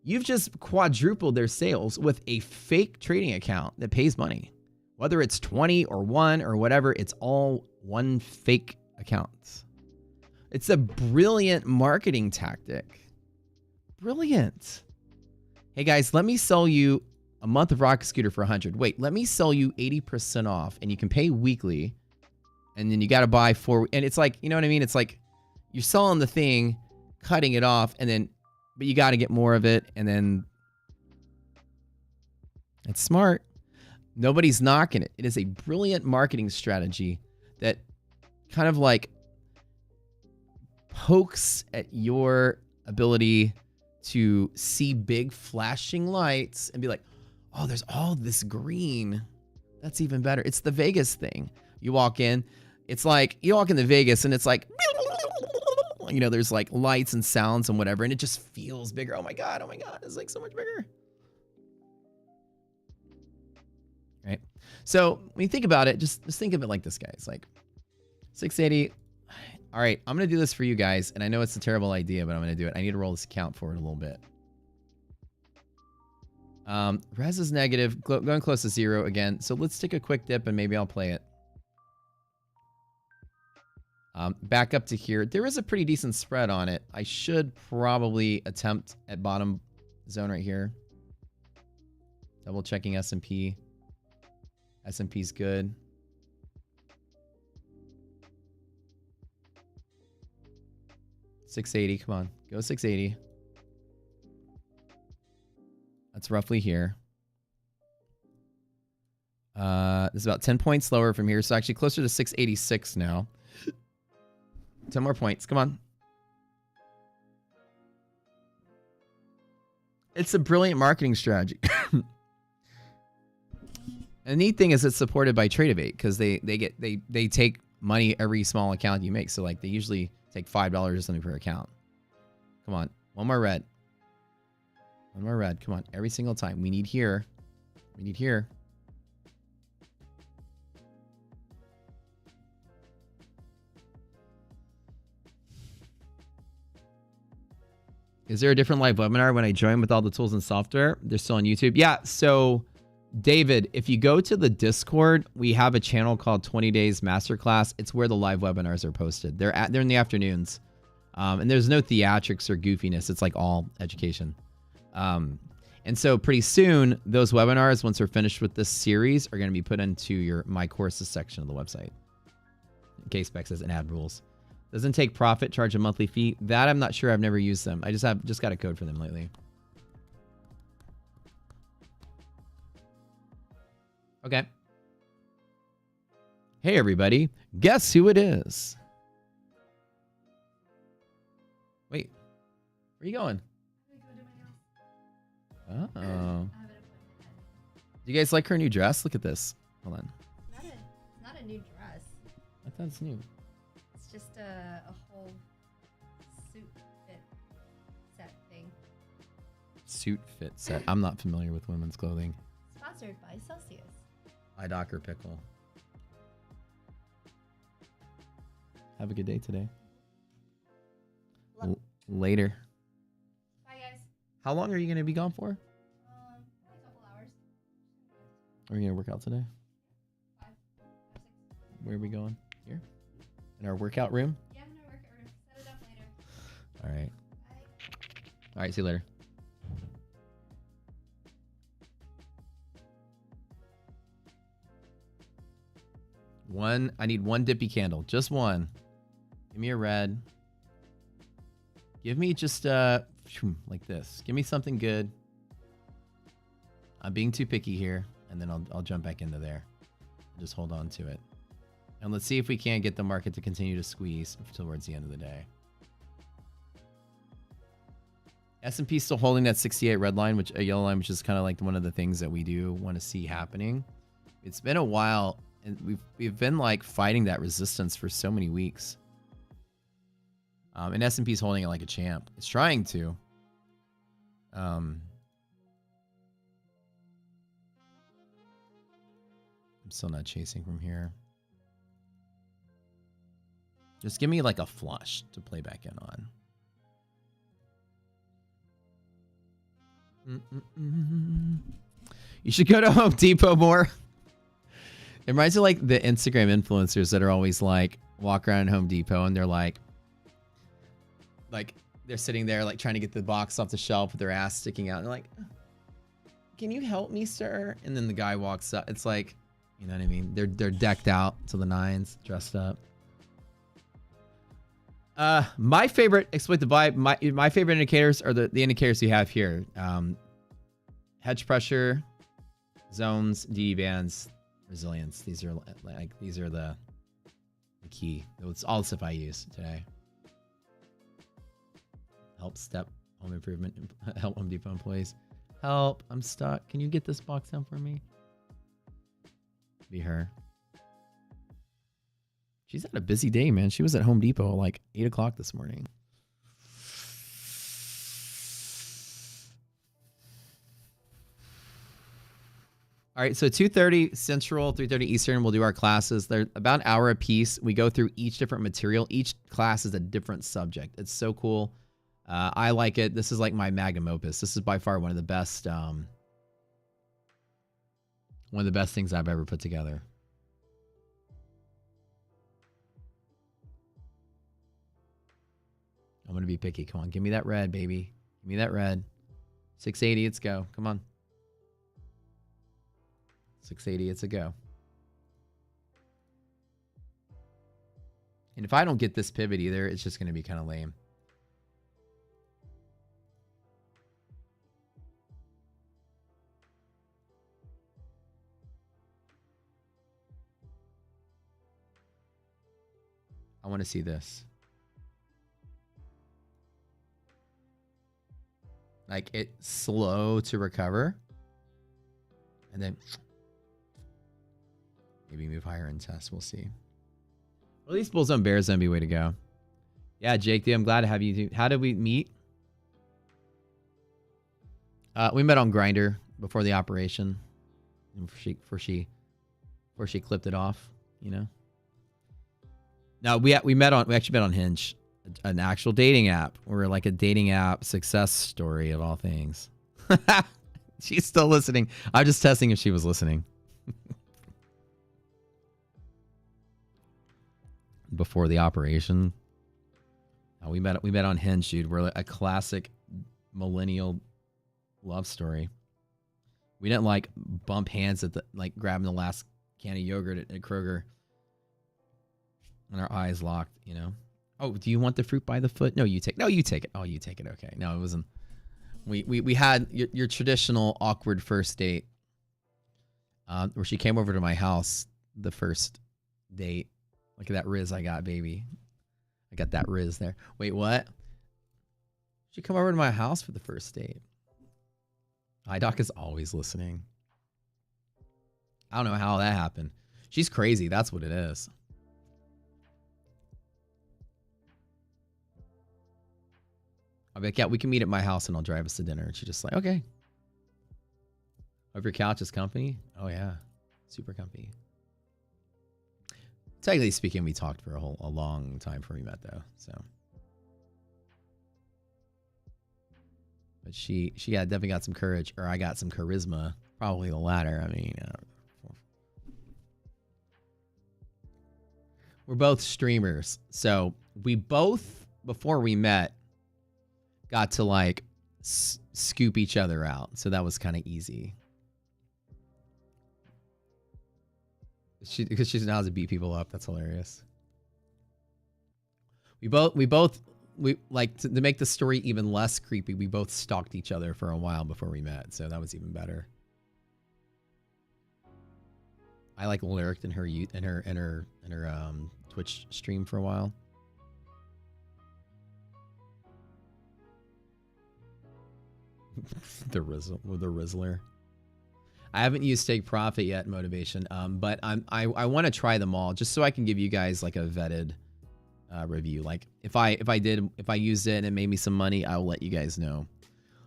You've just quadrupled their sales with a fake trading account that pays money. Whether it's 20 or 1 or whatever, it's all one fake account. It's a brilliant marketing tactic. Brilliant. Hey guys, let me sell you a month of Rocket Scooter for 100. Wait, let me sell you 80% off and you can pay weekly. And then you got to buy 4. And it's like, you know what I mean? It's like you're selling the thing, cutting it off, and then, but you got to get more of it. And then it's smart. Nobody's knocking it. It is a brilliant marketing strategy that kind of like pokes at your ability to see big flashing lights and be like, oh, there's all this green. That's even better. It's the Vegas thing. You walk in, it's like, you walk into Vegas and it's like, you know, there's like lights and sounds and whatever, and it just feels bigger. Oh my God, it's like so much bigger. Right? So when you think about it, just think of it like this, guys. Like 680. All right, I'm going to do this for you guys, and I know it's a terrible idea, but I'm going to do it. I need to roll this account forward a little bit. Res is negative, going close to 0 again. So let's take a quick dip and maybe I'll play it. Back up to here. There is a pretty decent spread on it. I should probably attempt at bottom zone right here. Double checking S&P. S&P's good. $680, come on. Go $680. That's roughly here. This is about 10 points lower from here. So actually closer to 686 now. 10 more points. Come on. It's a brilliant marketing strategy. And the neat thing is it's supported by Tradeovate because they take money every small account you make. So like they usually take $5 or something per account. Come on. One more red. One more red. Come on. Every single time. We need here. We need here. Is there a different live webinar when I join with all the tools and software? They're still on YouTube. Yeah. So David, if you go to the Discord, we have a channel called 20 Days Masterclass. It's where the live webinars are posted. They're in the afternoons. And there's no theatrics or goofiness. It's like all education. And so pretty soon, those webinars, once we're finished with this series, are going to be put into your My Courses section of the website. In case Beck says and add rules. Doesn't take profit, charge a monthly fee. That I'm not sure. I've never used them. I just got a code for them lately. Okay. Hey, everybody. Guess who it is? Wait. Where are you going? Oh. Do you guys like her new dress? Look at this. Hold on. It's not a new dress. I thought it's new. It's just a whole suit fit set thing. Suit fit set. I'm not familiar with women's clothing. Sponsored by Celsius. Hi, Docker Pickle. Have a good day today. Later. Bye, guys. How long are you going to be gone for? Probably a couple hours. Are you going to work out today? 5 or 6. Where are we going? Here? In our workout room? Yeah, I'm in our workout room. Set it up later. All right. Bye. All right, see you later. I need one dippy candle. Just one. Give me a red. Give me just like this. Give me something good. I'm being too picky here, and then I'll jump back into there. Just hold on to it. And let's see if we can't get the market to continue to squeeze towards the end of the day. S&P still holding that 68 red line, which a yellow line, which is kind of like one of the things that we do want to see happening. It's been a while, and we've been like fighting that resistance for so many weeks. And S&P's holding it like a champ. It's trying to. I'm still not chasing from here. Just give me like a flush to play back in on. You should go to Home Depot more. It reminds me of like the Instagram influencers that are always like walk around Home Depot and they're like they're sitting there like trying to get the box off the shelf with their ass sticking out. And they're like, "Can you help me, sir?" And then the guy walks up. It's like, you know what I mean? They're decked out to the nines, dressed up. My favorite exploit to buy. My favorite indicators are the indicators you have here. Hedge pressure, zones, DD bands, resilience. These are the key. It's all the stuff I use today. Help step home improvement. Help Home Depot employees. Help! I'm stuck. Can you get this box down for me? Be her. She's had a busy day, man. She was at Home Depot like 8 o'clock this morning. All right, so 2:30 Central, 3:30 Eastern, we'll do our classes. They're about an hour a piece. We go through each different material. Each class is a different subject. It's so cool. I like it. This is like my magnum opus. This is by far one of the best things I've ever put together. I'm going to be picky. Come on, give me that red, baby. Give me that red. 680, let's go. Come on. 680, it's a go. And if I don't get this pivot either, it's just going to be kind of lame. I want to see this. Like it's slow to recover. And then maybe move higher and test. We'll see. Well, at least Bulls on Bears be way to go. Yeah, Jake, dude, I'm glad to have you. How did we meet? We met on Grindr before the operation. Before she clipped it off, you know. No, we actually met on Hinge, an actual dating app. We're like a dating app success story of all things. She's still listening. I'm just testing if she was listening. Before the operation. We met on Hinge, dude. We're like a classic millennial love story. We didn't like bump hands at the like grabbing the last can of yogurt at Kroger. And our eyes locked, you know. Oh, do you want the fruit by the foot? No, you take it. Oh, you take it. Okay. No, it wasn't. We had your traditional awkward first date. Where she came over to my house the first date. Look at that Riz I got, baby. I got that Riz there. Wait, what? She come over to my house for the first date. iDoc is always listening. I don't know how that happened. She's crazy. That's what it is. I'll be like, yeah, we can meet at my house and I'll drive us to dinner. And she's just like, okay. Over your couch is company? Oh, yeah. Super comfy. Technically speaking, we talked for a long time before we met, though. So, but she definitely got some courage, or I got some charisma. Probably the latter. I mean, we're both streamers, so we both before we met got to like scoop each other out. So that was kind of easy. Because she knows how to beat people up. That's hilarious. We like to make the story even less creepy. We both stalked each other for a while before we met, so that was even better. I like lurked in her Twitch stream for a while. the Rizzler. I haven't used Take Profit yet, Motivation, but I want to try them all just so I can give you guys like a vetted review. Like if I used it and it made me some money, I will let you guys know.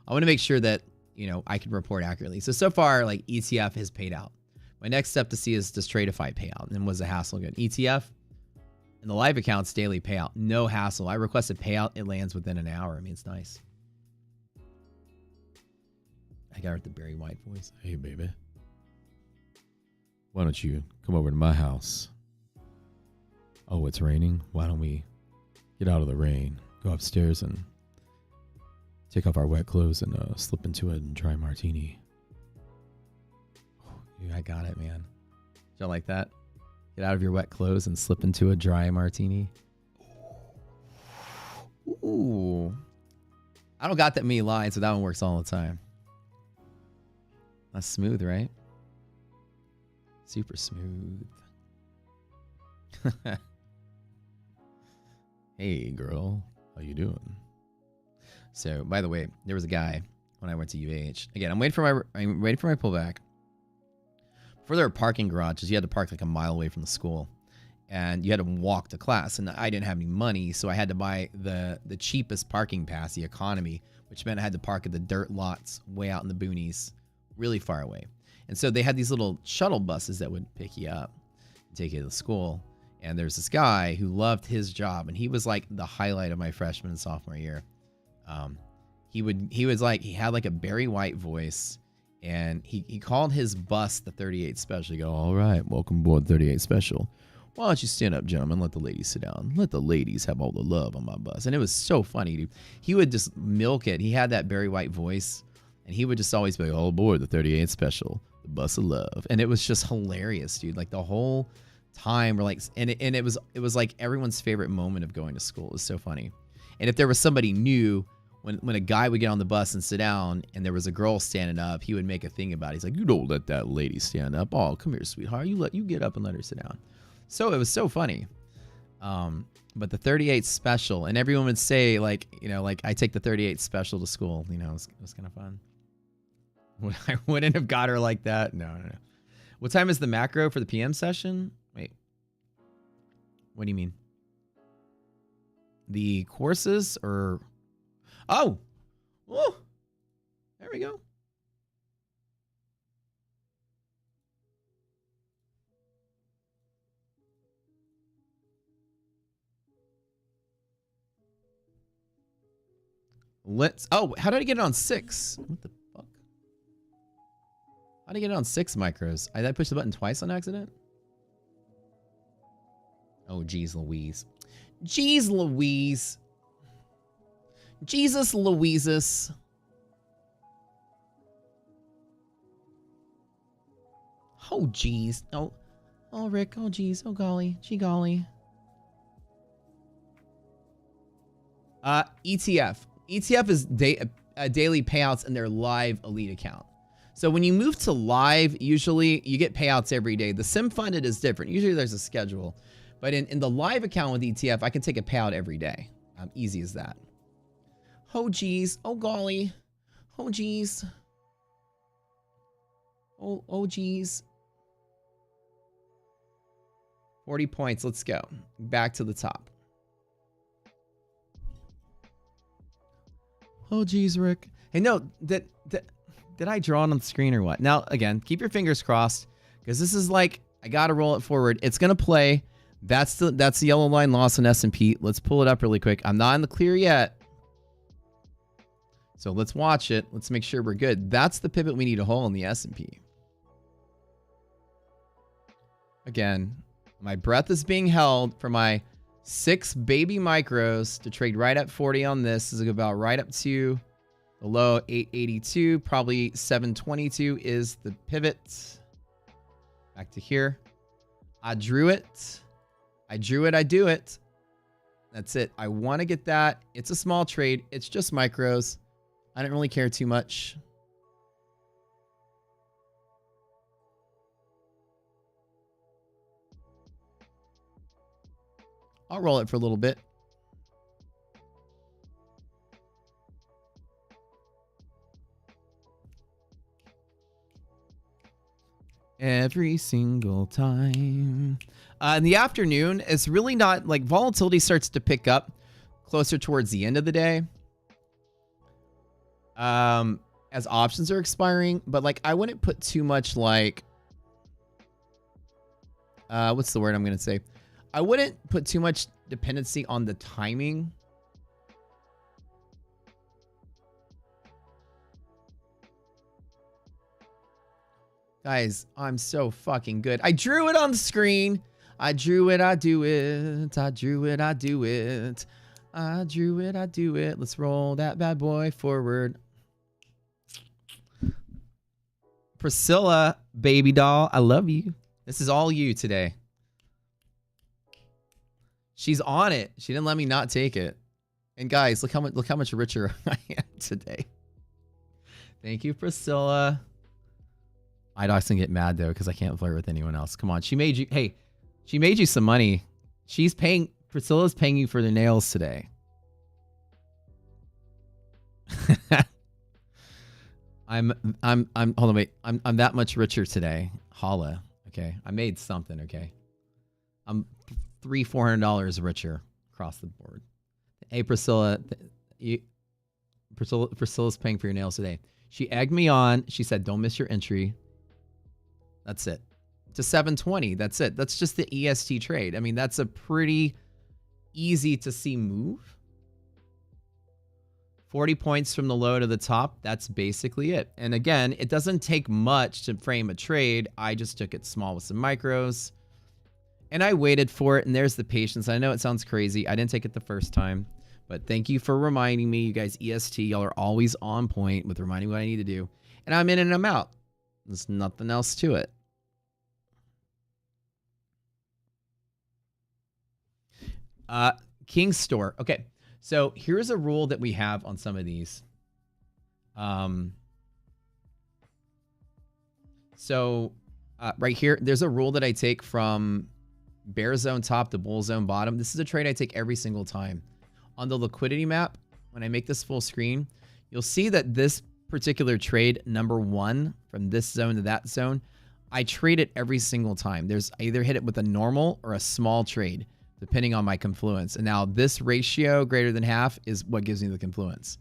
I want to make sure that, you know, I can report accurately. So far, like ETF has paid out. My next step to see is does Tradeify pay out, and was the hassle good? ETF and the live accounts daily payout, no hassle. I requested payout, it lands within an hour. I mean, it's nice. I got her with the Barry White voice. Hey, baby. Why don't you come over to my house? Oh, it's raining? Why don't we get out of the rain, go upstairs and take off our wet clothes and slip into a dry martini? I got it, man. Y'all like that? Get out of your wet clothes and slip into a dry martini. Ooh. I don't got that many lines, so that one works all the time. That's smooth, right? Super smooth. Hey, girl. How you doing? So, by the way, there was a guy when I went to UH. Again, I'm waiting for my pullback. For their parking garages, you had to park like a mile away from the school, and you had to walk to class. And I didn't have any money, so I had to buy the cheapest parking pass, the economy, which meant I had to park at the dirt lots way out in the boonies, really far away. And so they had these little shuttle buses that would pick you up and take you to the school. And there's this guy who loved his job, and he was like the highlight of my freshman and sophomore year. He had like a Barry White voice, and he called his bus the 38 Special. He go, all right, welcome aboard 38 Special. Why don't you stand up, gentlemen? Let the ladies sit down. Let the ladies have all the love on my bus. And it was so funny, dude. He would just milk it. He had that Barry White voice, and he would just always be like, all aboard the 38 Special, the bus of love. And it was just hilarious, dude. Like the whole time, we're like, and it was like everyone's favorite moment of going to school. It was so funny. And if there was somebody new, when a guy would get on the bus and sit down and there was a girl standing up, he would make a thing about it. He's like, you don't let that lady stand up. Oh, come here, sweetheart. You get up and let her sit down. So it was so funny. But the 38 Special, and everyone would say, like, you know, like I take the 38 Special to school. You know, it was kind of fun. I wouldn't have got her like that. No. What time is the macro for the PM session? Wait. What do you mean? The courses or... Oh! Whoa! There we go. How did I get it on 6? What the fuck? How did I get it on 6 micros? I pushed the button twice on accident? Oh, geez Louise. Jeez Louise. Jesus Louises. Oh, geez. Oh, Rick. Oh, geez. Oh, golly. Gee, golly. ETF. ETF is daily payouts in their live elite account. So when you move to live, usually you get payouts every day. The sim funded is different. Usually there's a schedule. But in the live account with ETF, I can take a payout every day. Easy as that. Oh, geez. Oh, golly. Oh, geez. Oh, geez. 40 points. Let's go. Back to the top. Oh, geez, Rick. Hey, no, did I draw it on the screen or what? Now, again, keep your fingers crossed, because this is like, I got to roll it forward. It's going to play. That's the yellow line loss in S&P. Let's pull it up really quick. I'm not in the clear yet. So let's watch it. Let's make sure we're good. That's the pivot we need to hold in the S&P. Again, my breath is being held for my 6 baby micros to trade right at 40 on this. This is about right up to the low 882. Probably 722 is the pivot. Back to here. I drew it. I do it. That's it. I want to get that. It's a small trade. It's just micros. I didn't really care too much. I'll roll it for a little bit. Every single time. In the afternoon, it's really not like volatility starts to pick up closer towards the end of the day. As options are expiring, but like I wouldn't put too much like what's the word I'm gonna say? I wouldn't put too much dependency on the timing. Guys, I'm so fucking good. I drew it on the screen. I drew it, I do it. I drew it, I do it. I drew it, I do it. Let's roll that bad boy forward. Priscilla, baby doll, I love you. This is all you today. She's on it. She didn't let me not take it. And guys, look how much richer I am today. Thank you, Priscilla. IDOC's gonna get mad though because I can't flirt with anyone else. Come on, she made you. Hey, she made you some money. She's paying. Priscilla's paying you for the nails today. I'm. Hold on, wait. I'm that much richer today. Holla. Okay, I made something. Okay, I'm $300-400 richer across the board. Hey, Priscilla. Priscilla's paying for your nails today. She egged me on. She said, "Don't miss your entry." That's it. To 720. That's it. That's just the EST trade. I mean, that's a pretty easy to see move. 40 points from the low to the top. That's basically it. And again, it doesn't take much to frame a trade. I just took it small with some micros. And I waited for it. And there's the patience. I know it sounds crazy. I didn't take it the first time. But thank you for reminding me. You guys, EST, y'all are always on point with reminding me what I need to do. And I'm in and I'm out. There's nothing else to it. King Store. Okay. So here's a rule that we have on some of these. Right here, there's a rule that I take from bear zone top to bull zone bottom. This is a trade I take every single time. On the liquidity map, when I make this full screen, you'll see that this particular trade, number one, from this zone to that zone, I trade it every single time. I either hit it with a normal or a small trade, depending on my confluence. And now this ratio greater than half is what gives me the confluence,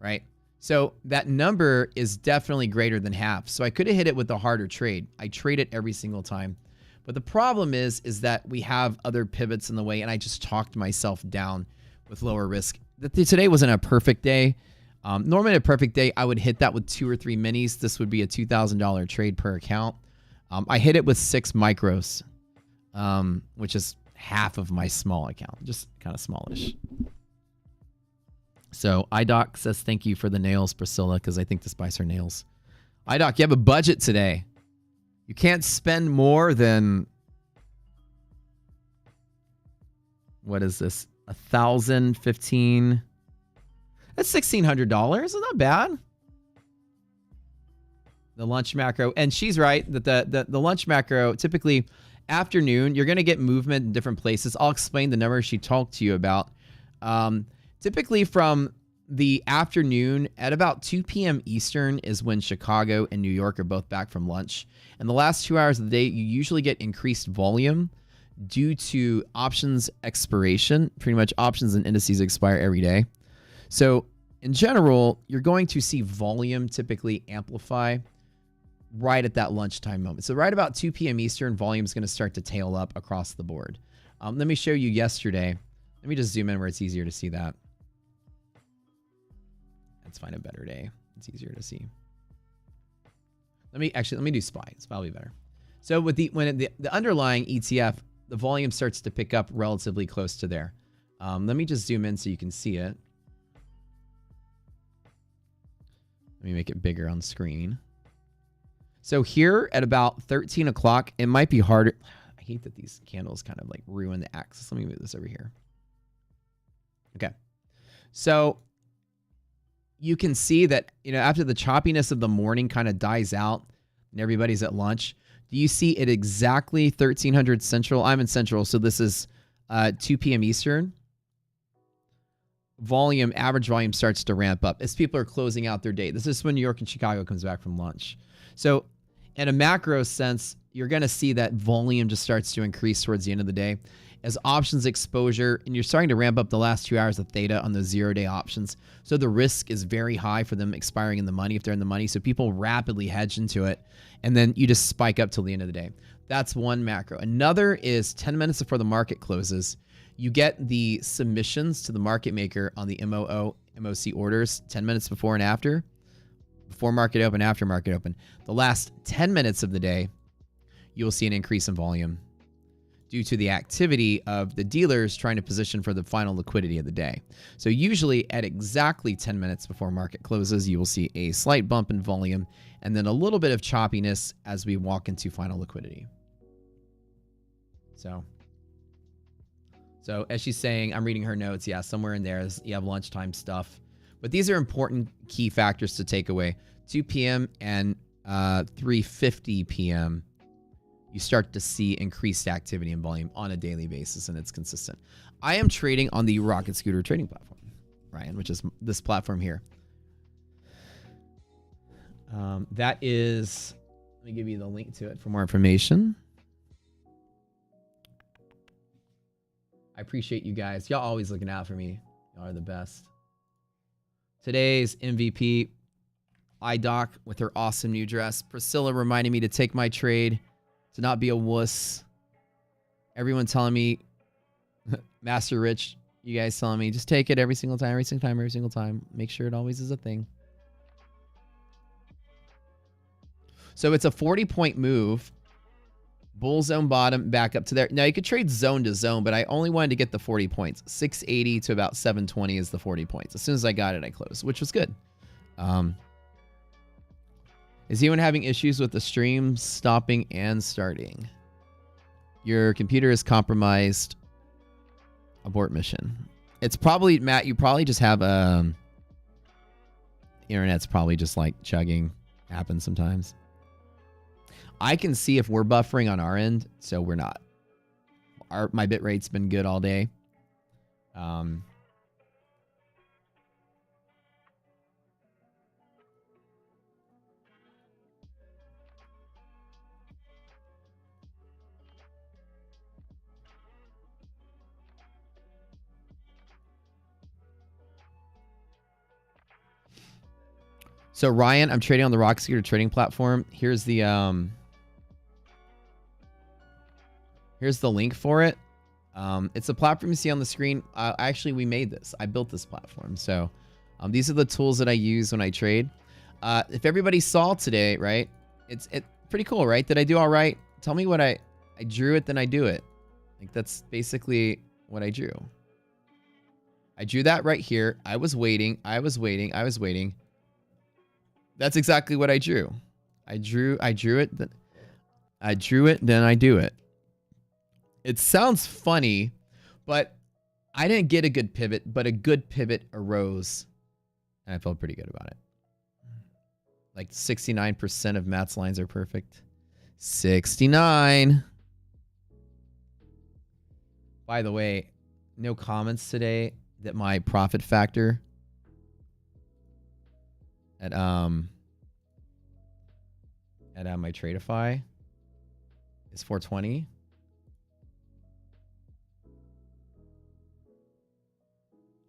right? So that number is definitely greater than half. So I could have hit it with a harder trade. I trade it every single time. But the problem is that we have other pivots in the way, and I just talked myself down with lower risk. Today wasn't a perfect day. Normally a perfect day, I would hit that with 2 or 3 minis. This would be a $2,000 trade per account. I hit it with 6 micros, which is half of my small account, just kind of smallish. So IDOC says thank you for the nails, Priscilla, because I think this buys her nails. IDOC, you have a budget today. You can't spend more than, what is this? 1,015. That's $1,600. It's not bad. The lunch macro, and she's right that the lunch macro, typically afternoon, you're going to get movement in different places. I'll explain the numbers she talked to you about. Typically from the afternoon at about 2 p.m. Eastern is when Chicago and New York are both back from lunch. And the last 2 hours of the day, you usually get increased volume due to options expiration. Pretty much options and indices expire every day. So in general, you're going to see volume typically amplify right at that lunchtime moment. So right about 2 p.m. Eastern, volume is going to start to tail up across the board. Let me show you yesterday. Let me just zoom in where it's easier to see that. Let's find a better day. It's easier to see. Let me do SPY. SPY will be better. So with the underlying ETF, the volume starts to pick up relatively close to there. Let me just zoom in so you can see it. Let me make it bigger on screen. So here at about 13 o'clock, it might be harder. I hate that these candles kind of like ruin the axis. Let me move this over here. Okay. So you can see that, after the choppiness of the morning kind of dies out and everybody's at lunch, do you see it exactly 1300 Central? I'm in Central, so this is 2 p.m. Eastern. Average volume starts to ramp up as people are closing out their day. This is when New York and Chicago comes back from lunch. So In a macro sense, you're going to see that volume just starts to increase towards the end of the day as options exposure, and you're starting to ramp up the last 2 hours of theta on those 0-day options. So the risk is very high for them expiring in the money if they're in the money. So people rapidly hedge into it, and then you just spike up till the end of the day. That's one macro. Another is 10 minutes before the market closes. You get the submissions to the market maker on the MOC orders 10 minutes before and after. Before market open, after market open. The last 10 minutes of the day, you will see an increase in volume due to the activity of the dealers trying to position for the final liquidity of the day. So usually at exactly 10 minutes before market closes, you will see a slight bump in volume and then a little bit of choppiness as we walk into final liquidity. So as she's saying, I'm reading her notes. Yeah, somewhere in there you have lunchtime stuff. But these are important key factors to take away. 2 p.m. and 3:50 p.m. you start to see increased activity and volume on a daily basis, and it's consistent. I am trading on the Rocket Scooter trading platform, Ryan, which is this platform here. That is, let me give you the link to it for more information. I appreciate you guys. Y'all always looking out for me. Y'all are the best. Today's MVP, iDoc with her awesome new dress. Priscilla reminding me to take my trade, to not be a wuss. Everyone telling me, Master Rich, you guys telling me, just take it every single time, every single time. Make sure it always is a thing. So it's a 40-point move. Bull zone bottom, back up to there. Now, you could trade zone to zone, but I only wanted to get the 40 points. 680 to about 720 is the 40 points. As soon as I got it, I closed, which was good. Is anyone having issues with the stream stopping and starting? Your computer is compromised. Abort mission. It's probably, Matt, you probably just have internet's probably just like chugging. Happens sometimes. I can see if we're buffering on our end, so we're not. My bit rate's been good all day. So Ryan, I'm trading on the Rocket Scooter trading platform. Here's the link for it. It's a platform you see on the screen. Actually, we made this. I built this platform. So these are the tools that I use when I trade. If everybody saw today, right? It's pretty cool, right? Did I do all right? Tell me what I drew it, then I do it. Like that's basically what I drew. I drew that right here. I was waiting. That's exactly what I drew. I drew it, then I do it. It sounds funny, but I didn't get a good pivot, but a good pivot arose. And I felt pretty good about it. Like 69% of Matt's lines are perfect. 69. By the way, no comments today that my profit factor at my Tradeify is 420.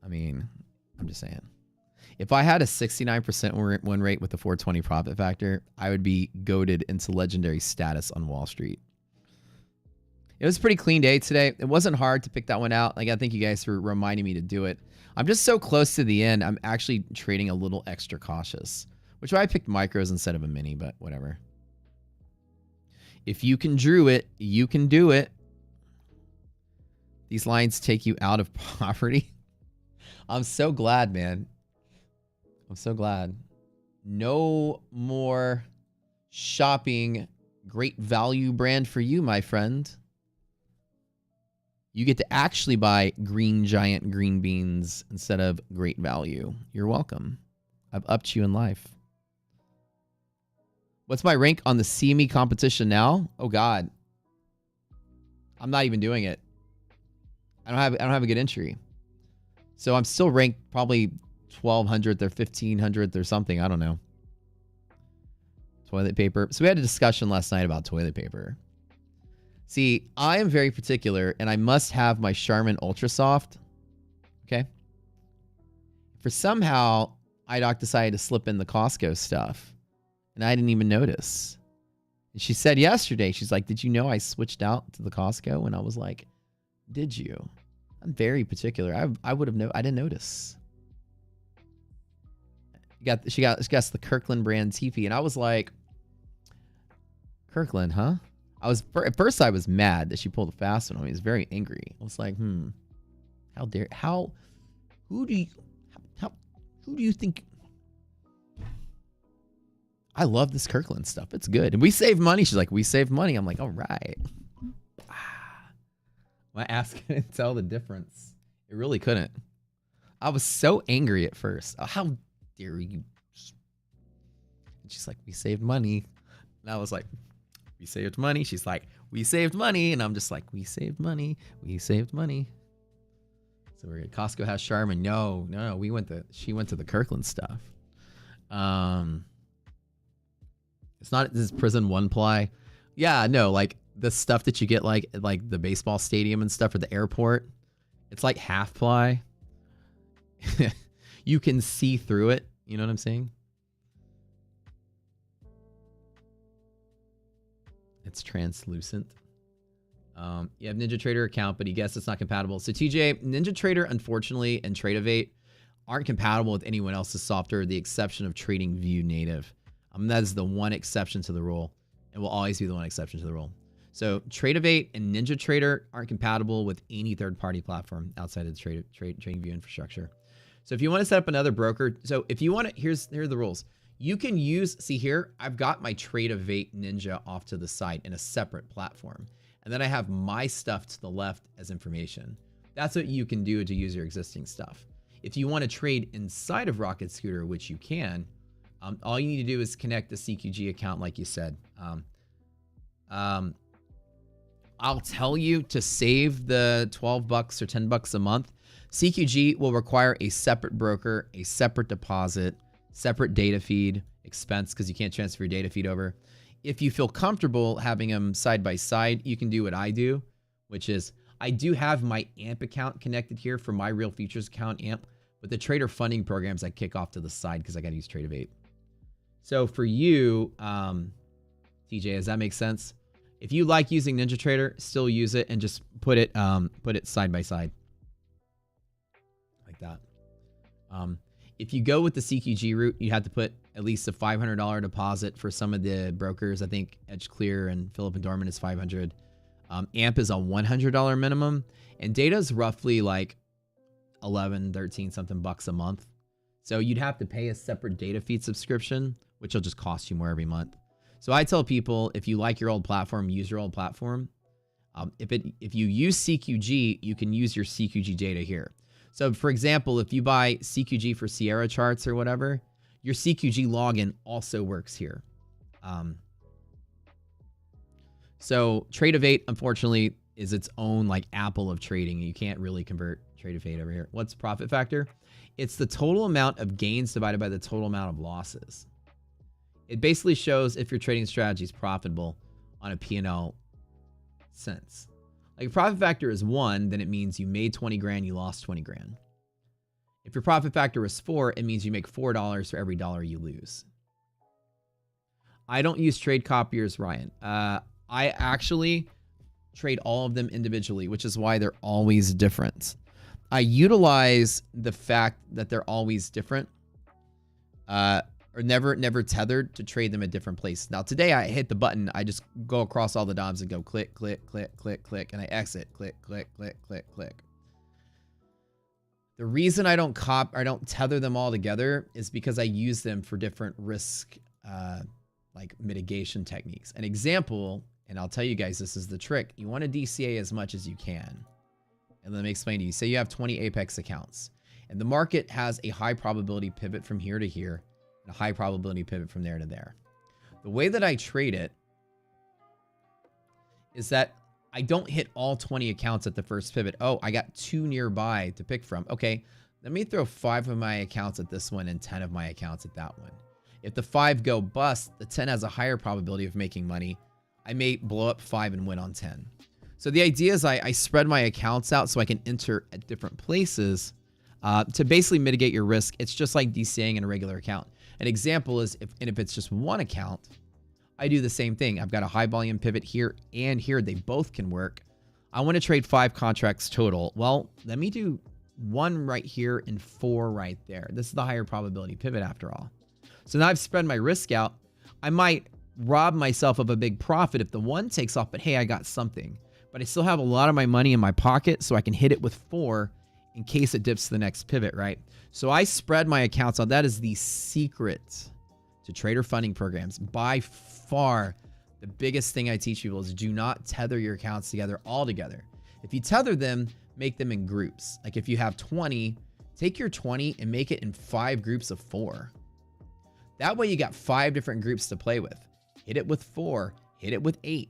I mean, I'm just saying. If I had a 69% win rate with a 420 profit factor, I would be goated into legendary status on Wall Street. It was a pretty clean day today. It wasn't hard to pick that one out. Like, I thank you guys for reminding me to do it. I'm just so close to the end. I'm actually trading a little extra cautious, which is why I picked micros instead of a mini, but whatever. If you can drew it, you can do it. These lines take you out of poverty. I'm so glad, man. I'm so glad. No more shopping. Great value brand for you, my friend. You get to actually buy green giant green beans instead of great value. You're welcome. I've upped you in life. What's my rank on the CME competition now? Oh God. I'm not even doing it. I don't have a good entry. So I'm still ranked probably 1200th or 1500th or something. I don't know. Toilet paper. So we had a discussion last night about toilet paper. See, I am very particular, and I must have my Charmin Ultra Soft. Okay. For somehow, IDOC decided to slip in the Costco stuff, and I didn't even notice. And she said yesterday, she's like, "Did you know I switched out to the Costco?" And I was like, "Did you?" I'm very particular. I would have I didn't notice. She got the Kirkland brand TV, and I was like, Kirkland, huh? At first I was mad that she pulled a fast one on me. I was very angry. I was like, who do you think? I love this Kirkland stuff. It's good. And we save money. She's like, we save money. I'm like, all right. My ass couldn't tell the difference. It really couldn't. I was so angry at first. Oh, how dare you? And she's like, we saved money. And I was like, we saved money. She's like, we saved money. And I'm just like, we saved money. We saved money. So we're at Costco has Charmin. No. She went to the Kirkland stuff. It's not this prison one ply. Yeah, no, like the stuff that you get like the baseball stadium and stuff or the airport. It's like half ply. You can see through it. You know what I'm saying? It's translucent. You have NinjaTrader account, but he guessed it's not compatible. So TJ, NinjaTrader, unfortunately, and Tradeovate aren't compatible with anyone else's software, with the exception of TradingView Native. That is the one exception to the rule. It will always be the one exception to the rule. So Tradeovate and NinjaTrader aren't compatible with any third-party platform outside of the TradingView infrastructure. So if you want to set up another broker, so if you want to, here are the rules. You can use, see here, I've got my Tradeovate Ninja off to the side in a separate platform. And then I have my stuff to the left as information. That's what you can do to use your existing stuff. If you want to trade inside of Rocket Scooter, which you can, all you need to do is connect the CQG account like you said. I'll tell you to save the 12 bucks or 10 bucks a month. CQG will require a separate broker, a separate deposit, separate data feed expense because you can't transfer your data feed over. If you feel comfortable having them side by side, you can do what I do, which is I do have my AMP account connected here for my Real Futures account, AMP, but the trader funding programs I kick off to the side because I got to use Tradeovate. So for you, TJ, does that make sense? If you like using NinjaTrader, still use it and just put it side by side like that. If you go with the CQG route, you have to put at least a $500 deposit for some of the brokers. I think Edge Clear and Philip and Dorman is $500. AMP is a $100 minimum, and data is roughly like 11, 13 something bucks a month. So you'd have to pay a separate data feed subscription, which will just cost you more every month. So I tell people, if you like your old platform, use your old platform. If you use CQG, you can use your CQG data here. So for example, if you buy CQG for Sierra charts or whatever, your CQG login also works here. So Tradeovate, unfortunately, is its own like Apple of trading. You can't really convert Tradeovate over here. What's profit factor? It's the total amount of gains divided by the total amount of losses. It basically shows if your trading strategy is profitable on a P&L sense. Like if profit factor is 1, then it means you made 20 grand, you lost 20 grand. If your profit factor is 4, it means you make $4 for every dollar you lose. I don't use trade copiers, Ryan. I actually trade all of them individually, which is why they're always different. I utilize the fact that they're always different, or never tethered to trade them at different places. Now today I hit the button, I just go across all the DOMs and go click, click, click, click, click, and I exit, click, click, click, click, click. The reason I don't tether them all together is because I use them for different risk like mitigation techniques. An example, and I'll tell you guys, this is the trick. You want to DCA as much as you can. And let me explain to you. Say you have 20 Apex accounts and the market has a high probability pivot from here to here and a high probability pivot from there to there. The way that I trade it is that I don't hit all 20 accounts at the first pivot. Oh, I got 2 nearby to pick from. Okay, let me throw 5 of my accounts at this one and 10 of my accounts at that one. If the 5 go bust, the 10 has a higher probability of making money. I may blow up 5 and win on 10. So the idea is I spread my accounts out so I can enter at different places to basically mitigate your risk. It's just like DCAing in a regular account. An example is if it's just one account, I do the same thing. I've got a high volume pivot here and here. They both can work. I want to trade 5 contracts total. Well, let me do 1 right here and 4 right there. This is the higher probability pivot after all. So now I've spread my risk out. I might rob myself of a big profit if the 1 takes off, but hey, I got something. But I still have a lot of my money in my pocket, so I can hit it with 4 in case it dips to the next pivot, right? So I spread my accounts out. That is the secret to trader funding programs. By far, the biggest thing I teach people is do not tether your accounts together all together. If you tether them, make them in groups. Like if you have 20, take your 20 and make it in 5 groups of 4. That way you got 5 different groups to play with. Hit it with 4, hit it with 8.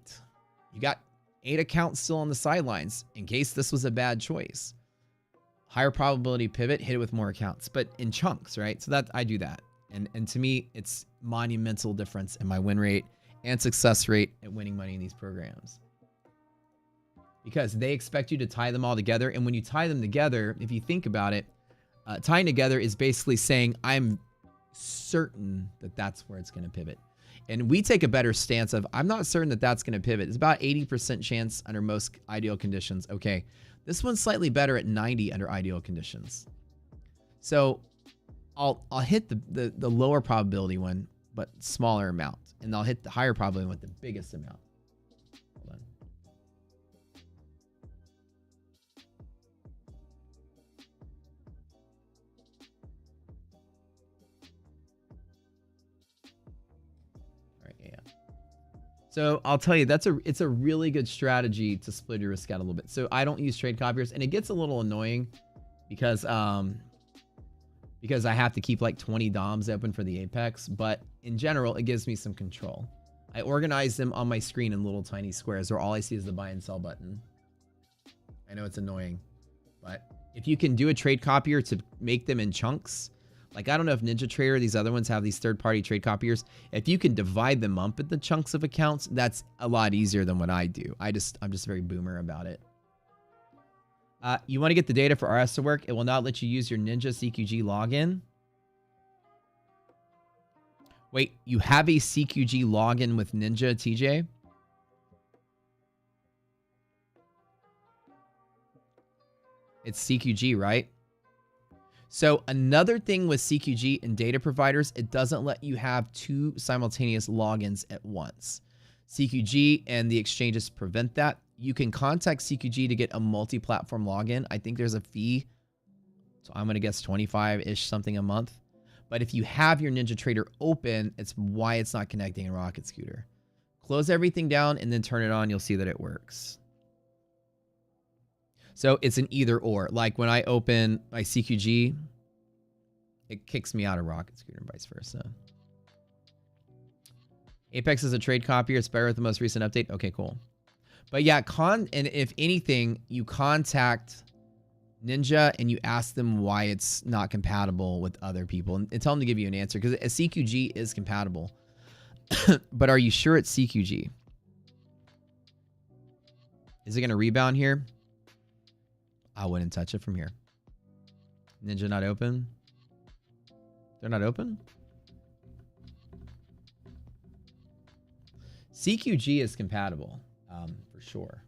You got 8 accounts still on the sidelines in case this was a bad choice. Higher probability pivot, hit it with more accounts, but in chunks, right? So that I do that. And to me, it's monumental difference in my win rate and success rate at winning money in these programs. Because they expect you to tie them all together. And when you tie them together, if you think about it, tying together is basically saying, I'm certain that that's where it's going to pivot. And we take a better stance of, I'm not certain that that's going to pivot. It's about 80% chance under most ideal conditions. Okay, this one's slightly better at 90 under ideal conditions. So I'll hit the lower probability one, but smaller amount. And I'll hit the higher probability one with the biggest amount. Hold on. All right, yeah. So I'll tell you, it's a really good strategy to split your risk out a little bit. So I don't use trade copiers, and it gets a little annoying because I have to keep like 20 DOMs open for the Apex, but in general, it gives me some control. I organize them on my screen in little tiny squares where all I see is the buy and sell button. I know it's annoying, but if you can do a trade copier to make them in chunks, like I don't know if NinjaTrader, these other ones have these third-party trade copiers. If you can divide them up into chunks of accounts, that's a lot easier than what I do. I'm just very boomer about it. You want to get the data for RS to work? It will not let you use your Ninja CQG login. Wait, you have a CQG login with Ninja, TJ? It's CQG, right? So another thing with CQG and data providers, it doesn't let you have 2 simultaneous logins at once. CQG and the exchanges prevent that. You can contact CQG to get a multi-platform login. I think there's a fee. So I'm going to guess 25-ish something a month. But if you have your NinjaTrader open, it's why it's not connecting in Rocket Scooter. Close everything down and then turn it on. You'll see that it works. So it's an either or. Like when I open my CQG, it kicks me out of Rocket Scooter and vice versa. Apex is a trade copier. It's better with the most recent update. Okay, cool. But yeah, and if anything, you contact Ninja and you ask them why it's not compatible with other people and tell them to give you an answer, because a CQG is compatible. But are you sure it's CQG? Is it going to rebound here? I wouldn't touch it from here. Ninja not open? They're not open? CQG is compatible, for sure.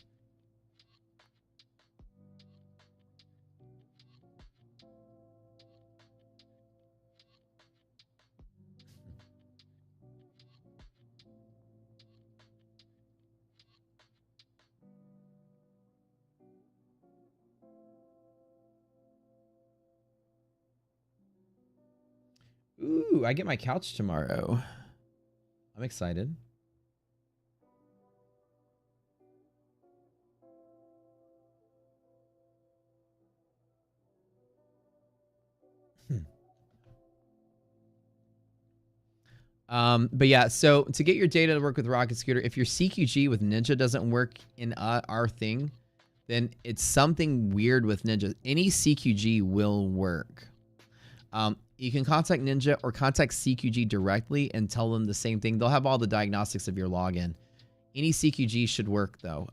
Ooh, I get my couch tomorrow. I'm excited. But yeah, so to get your data to work with Rocket Scooter, if your CQG with Ninja doesn't work in our thing, then it's something weird with Ninja. Any CQG will work. You can contact Ninja or contact CQG directly and tell them the same thing. They'll have all the diagnostics of your login. Any CQG should work though.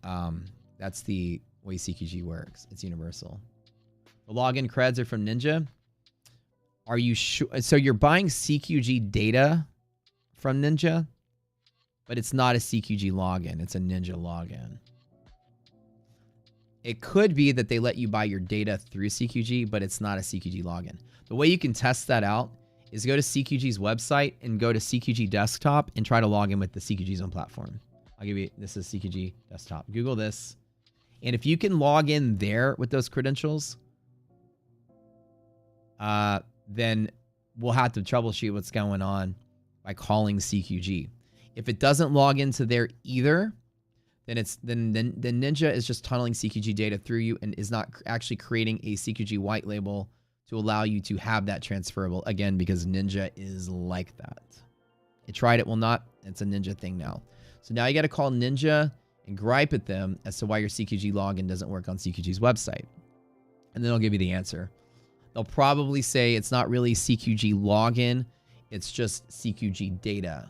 That's the way CQG works. It's universal. The login creds are from Ninja. Are you sure? So you're buying CQG data from Ninja, but it's not a CQG login. It's a Ninja login. It could be that they let you buy your data through CQG, but it's not a CQG login. The way you can test that out is go to CQG's website and go to CQG desktop and try to log in with the CQG's own platform. I'll give you, this is CQG desktop. Google this. And if you can log in there with those credentials, then we'll have to troubleshoot what's going on by calling CQG. If it doesn't log into there either, then Ninja is just tunneling CQG data through you and is not actually creating a CQG white label to allow you to have that transferable, again, because Ninja is like that. It tried, it will not. It's a Ninja thing now. So now you got to call Ninja and gripe at them as to why your CQG login doesn't work on CQG's website. And then they'll give you the answer. They'll probably say it's not really CQG login, it's just CQG data.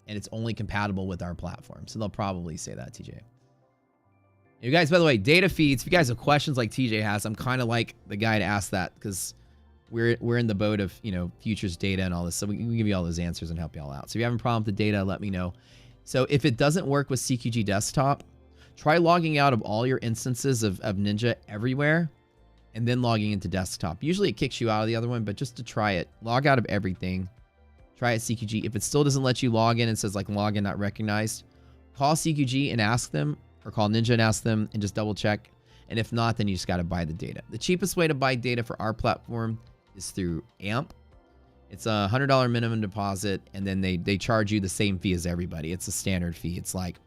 And it's only compatible with our platform. So they'll probably say that, TJ. You guys, by the way, data feeds, if you guys have questions like TJ has, I'm kind of like the guy to ask that because we're in the boat of, you know, futures data and all this. So we can give you all those answers and help you all out. So if you have a problem with the data, let me know. So if it doesn't work with CQG desktop, try logging out of all your instances of Ninja everywhere and then logging into desktop. Usually it kicks you out of the other one, but just to try it, log out of everything. Try it CQG. If it still doesn't let you log in and says like login not recognized, call CQG and ask them, or call Ninja and ask them and just double check. And if not, then you just got to buy the data. The cheapest way to buy data for our platform is through AMP. It's a $100 minimum deposit, and then they charge you the same fee as everybody. It's a standard fee. It's like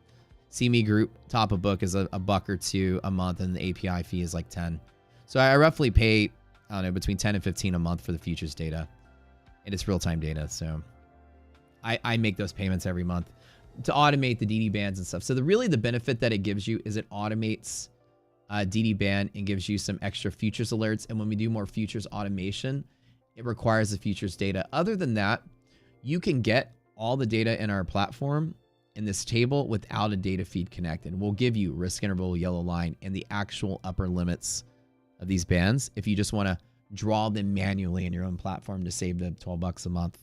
CME Group top of book is a buck or $2 a month, and the API fee is like 10. So I roughly pay, I don't know, between 10 and 15 a month for the futures data. And it's real-time data, so I make those payments every month to automate the DD bands and stuff. So really the benefit that it gives you is it automates DD band and gives you some extra futures alerts. And when we do more futures automation, it requires the futures data. Other than that, you can get all the data in our platform in this table without a data feed connected. We'll give you risk interval, yellow line, and the actual upper limits of these bands if you just want to draw them manually in your own platform to save the $12 a month.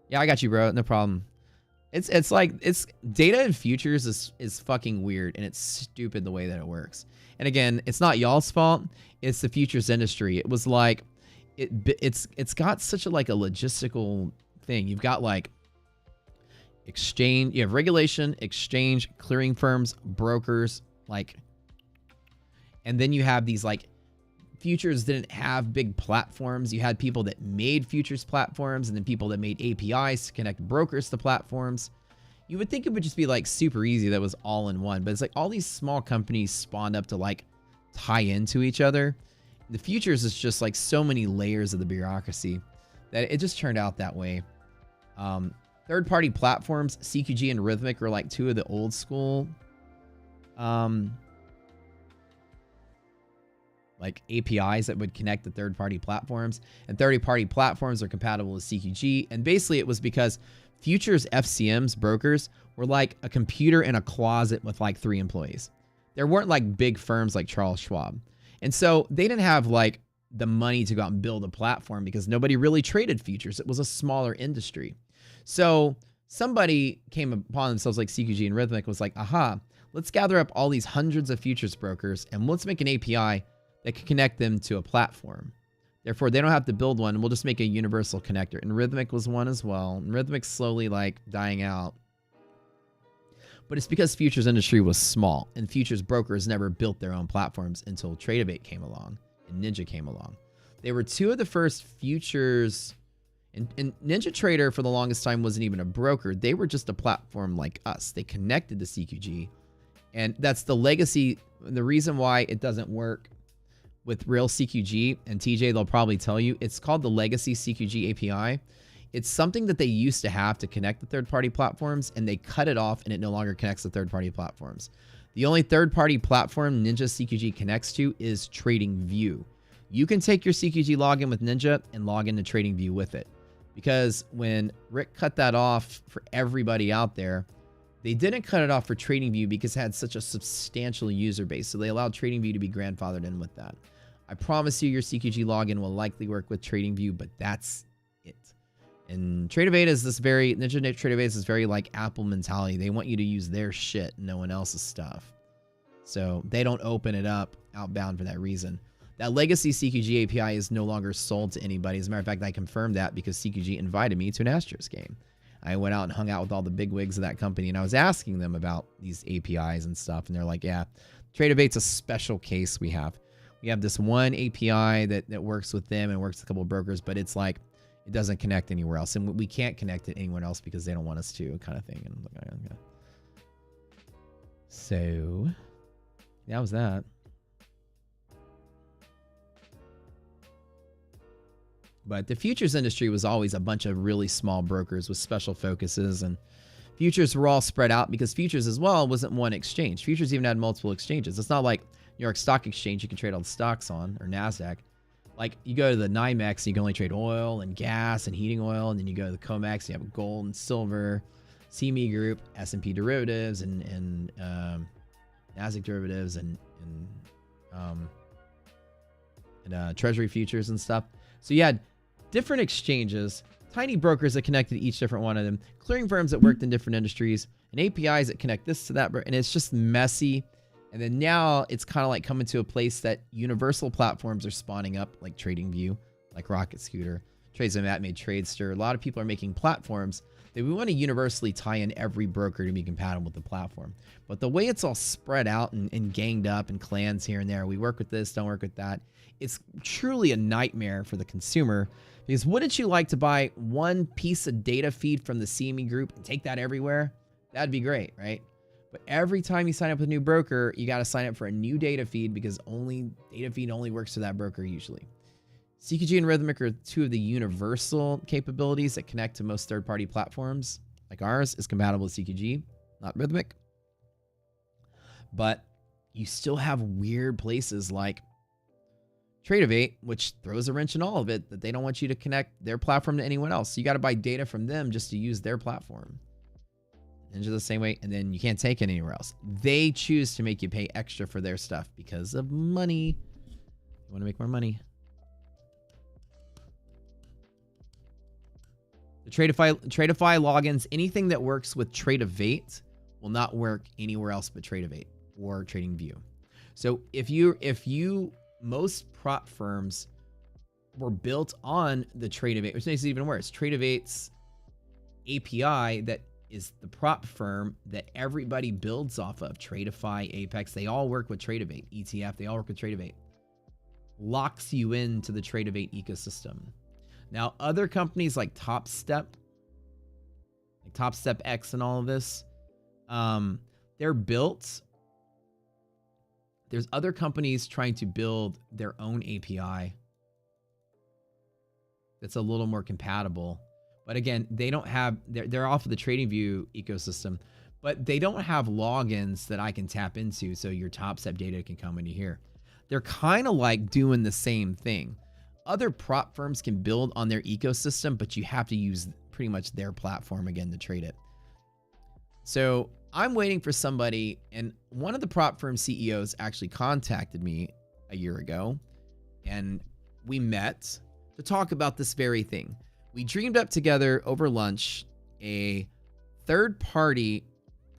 Yeah, I got you, bro. No problem. It's like, it's data and futures is fucking weird, and it's stupid the way that it works. And again, it's not y'all's fault. It's the futures industry. It was like, it's got such a like a logistical thing. You've got like exchange, you have regulation, exchange, clearing firms, brokers, like, and then you have these like futures didn't have big platforms. You had people that made futures platforms and then people that made APIs to connect brokers to platforms. You would think it would just be like super easy. That was all in one, but it's like all these small companies spawned up to like tie into each other. The futures is just like so many layers of the bureaucracy that it just turned out that way. Third-party platforms, CQG and Rhythmic are like two of the old school like APIs that would connect the third-party platforms, and third-party platforms are compatible with CQG. And basically it was because futures FCMs, brokers, were like a computer in a closet with like 3 employees. There weren't like big firms like Charles Schwab. And so they didn't have like the money to go out and build a platform because nobody really traded futures. It was a smaller industry. So somebody came upon themselves like CQG and Rhythmic was like, aha, let's gather up all these hundreds of futures brokers and let's make an API that can connect them to a platform. Therefore, they don't have to build one, and we'll just make a universal connector. And Rhythmic was one as well. And Rhythmic's slowly like dying out. But it's because futures industry was small, and futures brokers never built their own platforms until Tradeovate came along and Ninja came along. They were two of the first futures, and Ninja Trader for the longest time wasn't even a broker. They were just a platform like us. They connected to CQG, and that's the legacy. The reason why it doesn't work with real CQG, and TJ, they'll probably tell you, it's called the legacy CQG API. It's something that they used to have to connect the third-party platforms, and they cut it off, and it no longer connects to third-party platforms. The only third-party platform Ninja CQG connects to is TradingView. You can take your CQG login with Ninja and log into TradingView with it. Because when Rick cut that off for everybody out there, they didn't cut it off for TradingView because it had such a substantial user base. So they allowed TradingView to be grandfathered in with that. I promise you your CQG login will likely work with TradingView, but that's it. And Tradeovate is this very, Ninja Tradeovate is this very like Apple mentality. They want you to use their shit, no one else's stuff. So they don't open it up outbound for that reason. That legacy CQG API is no longer sold to anybody. As a matter of fact, I confirmed that because CQG invited me to an Astros game. I went out and hung out with all the big wigs of that company, and I was asking them about these APIs and stuff, and they're like, yeah, Tradeovate's a special case we have. We have this one API that works with them and works with a couple of brokers, but it's like, it doesn't connect anywhere else. And we can't connect it anywhere else because they don't want us to, kind of thing. And I'm like, okay. So, that was that. But the futures industry was always a bunch of really small brokers with special focuses, and futures were all spread out because futures as well wasn't one exchange. Futures even had multiple exchanges. It's not like New York Stock Exchange you can trade all the stocks on, or NASDAQ. Like you go to the NYMEX, you can only trade oil and gas and heating oil, and then you go to the COMEX, you have gold and silver, CME Group, S&P derivatives, and NASDAQ derivatives, and Treasury futures and stuff. So you had different exchanges, tiny brokers that connected each different one of them, clearing firms that worked in different industries, and APIs that connect this to that, and it's just messy. And then now it's kind of like coming to a place that universal platforms are spawning up, like TradingView, like Rocket Scooter, Tradesmat made Tradester. A lot of people are making platforms that we want to universally tie in every broker to be compatible with the platform. But the way it's all spread out and ganged up and clans here and there, we work with this, don't work with that. It's truly a nightmare for the consumer, because wouldn't you like to buy one piece of data feed from the CME Group and take that everywhere? That'd be great, right? But every time you sign up with a new broker, you got to sign up for a new data feed, because data feed only works for that broker usually. CQG and Rhythmic are two of the universal capabilities that connect to most third-party platforms. Like ours is compatible with CQG, not Rhythmic. But you still have weird places like Tradeovate, which throws a wrench in all of it, that they don't want you to connect their platform to anyone else. So you got to buy data from them just to use their platform. Ninja the same way, and then you can't take it anywhere else. They choose to make you pay extra for their stuff because of money. You want to make more money. The Tradeify logins, anything that works with Tradeovate will not work anywhere else but Tradeovate or TradingView. So most prop firms were built on the Tradeovate, which makes it even worse. Tradeovate's API that is the prop firm that everybody builds off of. Tradeify, Apex, they all work with Tradeovate. ETF, they all work with Tradeovate. Locks you into the Tradeovate ecosystem. Now, other companies like TopStep, like TopStep X and all of this, they're built. There's other companies trying to build their own API that's a little more compatible. But again, they don't have, they're off of the TradingView ecosystem, but they don't have logins that I can tap into so your TopStep data can come into here. They're kind of like doing the same thing. Other prop firms can build on their ecosystem, but you have to use pretty much their platform again to trade it. So I'm waiting for somebody, and one of the prop firm CEOs actually contacted me a year ago, and we met to talk about this very thing. We dreamed up together over lunch a third-party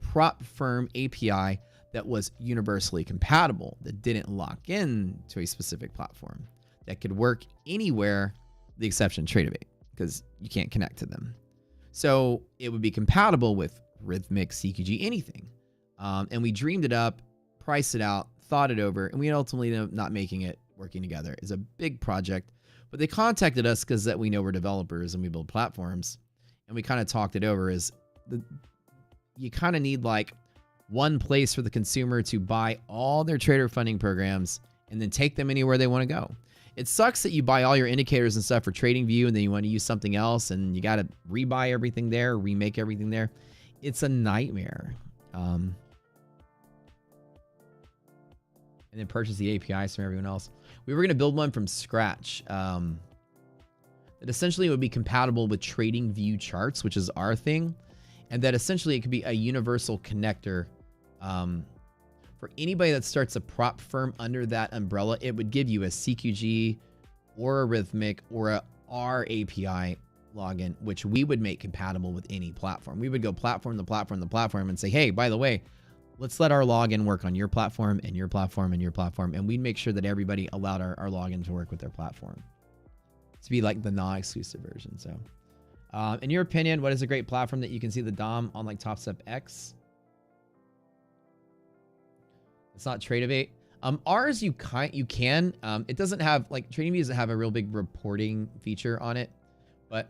prop firm API that was universally compatible, that didn't lock in to a specific platform, that could work anywhere, the exception Tradeovate, because you can't connect to them. So it would be compatible with Rhythmic, CQG, anything. And we dreamed it up, priced it out, thought it over, and we ultimately ended up not making it working together. It's a big project, but they contacted us because that we know we're developers and we build platforms, and we kind of talked it over. You kind of need like one place for the consumer to buy all their trader funding programs and then take them anywhere they want to go. It sucks that you buy all your indicators and stuff for TradingView and then you want to use something else and you got to rebuy everything there, remake everything there. It's a nightmare. And then purchase the APIs from everyone else. we were going to build one from scratch. That essentially would be compatible with trading view charts, which is our thing. And that essentially it could be a universal connector. For anybody that starts a prop firm under that umbrella, it would give you a CQG or a Rhythmic or a R API login, which we would make compatible with any platform. We would go platform to platform to platform and say, hey, by the way, let's let our login work on your platform and your platform and your platform. And we'd make sure that everybody allowed our login to work with their platform. To be like the non-exclusive version. So in your opinion, what is a great platform that you can see the DOM on like TopStep X? It's not Tradeovate. Ours you can. It doesn't have like TradingView doesn't have a real big reporting feature on it, but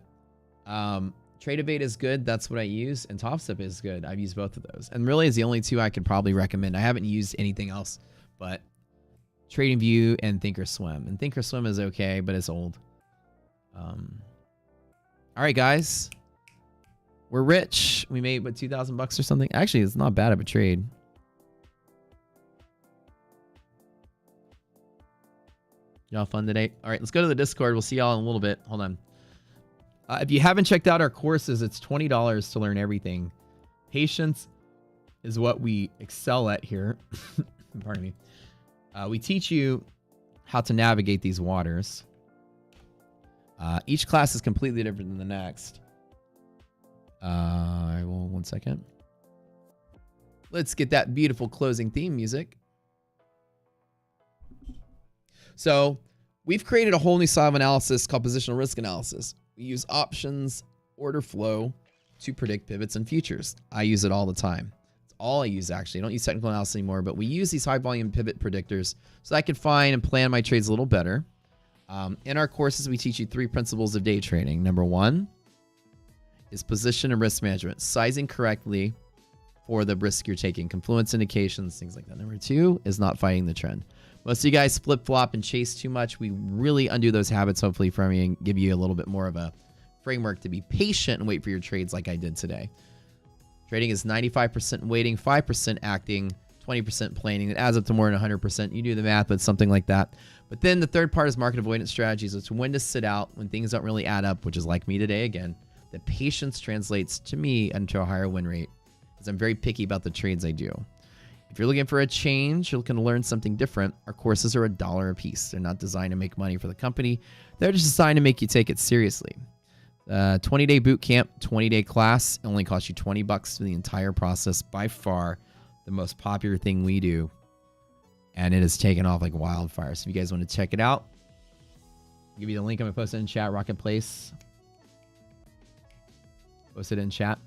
Tradeovate is good. That's what I use, and TopStep is good. I've used both of those, and really is the only two I could probably recommend. I haven't used anything else, but TradingView and Thinkorswim. And Thinkorswim is okay, but it's old. All right, guys, we're rich. We made what, $2,000 or something. Actually, it's not bad of a trade. Y'all fun today? All right, let's go to the Discord. We'll see y'all in a little bit. Hold on. If you haven't checked out our courses, it's $20 to learn everything. Patience is what we excel at here. Pardon me. We teach you how to navigate these waters. Each class is completely different than the next. I will, 1 second. Let's get that beautiful closing theme music. So we've created a whole new style of analysis called positional risk analysis. We use options, order flow to predict pivots and futures. I use it all the time. It's all I use, actually. I don't use technical analysis anymore, but we use these high volume pivot predictors so I can find and plan my trades a little better. In our courses, we teach you 3 principles of day trading. Number 1 is position and risk management, sizing correctly for the risk you're taking, confluence indications, things like that. Number 2 is not fighting the trend. Most of you guys flip-flop and chase too much. We really undo those habits, hopefully, from you and give you a little bit more of a framework to be patient and wait for your trades like I did today. Trading is 95% waiting, 5% acting, 20% planning. It adds up to more than 100%. You do the math, but it's something like that. But then the third part is market avoidance strategies. It's when to sit out when things don't really add up, which is like me today again. The patience translates to me into a higher win rate because I'm very picky about the trades I do. If you're looking for a change, you're looking to learn something different, our courses are $1 a piece. They're not designed to make money for the company. They're just designed to make you take it seriously. 20-day boot camp, 20-day class only costs you $20 for the entire process. By far, the most popular thing we do. And it has taken off like wildfire. So if you guys want to check it out, I'll give you the link. I'm going to post it in chat. Rocket Place. Post it in chat.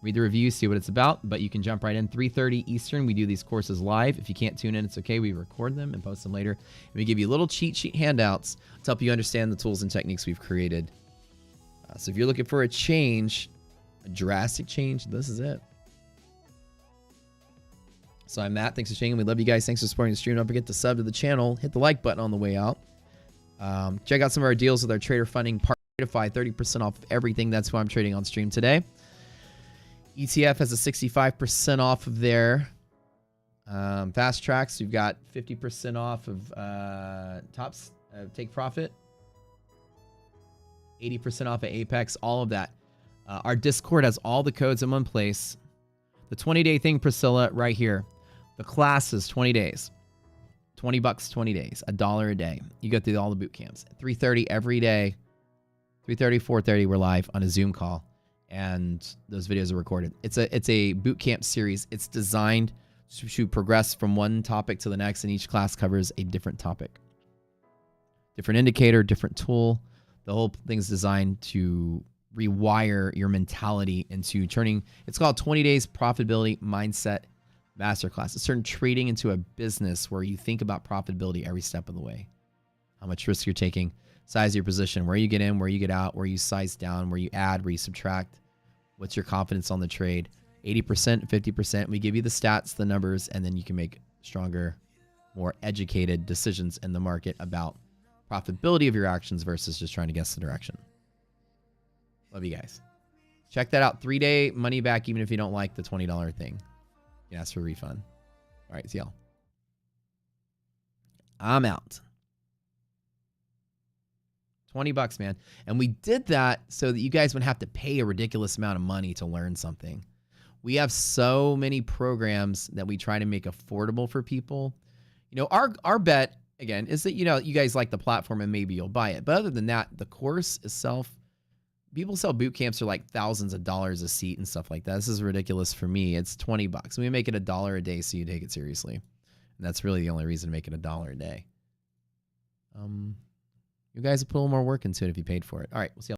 Read the review, see what it's about, but you can jump right in. 3:30 Eastern, we do these courses live. If you can't tune in, it's okay. We record them and post them later. And we give you little cheat sheet handouts to help you understand the tools and techniques we've created. So if you're looking for a change, a drastic change, this is it. So I'm Matt. Thanks for checking. We love you guys. Thanks for supporting the stream. Don't forget to sub to the channel. Hit the like button on the way out. Check out some of our deals with our trader funding. Partify, 30% off of everything. That's who I'm trading on stream today. ETF has a 65% off of their fast tracks. We've got 50% off of tops take profit, 80% off of Apex, all of that. Our Discord has all the codes in one place. The 20-day thing, Priscilla, right here. The class is 20 days. $20, 20 days, $1 a day. You go through all the boot camps. 3:30 every day. 3:30, 4:30, we're live on a Zoom call. And those videos are recorded. It's a boot camp series. It's designed to progress from one topic to the next, and each class covers a different topic. Different indicator, different tool. The whole thing's designed to rewire your mentality into turning, it's called 20 Days Profitability Mindset Masterclass. It's turning trading into a business where you think about profitability every step of the way. How much risk you're taking, size your position, where you get in, where you get out, where you size down, where you add, where you subtract. What's your confidence on the trade? 80%, 50%. We give you the stats, the numbers, and then you can make stronger, more educated decisions in the market about profitability of your actions versus just trying to guess the direction. Love you guys. Check that out. 3-day money back, even if you don't like the $20 thing. You can ask for a refund. All right, see y'all. I'm out. $20, man. And we did that so that you guys wouldn't have to pay a ridiculous amount of money to learn something. We have so many programs that we try to make affordable for people. You know, our bet, again, is that, you know, you guys like the platform and maybe you'll buy it. But other than that, the course itself, people sell boot camps for like thousands of dollars a seat and stuff like that. This is ridiculous for me. It's $20. We make it $1 a day so you take it seriously. And that's really the only reason to make it $1 a day. You guys would put a little more work into it if you paid for it. All right, we'll see how